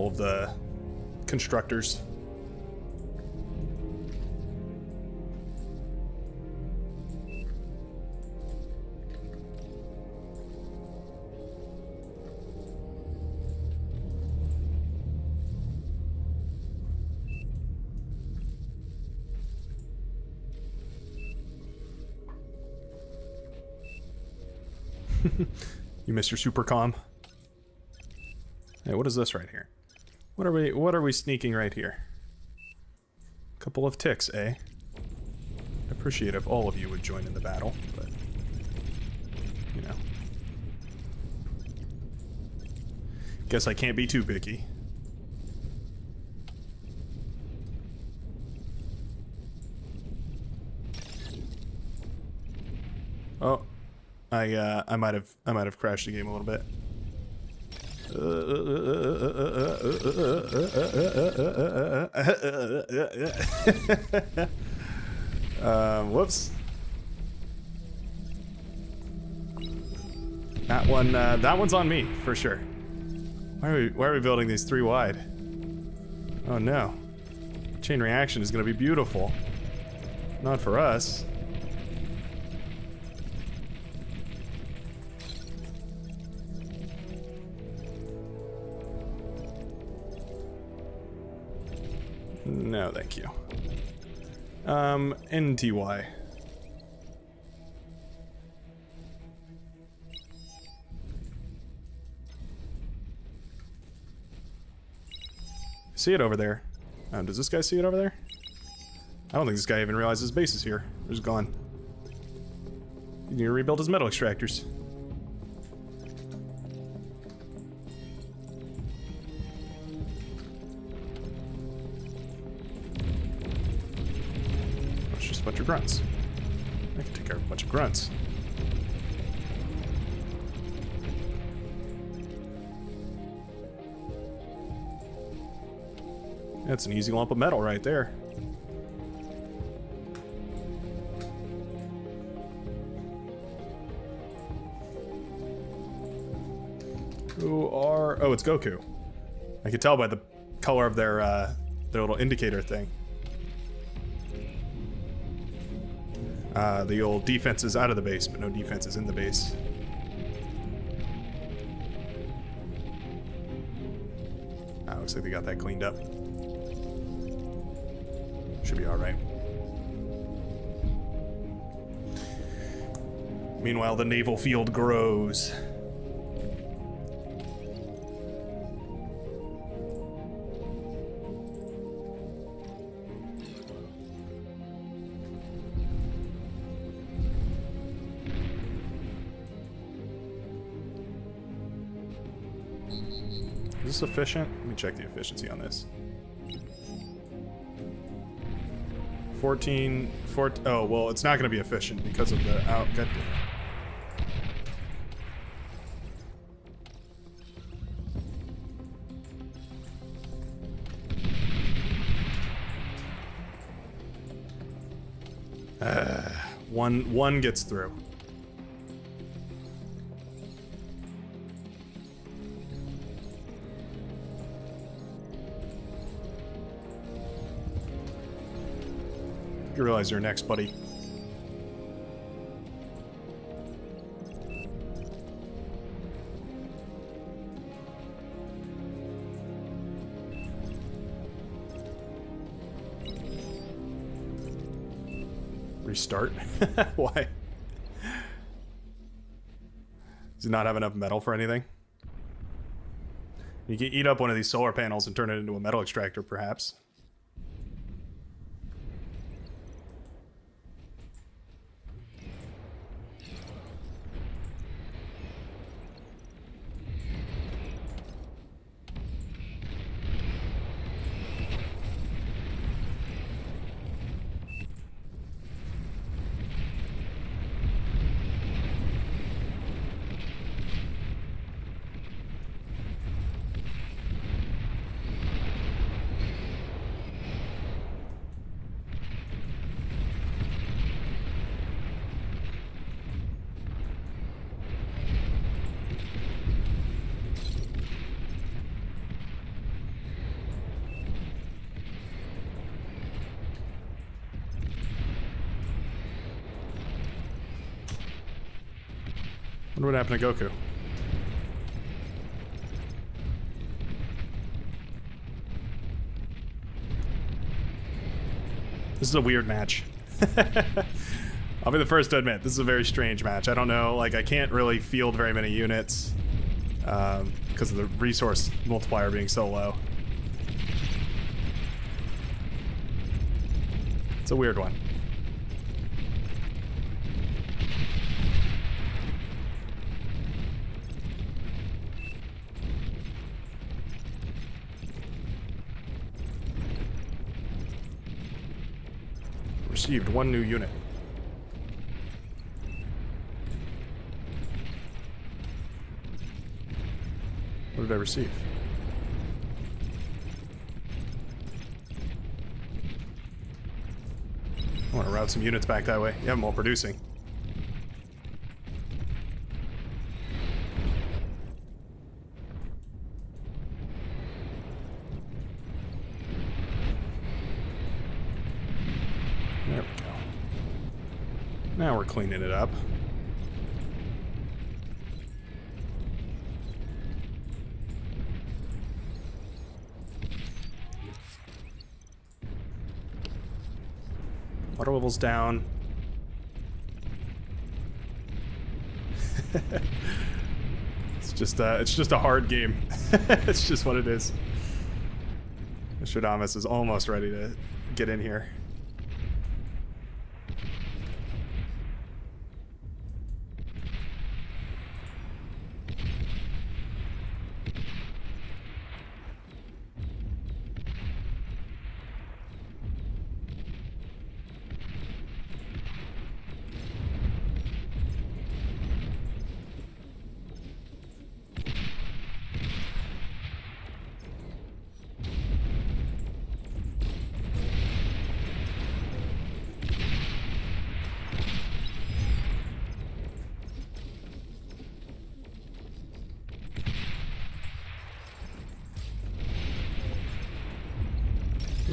of the constructors. You missed your super comm. Hey, what is this right here? What are we sneaking right here? Couple of ticks, eh? I appreciate if all of you would join in the battle, but you know. Guess I can't be too picky. Oh. I might have crashed the game a little bit. Whoops. That one's on me for sure. Why are we building these 3 wide? Oh no. Chain reaction is gonna be beautiful. Not for us. No, thank you. NTY. See it over there. Does this guy see it over there? I don't think this guy even realizes his base is here. Or is gone. You need to rebuild his metal extractors. It's just a bunch of grunts. I can take care of a bunch of grunts. That's an easy lump of metal right there. Who are... Oh, it's Goku. I can tell by the color of their little indicator thing. The old defense is out of the base, but no defense is in the base. Looks like they got that cleaned up. Should be alright. Meanwhile, the naval field grows. Is this efficient? Let me check the efficiency on this. 14, oh, well, it's not going to be efficient because of the outcut. One gets through. You realize you're next, buddy. Restart? Why? Does he not have enough metal for anything? You can eat up one of these solar panels and turn it into a metal extractor, perhaps. Wonder what happened to Goku. This is a weird match. I'll be the first to admit, this is a very strange match. I don't know, like, I can't really field very many units because of the resource multiplier being so low. It's a weird one. Received 1 new unit. What did I receive? I want to route some units back that way. You have them all producing. There we go. Now we're cleaning it up. Water level's down. It's just a hard game. It's just what it is. Stradamus is almost ready to get in here.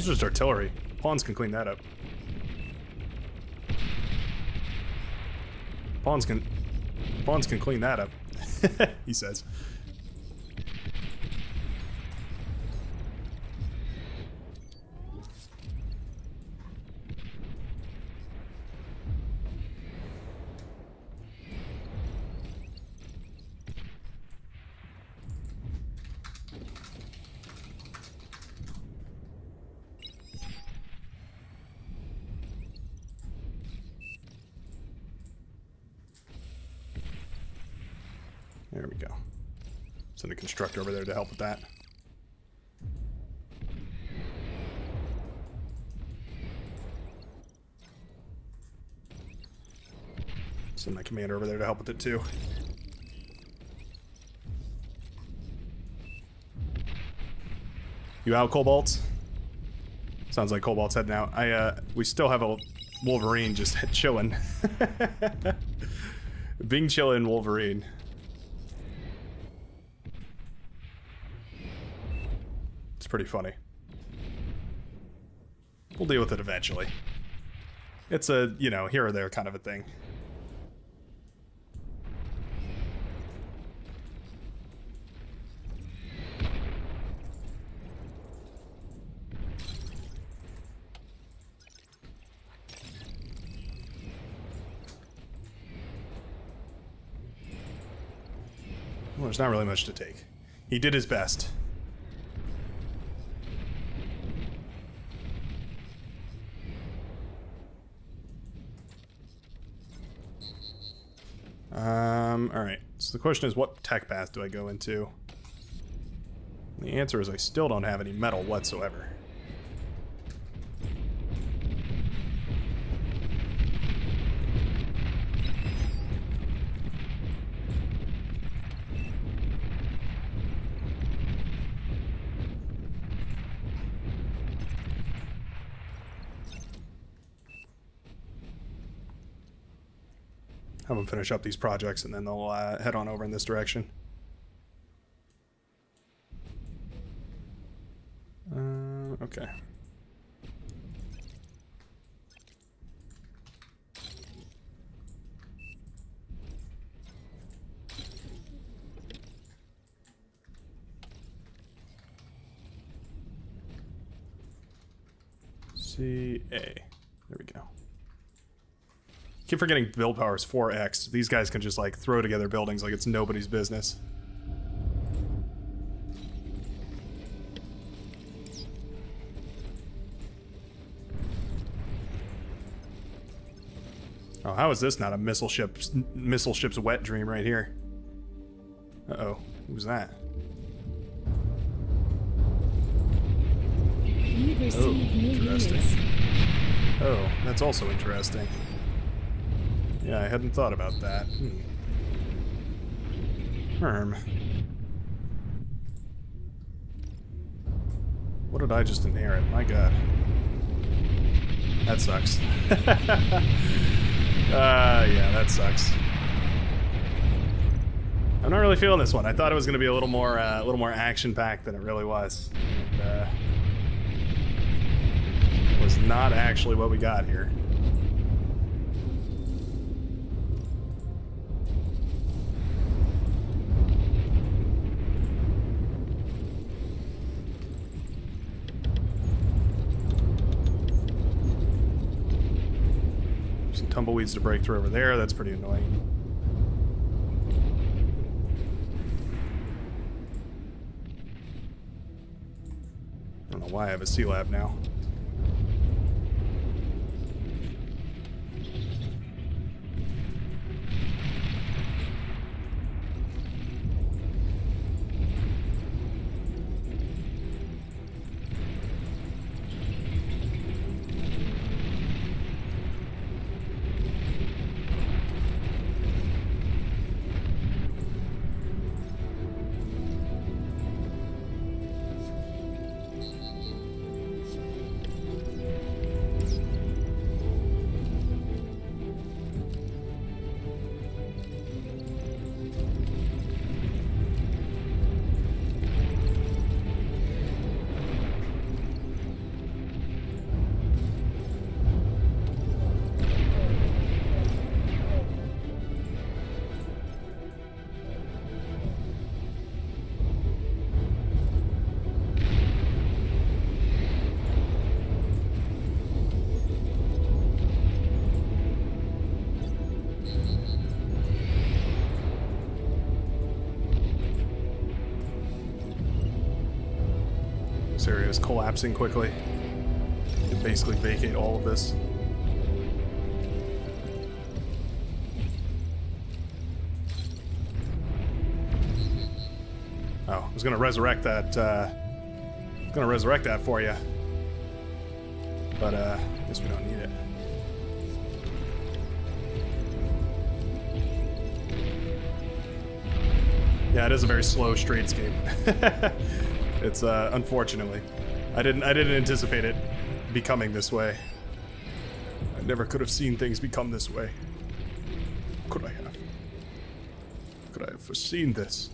This is just artillery. Pawns can clean that up. Pawns can clean that up. He says. There we go. Send a constructor over there to help with that. Send my commander over there to help with it too. You out, Cobalts? Sounds like Cobalt's heading out. We still have a Wolverine just chilling. Being chillin' Wolverine. It's pretty funny. We'll deal with it eventually. It's a, you know, here or there kind of a thing. Well, there's not really much to take. He did his best. Alright. So the question is, what tech path do I go into? And the answer is I still don't have any metal whatsoever. Have them finish up these projects and then they'll head on over in this direction. Okay. CA. There we go. Keep forgetting build power is 4x. These guys can just like throw together buildings like it's nobody's business. Oh, how is this not a missile ship's wet dream right here? Uh-oh. Who's that? You received Oh, new interesting. units. Oh, that's also interesting. Yeah, I hadn't thought about that. Herm. What did I just inherit? My god. That sucks. Yeah, that sucks. I'm not really feeling this one. I thought it was going to be a little more action-packed than it really was. And, was not actually what we got here. Some tumbleweeds to break through over there. That's pretty annoying. I don't know why I have a C-Lab now. collapsing quickly. And basically vacate all of this. Oh, I was gonna resurrect that, for you. But, I guess we don't need it. Yeah, it is a very slow streetscape. It's, unfortunately. I didn't anticipate it becoming this way. I never could have seen things become this way. Could I have? Could I have foreseen this?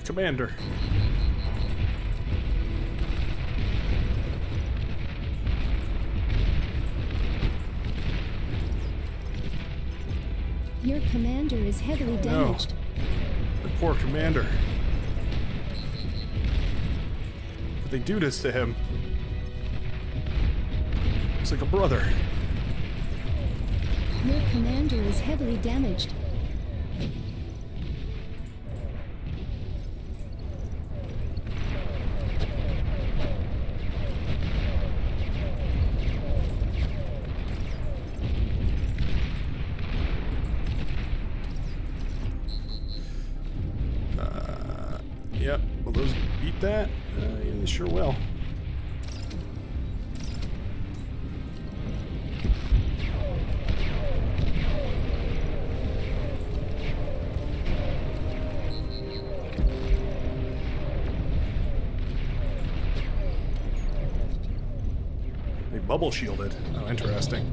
Commander. Your commander is heavily damaged. The poor commander. But they do this to him. It's like a brother. Your commander is heavily damaged. Yep, will those beat that? Yeah, they sure will. They bubble shielded. Oh, interesting.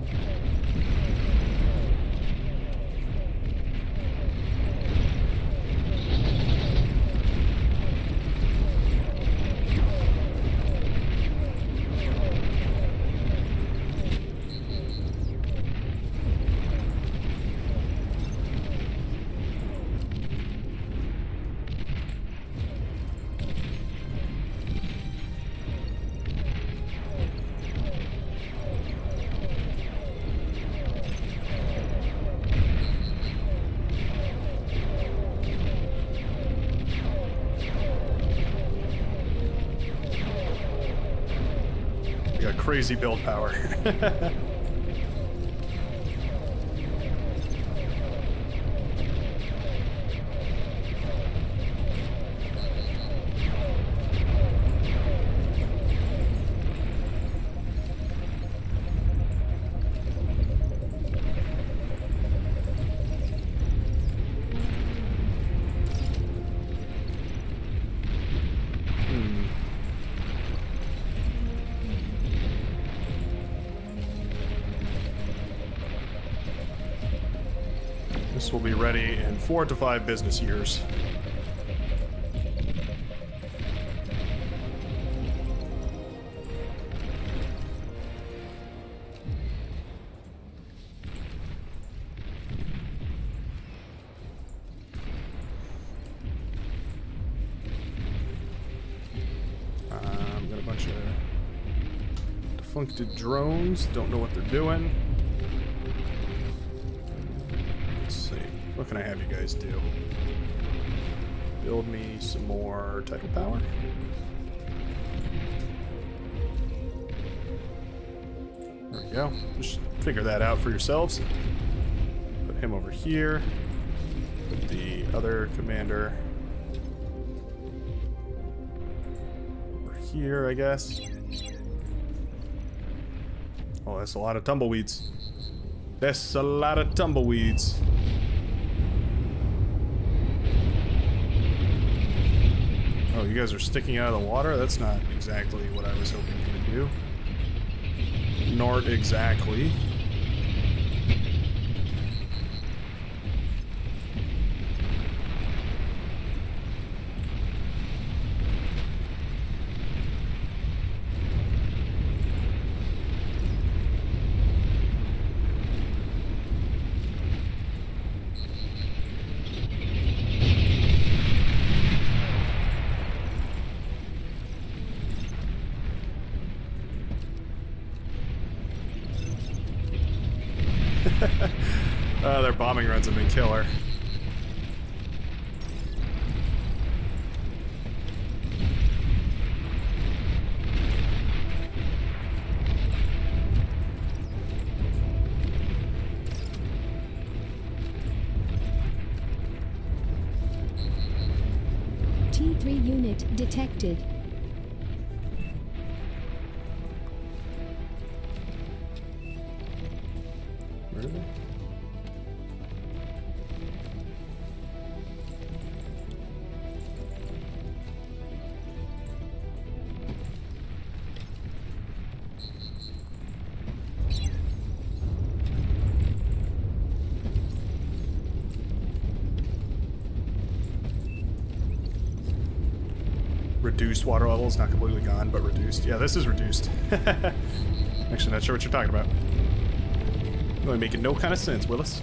Crazy build power. This will be ready in 4 to 5 business years. I've got a bunch of defuncted drones. Don't know what they're doing. What can I have you guys do? Build me some more tidal power. go. Just figure that out for yourselves. Put him over here. Put the other commander over here, I guess. Oh, that's a lot of tumbleweeds. That's a lot of tumbleweeds. Oh, you guys are sticking out of the water? That's not exactly what I was hoping to do. Not exactly. Their bombing runs have been killer. T3 unit detected. Where are they? Reduced water levels, not completely gone, but reduced. Yeah, this is reduced. Actually, not sure what you're talking about. Really making no kind of sense, Willis.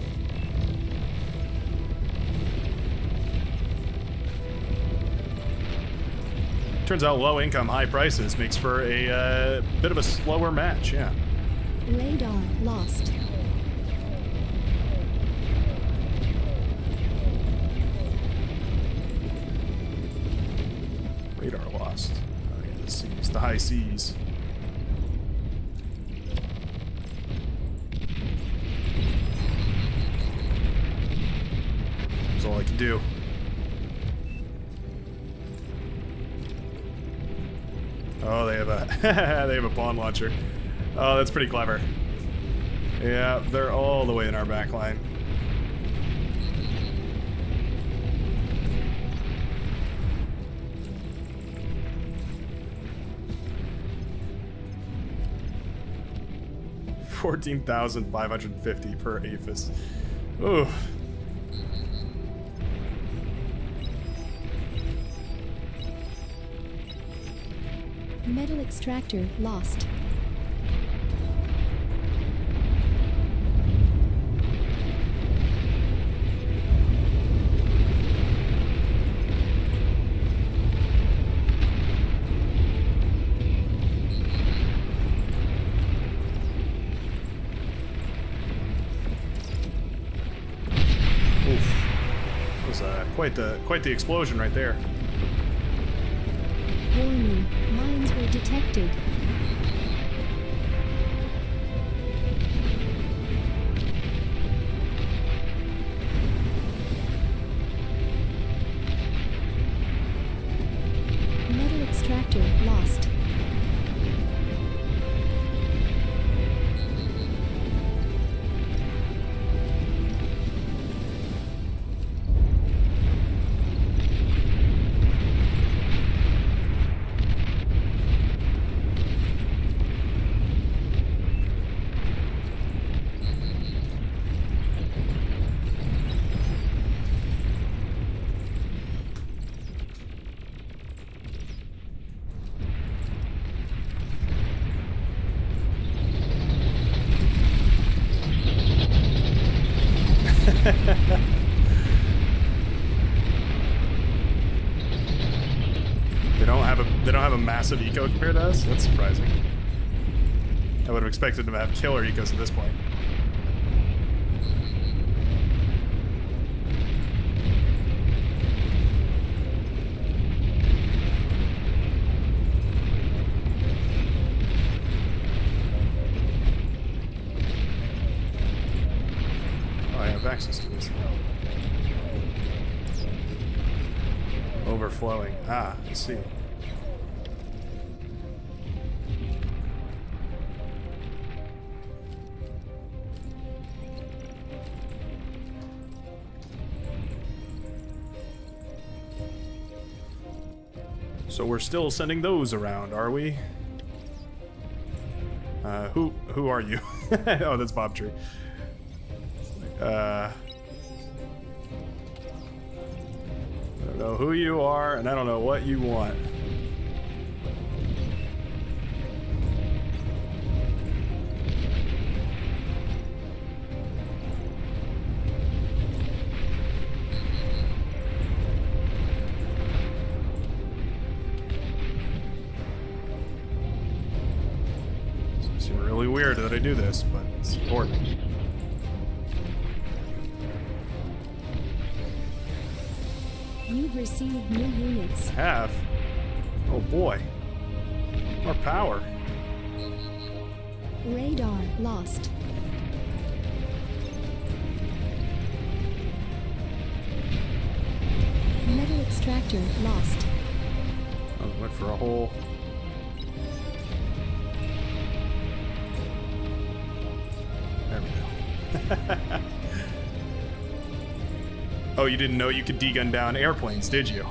Turns out low income, high prices makes for a bit of a slower match, yeah. Radar lost. Radar lost. Oh yeah, the seas, the high seas. That's all I can do. Oh, they have a they have a pawn launcher. Oh, that's pretty clever. Yeah, they're all the way in our back line. $14,550 per APHIS. Ooh. Metal extractor lost. Oof. That was quite the explosion right there. Warning, mines were detected. Metal extractor lost. They don't have a massive eco compared to us? That's surprising. I would have expected them to have killer ecos at this point. have access to this. Overflowing. Ah, I see. So we're still sending those around, are we? Who are you? Oh, that's Bob Tree. I don't know who you are, and I don't know what you want. It's really weird that I do this, but it's important. You've received new units. Have? Oh boy. More power. Radar lost. Metal extractor lost. Oh, went for a hole. There we go. Oh, you didn't know you could degun down airplanes, did you?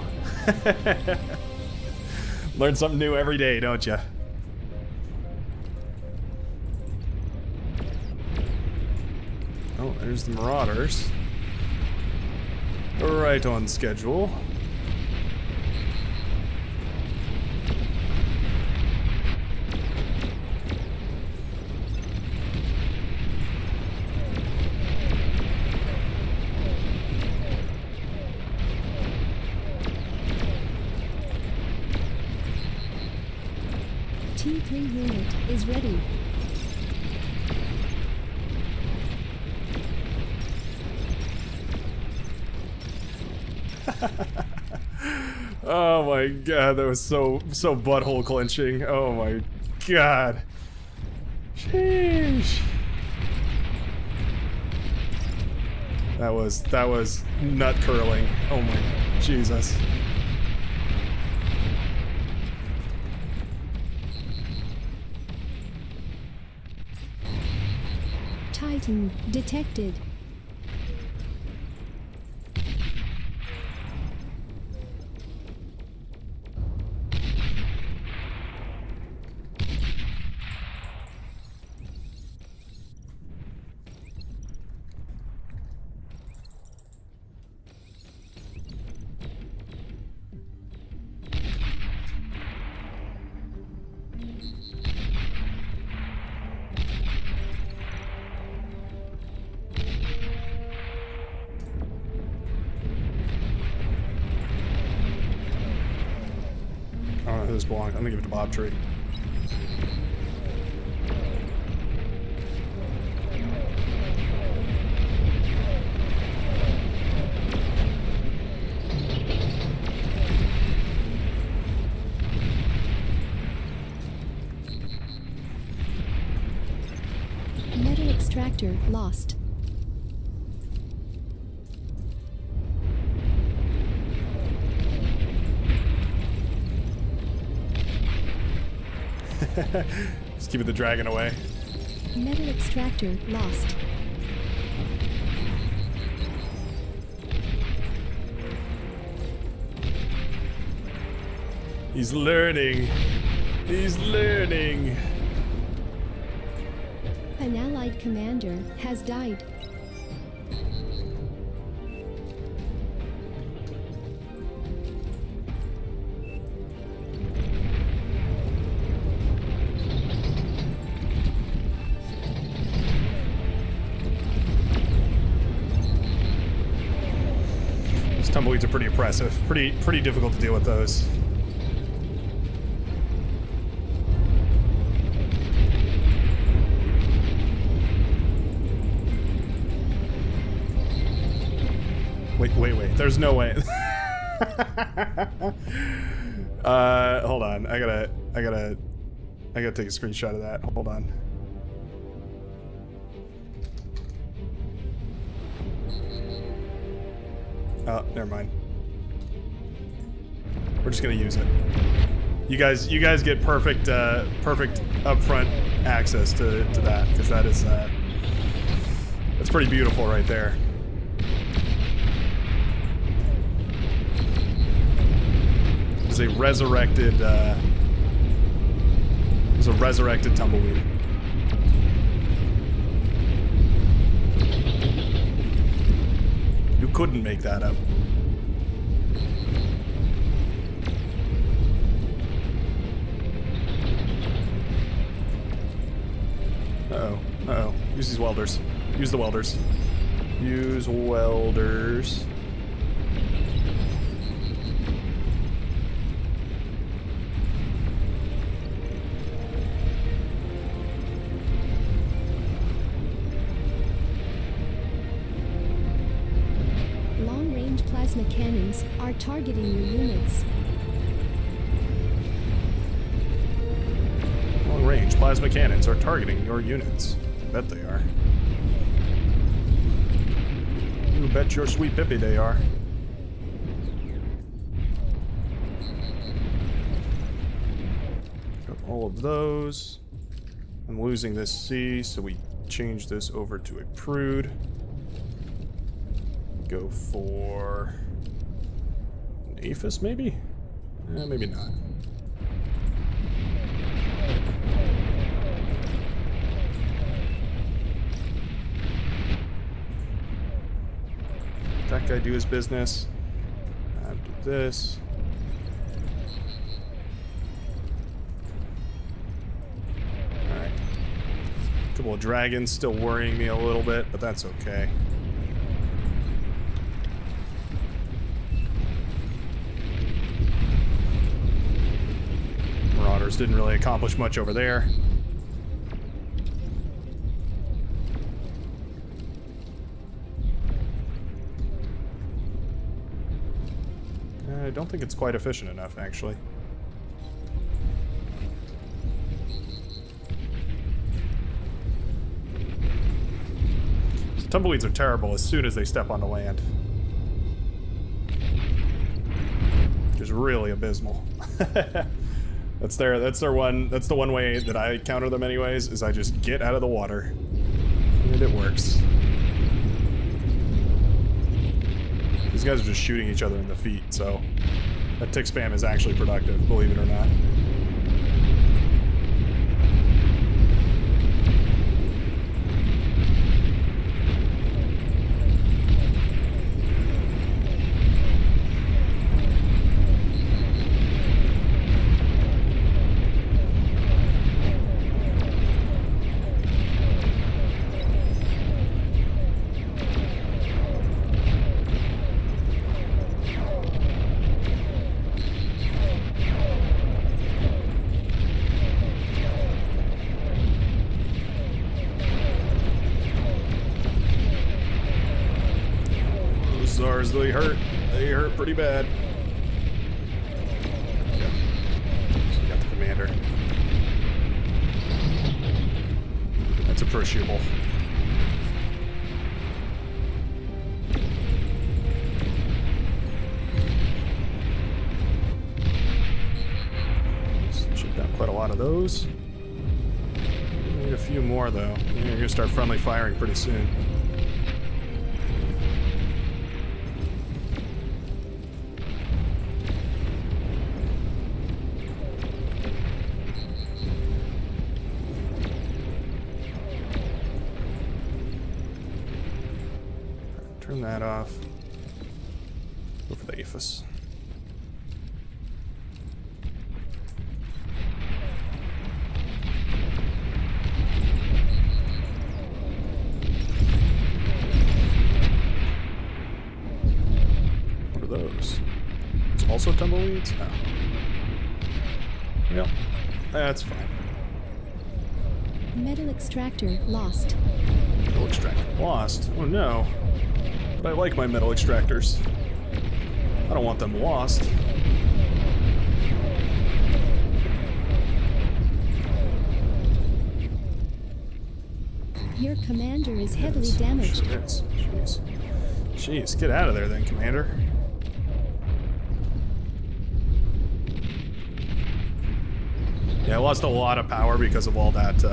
Learn something new every day, don't you? Oh, there's the Marauders. Right on schedule. T3 unit is ready. Oh my god, that was so butthole clenching. Oh my god. Sheesh. That was nut curling. Oh my Jesus. Titan detected. I don't know who this belongs. I'm gonna give it to Bob Tree. Metal extractor lost. Just keeping the dragon away. Metal extractor lost. He's learning. He's learning. An allied commander has died. These tumbleweeds are pretty oppressive. Pretty difficult to deal with those. Wait. There's no way. Hold on. I gotta take a screenshot of that. Hold on. Oh, never mind. We're just gonna use it. You guys get perfect upfront access to that, because that is that's pretty beautiful right there. It's a resurrected tumbleweed. You couldn't make that up. Uh-oh. Use these welders. Use the welders. Use welders. Long-range plasma cannons are targeting your units. Long-range plasma cannons are targeting your units. I bet they are. You bet your sweet pippy they are. Got all of those. I'm losing this C, so we change this over to a prude. Go for an aphis, maybe? Maybe not. That guy do his business. Do this. Alright. Couple of dragons still worrying me a little bit, but that's okay. Marauders didn't really accomplish much over there. I don't think it's quite efficient enough, actually. So tumbleweeds are terrible as soon as they step onto land. Just really abysmal. That's the one way that I counter them anyways, is I just get out of the water. And it works. These guys are just shooting each other in the feet, so that tick spam is actually productive, believe it or not. They hurt. They hurt pretty bad. Yeah. So we got the commander. That's appreciable. Shoot down quite a lot of those. Need a few more though. You're gonna start friendly firing pretty soon. Turn that off. Go for the aphis. What are those? There's also tumbleweeds? Oh. Yep. That's fine. Metal extractor lost. Metal extractor lost? Oh no. But I like my metal extractors. I don't want them lost. Your commander is heavily damaged. Sure is. Jeez. Jeez, get out of there then, Commander. Yeah, I lost a lot of power because of all that,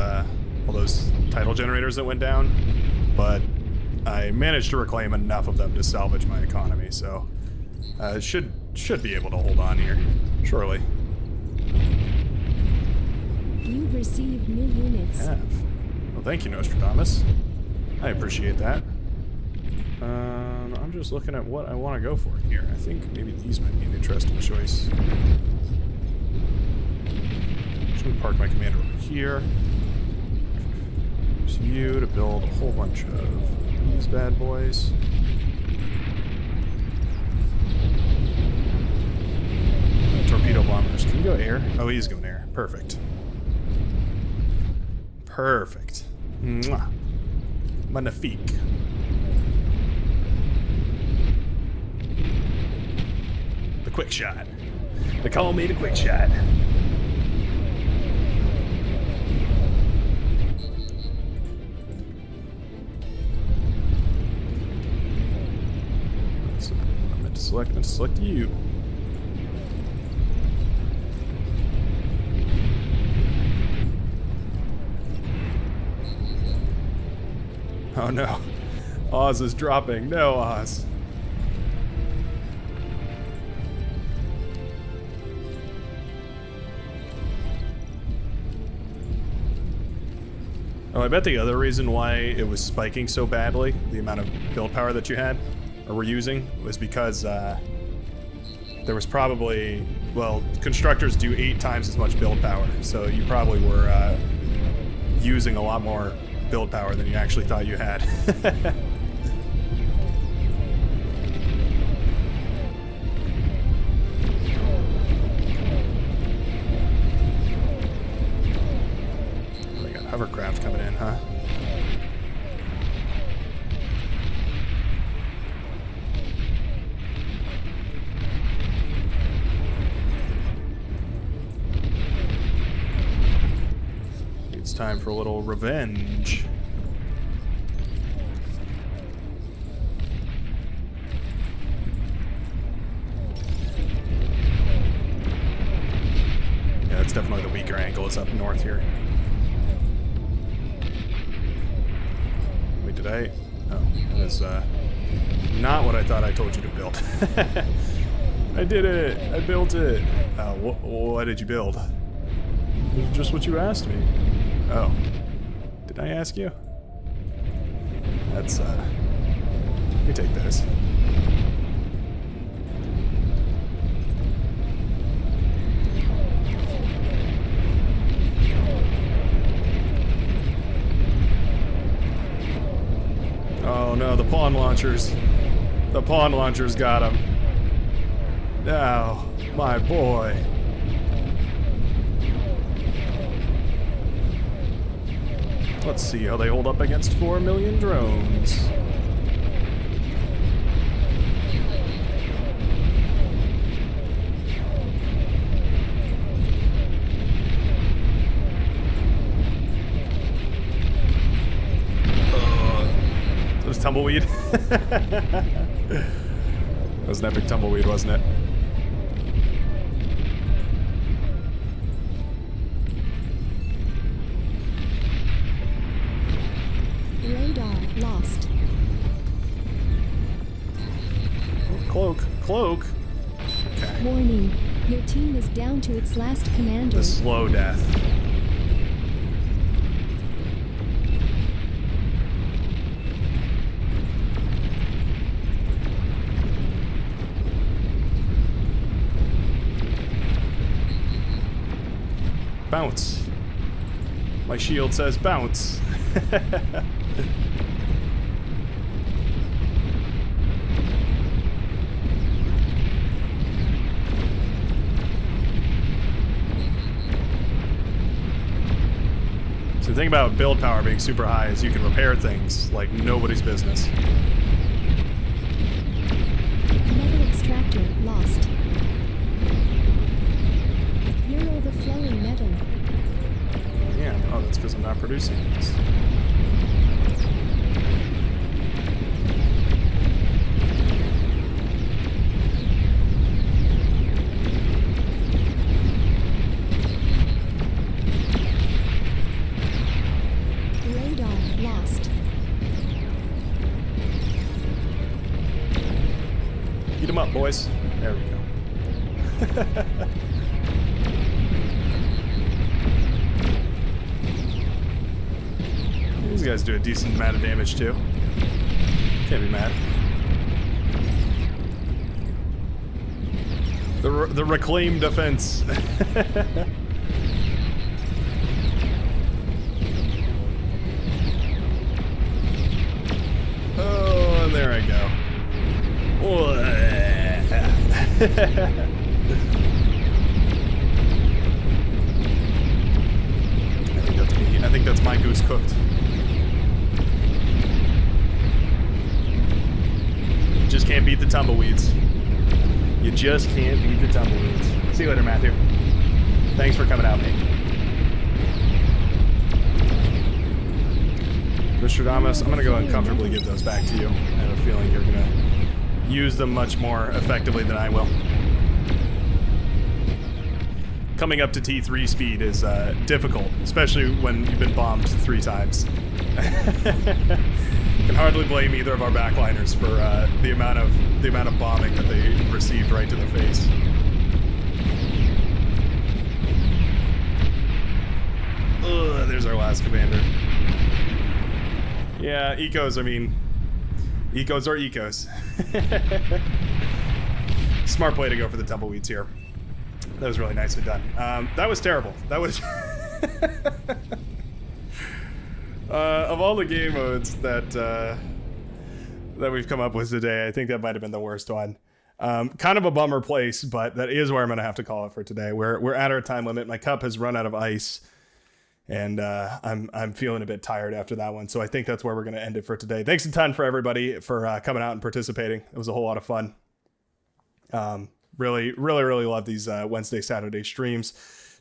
all those tidal generators that went down, but I managed to reclaim enough of them to salvage my economy, so should be able to hold on here, surely. You've received new units. I have. Well, thank you, Nostradamus. I appreciate that. I'm just looking at what I want to go for here. I think maybe these might be an interesting choice. Should park my commander over here. Use you to build a whole bunch of these bad boys. Torpedo bombers. Can you go air? Oh, he's going air. Perfect. Perfect. Mwah. Magnifique. The quick shot. They call me the quick shot. So I'm meant to select you. Oh no. Oz is dropping. No, Oz. Oh, I bet the other reason why it was spiking so badly, the amount of build power that you had, or were using, was because there was probably, well, constructors do 8 times as much build power, so you probably were using a lot more build power than you actually thought you had. They got hovercraft coming in, huh? It's time for a little revenge. Yeah, it's definitely the weaker angle is up north here. Wait, did I? Oh, that is not what I thought I told you to build. I did it! I built it! What did you build? It was just what you asked me. Oh. Did I ask you? That's, let me take this. Oh no, the pawn launchers. The pawn launchers got him. Now, my boy. Let's see how they hold up against 4 million drones. That was tumbleweed. That was an epic tumbleweed, wasn't it? Radar lost. Cloak. Okay. Warning. Your team is down to its last commander. The slow death. Bounce. My shield says bounce. So the thing about build power being super high is you can repair things like nobody's business. Metal extractor lost. Euro the flowing metal. Yeah, oh, that's because I'm not producing these. Heat them up, boys. There we go. These guys do a decent amount of damage too. Can't be mad. The reclaimed defense. Oh, and there I go. I think that's my goose cooked. Just can't beat the tumbleweeds. You just can't beat the tumbleweeds. See you later, Matthew. Thanks for coming out, mate. Mr. Damas, I'm gonna go and comfortably give those back to you. I have a feeling you're gonna use them much more effectively than I will. Coming up to T3 speed is difficult, especially when you've been bombed 3 times. Can hardly blame either of our backliners for the amount of bombing that they received right to the face. Ugh, there's our last commander. Yeah, ecos, I mean, ecos are ecos. Smart play to go for the tumbleweeds here. That was really nicely done. That was terrible. That was... of all the game modes that we've come up with today, I think that might have been the worst one. Kind of a bummer place, but that is where I'm going to have to call it for today. We're at our time limit. My cup has run out of ice, and I'm feeling a bit tired after that one. So I think that's where we're going to end it for today. Thanks a ton for everybody for coming out and participating. It was a whole lot of fun. Really love these Wednesday, Saturday streams.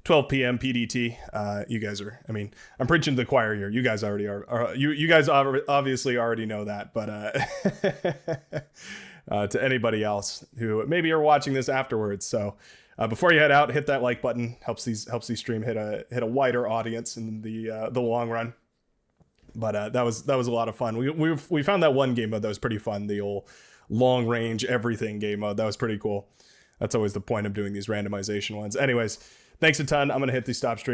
12 p.m. PDT. You guys are, I mean, I'm preaching to the choir here. You guys already are you guys obviously already know that, but to anybody else who maybe are watching this afterwards. So before you head out, hit that like button. Helps these stream hit a wider audience in the long run. But that was a lot of fun. We found that one game mode that was pretty fun. The old long range everything game mode. That was pretty cool. That's always the point of doing these randomization ones. Anyways, thanks a ton. I'm going to hit the stop stream.